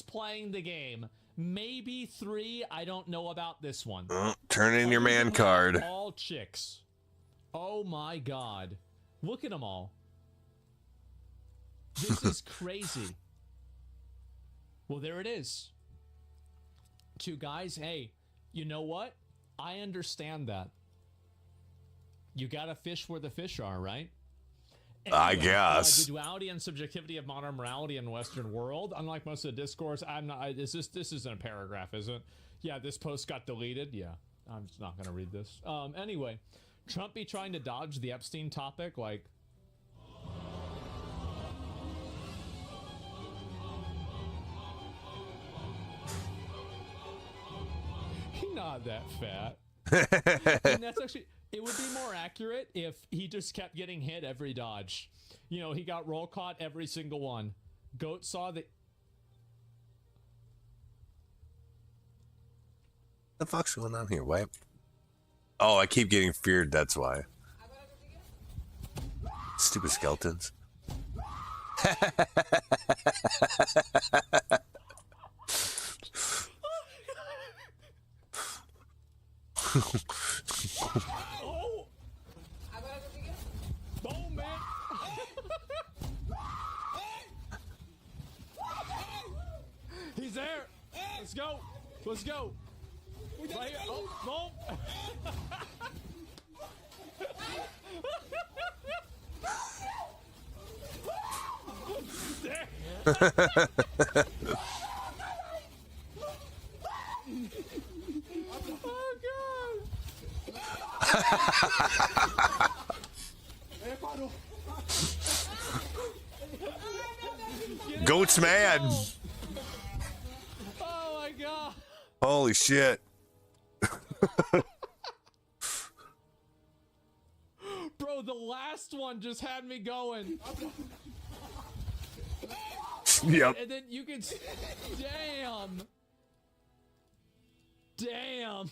playing the game. Maybe 3. I don't know about this one. Turn in your man card. All chicks. Oh my god. Look at them all. This is crazy. Well, there it is. 2 guys. Hey, you know what? I understand that. You gotta fish where the fish are, right? Anyway, I guess. The duality and subjectivity of modern morality in the Western world. Unlike most of the discourse, this isn't a paragraph, is it? Yeah, this post got deleted. Yeah, I'm just not gonna read this. Anyway, Trump be trying to dodge the Epstein topic, like. He's not that fat. And that's actually, it would be more accurate if he just kept getting hit every dodge. You know, he got roll caught every single one. Goat saw the... The fuck's going on here? Why? Oh, I keep getting feared, that's why. Stupid skeletons. Oh! Oh, man! He's there! Let's go! Let's go! Right here. Oh, no! Oh, God! Goat's mad. Oh, my God. Holy shit. Bro, the last one just had me going. Yep. And then you can... Damn. Damn.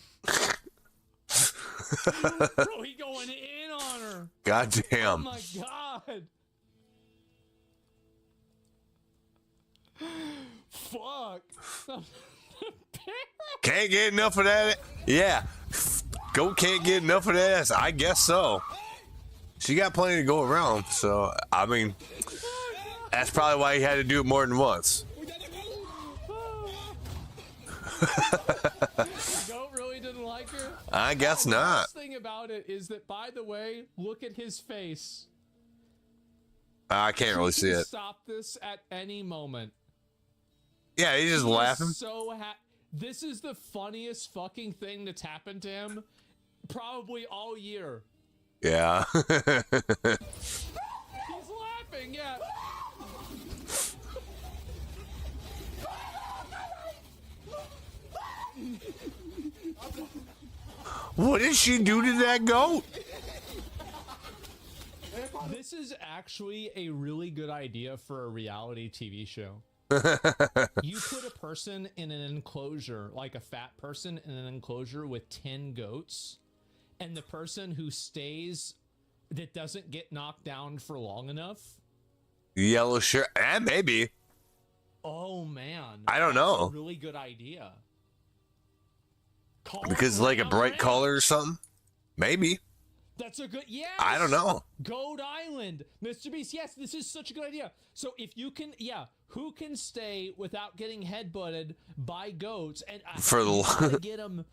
Bro, he going in on her. Goddamn. Oh, my God. Fuck. Can't get enough of that. Yeah. Goat can't get enough of that ass. I guess so. She got plenty to go around. So, I mean, that's probably why he had to do it more than once. Goat really didn't like her? I guess The not. best thing about it is that, by the way, look at his face. I can't really see it. Stop this at any moment. Yeah, he's just laughing. This is the funniest fucking thing that's happened to him probably all year. Yeah. He's laughing, yeah. What did she do to that goat? This is actually a really good idea for a reality TV show. You put a person in an enclosure, like a fat person in an enclosure with 10 goats, and the person who stays, that doesn't get knocked down for long enough. Yellow shirt. Maybe. Oh, man. I don't know. That's a really good idea. Because like a bright color or something? Maybe. That's a good, yeah. I don't know. Goat Island, Mr. Beast. Yes, this is such a good idea. So if you can, who can stay without getting headbutted by goats? And For the get them,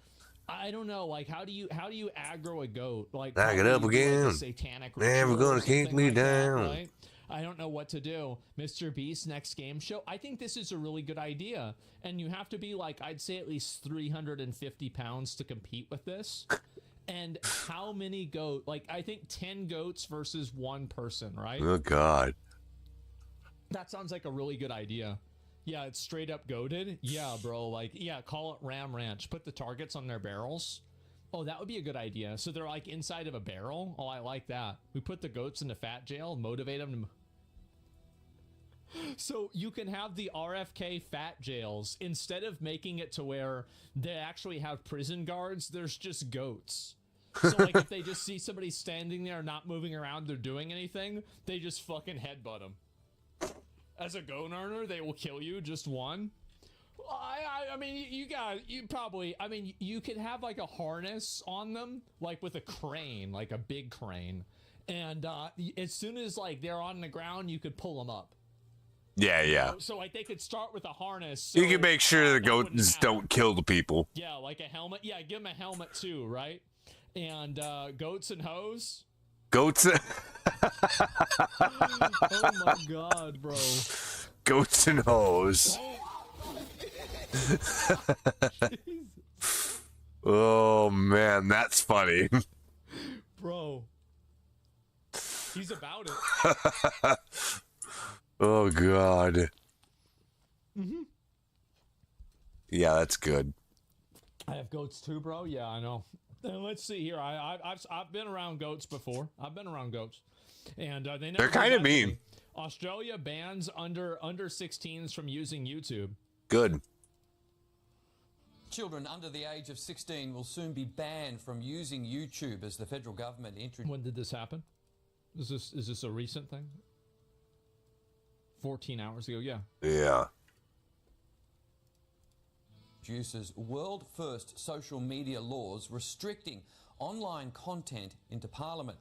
I don't know. Like, how do you aggro a goat? Like, knock it up again. Like satanic Never gonna kick me like down. That, right? I don't know what to do. Mr. Beast next game show. I think this is a really good idea. And you have to be like, I'd say at least 350 pounds to compete with this. And how many I think 10 goats versus one person, right? Oh, God. That sounds like a really good idea. Yeah, it's straight up goated. Yeah, bro. Like, yeah, call it Ram Ranch. Put the targets on their barrels. Oh, that would be a good idea. So they're like inside of a barrel. Oh, I like that. We put the goats in the fat jail, motivate them to... So you can have the RFK fat jails. Instead of making it to where they actually have prison guards, there's just goats. So like if they just see somebody standing there not moving around or doing anything, they just fucking headbutt them. As a goat owner, they will kill you, just one. I mean, you could have like a harness on them, like with a crane, like a big crane. And as soon as like they're on the ground, you could pull them up. Yeah. So like they could start with a harness. So you can make sure the goats don't kill the people. Yeah, like a helmet. Yeah, give them a helmet too, right? And goats and hoes. Goats. Oh my God, bro. Goats and hoes. Oh man, that's funny. Bro. He's about it. Oh God. Mm-hmm. Yeah, that's good. I have goats too, bro. Yeah, I know. Let's see here. I've been around goats before. I've been around goats, and they're kind of mean. Australia bans under 16s from using YouTube. Good. Children under the age of 16 will soon be banned from using YouTube as the federal government introduced. When did this happen? Is this a recent thing? 14 hours ago, yeah. Yeah. introduces world-first social media laws restricting online content into Parliament.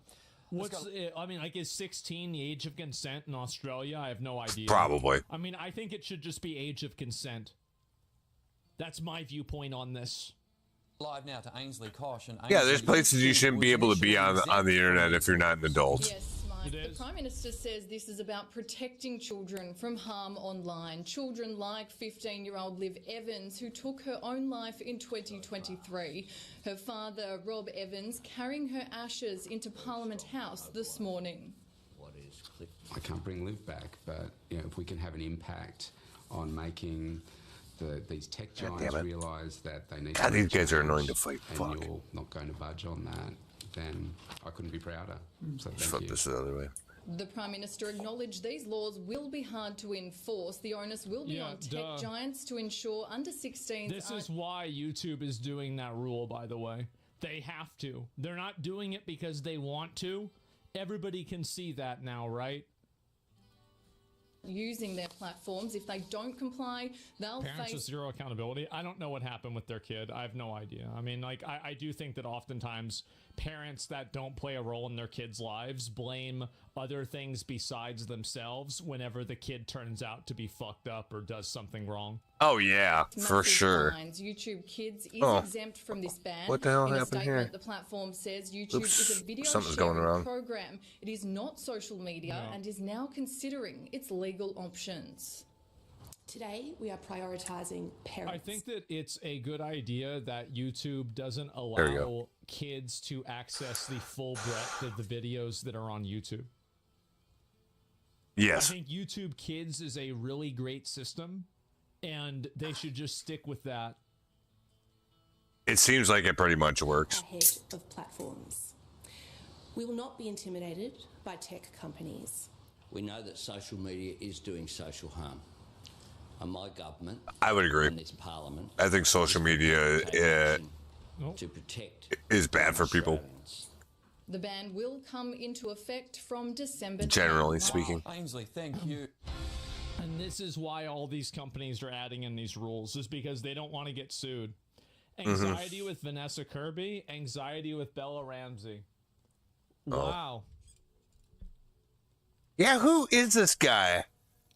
I mean, like, is 16 the age of consent in Australia? I have no idea. Probably. I mean, I think it should just be age of consent. That's my viewpoint on this. Live now to Ainsley Kosh. And Yeah, there's places you shouldn't be able to be on the internet if you're not an adult. Yes, Mike. The Prime Minister says this is about protecting children from harm online. Children like 15-year-old Liv Evans, who took her own life in 2023. Her father, Rob Evans, carrying her ashes into Parliament House this morning. I can't bring Liv back, but if we can have an impact on making these tech giants realise that they need. God, these guys are annoying to fight. And Fuck. you're not going to budge on that, then I couldn't be prouder. So Just flip this the other way. The Prime Minister acknowledged these laws will be hard to enforce. The onus will be on tech giants to ensure under 16s. This is why YouTube is doing that rule, by the way. They have to. They're not doing it because they want to. Everybody can see that now, right? Using their platforms. If they don't comply, they'll Parents with zero accountability. I don't know what happened with their kid. I have no idea. I mean, like, I do think that oftentimes parents that don't play a role in their kids' lives blame other things besides themselves whenever the kid turns out to be fucked up or does something wrong. Oh yeah, for sure. Fines. YouTube Kids is exempt from this ban. What the hell in a happened statement, here? the platform says YouTube is a video Something's sharing going wrong. program. It is not social media and is now considering its legal options. Today, we are prioritising parents. I think that it's a good idea that YouTube doesn't There we allow go. kids to access the full breadth of the videos that are on YouTube. Yes. I think YouTube Kids is a really great system, and they should just stick with that. It seems like it pretty much works. Ahead of platforms. We will not be intimidated by tech companies. We know that social media is doing social harm. And my government, I would agree. and this parliament, I think social media to protect is bad for people. The ban will come into effect from December. Generally 10th. speaking. Ainsley, thank you. And this is why all these companies are adding in these rules, is because they don't want to get sued. Anxiety with Vanessa Kirby, anxiety with Bella Ramsey. Wow. Yeah, who is this guy?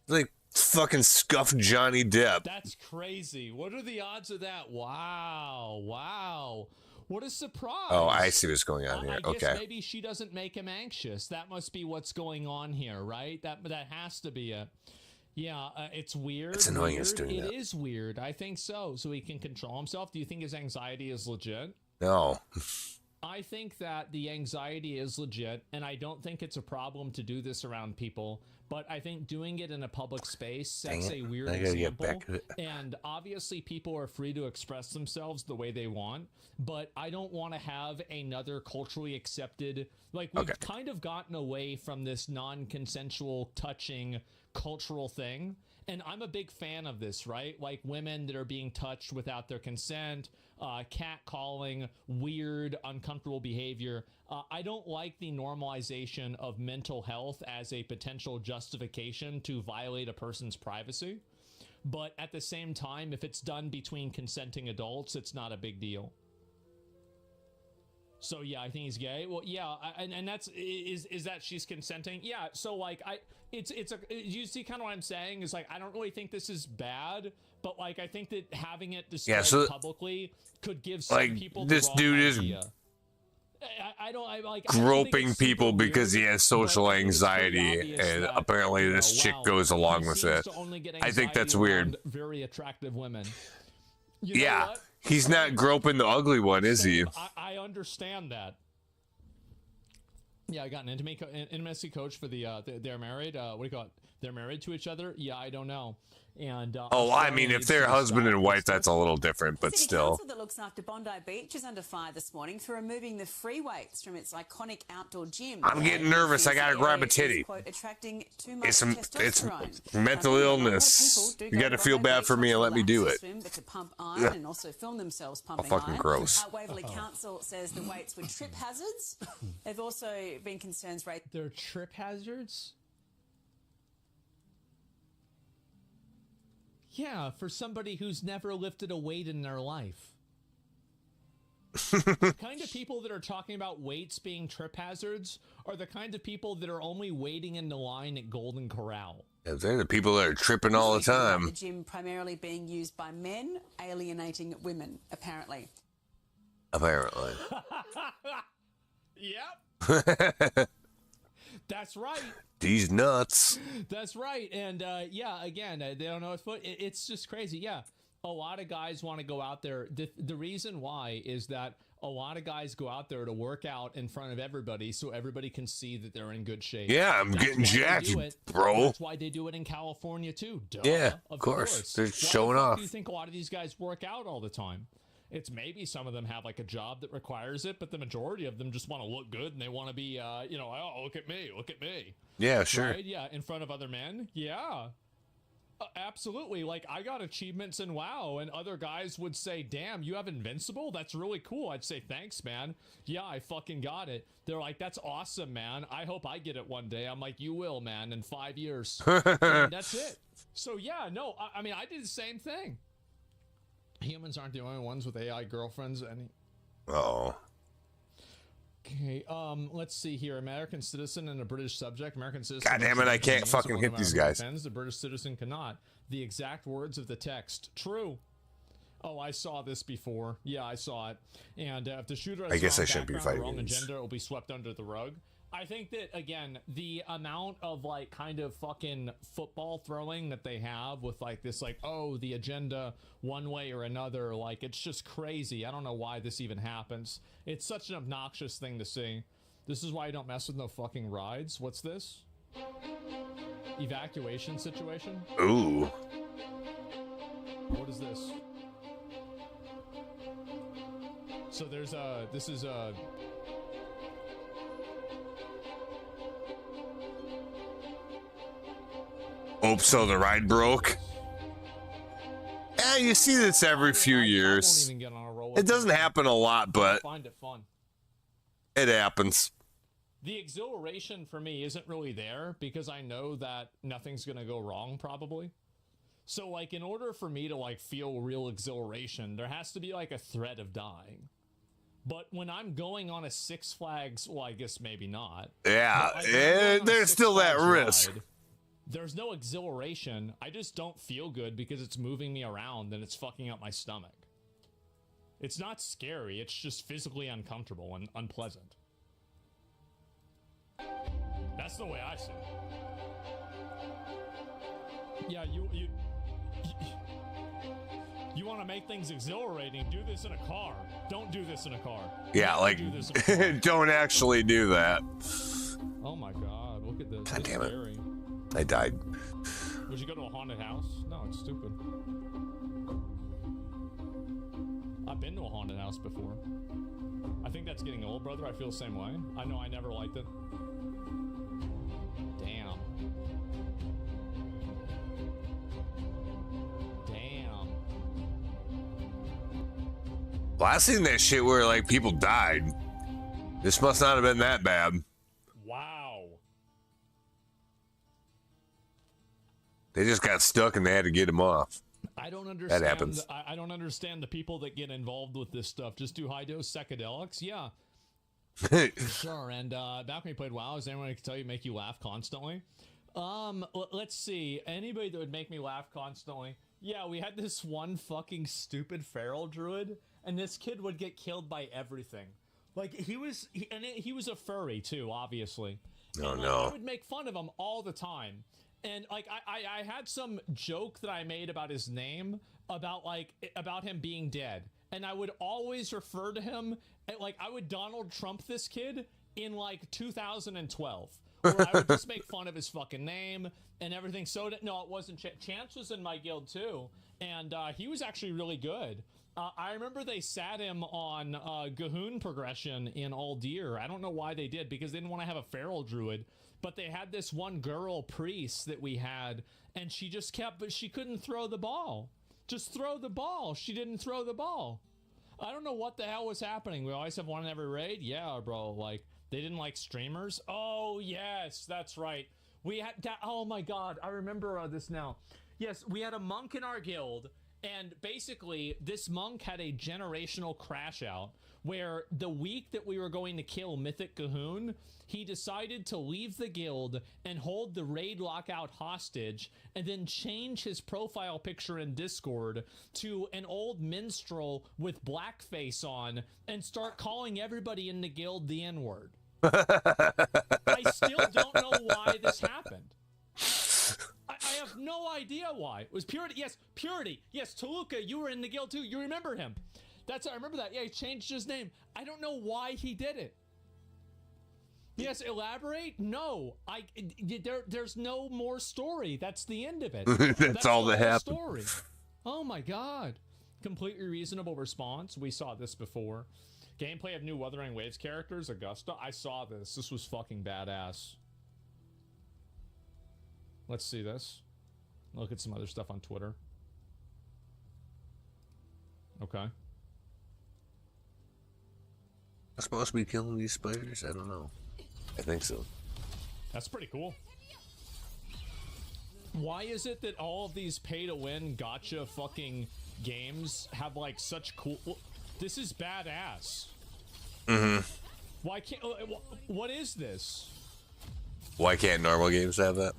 Like fucking scuffed Johnny Depp. That's crazy. What are the odds of that? Wow. Wow. What a surprise. Oh, I see what's going on here. I guess Okay. maybe she doesn't make him anxious. That must be what's going on here, right? That has to be it. Yeah, it's weird. It's annoying it's doing that. It is weird. I think so. So he can control himself. Do you think his anxiety is legit? No. I think that the anxiety is legit, and I don't think it's a problem to do this around people, but I think doing it in a public space sets a weird I gotta get example, back to it. and obviously people are free to express themselves the way they want, but I don't want to have another culturally accepted, like, we've kind of gotten away from this non-consensual touching cultural thing, and I'm a big fan of this, right? Like women that are being touched without their consent, catcalling, weird, uncomfortable behavior. I don't like the normalization of mental health as a potential justification to violate a person's privacy. But at the same time, if it's done between consenting adults, it's not a big deal. So yeah, I think he's gay. Well, yeah, and that's is that she's consenting? Yeah. So like you see kind of what I'm saying is like I don't really think this is bad, but like I think that having it displayed publicly could give some people the this wrong dude idea. is I don't groping people because he has social anxiety, and apparently this chick goes along with it. I think that's weird. Very attractive women. You know Yeah, what? he's not groping the ugly one, is he? I understand that. Yeah, I got an intimacy coach for they're married. What do you call it? They're married to each other? Yeah, I don't know. And Oh, I mean, if they're husband and wife, that's a little different, but City still. Council that looks after Bondi Beach is under fire this morning for removing the free weights from its iconic outdoor gym. I'm getting nervous. I gotta grab a titty. Attracting too much It's testosterone. mental illness. You gotta feel bad for me and let me do it. But to pump iron and also film themselves pumping fucking iron. gross. Waverley Council says the weights were trip hazards. There've also been concerns raised. They're trip hazards? Yeah, for somebody who's never lifted a weight in their life. The kind of people that are talking about weights being trip hazards are the kind of people that are only waiting in the line at Golden Corral. Yeah, they're the people that are tripping all the time. The gym primarily being used by men, alienating women, apparently. Apparently. Yep. That's right. These nuts. That's right. And yeah, again, they don't know it's just crazy. Yeah. A lot of guys want to go out there. The reason why is that a lot of guys go out there to work out in front of everybody so everybody can see that they're in good shape. Yeah, I'm getting jacked, bro. That's why they do it in California too. Duh, yeah, of course. They're showing off. Do you think a lot of these guys work out all the time? It's maybe some of them have like a job that requires it, but the majority of them just want to look good and they want to be, oh, look at me. Yeah, sure. Right? Yeah, in front of other men. Yeah. Absolutely. Like, I got achievements in WoW, and other guys would say, damn, you have Invincible? That's really cool. I'd say, thanks, man. Yeah, I fucking got it. They're like, that's awesome, man. I hope I get it one day. I'm like, you will, man, in 5 years. And that's it. So, yeah, no, I mean, I did the same thing. Humans aren't the only ones with AI girlfriends. Uh-oh. Okay, let's see here. American citizen and a British subject. American citizen. God damn it, I can't fucking hit these guys. The British citizen cannot. The exact words of the text. True. Oh, I saw this before. Yeah, I saw it. And if the shooter has I guess I shouldn't be fighting wrong agenda, it will be swept under the rug. I think that, again, the amount of, like, kind of fucking football throwing that they have with, like, this, like, oh, the agenda one way or another, like, it's just crazy. I don't know why this even happens. It's such an obnoxious thing to see. This is why I don't mess with no fucking rides. What's this? Evacuation situation? Ooh. What is this? So there's this is a... Oh, so the ride broke? Yeah, you see this every few years. It doesn't happen a lot, but I find it fun. It happens. The exhilaration for me isn't really there because I know that nothing's going to go wrong probably. So like in order for me to like feel real exhilaration, there has to be like a threat of dying. But when I'm going on a Six Flags, well, I guess maybe not. Yeah, there's still that risk. Ride, there's no exhilaration. I just don't feel good because it's moving me around and it's fucking up my stomach. It's not scary. It's just physically uncomfortable and unpleasant. That's the way I see it. Yeah, you want to make things exhilarating, do this in a car. Don't do this in a car. Yeah, like, don't actually do that. Oh my god, look at this. God damn it. Scary. I died. Would you go to a haunted house? No, it's stupid. I've been to a haunted house before. I think that's getting old, brother. I feel the same way. I know I never liked it. Damn. Damn. Well, I seen that shit where like people died. This must not have been that bad. Wow. They just got stuck and they had to get them off. I don't understand. That happens. I don't understand the people that get involved with this stuff. Just do high dose psychedelics, yeah. Sure. And back when you played WoW, is anyone who can tell you make you laugh constantly? Let's see. Anybody that would make me laugh constantly? Yeah, we had this one fucking stupid feral druid, and this kid would get killed by everything. Like he was a furry too, obviously. Oh and, no! I would make fun of him all the time. And like I had some joke that I made about his name, about him being dead, and I would always refer to him like I would Donald Trump this kid in like 2012, where I would just make fun of his fucking name and everything. So no, it wasn't Chance was in my guild too, and he was actually really good. I remember they sat him on Gahoon progression in Aldir. I don't know why they did, because they didn't want to have a feral druid. But they had this one girl priest that we had, and she just but she couldn't throw the ball. Just throw the ball. She didn't throw the ball. I don't know what the hell was happening. We always have one in every raid. Yeah, bro. Like, they didn't like streamers. Oh, yes, that's right. We had that. Oh, my God. I remember this now. Yes, we had a monk in our guild, and basically this monk had a generational crash out where the week that we were going to kill Mythic Cahoon, he decided to leave the guild and hold the raid lockout hostage and then change his profile picture in Discord to an old minstrel with blackface on and start calling everybody in the guild the N-word. I still don't know why this happened. I have no idea why. It was Purity. Yes, Purity. Yes, Toluca, you were in the guild too. You remember him. I remember that. Yeah, he changed his name. I don't know why he did it. Yes, elaborate? No. There's no more story. That's the end of it. That's all that happened. Story. Oh my god. Completely reasonable response. We saw this before. Gameplay of new Wuthering Waves characters, Augusta. I saw this. This was fucking badass. Let's see this. Look at some other stuff on Twitter. Okay. I'm supposed to be killing these spiders? I don't know. I think so. That's pretty cool. Why is it that all of these pay-to-win gotcha fucking games have like such cool... This is badass. Mm-hmm. Why can't... What is this? Why can't normal games have that?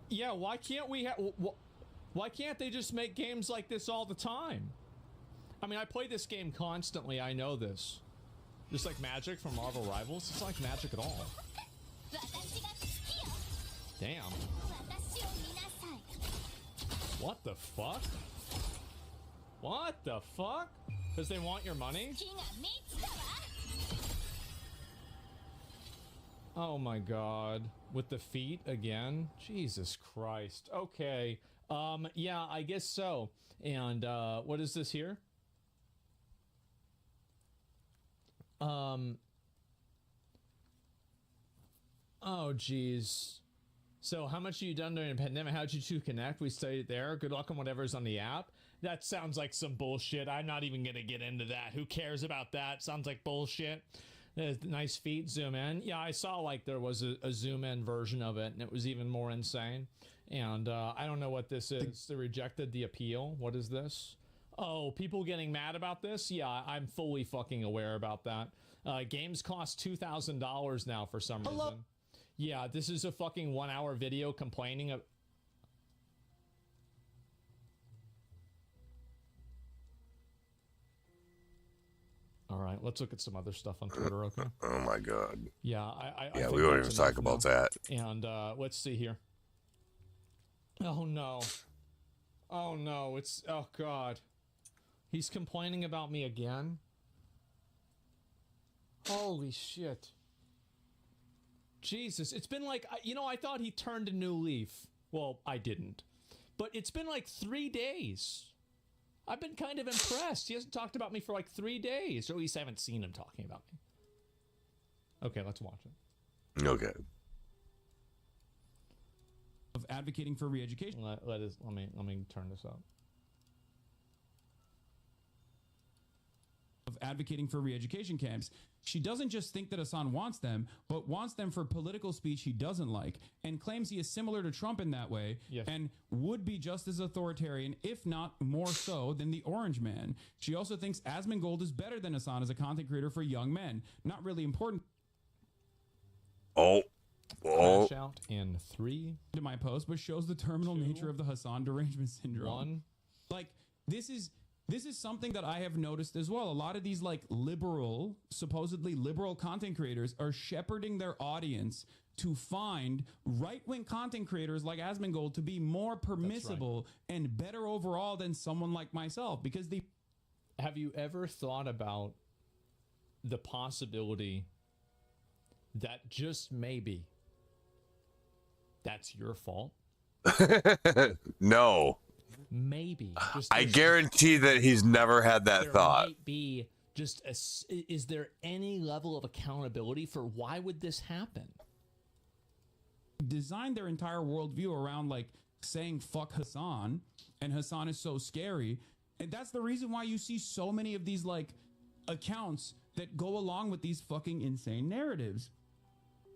Yeah, why can't we have... Why can't they just make games like this all the time? I mean, I play this game constantly. I know this. Just like Magic from Marvel Rivals. It's like Magic at all. Damn. What the fuck? What the fuck? Because they want your money? Oh my god. With the feet again? Jesus Christ. Okay. Yeah, I guess so. And, what is this here? Oh, geez. So how much have you done during the pandemic? How'd you two connect? We studied there. Good luck on whatever's on the app. That sounds like some bullshit. I'm not even going to get into that. Who cares about that? Sounds like bullshit. Nice feet. Zoom in. Yeah, I saw like there was a zoom in version of it, and it was even more insane. And I don't know what this is. They rejected the appeal. What is this? Oh, people getting mad about this? Yeah, I'm fully fucking aware about that. Games cost $2,000 now for some reason. Yeah, this is a fucking 1 hour video complaining of... All right, let's look at some other stuff on Twitter, okay? Oh my god. Yeah, yeah, we won't even talk about that. And let's see here. Oh no. Oh no, it's... Oh god. He's complaining about me again? Holy shit. Jesus, it's been like... You know, I thought he turned a new leaf. Well, I didn't. But it's been like 3 days. I've been kind of impressed. He hasn't talked about me for like 3 days. Or at least I haven't seen him talking about me. Okay, let's watch it. Okay. Of advocating for re-education. Let me turn this up. Of advocating for re-education camps. She doesn't just think that Hassan wants them, but wants them for political speech he doesn't like, and claims he is similar to Trump in that way, yes, and would be just as authoritarian, if not more so, than the Orange Man. She also thinks Asmongold is better than Hassan as a content creator for young men. Not really important. Oh. Crash out in 3. To my post, but shows the terminal nature of the Hassan derangement syndrome. 1. Like, this is something that I have noticed as well. A lot of these like supposedly liberal content creators are shepherding their audience to find right-wing content creators like Asmongold to be more permissible and better overall than someone like myself, because they... Have you ever thought about the possibility that just maybe that's your fault? No. Maybe. I guarantee that he's never had that thought. Might be just is there any level of accountability for why would this happen? Designed their entire worldview around like saying fuck Hassan, and Hassan is so scary, and that's the reason why you see so many of these like accounts that go along with these fucking insane narratives.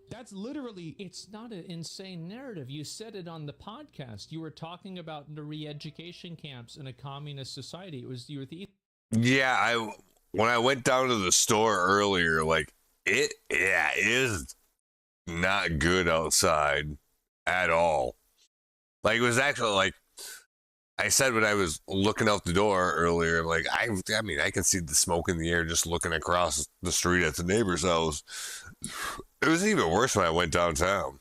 That's literally... It's not an insane narrative. You said it on the podcast. You were talking about the re-education camps in a communist society. You were the... Yeah, when I went down to the store earlier, like, it is not good outside at all. Like, it was actually, like, I said when I was looking out the door earlier, like, I mean, I can see the smoke in the air just looking across the street at the neighbor's house. It was even worse when I went downtown.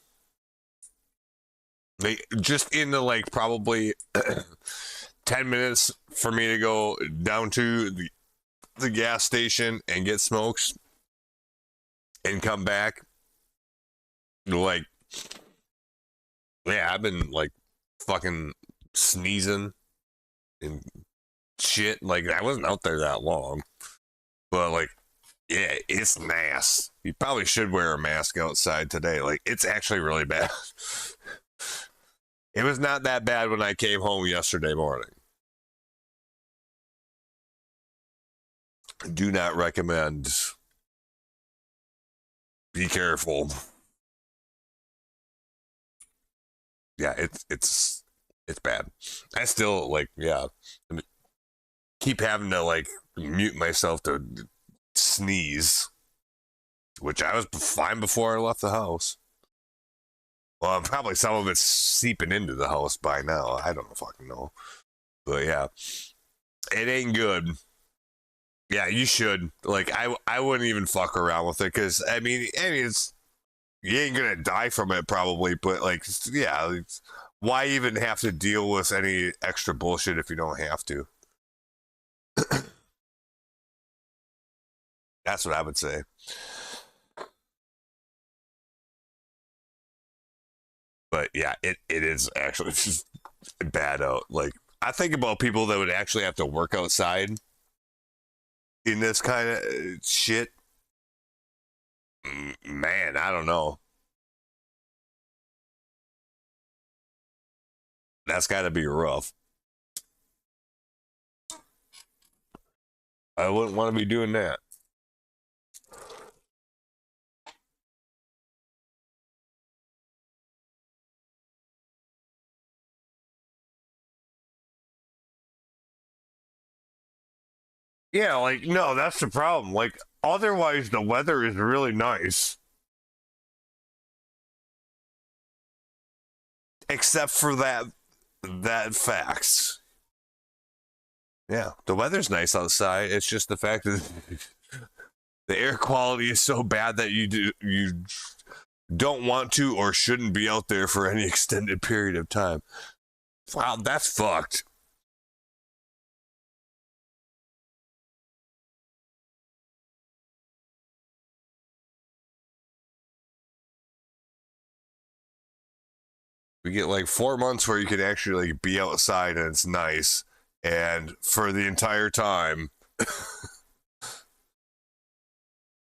Like, just in the, like, probably 10 minutes for me to go down to the gas station and get smokes and come back. Like, yeah, I've been, like, fucking sneezing and shit. Like, I wasn't out there that long. But, like, yeah, it's nasty. You probably should wear a mask outside today. Like, it's actually really bad. It was not that bad when I came home yesterday morning. Do not recommend. Be careful. Yeah, it's bad. I still, like, yeah, keep having to, like, mute myself to sneeze, which I was fine before I left the house. Well, probably some of it's seeping into the house by now. I don't fucking know. But yeah, it ain't good. Yeah, you should. Like, I wouldn't even fuck around with it because, I mean, it's, you ain't gonna die from it probably, but, like, yeah, why even have to deal with any extra bullshit if you don't have to? That's what I would say. But yeah, it is actually just bad out. Like, I think about people that would actually have to work outside in this kind of shit. Man, I don't know. That's got to be rough. I wouldn't want to be doing that. Yeah, like, no, that's the problem. Like, otherwise, the weather is really nice. Except for that facts. Yeah, the weather's nice outside. It's just the fact that the air quality is so bad that you don't want to or shouldn't be out there for any extended period of time. Wow, that's fucked. We get like 4 months where you can actually like, be outside and it's nice. And for the entire time,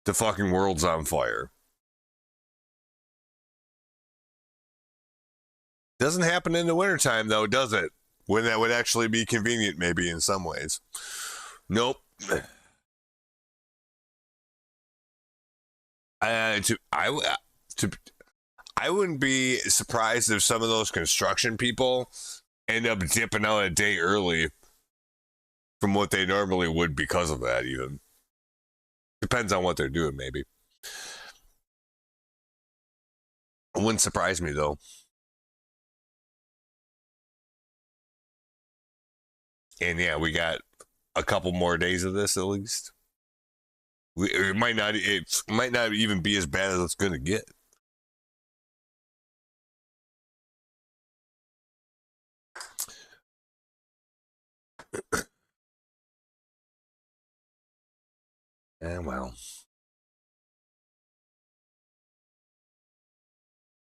the fucking world's on fire. Doesn't happen in the wintertime, though, does it? When that would actually be convenient, maybe, in some ways. Nope. I wouldn't be surprised if some of those construction people end up dipping out a day early from what they normally would because of that, even. Depends on what they're doing, maybe. It wouldn't surprise me, though. And yeah, we got a couple more days of this at least. It might not even be as bad as it's going to get. And well,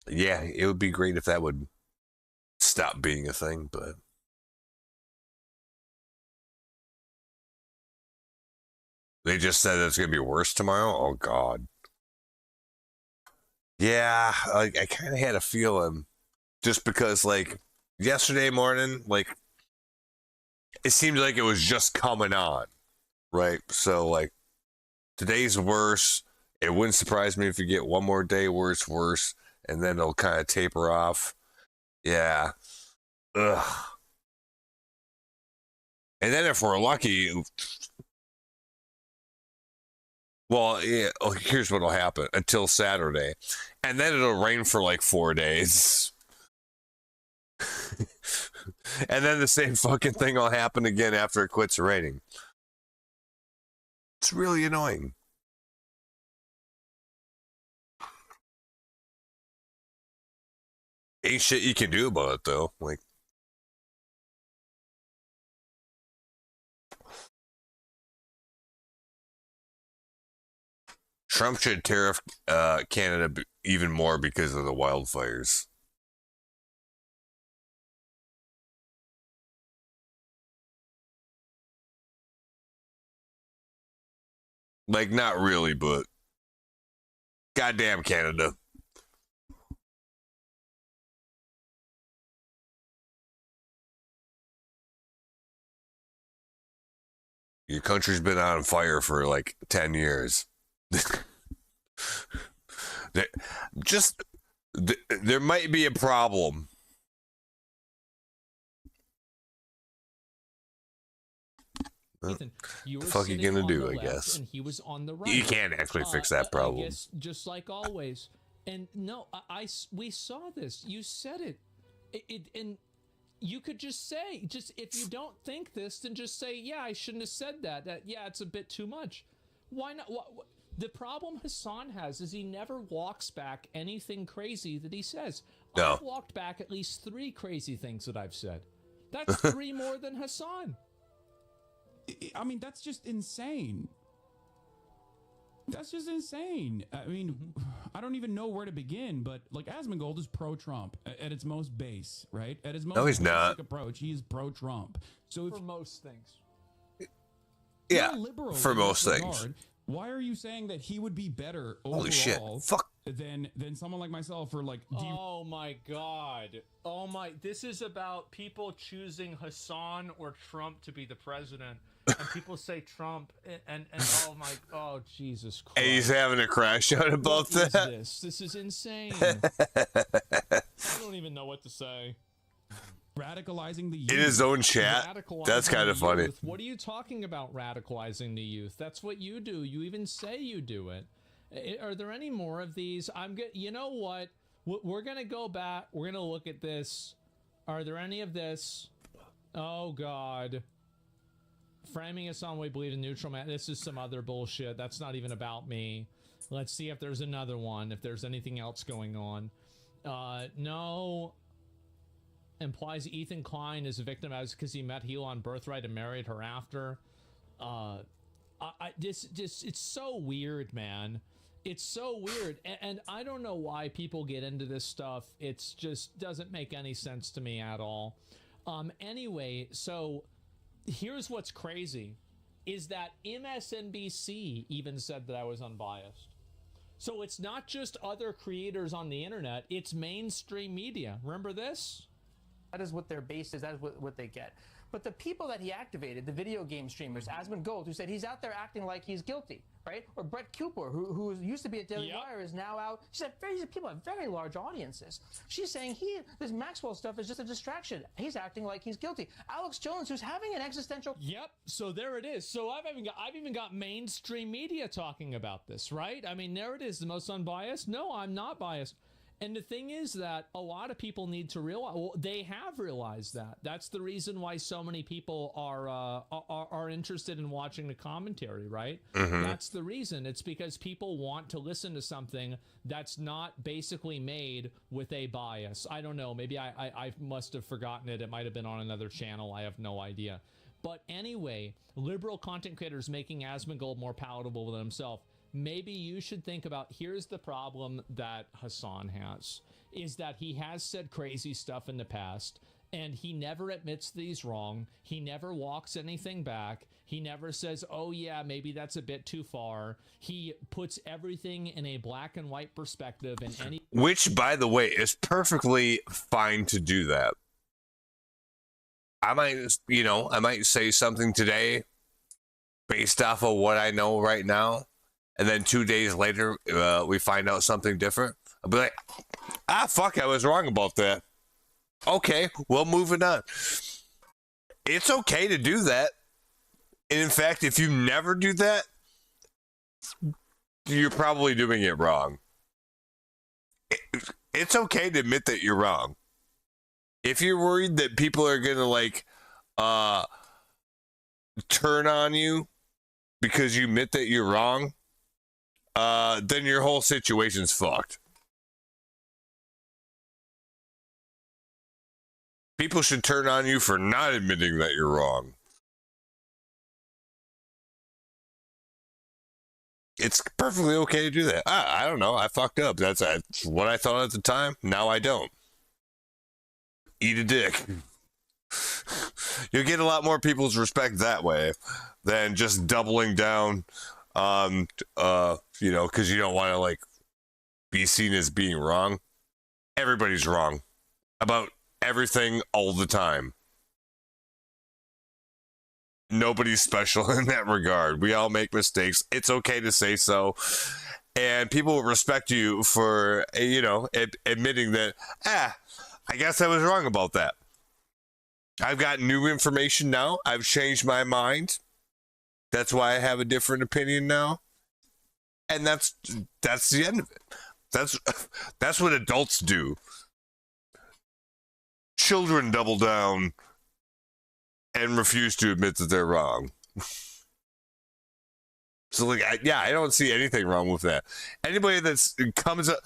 yeah, it would be great if that would stop being a thing, but they just said it's going to be worse tomorrow. Oh God. Yeah, I kind of had a feeling just because like yesterday morning, like it seemed like it was just coming on, right? So like today's worse, It wouldn't surprise me if you get one more day where it's worse, and then it'll kind of taper off. Yeah. Ugh. And then if we're lucky, well, yeah, here's what'll happen until Saturday. And then it'll rain for like 4 days. And then the same fucking thing will happen again after it quits raining. It's really annoying. Ain't shit you can do about it, though. Like, Trump should tariff Canada even more because of the wildfires. Like, not really, but goddamn Canada. Your country's been on fire for like 10 years. There might be a problem. Ethan, the fuck you gonna do, I guess? And he was on the right. You can't actually fix that problem. I guess, just like always. And no, we saw this. You said it. And you could just say, if you don't think this, then just say, yeah, I shouldn't have said that. Yeah, it's a bit too much. Why not? The problem Hassan has is he never walks back anything crazy that he says. No. I've walked back at least 3 crazy things that I've said. That's 3 more than Hassan. I mean, that's just insane. That's just insane. I mean, I don't even know where to begin, but like Asmongold is pro-Trump at its most base, right? At his most no, he's basic not. approach, he is pro-Trump. So for most things. Yeah, liberal for most things. Regard, why are you saying that he would be better overall Holy shit. Fuck. than someone like myself? Or like, oh my god. Oh my, this is about people choosing Hassan or Trump to be the president. And people say Trump and oh Jesus Christ. And he's having a crash out about that. This is insane. I don't even know what to say. Radicalizing the youth. In his own chat. That's kind of funny. What are you talking about, radicalizing the youth? That's what you do. You even say you do it. Are there any more of these? You know what? We're gonna go back. We're gonna look at this. Are there any of this? Oh God. Framing us on we believe in neutral man. This is some other bullshit. That's not even about me. Let's see if there's another one. If there's anything else going on. No. Implies Ethan Klein is a victim as because he met Hila on Birthright and married her after. It's so weird, man. It's so weird, and I don't know why people get into this stuff. It's just doesn't make any sense to me at all. Anyway, so here's what's crazy, is that MSNBC even said that I was unbiased. So it's not just other creators on the internet, it's mainstream media. Remember this? That is what their base is. That is what they get. But the people that he activated, the video game streamers, Asmongold, who said he's out there acting like he's guilty, right? Or Brett Cooper, who used to be at Daily Wire, is now out. She said these people have very large audiences. She's saying this Maxwell stuff is just a distraction. He's acting like he's guilty. Alex Jones, who's having an existential. Yep. So there it is. So I've even got mainstream media talking about this, right? I mean, there it is. The most unbiased. No, I'm not biased. And the thing is that a lot of people need to realize, well, they have realized that. That's the reason why so many people are interested in watching the commentary, right? Mm-hmm. That's the reason. It's because people want to listen to something that's not basically made with a bias. I don't know. Maybe I must have forgotten it. It might have been on another channel. I have no idea. But anyway, liberal content creators making Asmongold more palatable than himself. Maybe you should think about, here's the problem that Hassan has, is that he has said crazy stuff in the past, and he never admits that he's wrong. He never walks anything back. He never says, oh yeah, maybe that's a bit too far. He puts everything in a black and white perspective. And which, by the way, is perfectly fine to do that. I might say something today based off of what I know right now. and then 2 days later we find out something different, I'll be like, fuck, I was wrong about that. Okay, well, moving on. It's okay to do that. And in fact, if you never do that, you're probably doing it wrong. It's okay to admit that you're wrong. If you're worried that people are going to like turn on you because you admit that you're wrong, then your whole situation's fucked. People should turn on you for not admitting that you're wrong. It's perfectly okay to do that. I don't know. I fucked up. That's what I thought at the time. Now I don't. Eat a dick. You'll get a lot more people's respect that way than just doubling down on, because you don't want to like be seen as being wrong. Everybody's wrong about everything all the time. Nobody's special in that regard. We all make mistakes. It's okay to say so. And people will respect you for, admitting that, I guess I was wrong about that. I've got new information now. I've changed my mind. That's why I have a different opinion now. And that's the end of it. That's what adults do. Children double down and refuse to admit that they're wrong. So, I don't see anything wrong with that. Anybody that's comes up,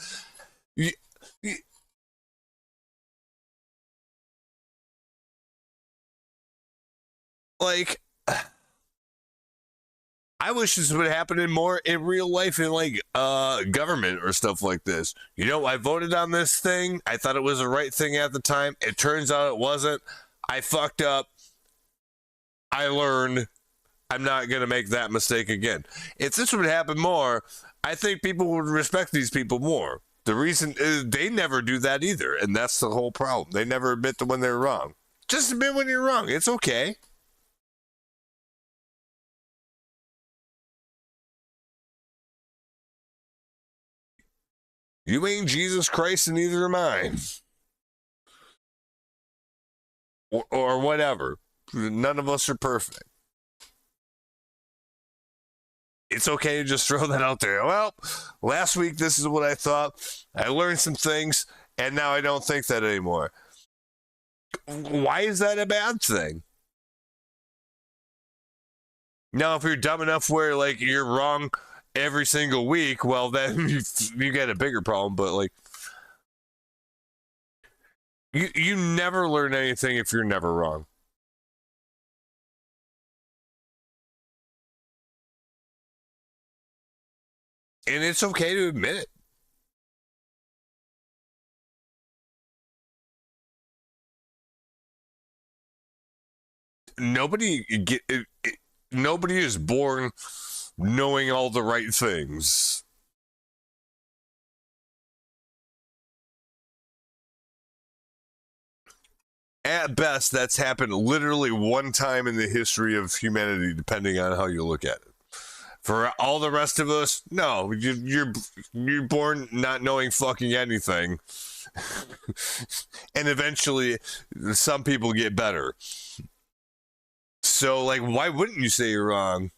I wish this would happen in real life in government or stuff like this. I voted on this thing. I thought it was the right thing at the time. It turns out it wasn't. I fucked up. I learned. I'm not going to make that mistake again. If this would happen more, I think people would respect these people more. The reason is they never do that either, and that's the whole problem. They never admit to when they're wrong. Just admit when you're wrong. It's okay. You ain't Jesus Christ, and neither am I. Or whatever. None of us are perfect. It's okay to just throw that out there. Well, last week, this is what I thought. I learned some things, and now I don't think that anymore. Why is that a bad thing? Now, if you're dumb enough where, you're wrong every single week, well, then you get a bigger problem. But, you never learn anything if you're never wrong. And it's okay to admit it. Nobody is born knowing all the right things. At best, that's happened literally one time in the history of humanity, depending on how you look at it. For all the rest of us, no, you're born not knowing fucking anything. And eventually, some people get better. So, why wouldn't you say you're wrong?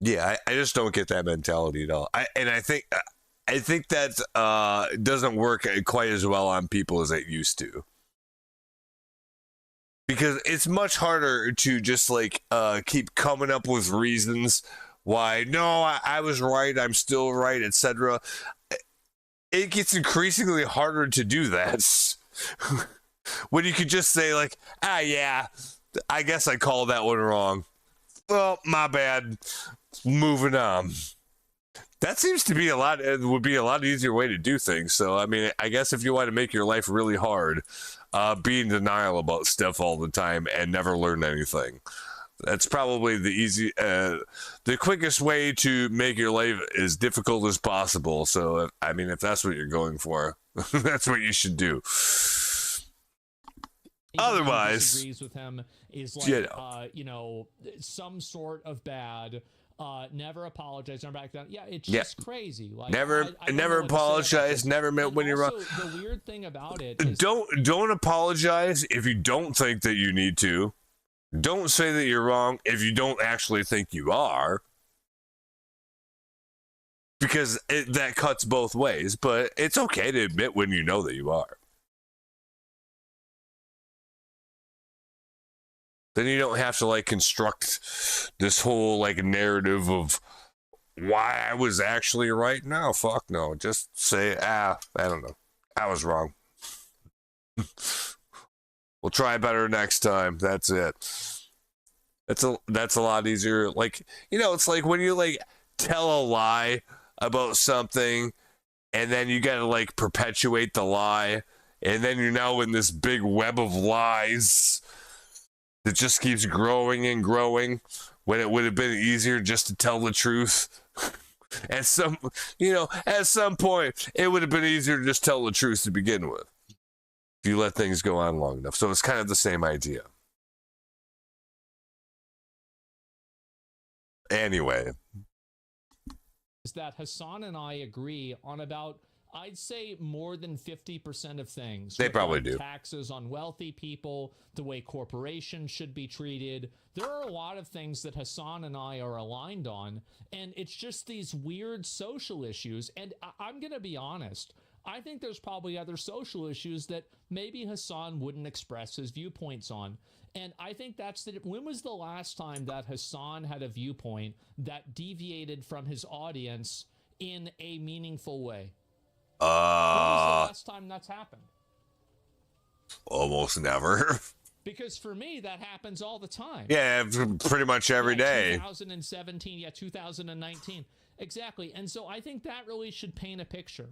Yeah, I just don't get that mentality at all. I think that doesn't work quite as well on people as it used to. Because it's much harder to just keep coming up with reasons why, no, I was right, I'm still right, etc. It gets increasingly harder to do that. When you could just say yeah, I guess I called that one wrong. Well, my bad. Moving on. That seems to be it would be a lot easier way to do things. So, I guess if you want to make your life really hard, be in denial about stuff all the time and never learn anything. That's probably the quickest way to make your life as difficult as possible. So, if that's what you're going for, that's what you should do. Anyone who Otherwise, disagrees with him is like, you know, some sort of bad. Never apologize, never back down. Yeah, it's just crazy. Like never I never apologize, never admit when you're wrong. The weird thing about it is don't apologize if you don't think that you need to. Don't say that you're wrong if you don't actually think you are. Because that cuts both ways, but it's okay to admit when you know that you are. Then you don't have to like construct this whole like narrative of why I was actually right. No, fuck no. Just say, I don't know. I was wrong. We'll try better next time. That's it. That's a lot easier. Like, you know, it's like when you like tell a lie about something and then you gotta like perpetuate the lie, and then you're now in this big web of lies that just keeps growing and growing, when it would have been easier just to tell the truth. At some point, it would have been easier to just tell the truth to begin with, if you let things go on long enough. So it's kind of the same idea. Anyway. is that Hassan and I agree on about, I'd say, more than 50% of things. They probably do. Taxes on wealthy people, the way corporations should be treated. There are a lot of things that Hassan and I are aligned on, and it's just these weird social issues. And I'm going to be honest, I think there's probably other social issues that maybe Hassan wouldn't express his viewpoints on. And I think when was the last time that Hassan had a viewpoint that deviated from his audience in a meaningful way? When was the last time that's happened? Almost never. Because for me, that happens all the time. Yeah, pretty much every day. 2017, 2019. Exactly. And so I think that really should paint a picture.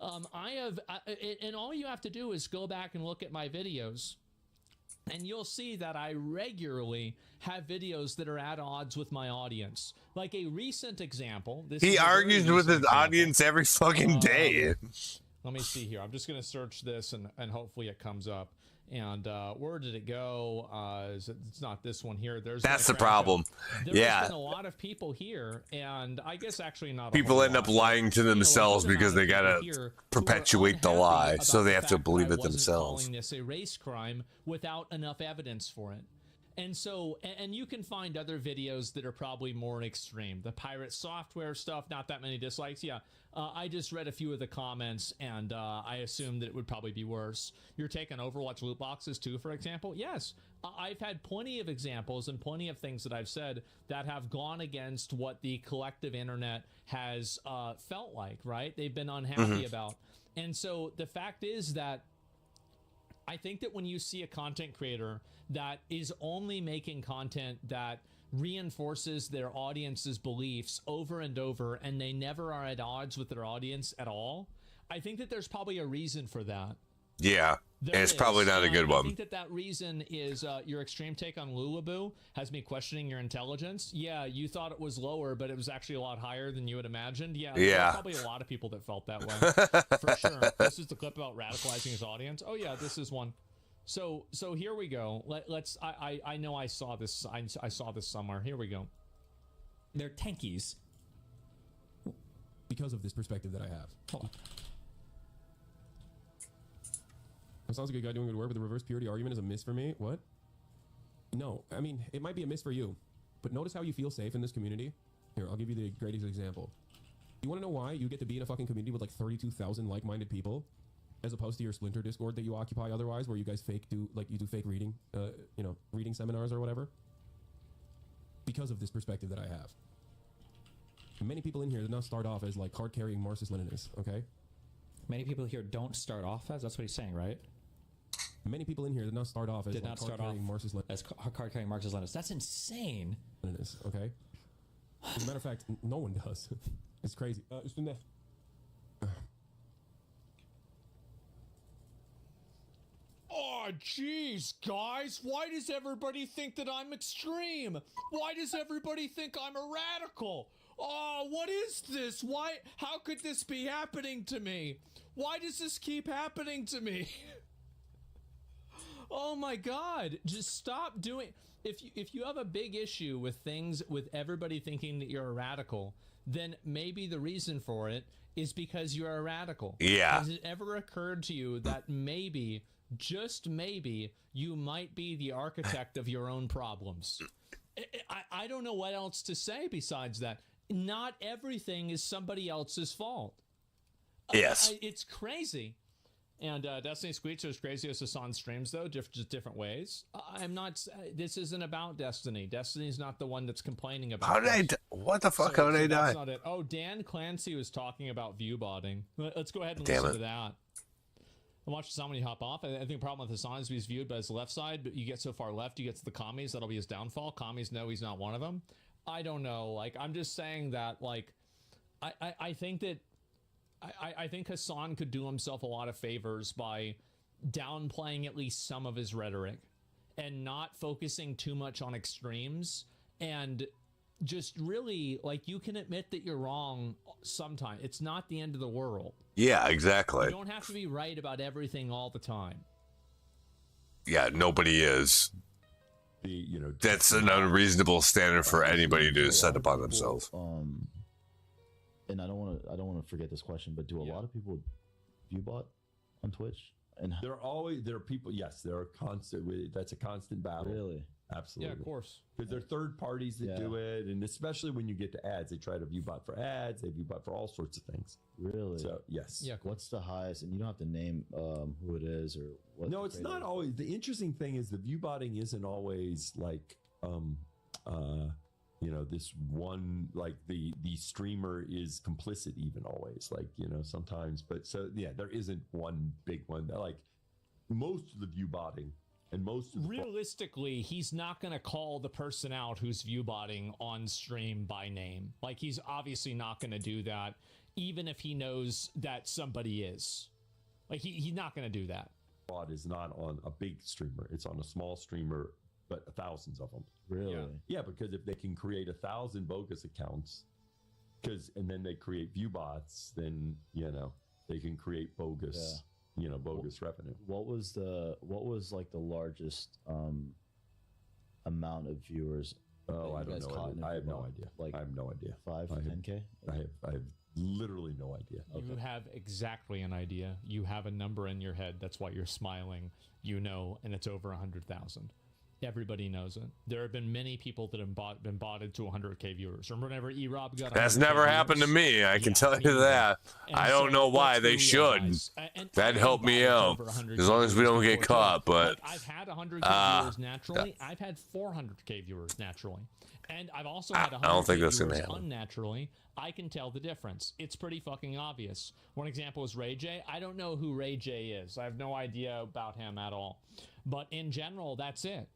And all you have to do is go back and look at my videos, and you'll see that I regularly have videos that are at odds with my audience. Like a recent example. He argues with his audience every fucking day. Let me see here. I'm just going to search this, and hopefully it comes up. And where did it go? It's not this one here. That's the problem. There's been a lot of people here, and I guess actually not. People end up lying to themselves because they gotta perpetuate the lie, so they have to believe it themselves. Calling this a race crime without enough evidence for it. And so, and you can find other videos that are probably more extreme. The pirate software stuff, not that many dislikes. Yeah, I just read a few of the comments, and I assumed that it would probably be worse. You're taking Overwatch loot boxes too, for example? Yes. I've had plenty of examples and plenty of things that I've said that have gone against what the collective internet has felt like, right? They've been unhappy about. And so the fact is that I think that when you see a content creator that is only making content that reinforces their audience's beliefs over and over, and they never are at odds with their audience at all, I think that there's probably a reason for that. Yeah, and it's probably not a good one. I think that reason is your extreme take on Lulaboo has me questioning your intelligence. Yeah, you thought it was lower, but it was actually a lot higher than you had imagined. Yeah, there's probably a lot of people that felt that way. For sure. This is the clip about radicalizing his audience. Oh yeah, this is one. So here we go. Let's. I know I saw this. I saw this somewhere. Here we go. They're tankies. Because of this perspective that I have. Hold on. That sounds like a guy doing good work, but the reverse purity argument is a miss for me. What? No, I mean, it might be a miss for you, but notice how you feel safe in this community. Here, I'll give you the greatest example. You want to know why you get to be in a fucking community with like 32,000 like-minded people, as opposed to your Splinter Discord that you occupy otherwise, where you guys do fake reading, reading seminars or whatever? Because of this perspective that I have. Many people in here did not start off as like card-carrying Marxist-Leninists, okay? Many people here don't start off as, that's what he's saying, right? Many people in here did not start off as card-carrying Marxist-Leninists. As card-carrying Marxist-Leninists. That's insane. Okay? As a matter of fact, no one does. It's crazy. Oh, jeez, guys. Why does everybody think that I'm extreme? Why does everybody think I'm a radical? Oh, what is this? Why? How could this be happening to me? Why does this keep happening to me? Oh my God! Just stop doing. If you have a big issue with things with everybody thinking that you're a radical, then maybe the reason for it is because you're a radical. Yeah. Has it ever occurred to you that maybe, just maybe, you might be the architect of your own problems? I don't know what else to say besides that. Not everything is somebody else's fault. Yes. It's crazy. And Destiny Squeaks are as crazy as Hassan streams, though, just different ways. I'm not. This isn't about Destiny. Destiny's not the one that's complaining about. How did what the fuck? How did I die? That's not it. Oh, Dan Clancy was talking about view botting. Let's go ahead and listen to that. I watched Hassan when you hop off. I think the problem with Hassan is he's viewed by his left side, but you get so far left, you get to the commies. That'll be his downfall. Commies know he's not one of them. I don't know. Like, I'm just saying that. Like, I think that. I think Hassan could do himself a lot of favors by downplaying at least some of his rhetoric and not focusing too much on extremes, and just really, like, you can admit that you're wrong sometime. It's not the end of the world. Yeah, exactly. You don't have to be right about everything all the time. Yeah, nobody is. That's an unreasonable standard for anybody to set upon themselves. And I don't want to forget this question, but do a lot of people view bot on Twitch? And there are people. Yes, there are constant. That's a constant battle. Really? Absolutely. Yeah, of course. Because there are third parties that do it, and especially when you get to ads, they try to view bot for ads. They view bot for all sorts of things. Really? So yes. Yeah. What's the highest? And you don't have to name who it is or what. No, it's not always. The interesting thing is the view botting isn't always like this one, like the streamer is complicit even always, like, sometimes. But so yeah, there isn't one big one. Like most of the view botting and most of realistically, he's not going to call the person out who's view botting on stream by name. Like, he's obviously not going to do that, even if he knows that somebody is. Like, he's not going to do that. Bot is not on a big streamer; it's on a small streamer, but thousands of them. Really? Yeah, because if they can create 1,000 bogus accounts, and then they create view bots, then they can create bogus, bogus revenue. What was like the largest amount of viewers? Oh, I don't know. I have no idea. Like, I have no idea. 5, 10K? I have literally no idea. You have exactly an idea. You have a number in your head. That's why you're smiling. And it's over 100,000. Everybody knows it. There have been many people that have been botted to 100K viewers. Remember whenever E-Rob got That's never happened to me. I can tell you that. I don't know why they should. That helped me out. As long as we don't get caught, but... I've had 100K viewers naturally. I've had 400K viewers naturally. And I've also had 100K viewers unnaturally. I can tell the difference. It's pretty fucking obvious. One example is Ray J. I don't know who Ray J is. I have no idea about him at all. But in general, that's it.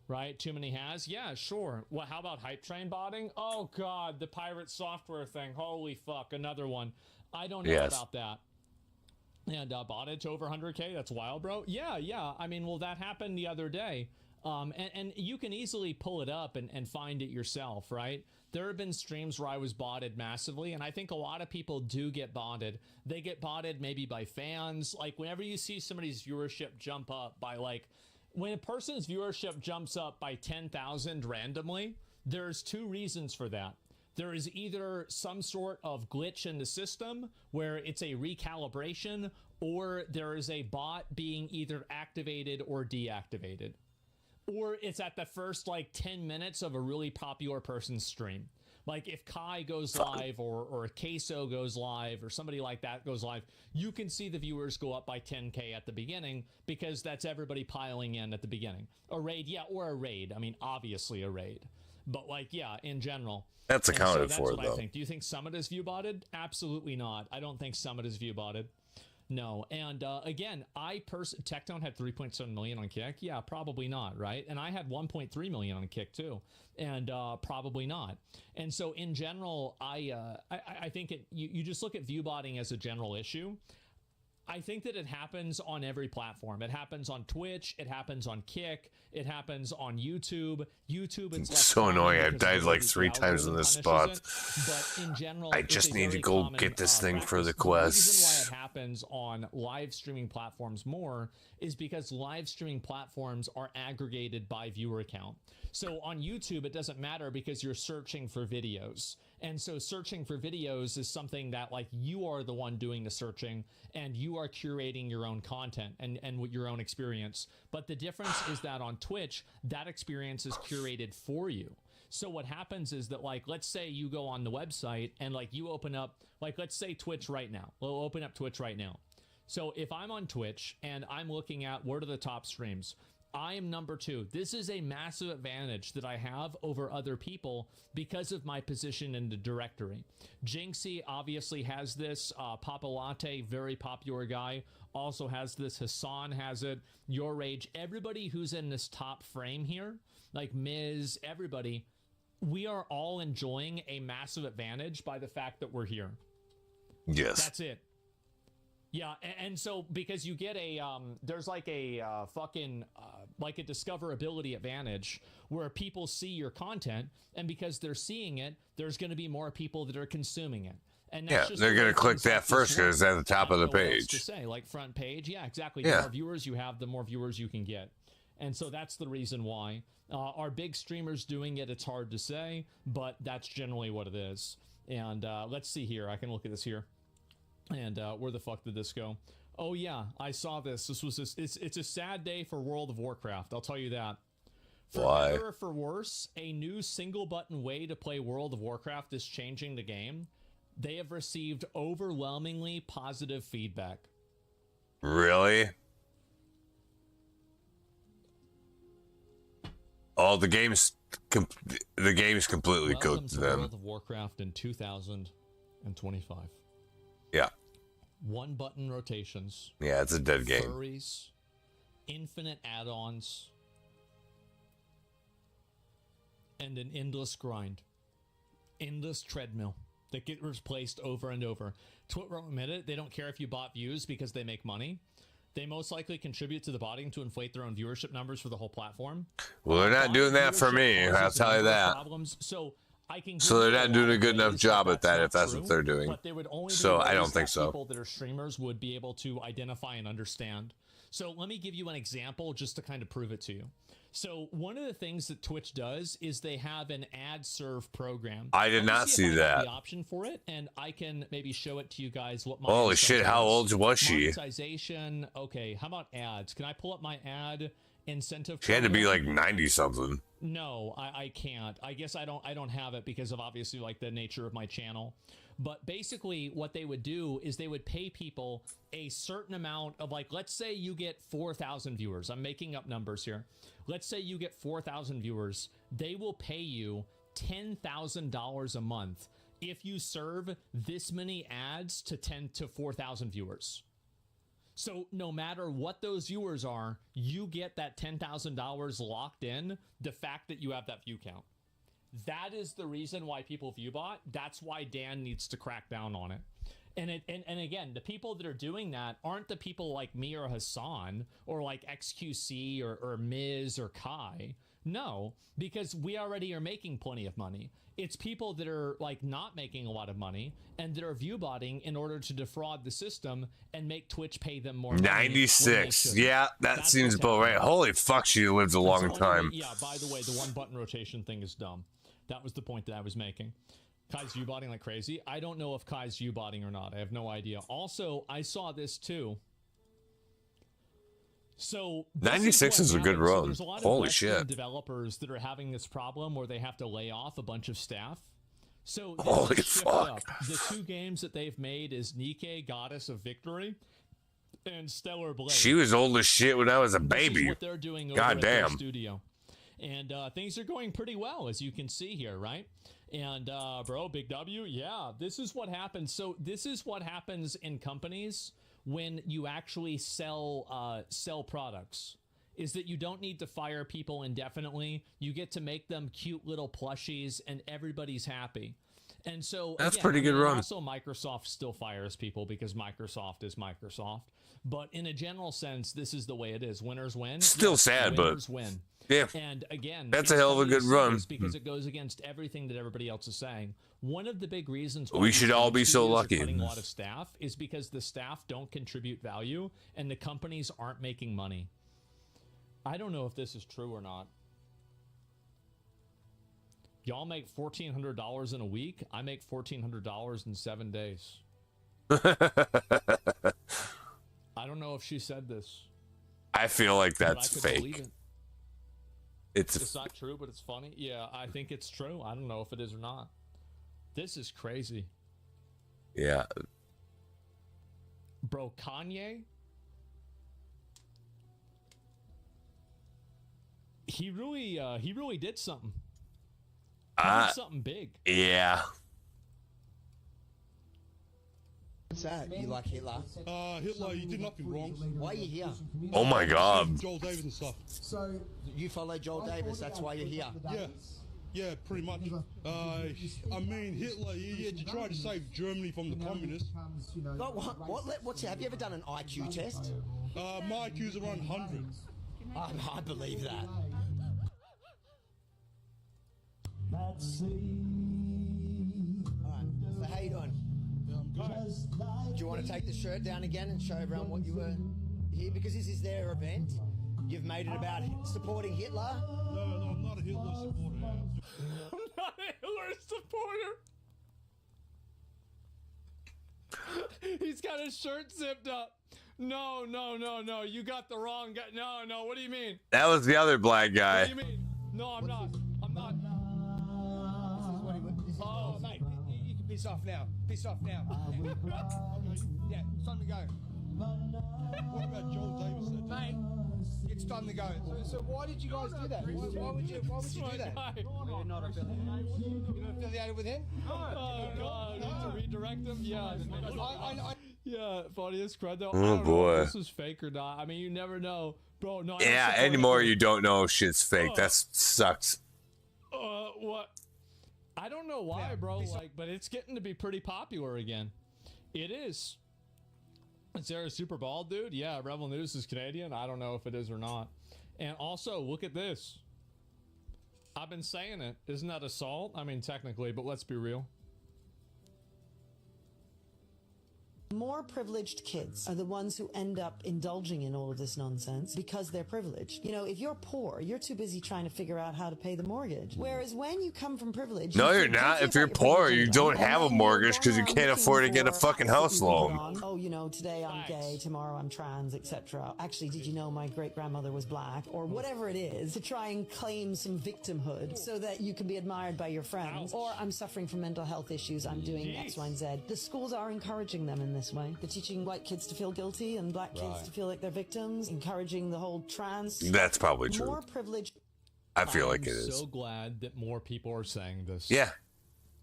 Right? Too many has? Yeah, sure. Well, how about hype train botting? Oh, God, the pirate software thing. Holy fuck, another one. I don't know about that. And botted to over 100K? That's wild, bro. Yeah. I mean, well, that happened the other day. And you can easily pull it up and find it yourself, right? There have been streams where I was botted massively, and I think a lot of people do get botted. They get botted maybe by fans. Like, whenever you see somebody's viewership jump up by, like... When a person's viewership jumps up by 10,000 randomly, there's two reasons for that. There is either some sort of glitch in the system where it's a recalibration, or there is a bot being either activated or deactivated. Or it's at the first, 10 minutes of a really popular person's stream. Like, if Kai goes live or Queso goes live or somebody like that goes live, you can see the viewers go up by 10K at the beginning because that's everybody piling in at the beginning. A raid, or a raid. I mean, obviously a raid. But, in general. That's accounted that's for, what though. I think. Do you think Summit is view botted? Absolutely not. I don't think Summit is view botted. No. And again, Tectone had 3.7 million on Kick. Yeah, probably not, right? And I had 1.3 million on Kick too, and probably not. And so in general, I think you just look at view botting as a general issue. I think that it happens on every platform. It happens on Twitch. It happens on Kick. It happens on YouTube. YouTube, it's less so common annoying. I've because died the like 3 times in this algorithm spot. punishes it. But in general, I it's just a need to very go common, get this thing for practice. the The reason quest. why it happens on live streaming platforms more is because live streaming platforms are aggregated by viewer count. So on YouTube, it doesn't matter because you're searching for videos. And so searching for videos is something that like you are the one doing the searching and you are curating your own content and your own experience. But the difference is that on Twitch, that experience is curated for you. So what happens is that, like, let's say you go on the website and like you open up, like, let's say Twitch right now. We'll open up Twitch right now. So if I'm on Twitch and I'm looking at what are the top streams, I am number 2. This is a massive advantage that I have over other people because of my position in the directory. Jinxie obviously has this. Papa Latte, very popular guy, also has this. Hassan has it. Your Rage. Everybody who's in this top frame here, like Miz, everybody, we are all enjoying a massive advantage by the fact that we're here. Yes. That's it. Yeah, and so because you get a there's like a fucking like a discoverability advantage where people see your content, and because they're seeing it, there's going to be more people that are consuming it. And that's just they're the going way to click things that like this first because it's work. at the top of the I don't know what else to page. say, like front page, yeah, exactly. Yeah. The more viewers you have, the more viewers you can get, and so that's the reason why. Are big streamers doing it? It's hard to say, but that's generally what it is. And let's see here. I can look at this here. And where the fuck did this go? Oh yeah, I saw this. It's a sad day for World of Warcraft. I'll tell you that. For Why? better or for worse, a new single button way to play World of Warcraft is changing the game. They have received overwhelmingly positive feedback. Really? Oh, the game's completely Welcome cooked to to them. World of Warcraft in 2025. Yeah. One button rotations. Yeah, it's a dead game. Furries, infinite add-ons, and an endless grind. Endless treadmill that gets replaced over and over. Twitch won't admit it. They don't care if you bought views because they make money. They most likely contribute to the botting to inflate their own viewership numbers for the whole platform. Well, they're not doing that for me. I'll tell you that. Problems. So they're not doing a good enough job at that if that's what they're doing. But they would only So be I don't ways think that so. People that are streamers would be able to identify and understand. So let me give you an example just to kind of prove it to you. So one of the things that Twitch does is they have an ad serve program. I did not see that. The option for it, and I can maybe show it to you guys. What my Holy shit, how old was she? Monetization. Okay, how about ads? Can I pull up my ad incentive? She had to be program? like 90 something. No, I can't. I guess I don't have it because of obviously like the nature of my channel. But basically what they would do is they would pay people a certain amount of, like, let's say you get 4,000 viewers. I'm making up numbers here. Let's say you get 4,000 viewers. They will pay you $10,000 a month if you serve this many ads to 4,000 viewers. So no matter what those viewers are, you get that $10,000 locked in, the fact that you have that view count. That is the reason why people view bot. That's why Dan needs to crack down on it. And again, the people that are doing that aren't the people like me or Hassan or like XQC or Miz or Kai. No, because we already are making plenty of money. It's people that are like not making a lot of money and that are view botting in order to defraud the system and make Twitch pay them more money. 96. Yeah, that seems about right. Holy fuck, she lived a long time. Yeah, by the way, the one button rotation thing is dumb. That was the point that I was making. Kai's view-botting like crazy. I don't know if Kai's view-botting or not. I have no idea. Also, I saw this too. So 96 is a good run. there's a lot of Holy Western shit. developers that are having this problem where they have to lay off a bunch of staff. So this Holy is shift fuck. up. The two games that they've made is Nike, Goddess of Victory, and Stellar Blade. She was old as shit when I was a This is baby. what they're doing over God at their damn. studio. And things are going pretty well, as you can see here, right? And bro, Big W, yeah, this is what happens. So this is what happens in companies when you actually sell products, is that you don't need to fire people indefinitely. You get to make them cute little plushies and everybody's happy. And so that's again, pretty good run. Also, Microsoft still fires people because Microsoft is Microsoft. But in a general sense, this is the way it is. Winners win. Still sad, winners but win. Yeah. And again, that's a hell of a good run. Because it goes against everything that everybody else is saying. One of the big reasons why we should all be so lucky. Cutting a lot of staff is because the staff don't contribute value and the companies aren't making money. I don't know if this is true or not. Y'all make $1,400 in a week. I make $1,400 in 7 days. I don't know if she said this. I feel like that's fake. It's not true, but it's funny. Yeah, I think it's true. I don't know if it is or not. This is crazy. Yeah. Bro, Kanye? He really did something. Something big. Yeah. What's that? You like Hitler? Hitler, you did nothing wrong. Why are you here? Oh my God. Joel Davis and stuff. So you follow Joel Davis, that's why you're here? Yeah, pretty much. I mean, Hitler, he tried to save Germany from the communists. Have you ever done an IQ test? My IQ's around 100. I believe that. Alright, so how you doing? Do you want to take the shirt down again and show everyone what you were here? Because this is their event. You've made it about supporting Hitler. No, I'm not a Hitler supporter. I'm not a Hitler supporter. He's got his shirt zipped up. No. You got the wrong guy. No. What do you mean? That was the other black guy. What do you mean? No, I'm not. Oh, mate, you can piss off now. Yeah, it's time to go. What about Joel Davis then? Mate, it's time to go. So why did you guys do that? Why would you do that? You're not affiliated with him? Oh, God. To redirect him? Yeah. Yeah, funniest crud though. Oh, boy. If this is fake or not. I mean, you never know. Bro, no. Yeah, anymore you don't know if shit's fake. That sucks. What? I don't know why, bro. But it's getting to be pretty popular again. It is. Is there a super bald dude? Yeah, Rebel News is Canadian. I don't know if it is or not. And also, look at this. I've been saying it. Isn't that assault? I mean, technically, but let's be real. More privileged kids are the ones who end up indulging in all of this nonsense because they're privileged. You know, if you're poor, you're too busy trying to figure out how to pay the mortgage. Whereas when you come from privilege... No, you're not. If you're poor, you don't have a mortgage because you can't afford to get a fucking house loan. Oh, you know, today I'm gay, tomorrow I'm trans, etc. Actually, did you know my great-grandmother was black? Or whatever it is, to try and claim some victimhood so that you can be admired by your friends. Or I'm suffering from mental health issues, I'm doing X, Y, and Z. The schools are encouraging them in this way. They're teaching white kids to feel guilty and black kids to feel like they're victims, encouraging the whole trans. That's probably true. More privilege. I feel like it is. I'm so glad that more people are saying this. Yeah,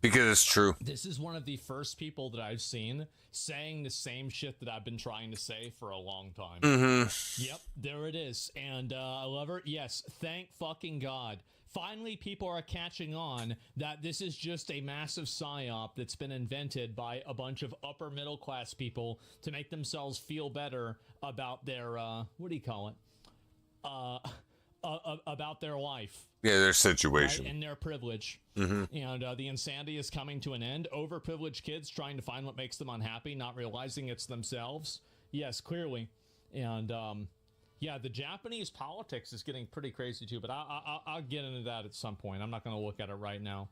because it's true. This is one of the first people that I've seen saying the same shit that I've been trying to say for a long time. Mm-hmm. Yep, there it is. And I love her. Yes, thank fucking God. Finally, people are catching on that this is just a massive psyop that's been invented by a bunch of upper middle class people to make themselves feel better about their, what do you call it? About their life. Yeah, their situation. Right? And their privilege. Mm-hmm. And the insanity is coming to an end. Overprivileged kids trying to find what makes them unhappy, not realizing it's themselves. Yes, clearly. And, yeah, the Japanese politics is getting pretty crazy too, but I'll get into that at some point. I'm not going to look at it right now.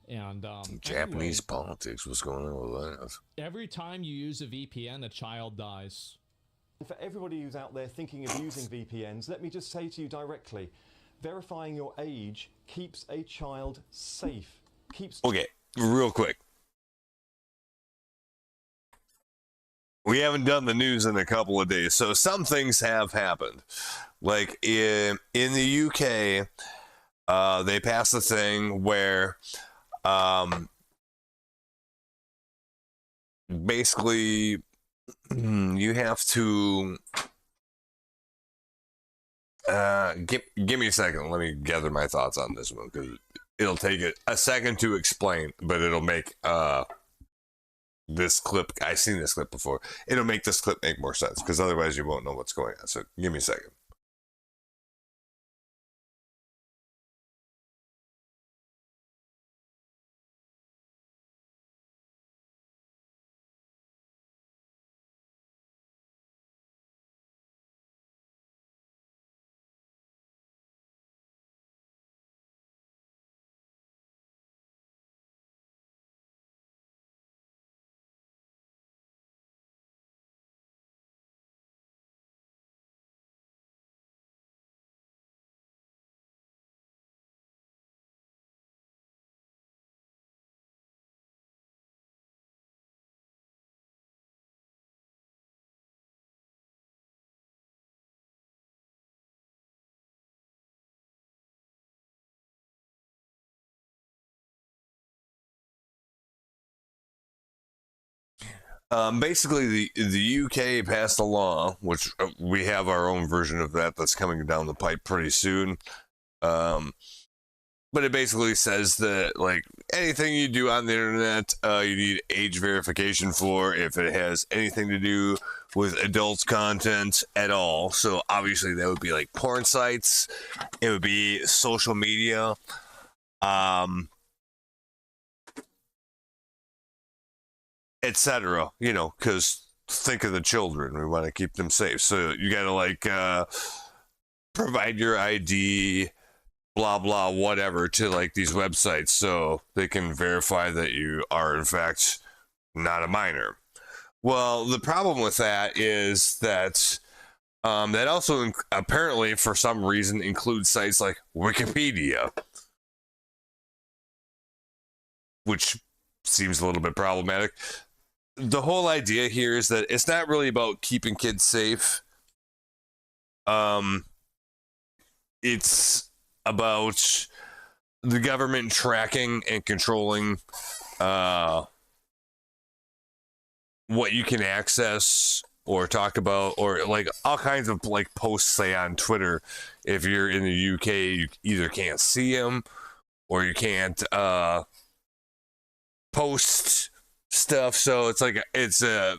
And Japanese politics, what's going on with that? Every time you use a VPN, a child dies. For everybody who's out there thinking of using VPNs, let me just say to you directly, verifying your age keeps a child safe. Okay, real quick. We haven't done the news in a couple of days, so some things have happened. Like in the UK, they passed a thing where basically you have to give me a second. Let me gather my thoughts on this one because it'll take it a second to explain, but it'll make this clip. I've seen this clip before. It'll make this clip make more sense because otherwise you won't know what's going on. So give me a second. Basically, the UK passed a law, which we have our own version of that's coming down the pipe pretty soon. But it basically says that like anything you do on the internet, you need age verification for if it has anything to do with adult content at all. So obviously that would be like porn sites, it would be social media, etc. You know, because think of the children, we want to keep them safe. So you got to like provide your ID, blah blah whatever, to like these websites so they can verify that you are in fact not a minor. Well, the problem with that is that that also apparently for some reason includes sites like Wikipedia, which seems a little bit problematic. The whole idea here is that it's not really about keeping kids safe. It's about the government tracking and controlling what you can access or talk about, or like all kinds of like posts, say on Twitter. If you're in the UK, you either can't see them or you can't post stuff. So it's like it's a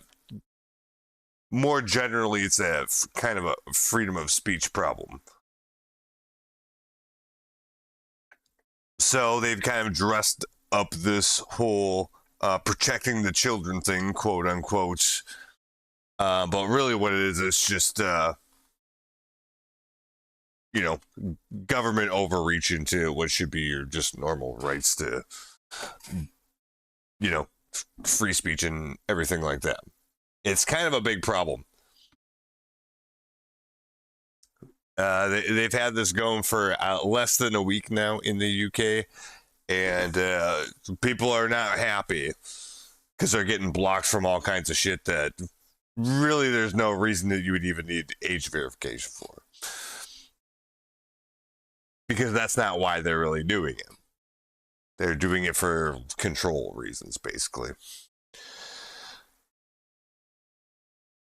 more generally it's a kind of a freedom of speech problem. So they've kind of dressed up this whole protecting the children thing, quote unquote. But really what it is, it's just, you know, government overreach into what should be your just normal rights to, you know, free speech and everything like that. It's kind of a big problem. They've had this going for less than a week now in the UK, and people are not happy because they're getting blocked from all kinds of shit that really there's no reason that you would even need age verification for, because that's not why they're really doing it. They're doing it for control reasons, basically.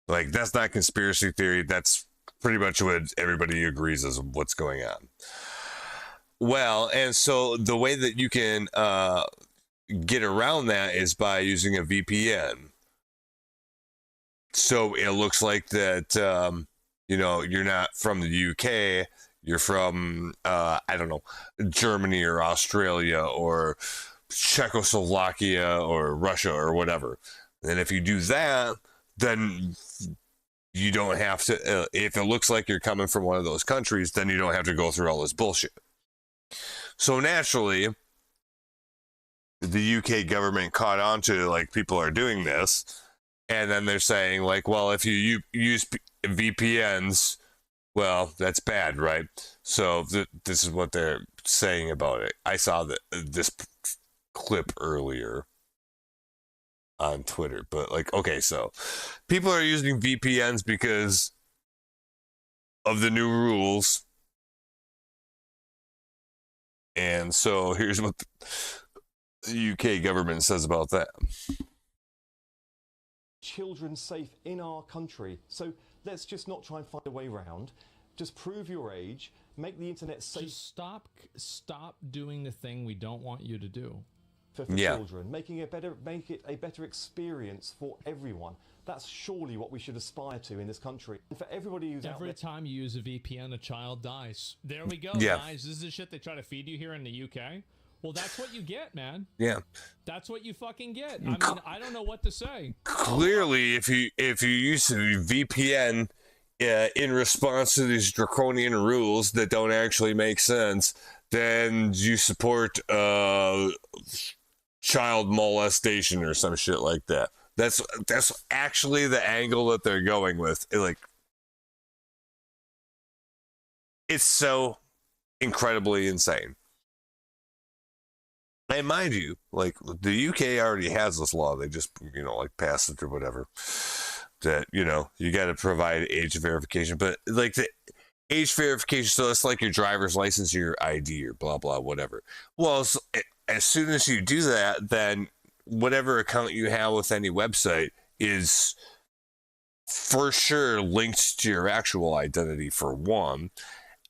Like, that's not conspiracy theory. That's pretty much what everybody agrees is what's going on. Well, and so the way that you can get around that is by using a VPN. So it looks like that, you know, you're not from the UK, you're from, I don't know, Germany or Australia or Czechoslovakia or Russia or whatever. And if you do that, then you don't have to, if it looks like you're coming from one of those countries, then you don't have to go through all this bullshit. So naturally, the UK government caught on to, like, people are doing this, and then they're saying, like, well, if you use VPNs, well, that's bad, right? So this is what they're saying about it. I saw this clip earlier on Twitter, but like, okay, so people are using VPNs because of the new rules, and so here's what the UK government says about that. Children safe in our country, so let's just not try and find a way around. Just prove your age, make the internet safe. Just stop doing the thing we don't want you to do. For children, make it a better experience for everyone. That's surely what we should aspire to in this country. And for everybody who's Every time you use a VPN, a child dies. There we go, Yeah. guys. This is the shit they try to feed you here in the UK. Well, that's what you get, man. Yeah. That's what you fucking get. I mean, I don't know what to say. Clearly, if you use a VPN in response to these draconian rules that don't actually make sense, then you support child molestation or some shit like that. That's actually the angle that they're going with. It's so incredibly insane. And mind you, like, the UK already has this law. They just, passed it or whatever. That, you got to provide age verification. But, like, the age verification, so it's like your driver's license or your ID or blah, blah, whatever. Well, as soon as you do that, then whatever account you have with any website is for sure linked to your actual identity, for one.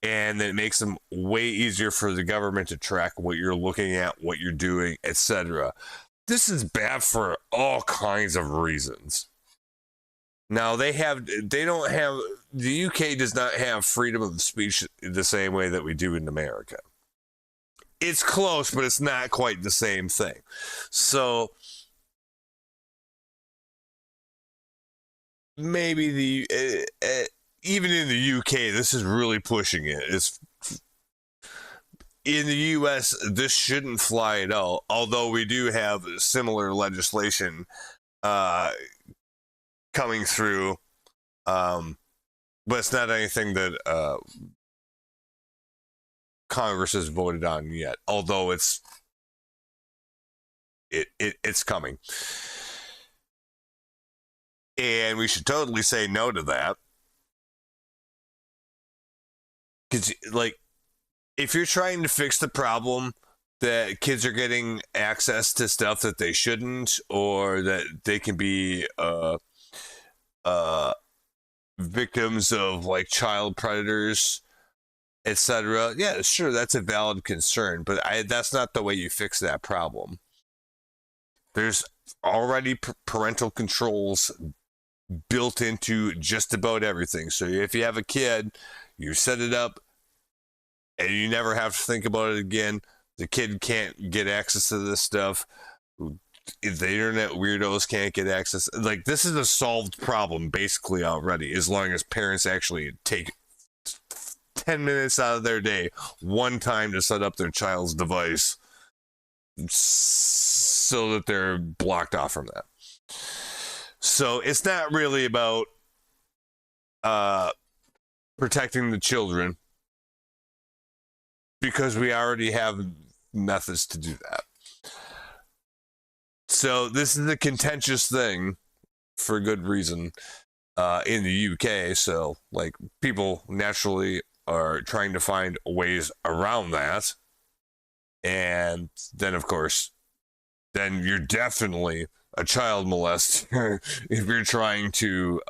And it makes them way easier for the government to track what you're looking at, what you're doing, etc. This is bad for all kinds of reasons. Now, the UK does not have freedom of speech the same way that we do in America. It's close, but it's not quite the same thing. So maybe even in the UK, this is really pushing it. In the US, this shouldn't fly at all, although we do have similar legislation coming through, but it's not anything that Congress has voted on yet, although it's coming. And we should totally say no to that. Because, like, if you're trying to fix the problem that kids are getting access to stuff that they shouldn't, or that they can be victims of, like, child predators, etc., yeah, sure, that's a valid concern, but that's not the way you fix that problem. There's already parental controls built into just about everything. So if you have a kid, you set it up and you never have to think about it again. The kid can't get access to this stuff. The internet weirdos can't get access. Like, this is a solved problem basically already, as long as parents actually take 10 minutes out of their day one time to set up their child's device so that they're blocked off from that. So it's not really about protecting the children, because we already have methods to do that. So this is a contentious thing for good reason in the UK. So, like, people naturally are trying to find ways around that. And then, of course, then you're definitely a child molester if you're trying to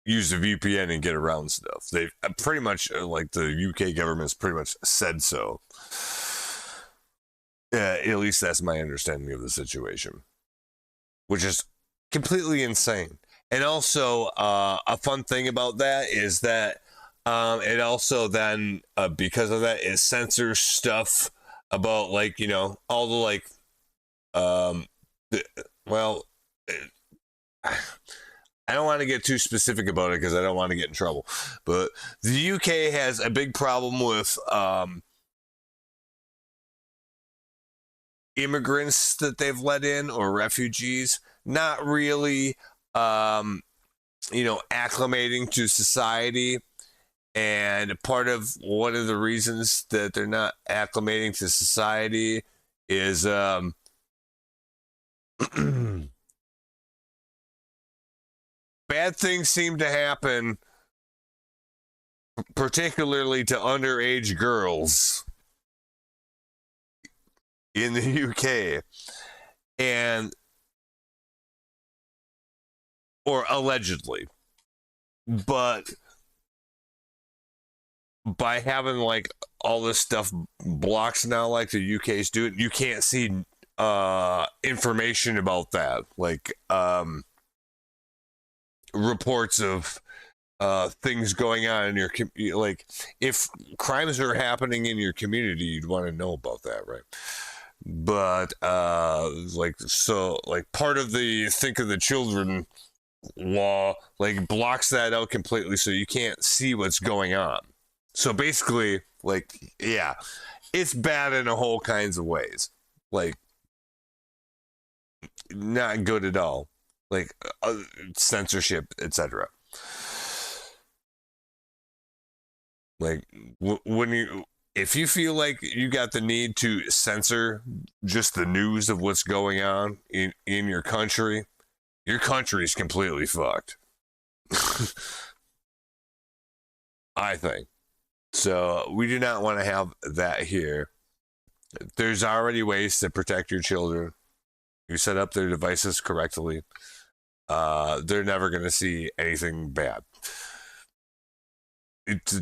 use a VPN and get around stuff. They've pretty much, like, the UK government's pretty much said so. At least that's my understanding of the situation, which is completely insane. And also, a fun thing about that is that it also then, because of that, it censors stuff about, like, all the, like, I don't want to get too specific about it because I don't want to get in trouble. But the UK has a big problem with immigrants that they've let in, or refugees, not really, acclimating to society. And one of the reasons that they're not acclimating to society is bad things seem to happen, particularly to underage girls in the UK, or allegedly. But by having like all this stuff blocks now, like the UK's do it, you can't see information about that, like reports of things going on in your like if crimes are happening in your community, you'd want to know about that, right? But like, so like part of the Think of the Children law like blocks that out completely, so you can't see what's going on. So basically, like, yeah, it's bad in a whole kinds of ways, like not good at all, like censorship, etc. Like when you, if you feel like you got the need to censor just the news of what's going on in your country is completely fucked. I think. So we do not want to have that here. There's already ways to protect your children. You set up their devices correctly. They're never going to see anything bad.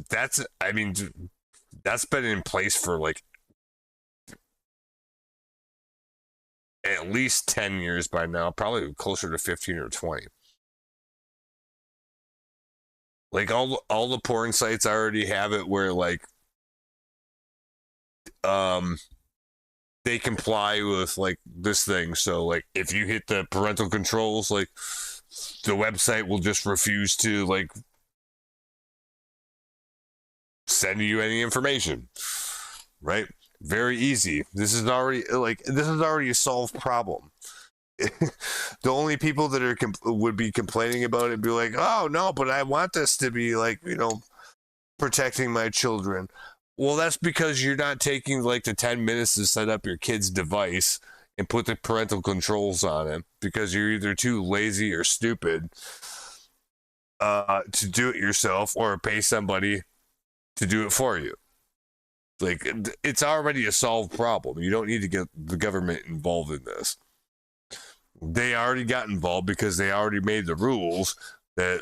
That's been in place for like at least 10 years by now, probably closer to 15 or 20. Like all the porn sites already have it where like they comply with like this thing. So like if you hit the parental controls, like the website will just refuse to like send you any information, right? Very easy. This is already a solved problem. The only people that are would be complaining about it be like, oh no, but I want this to be like, you know, protecting my children. Well, that's because you're not taking like the 10 minutes to set up your kid's device and put the parental controls on it, because you're either too lazy or stupid to do it yourself or pay somebody to do it for you. Like, it's already a solved problem. You don't need to get the government involved in this. They already got involved because they already made the rules that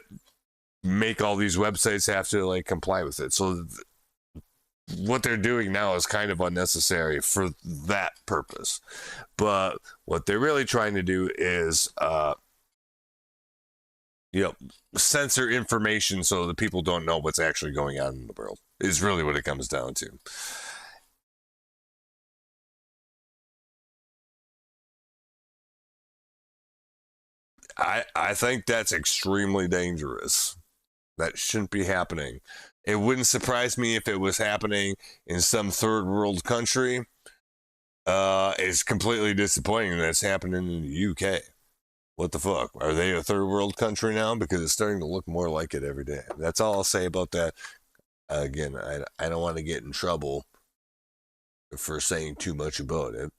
make all these websites have to like comply with it. So what they're doing now is kind of unnecessary for that purpose. But what they're really trying to do is censor information so that people don't know what's actually going on in the world, is really what it comes down to. I think that's extremely dangerous. That shouldn't be happening. It wouldn't surprise me if it was happening in some third world country. It's completely disappointing that it's happening in the UK. What the fuck? Are they a third world country now? Because it's starting to look more like it every day. That's all I'll say about that. Again, I don't want to get in trouble for saying too much about it.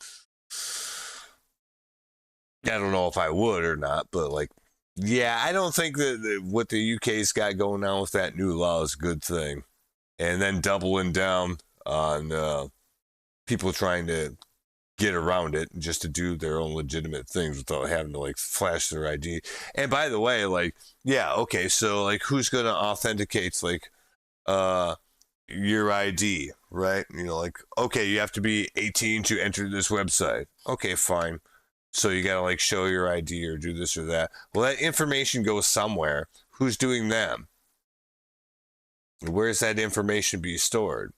I don't know if I would or not, but like, yeah, I don't think that what the UK's got going on with that new law is a good thing. And then doubling down on people trying to get around it just to do their own legitimate things without having to like flash their ID. And by the way, like, yeah, okay, so like who's gonna authenticate like your ID, right? You know, like, okay, you have to be 18 to enter this website. Okay, fine. So you gotta like show your ID or do this or that. Well, that information goes somewhere. Who's doing that? Where's that information be stored?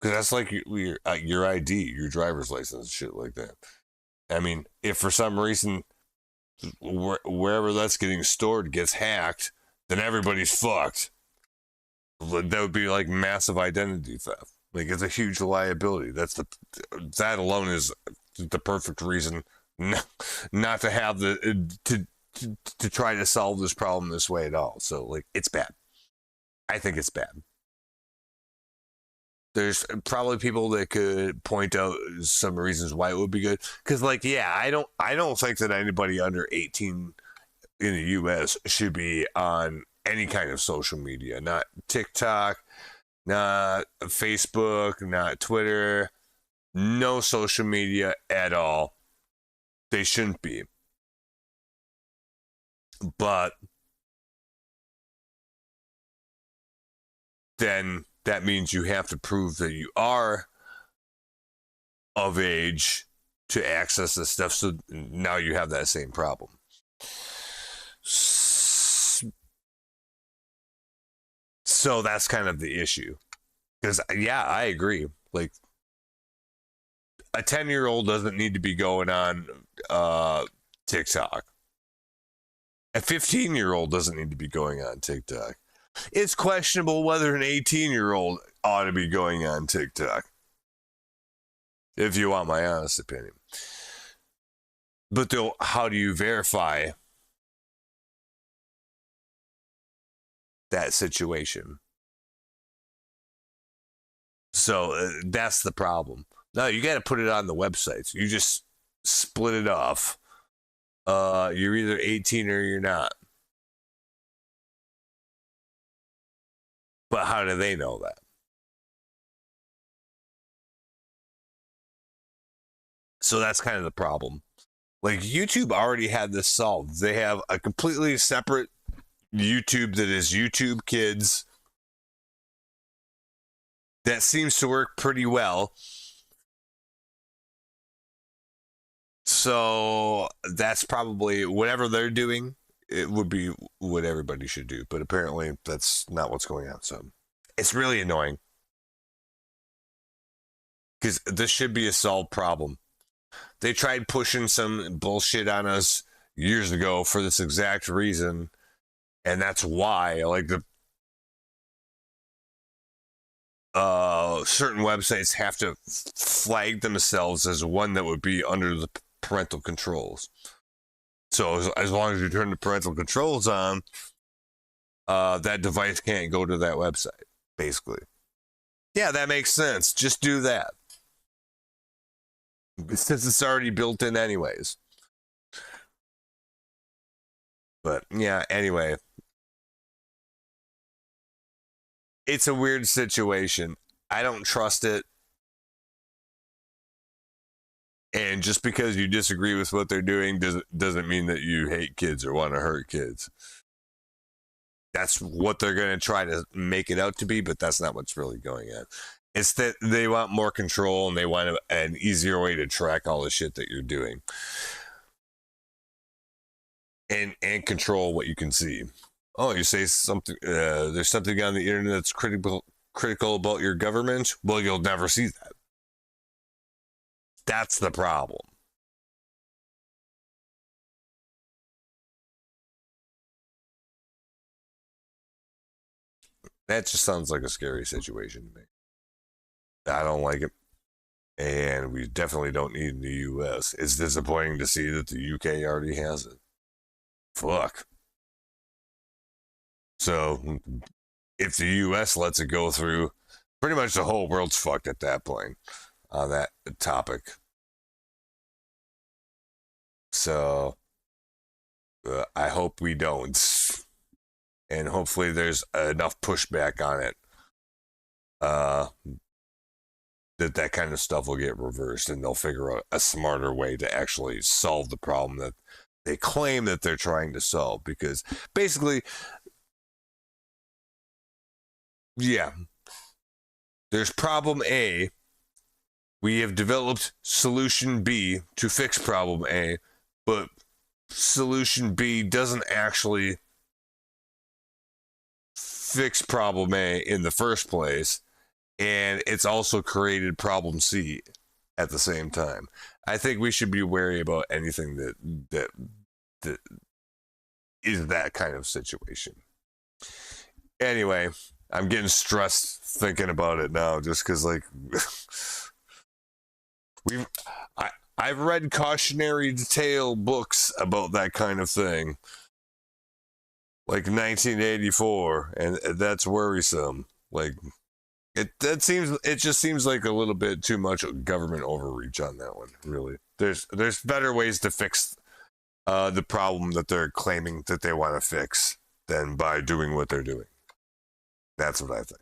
Because that's like your ID, your driver's license, shit like that. I mean, if for some reason wherever that's getting stored gets hacked, then everybody's fucked. That would be like massive identity theft. Like, it's a huge liability. That alone is the perfect reason not to have to try to solve this problem this way at all. So like, it's bad. I think it's bad. There's probably people that could point out some reasons why it would be good. Because like, yeah, I don't think that anybody under 18 in the US should be on any kind of social media. Not TikTok, not Facebook, not Twitter, no social media at all. They shouldn't be. But then that means you have to prove that you are of age to access this stuff. So now you have that same problem. So that's kind of the issue. Because, yeah, I agree. Like, a 10-year-old doesn't need to be going on TikTok. A 15-year-old doesn't need to be going on TikTok. It's questionable whether an 18-year-old ought to be going on TikTok, if you want my honest opinion. But though, how do you verify that situation? So that's the problem. No, you got to put it on the websites. You just split it off. You're either 18 or you're not. But how do they know that? So that's kind of the problem. Like, YouTube already had this solved. They have a completely separate YouTube that is YouTube Kids. That seems to work pretty well. So that's probably whatever they're doing. It would be what everybody should do. But apparently that's not what's going on. So it's really annoying. Because this should be a solved problem. They tried pushing some bullshit on us years ago for this exact reason. And that's why, like, the certain websites have to flag themselves as one that would be under the parental controls. So as long as you turn the parental controls on, that device can't go to that website, basically. Yeah, that makes sense. Just do that. Since it's already built in anyways. But yeah, anyway. It's a weird situation. I don't trust it. And just because you disagree with what they're doing doesn't mean that you hate kids or want to hurt kids. That's what they're going to try to make it out to be, but that's not what's really going on. It's that they want more control and they want an easier way to track all the shit that you're doing. And control what you can see. Oh, you say something, there's something on the internet that's critical about your government? Well, you'll never see that. That's the problem. That just sounds like a scary situation to me. I don't like it. And we definitely don't need it in the U.S. It's disappointing to see that the U.K. already has it. Fuck. So, if the U.S. lets it go through, pretty much the whole world's fucked at that point on that topic. So, I hope we don't. And hopefully there's enough pushback on it that kind of stuff will get reversed and they'll figure out a smarter way to actually solve the problem that they claim that they're trying to solve. Because basically, yeah, there's problem A. We have developed solution B to fix problem A, but solution B doesn't actually fix problem A in the first place, and it's also created problem C at the same time. I think we should be wary about anything that is that kind of situation. Anyway, I'm getting stressed thinking about it now, just because, like, I've read cautionary tale books about that kind of thing, like 1984, and that's worrisome. Like, it just seems like a little bit too much government overreach on that one. Really, there's better ways to fix the problem that they're claiming that they want to fix than by doing what they're doing. That's what I think.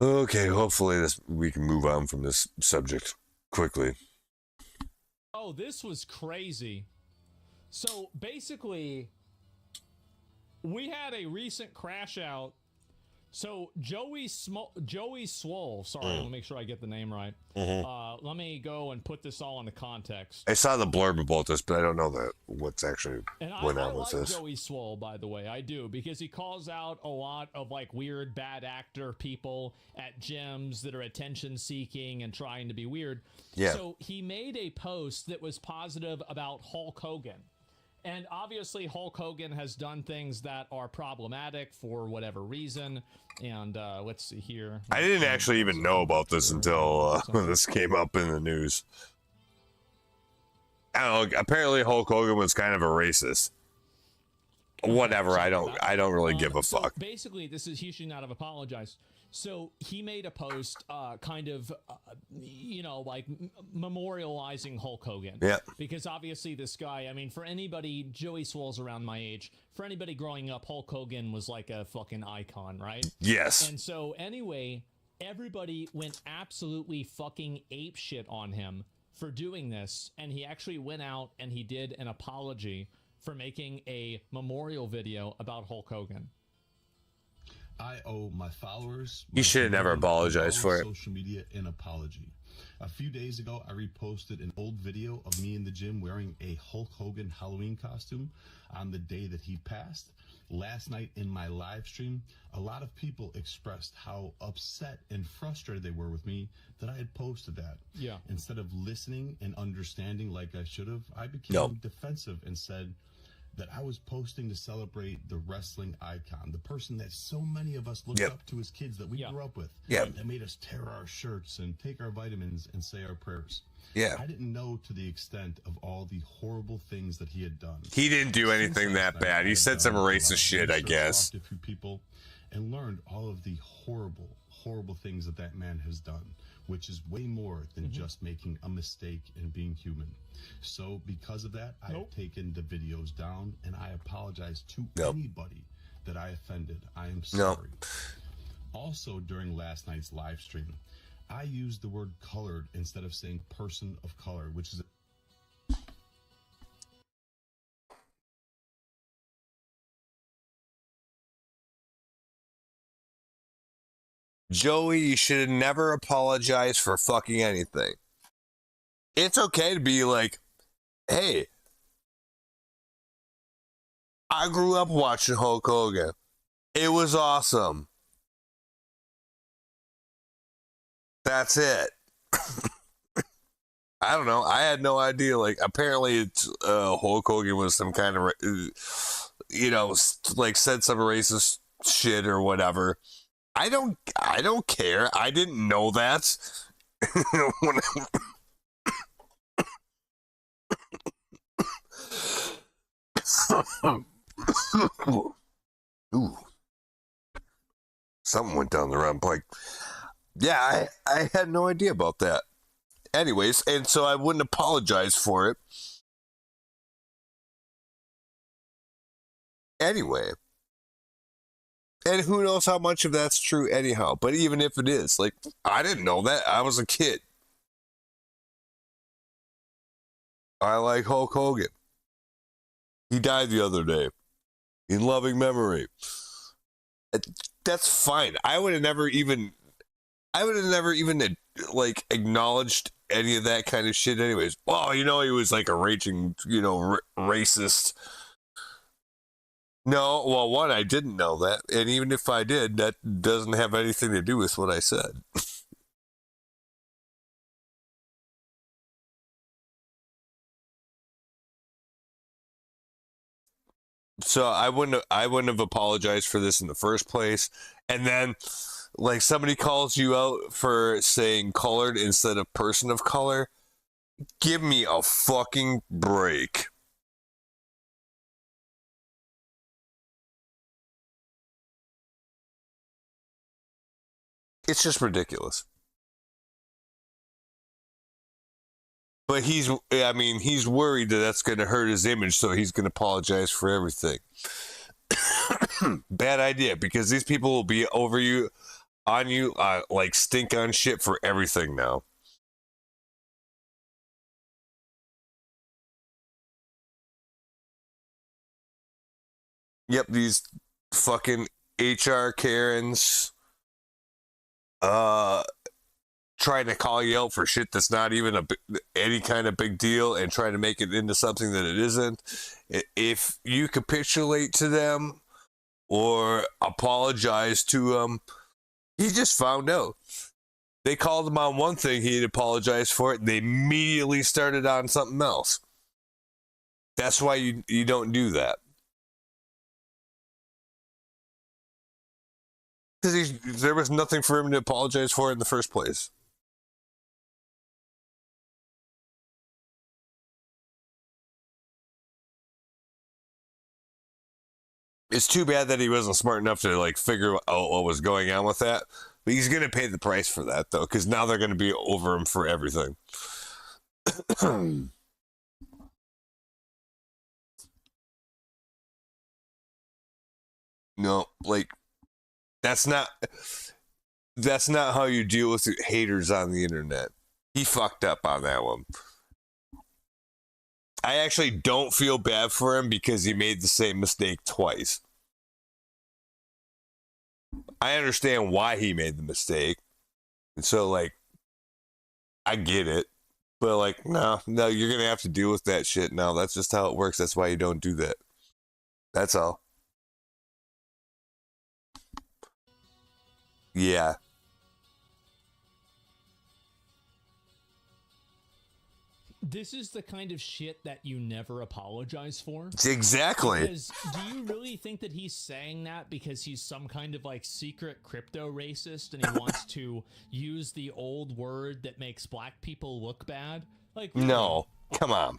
Okay, hopefully we can move on from this subject quickly. Oh, this was crazy. So basically, we had a recent crash out So Joey Swole. Sorry, let me make sure I get the name right. Let me go and put this all into context. I saw the blurb about this, but I don't know what's actually And went I on with like this. Joey Swole, by the way. I do, because he calls out a lot of like weird bad actor people at gyms that are attention seeking and trying to be weird. Yeah. So he made a post that was positive about Hulk Hogan. And obviously Hulk Hogan has done things that are problematic for whatever reason. And let's see here. I didn't actually even know about this until this came up in the news. I don't know. Apparently Hulk Hogan was kind of a racist. Whatever. I don't really give a fuck. Basically, he should not have apologized. So he made a post kind of, like memorializing Hulk Hogan. Yeah. Because obviously this guy, I mean, for anybody, Joey Swole's around my age. For anybody growing up, Hulk Hogan was like a fucking icon, right? Yes. And so anyway, everybody went absolutely fucking ape shit on him for doing this. And he actually went out and he did an apology for making a memorial video about Hulk Hogan. I owe my followers. You should have never apologized for it. Social media an apology. A few days ago, I reposted an old video of me in the gym wearing a Hulk Hogan Halloween costume on the day that he passed. Last night in my live stream, a lot of people expressed how upset and frustrated they were with me that I had posted that. Yeah. Instead of listening and understanding like I should have, I became defensive and said that I was posting to celebrate the wrestling icon, the person that so many of us looked up to as kids that we grew up with, that made us tear our shirts and take our vitamins and say our prayers. Yeah. I didn't know to the extent of all the horrible things that he had done. He didn't do anything that bad. He said some racist shit, I guess. Talked to a few people and learned all of the horrible, horrible things that man has done, which is way more than just making a mistake and being human. So because of that, I have taken the videos down and I apologize to anybody that I offended. I am sorry. Also, during last night's live stream, I used the word colored instead of saying person of color, which is Joey, you should have never apologized for fucking anything. It's okay to be like, hey, I grew up watching Hulk Hogan. It was awesome. That's it. I don't know. I had no idea. Like, apparently it's Hulk Hogan was some kind of, like said some racist shit or whatever. I don't care. I didn't know that. Ooh. Something went down the wrong pipe. Yeah, I had no idea about that. Anyways, and so I wouldn't apologize for it. Anyway. And who knows how much of that's true anyhow. But even if it is, like, I didn't know that. I was a kid. I like Hulk Hogan. He died the other day. In loving memory. That's fine. I would have never even like acknowledged any of that kind of shit anyways. Well, he was like a raging, racist. No, well, one, I didn't know that. And even if I did, that doesn't have anything to do with what I said. So I wouldn't have apologized for this in the first place. And then, like, somebody calls you out for saying colored instead of person of color. Give me a fucking break. It's just ridiculous. But he's worried that that's going to hurt his image, so he's going to apologize for everything. Bad idea, because these people will be over you, on you, like stink on shit for everything now. Yep, these fucking HR Karens, trying to call you out for shit that's not even any kind of big deal and trying to make it into something that it isn't. If you capitulate to them or apologize to them, he just found out. They called him on one thing, he'd apologized for it, and they immediately started on something else. That's why you don't do that. Because there was nothing for him to apologize for in the first place. It's too bad that he wasn't smart enough to like figure out what was going on with that. But he's going to pay the price for that, though, because now they're going to be over him for everything. No, like, that's not how you deal with haters on the internet. He fucked up on that one. I actually don't feel bad for him because he made the same mistake twice. I understand why he made the mistake. And so, like, I get it. But, like, no, you're going to have to deal with that shit now. That's just how it works. That's why you don't do that. That's all. Yeah. This is the kind of shit that you never apologize for. Exactly. Because do you really think that he's saying that because he's some kind of like secret crypto racist and he wants to use the old word that makes black people look bad? Like, really? No, come on.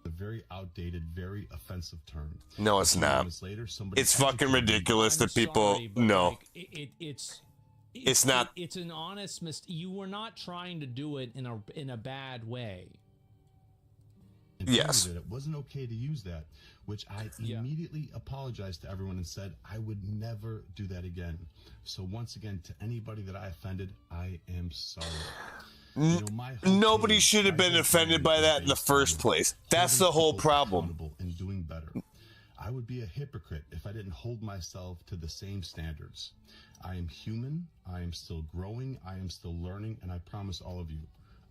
A very outdated, very offensive term. No, it's not. Later, it's fucking ridiculous that people no. Like, it's not. It's an honest mistake. You were not trying to do it in a bad way. Yes. It wasn't okay to use that, which I immediately apologized to everyone and said I would never do that again. So once again, to anybody that I offended, I am sorry. You know, nobody should have been offended by that in the first place. That's the whole problem. And doing better. I would be a hypocrite if I didn't hold myself to the same standards. I am human. I am still growing. I am still learning. And I promise all of you,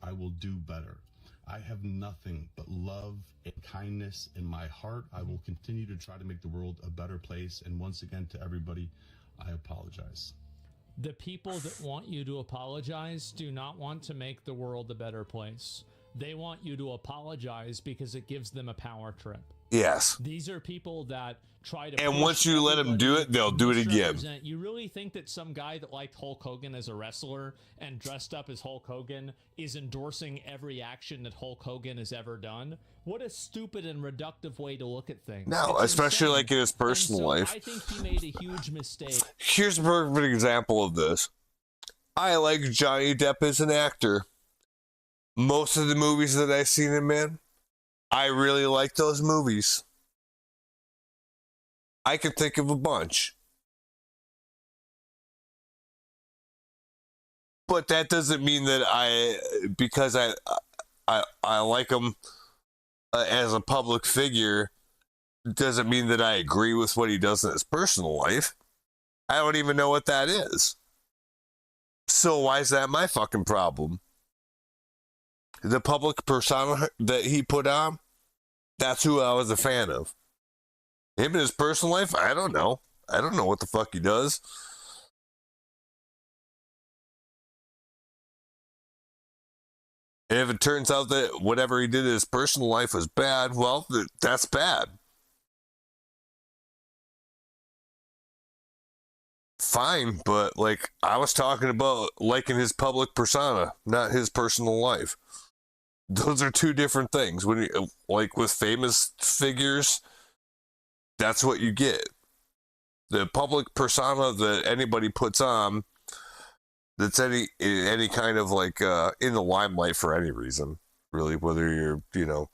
I will do better. I have nothing but love and kindness in my heart. I will continue to try to make the world a better place. And once again, to everybody, I apologize. The people that want you to apologize do not want to make the world a better place. They want you to apologize because it gives them a power trip. Yes. These are people that try to... And once you let them do it, they'll do it again. You really think that some guy that liked Hulk Hogan as a wrestler and dressed up as Hulk Hogan is endorsing every action that Hulk Hogan has ever done? What a stupid and reductive way to look at things. No, especially like in his personal life. I think he made a huge mistake. Here's a perfect example of this. I like Johnny Depp as an actor. Most of the movies that I've seen him in, I really like those movies. I can think of a bunch. But that doesn't mean that because I like him as a public figure, doesn't mean that I agree with what he does in his personal life. I don't even know what that is. So why is that my fucking problem? The public persona that he put on, that's who I was a fan of. Him in his personal life, I don't know. I don't know what the fuck he does. And if it turns out that whatever he did in his personal life was bad, well, that's bad. Fine, but like I was talking about liking his public persona, not his personal life. Those are two different things. When you, like with famous figures, that's what you get. The public persona that anybody puts on, that's any kind of like in the limelight for any reason, really, whether you're, you know,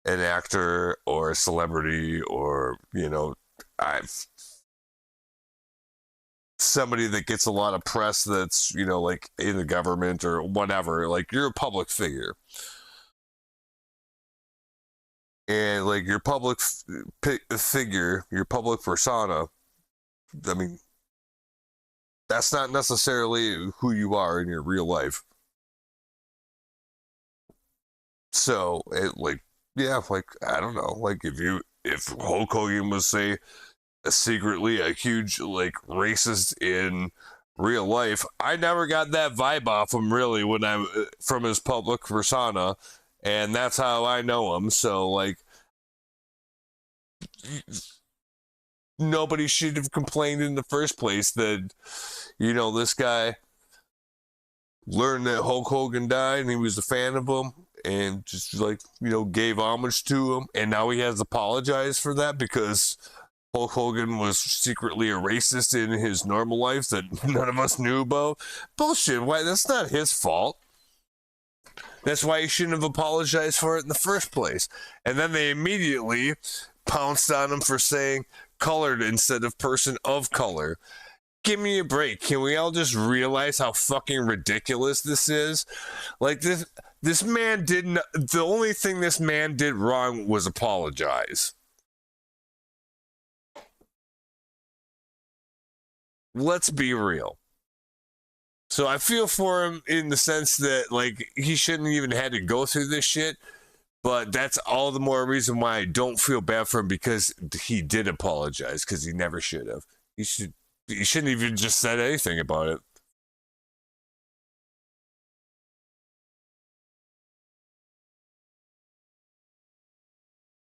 an actor or a celebrity or, you know, somebody that gets a lot of press that's, you know, like in the government or whatever, like you're a public figure. And like your public figure, your public persona I mean, that's not necessarily who you are in your real life. So it I don't know, if Hulk Hogan was say secretly a huge racist in real life, I never got that vibe off him really when I from his public persona, and that's how I know him. So nobody should have complained in the first place that this guy learned that Hulk Hogan died and he was a fan of him and just gave homage to him, and now he has apologized for that because Hulk Hogan was secretly a racist in his normal life that none of us knew about. Bullshit. Why? That's not his fault. That's why he shouldn't have apologized for it in the first place. And then they immediately pounced on him for saying colored instead of person of color. Give me a break. Can we all just realize how fucking ridiculous this is? This man didn't. The only thing this man did wrong was apologize. Let's be real. So I feel for him in the sense that he shouldn't even had to go through this shit, but that's all the more reason why I don't feel bad for him, because he did apologize, because he never should have. He shouldn't even just said anything about it.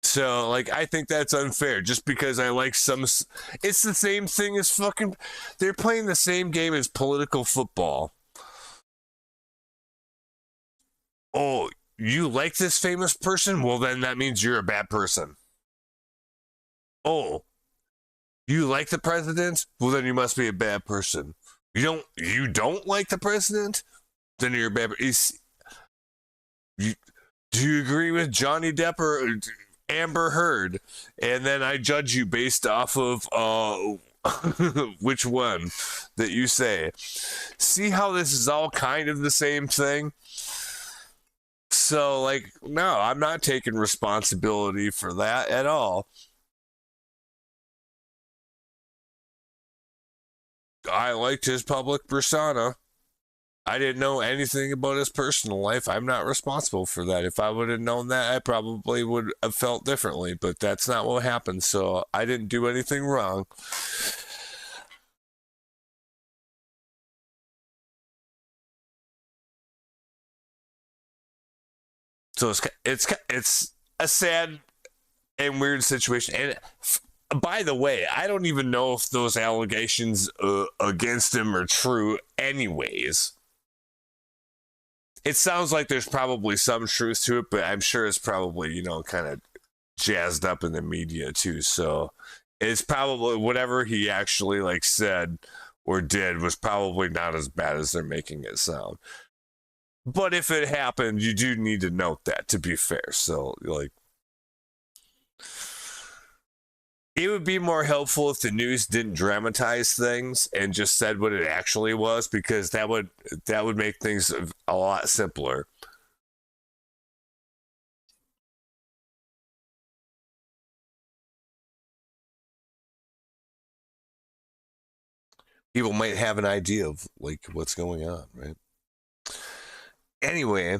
So, I think that's unfair just because I like some. It's the same thing as fucking. They're playing the same game as political football. Oh, you like this famous person? Well, then that means you're a bad person. Oh, you like the president? Well, then you must be a bad person. You don't like the president? Then you're a bad person. Do you agree with Johnny Depp or Amber Heard? And then I judge you based off of which one that you say. See how this is all kind of the same thing? So, no, I'm not taking responsibility for that at all. I liked his public persona. I didn't know anything about his personal life. I'm not responsible for that. If I would have known that, I probably would have felt differently, but that's not what happened. So I didn't do anything wrong. So it's a sad and weird situation. And by the way, I don't even know if those allegations against him are true anyways. It sounds like there's probably some truth to it, but I'm sure it's probably, kind of jazzed up in the media too. So it's probably whatever he actually said or did was probably not as bad as they're making it sound. But if it happened, you do need to note that, to be fair. So it would be more helpful if the news didn't dramatize things and just said what it actually was, because that would make things a lot simpler. People might have an idea of what's going on, right? Anyway,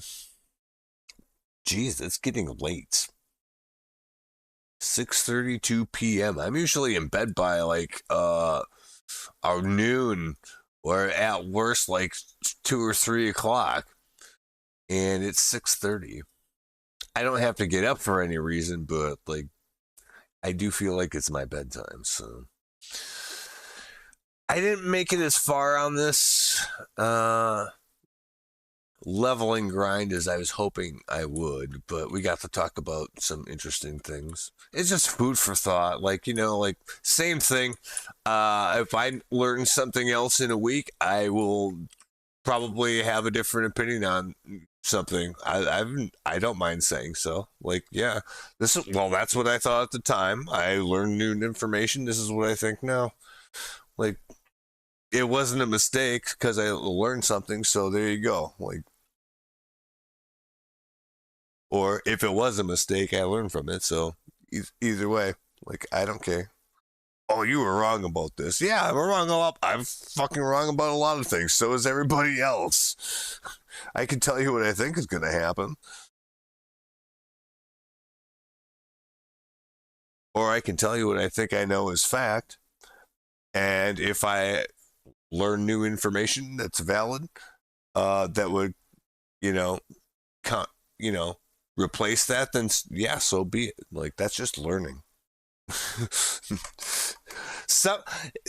geez, it's getting late. 6:32 p.m. I'm usually in bed by our noon, or at worst 2 or 3 o'clock, and it's 6:30. I don't have to get up for any reason, but I do feel like it's my bedtime. So I didn't make it as far on this leveling grind as I was hoping I would, but we got to talk about some interesting things. It's just food for thought. Same thing. If I learn something else in a week, I will probably have a different opinion on something. I don't mind saying so. That's what I thought at the time. I learned new information. This is what I think now. It wasn't a mistake because I learned something, so there you go. Or if it was a mistake, I learned from it. So either way, I don't care. oh, you were wrong about this. Yeah, I'm fucking wrong about a lot of things. So is everybody else. I can tell you what I think is going to happen. Or I can tell you what I think I know is fact. And if I learn new information that's valid, that would, replace that, then yeah, so be it. Like, that's just learning. So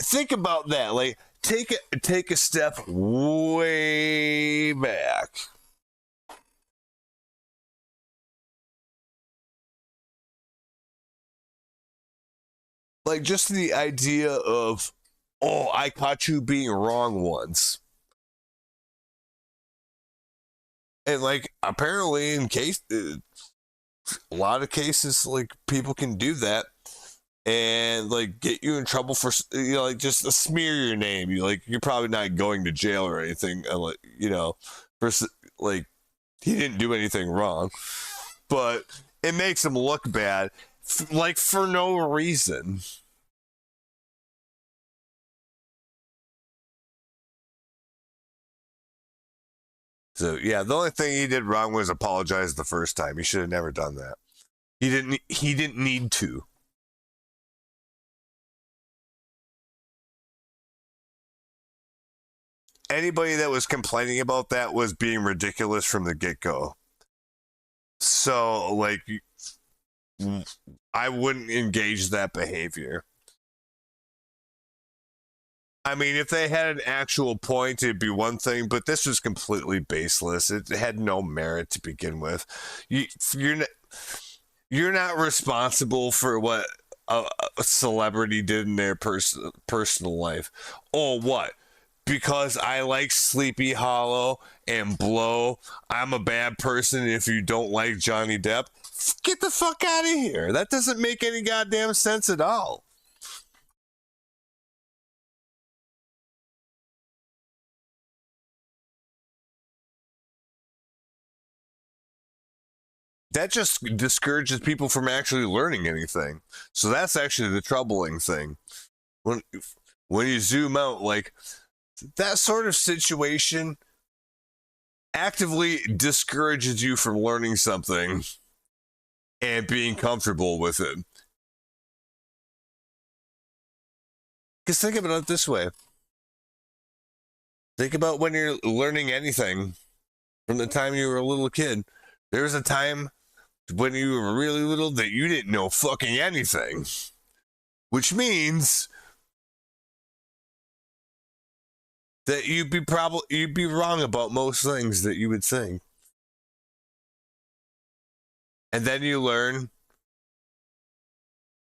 think about that. Like, take a step way back. Like, just the idea of, oh, I caught you being wrong once. And, like, apparently a lot of cases, like, people can do that and, like, get you in trouble for, like, just smear your name. You're probably not going to jail or anything, for, like, he didn't do anything wrong. But it makes him look bad, like, for no reason. So, yeah, the only thing he did wrong was apologize the first time. He should have never done that. He didn't need to. Anybody that was complaining about that was being ridiculous from the get-go. So, like, I wouldn't engage that behavior. I mean, if they had an actual point, it'd be one thing, but this was completely baseless. It had no merit to begin with. You're not responsible for what a celebrity did in their personal life. Oh, what? Because I like Sleepy Hollow and Blow, I'm a bad person if you don't like Johnny Depp? Get the fuck out of here. That doesn't make any goddamn sense at all. That just discourages people from actually learning anything. So that's actually the troubling thing. When you zoom out, like, that sort of situation actively discourages you from learning something and being comfortable with it. Because think about it this way. Think about when you're learning anything from the time you were a little kid. There was a time when you were really little that you didn't know fucking anything. Which means that you'd be wrong about most things that you would think. And then you learn,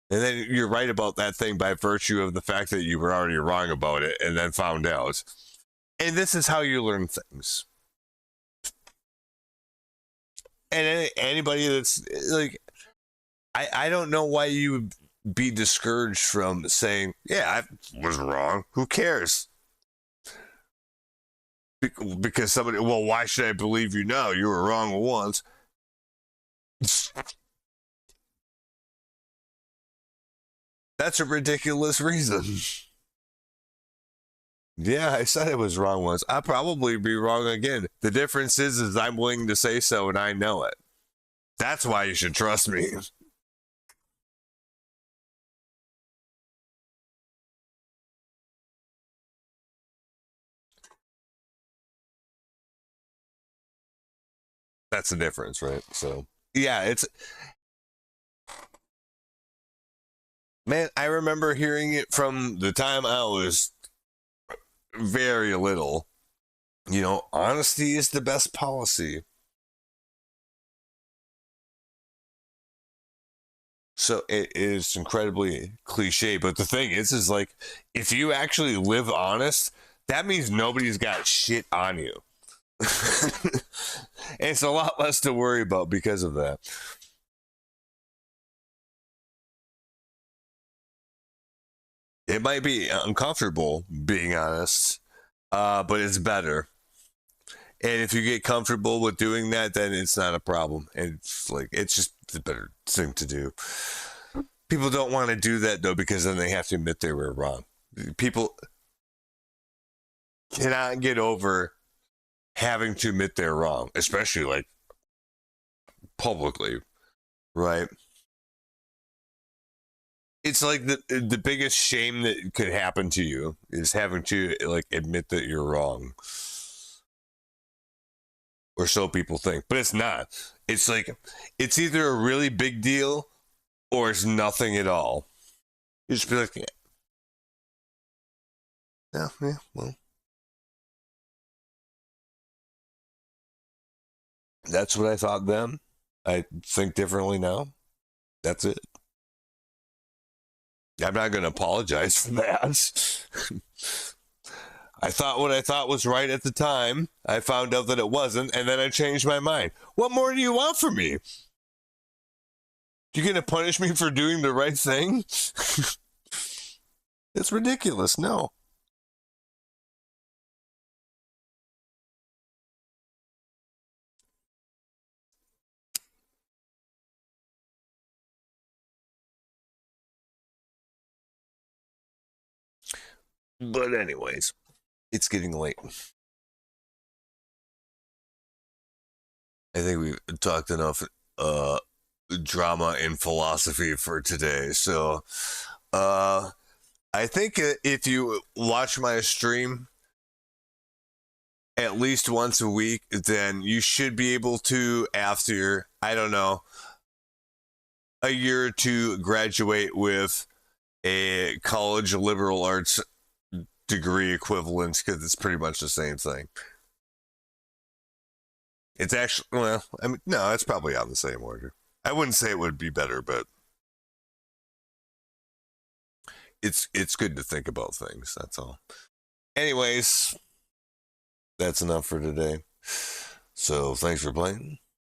and then you're right about that thing by virtue of the fact that you were already wrong about it and then found out. And this is how you learn things. And anybody that's like, I don't know why you would be discouraged from saying, yeah, I was wrong. Who cares? Because somebody, well, why should I believe you now? You were wrong once. That's a ridiculous reason. Yeah, I said I was wrong once. I'll probably be wrong again. The difference is I'm willing to say so and I know it. That's why you should trust me. That's the difference, right? So, yeah, man, I remember hearing it from the time I was very little. Honesty is the best policy. So it is incredibly cliche, but the thing is like, if you actually live honest, that means nobody's got shit on you. And it's a lot less to worry about because of that. It might be uncomfortable being honest, but it's better. And if you get comfortable with doing that, then it's not a problem. And it's just the better thing to do. People don't want to do that, though, because then they have to admit they were wrong. People cannot get over having to admit they're wrong, especially like publicly, right? It's like the biggest shame that could happen to you is having to like admit that you're wrong. Or so people think, but it's not. It's like, it's either a really big deal or it's nothing at all. You just be like, yeah, well. That's what I thought then. I think differently now. That's it. I'm not going to apologize for that. I thought what I thought was right at the time. I found out that it wasn't, and then I changed my mind. What more do you want from me? You going to punish me for doing the right thing? It's ridiculous. No. But anyways, it's getting late. I think we've talked enough drama and philosophy for today. So I think if you watch my stream at least once a week, then you should be able to, after, I don't know, a year or two, graduate with a college liberal arts degree equivalent, because it's pretty much the same thing. It's actually, well, I mean, no, it's probably on the same order. I wouldn't say it would be better, but it's good to think about things. That's all. Anyways, that's enough for today. So thanks for playing.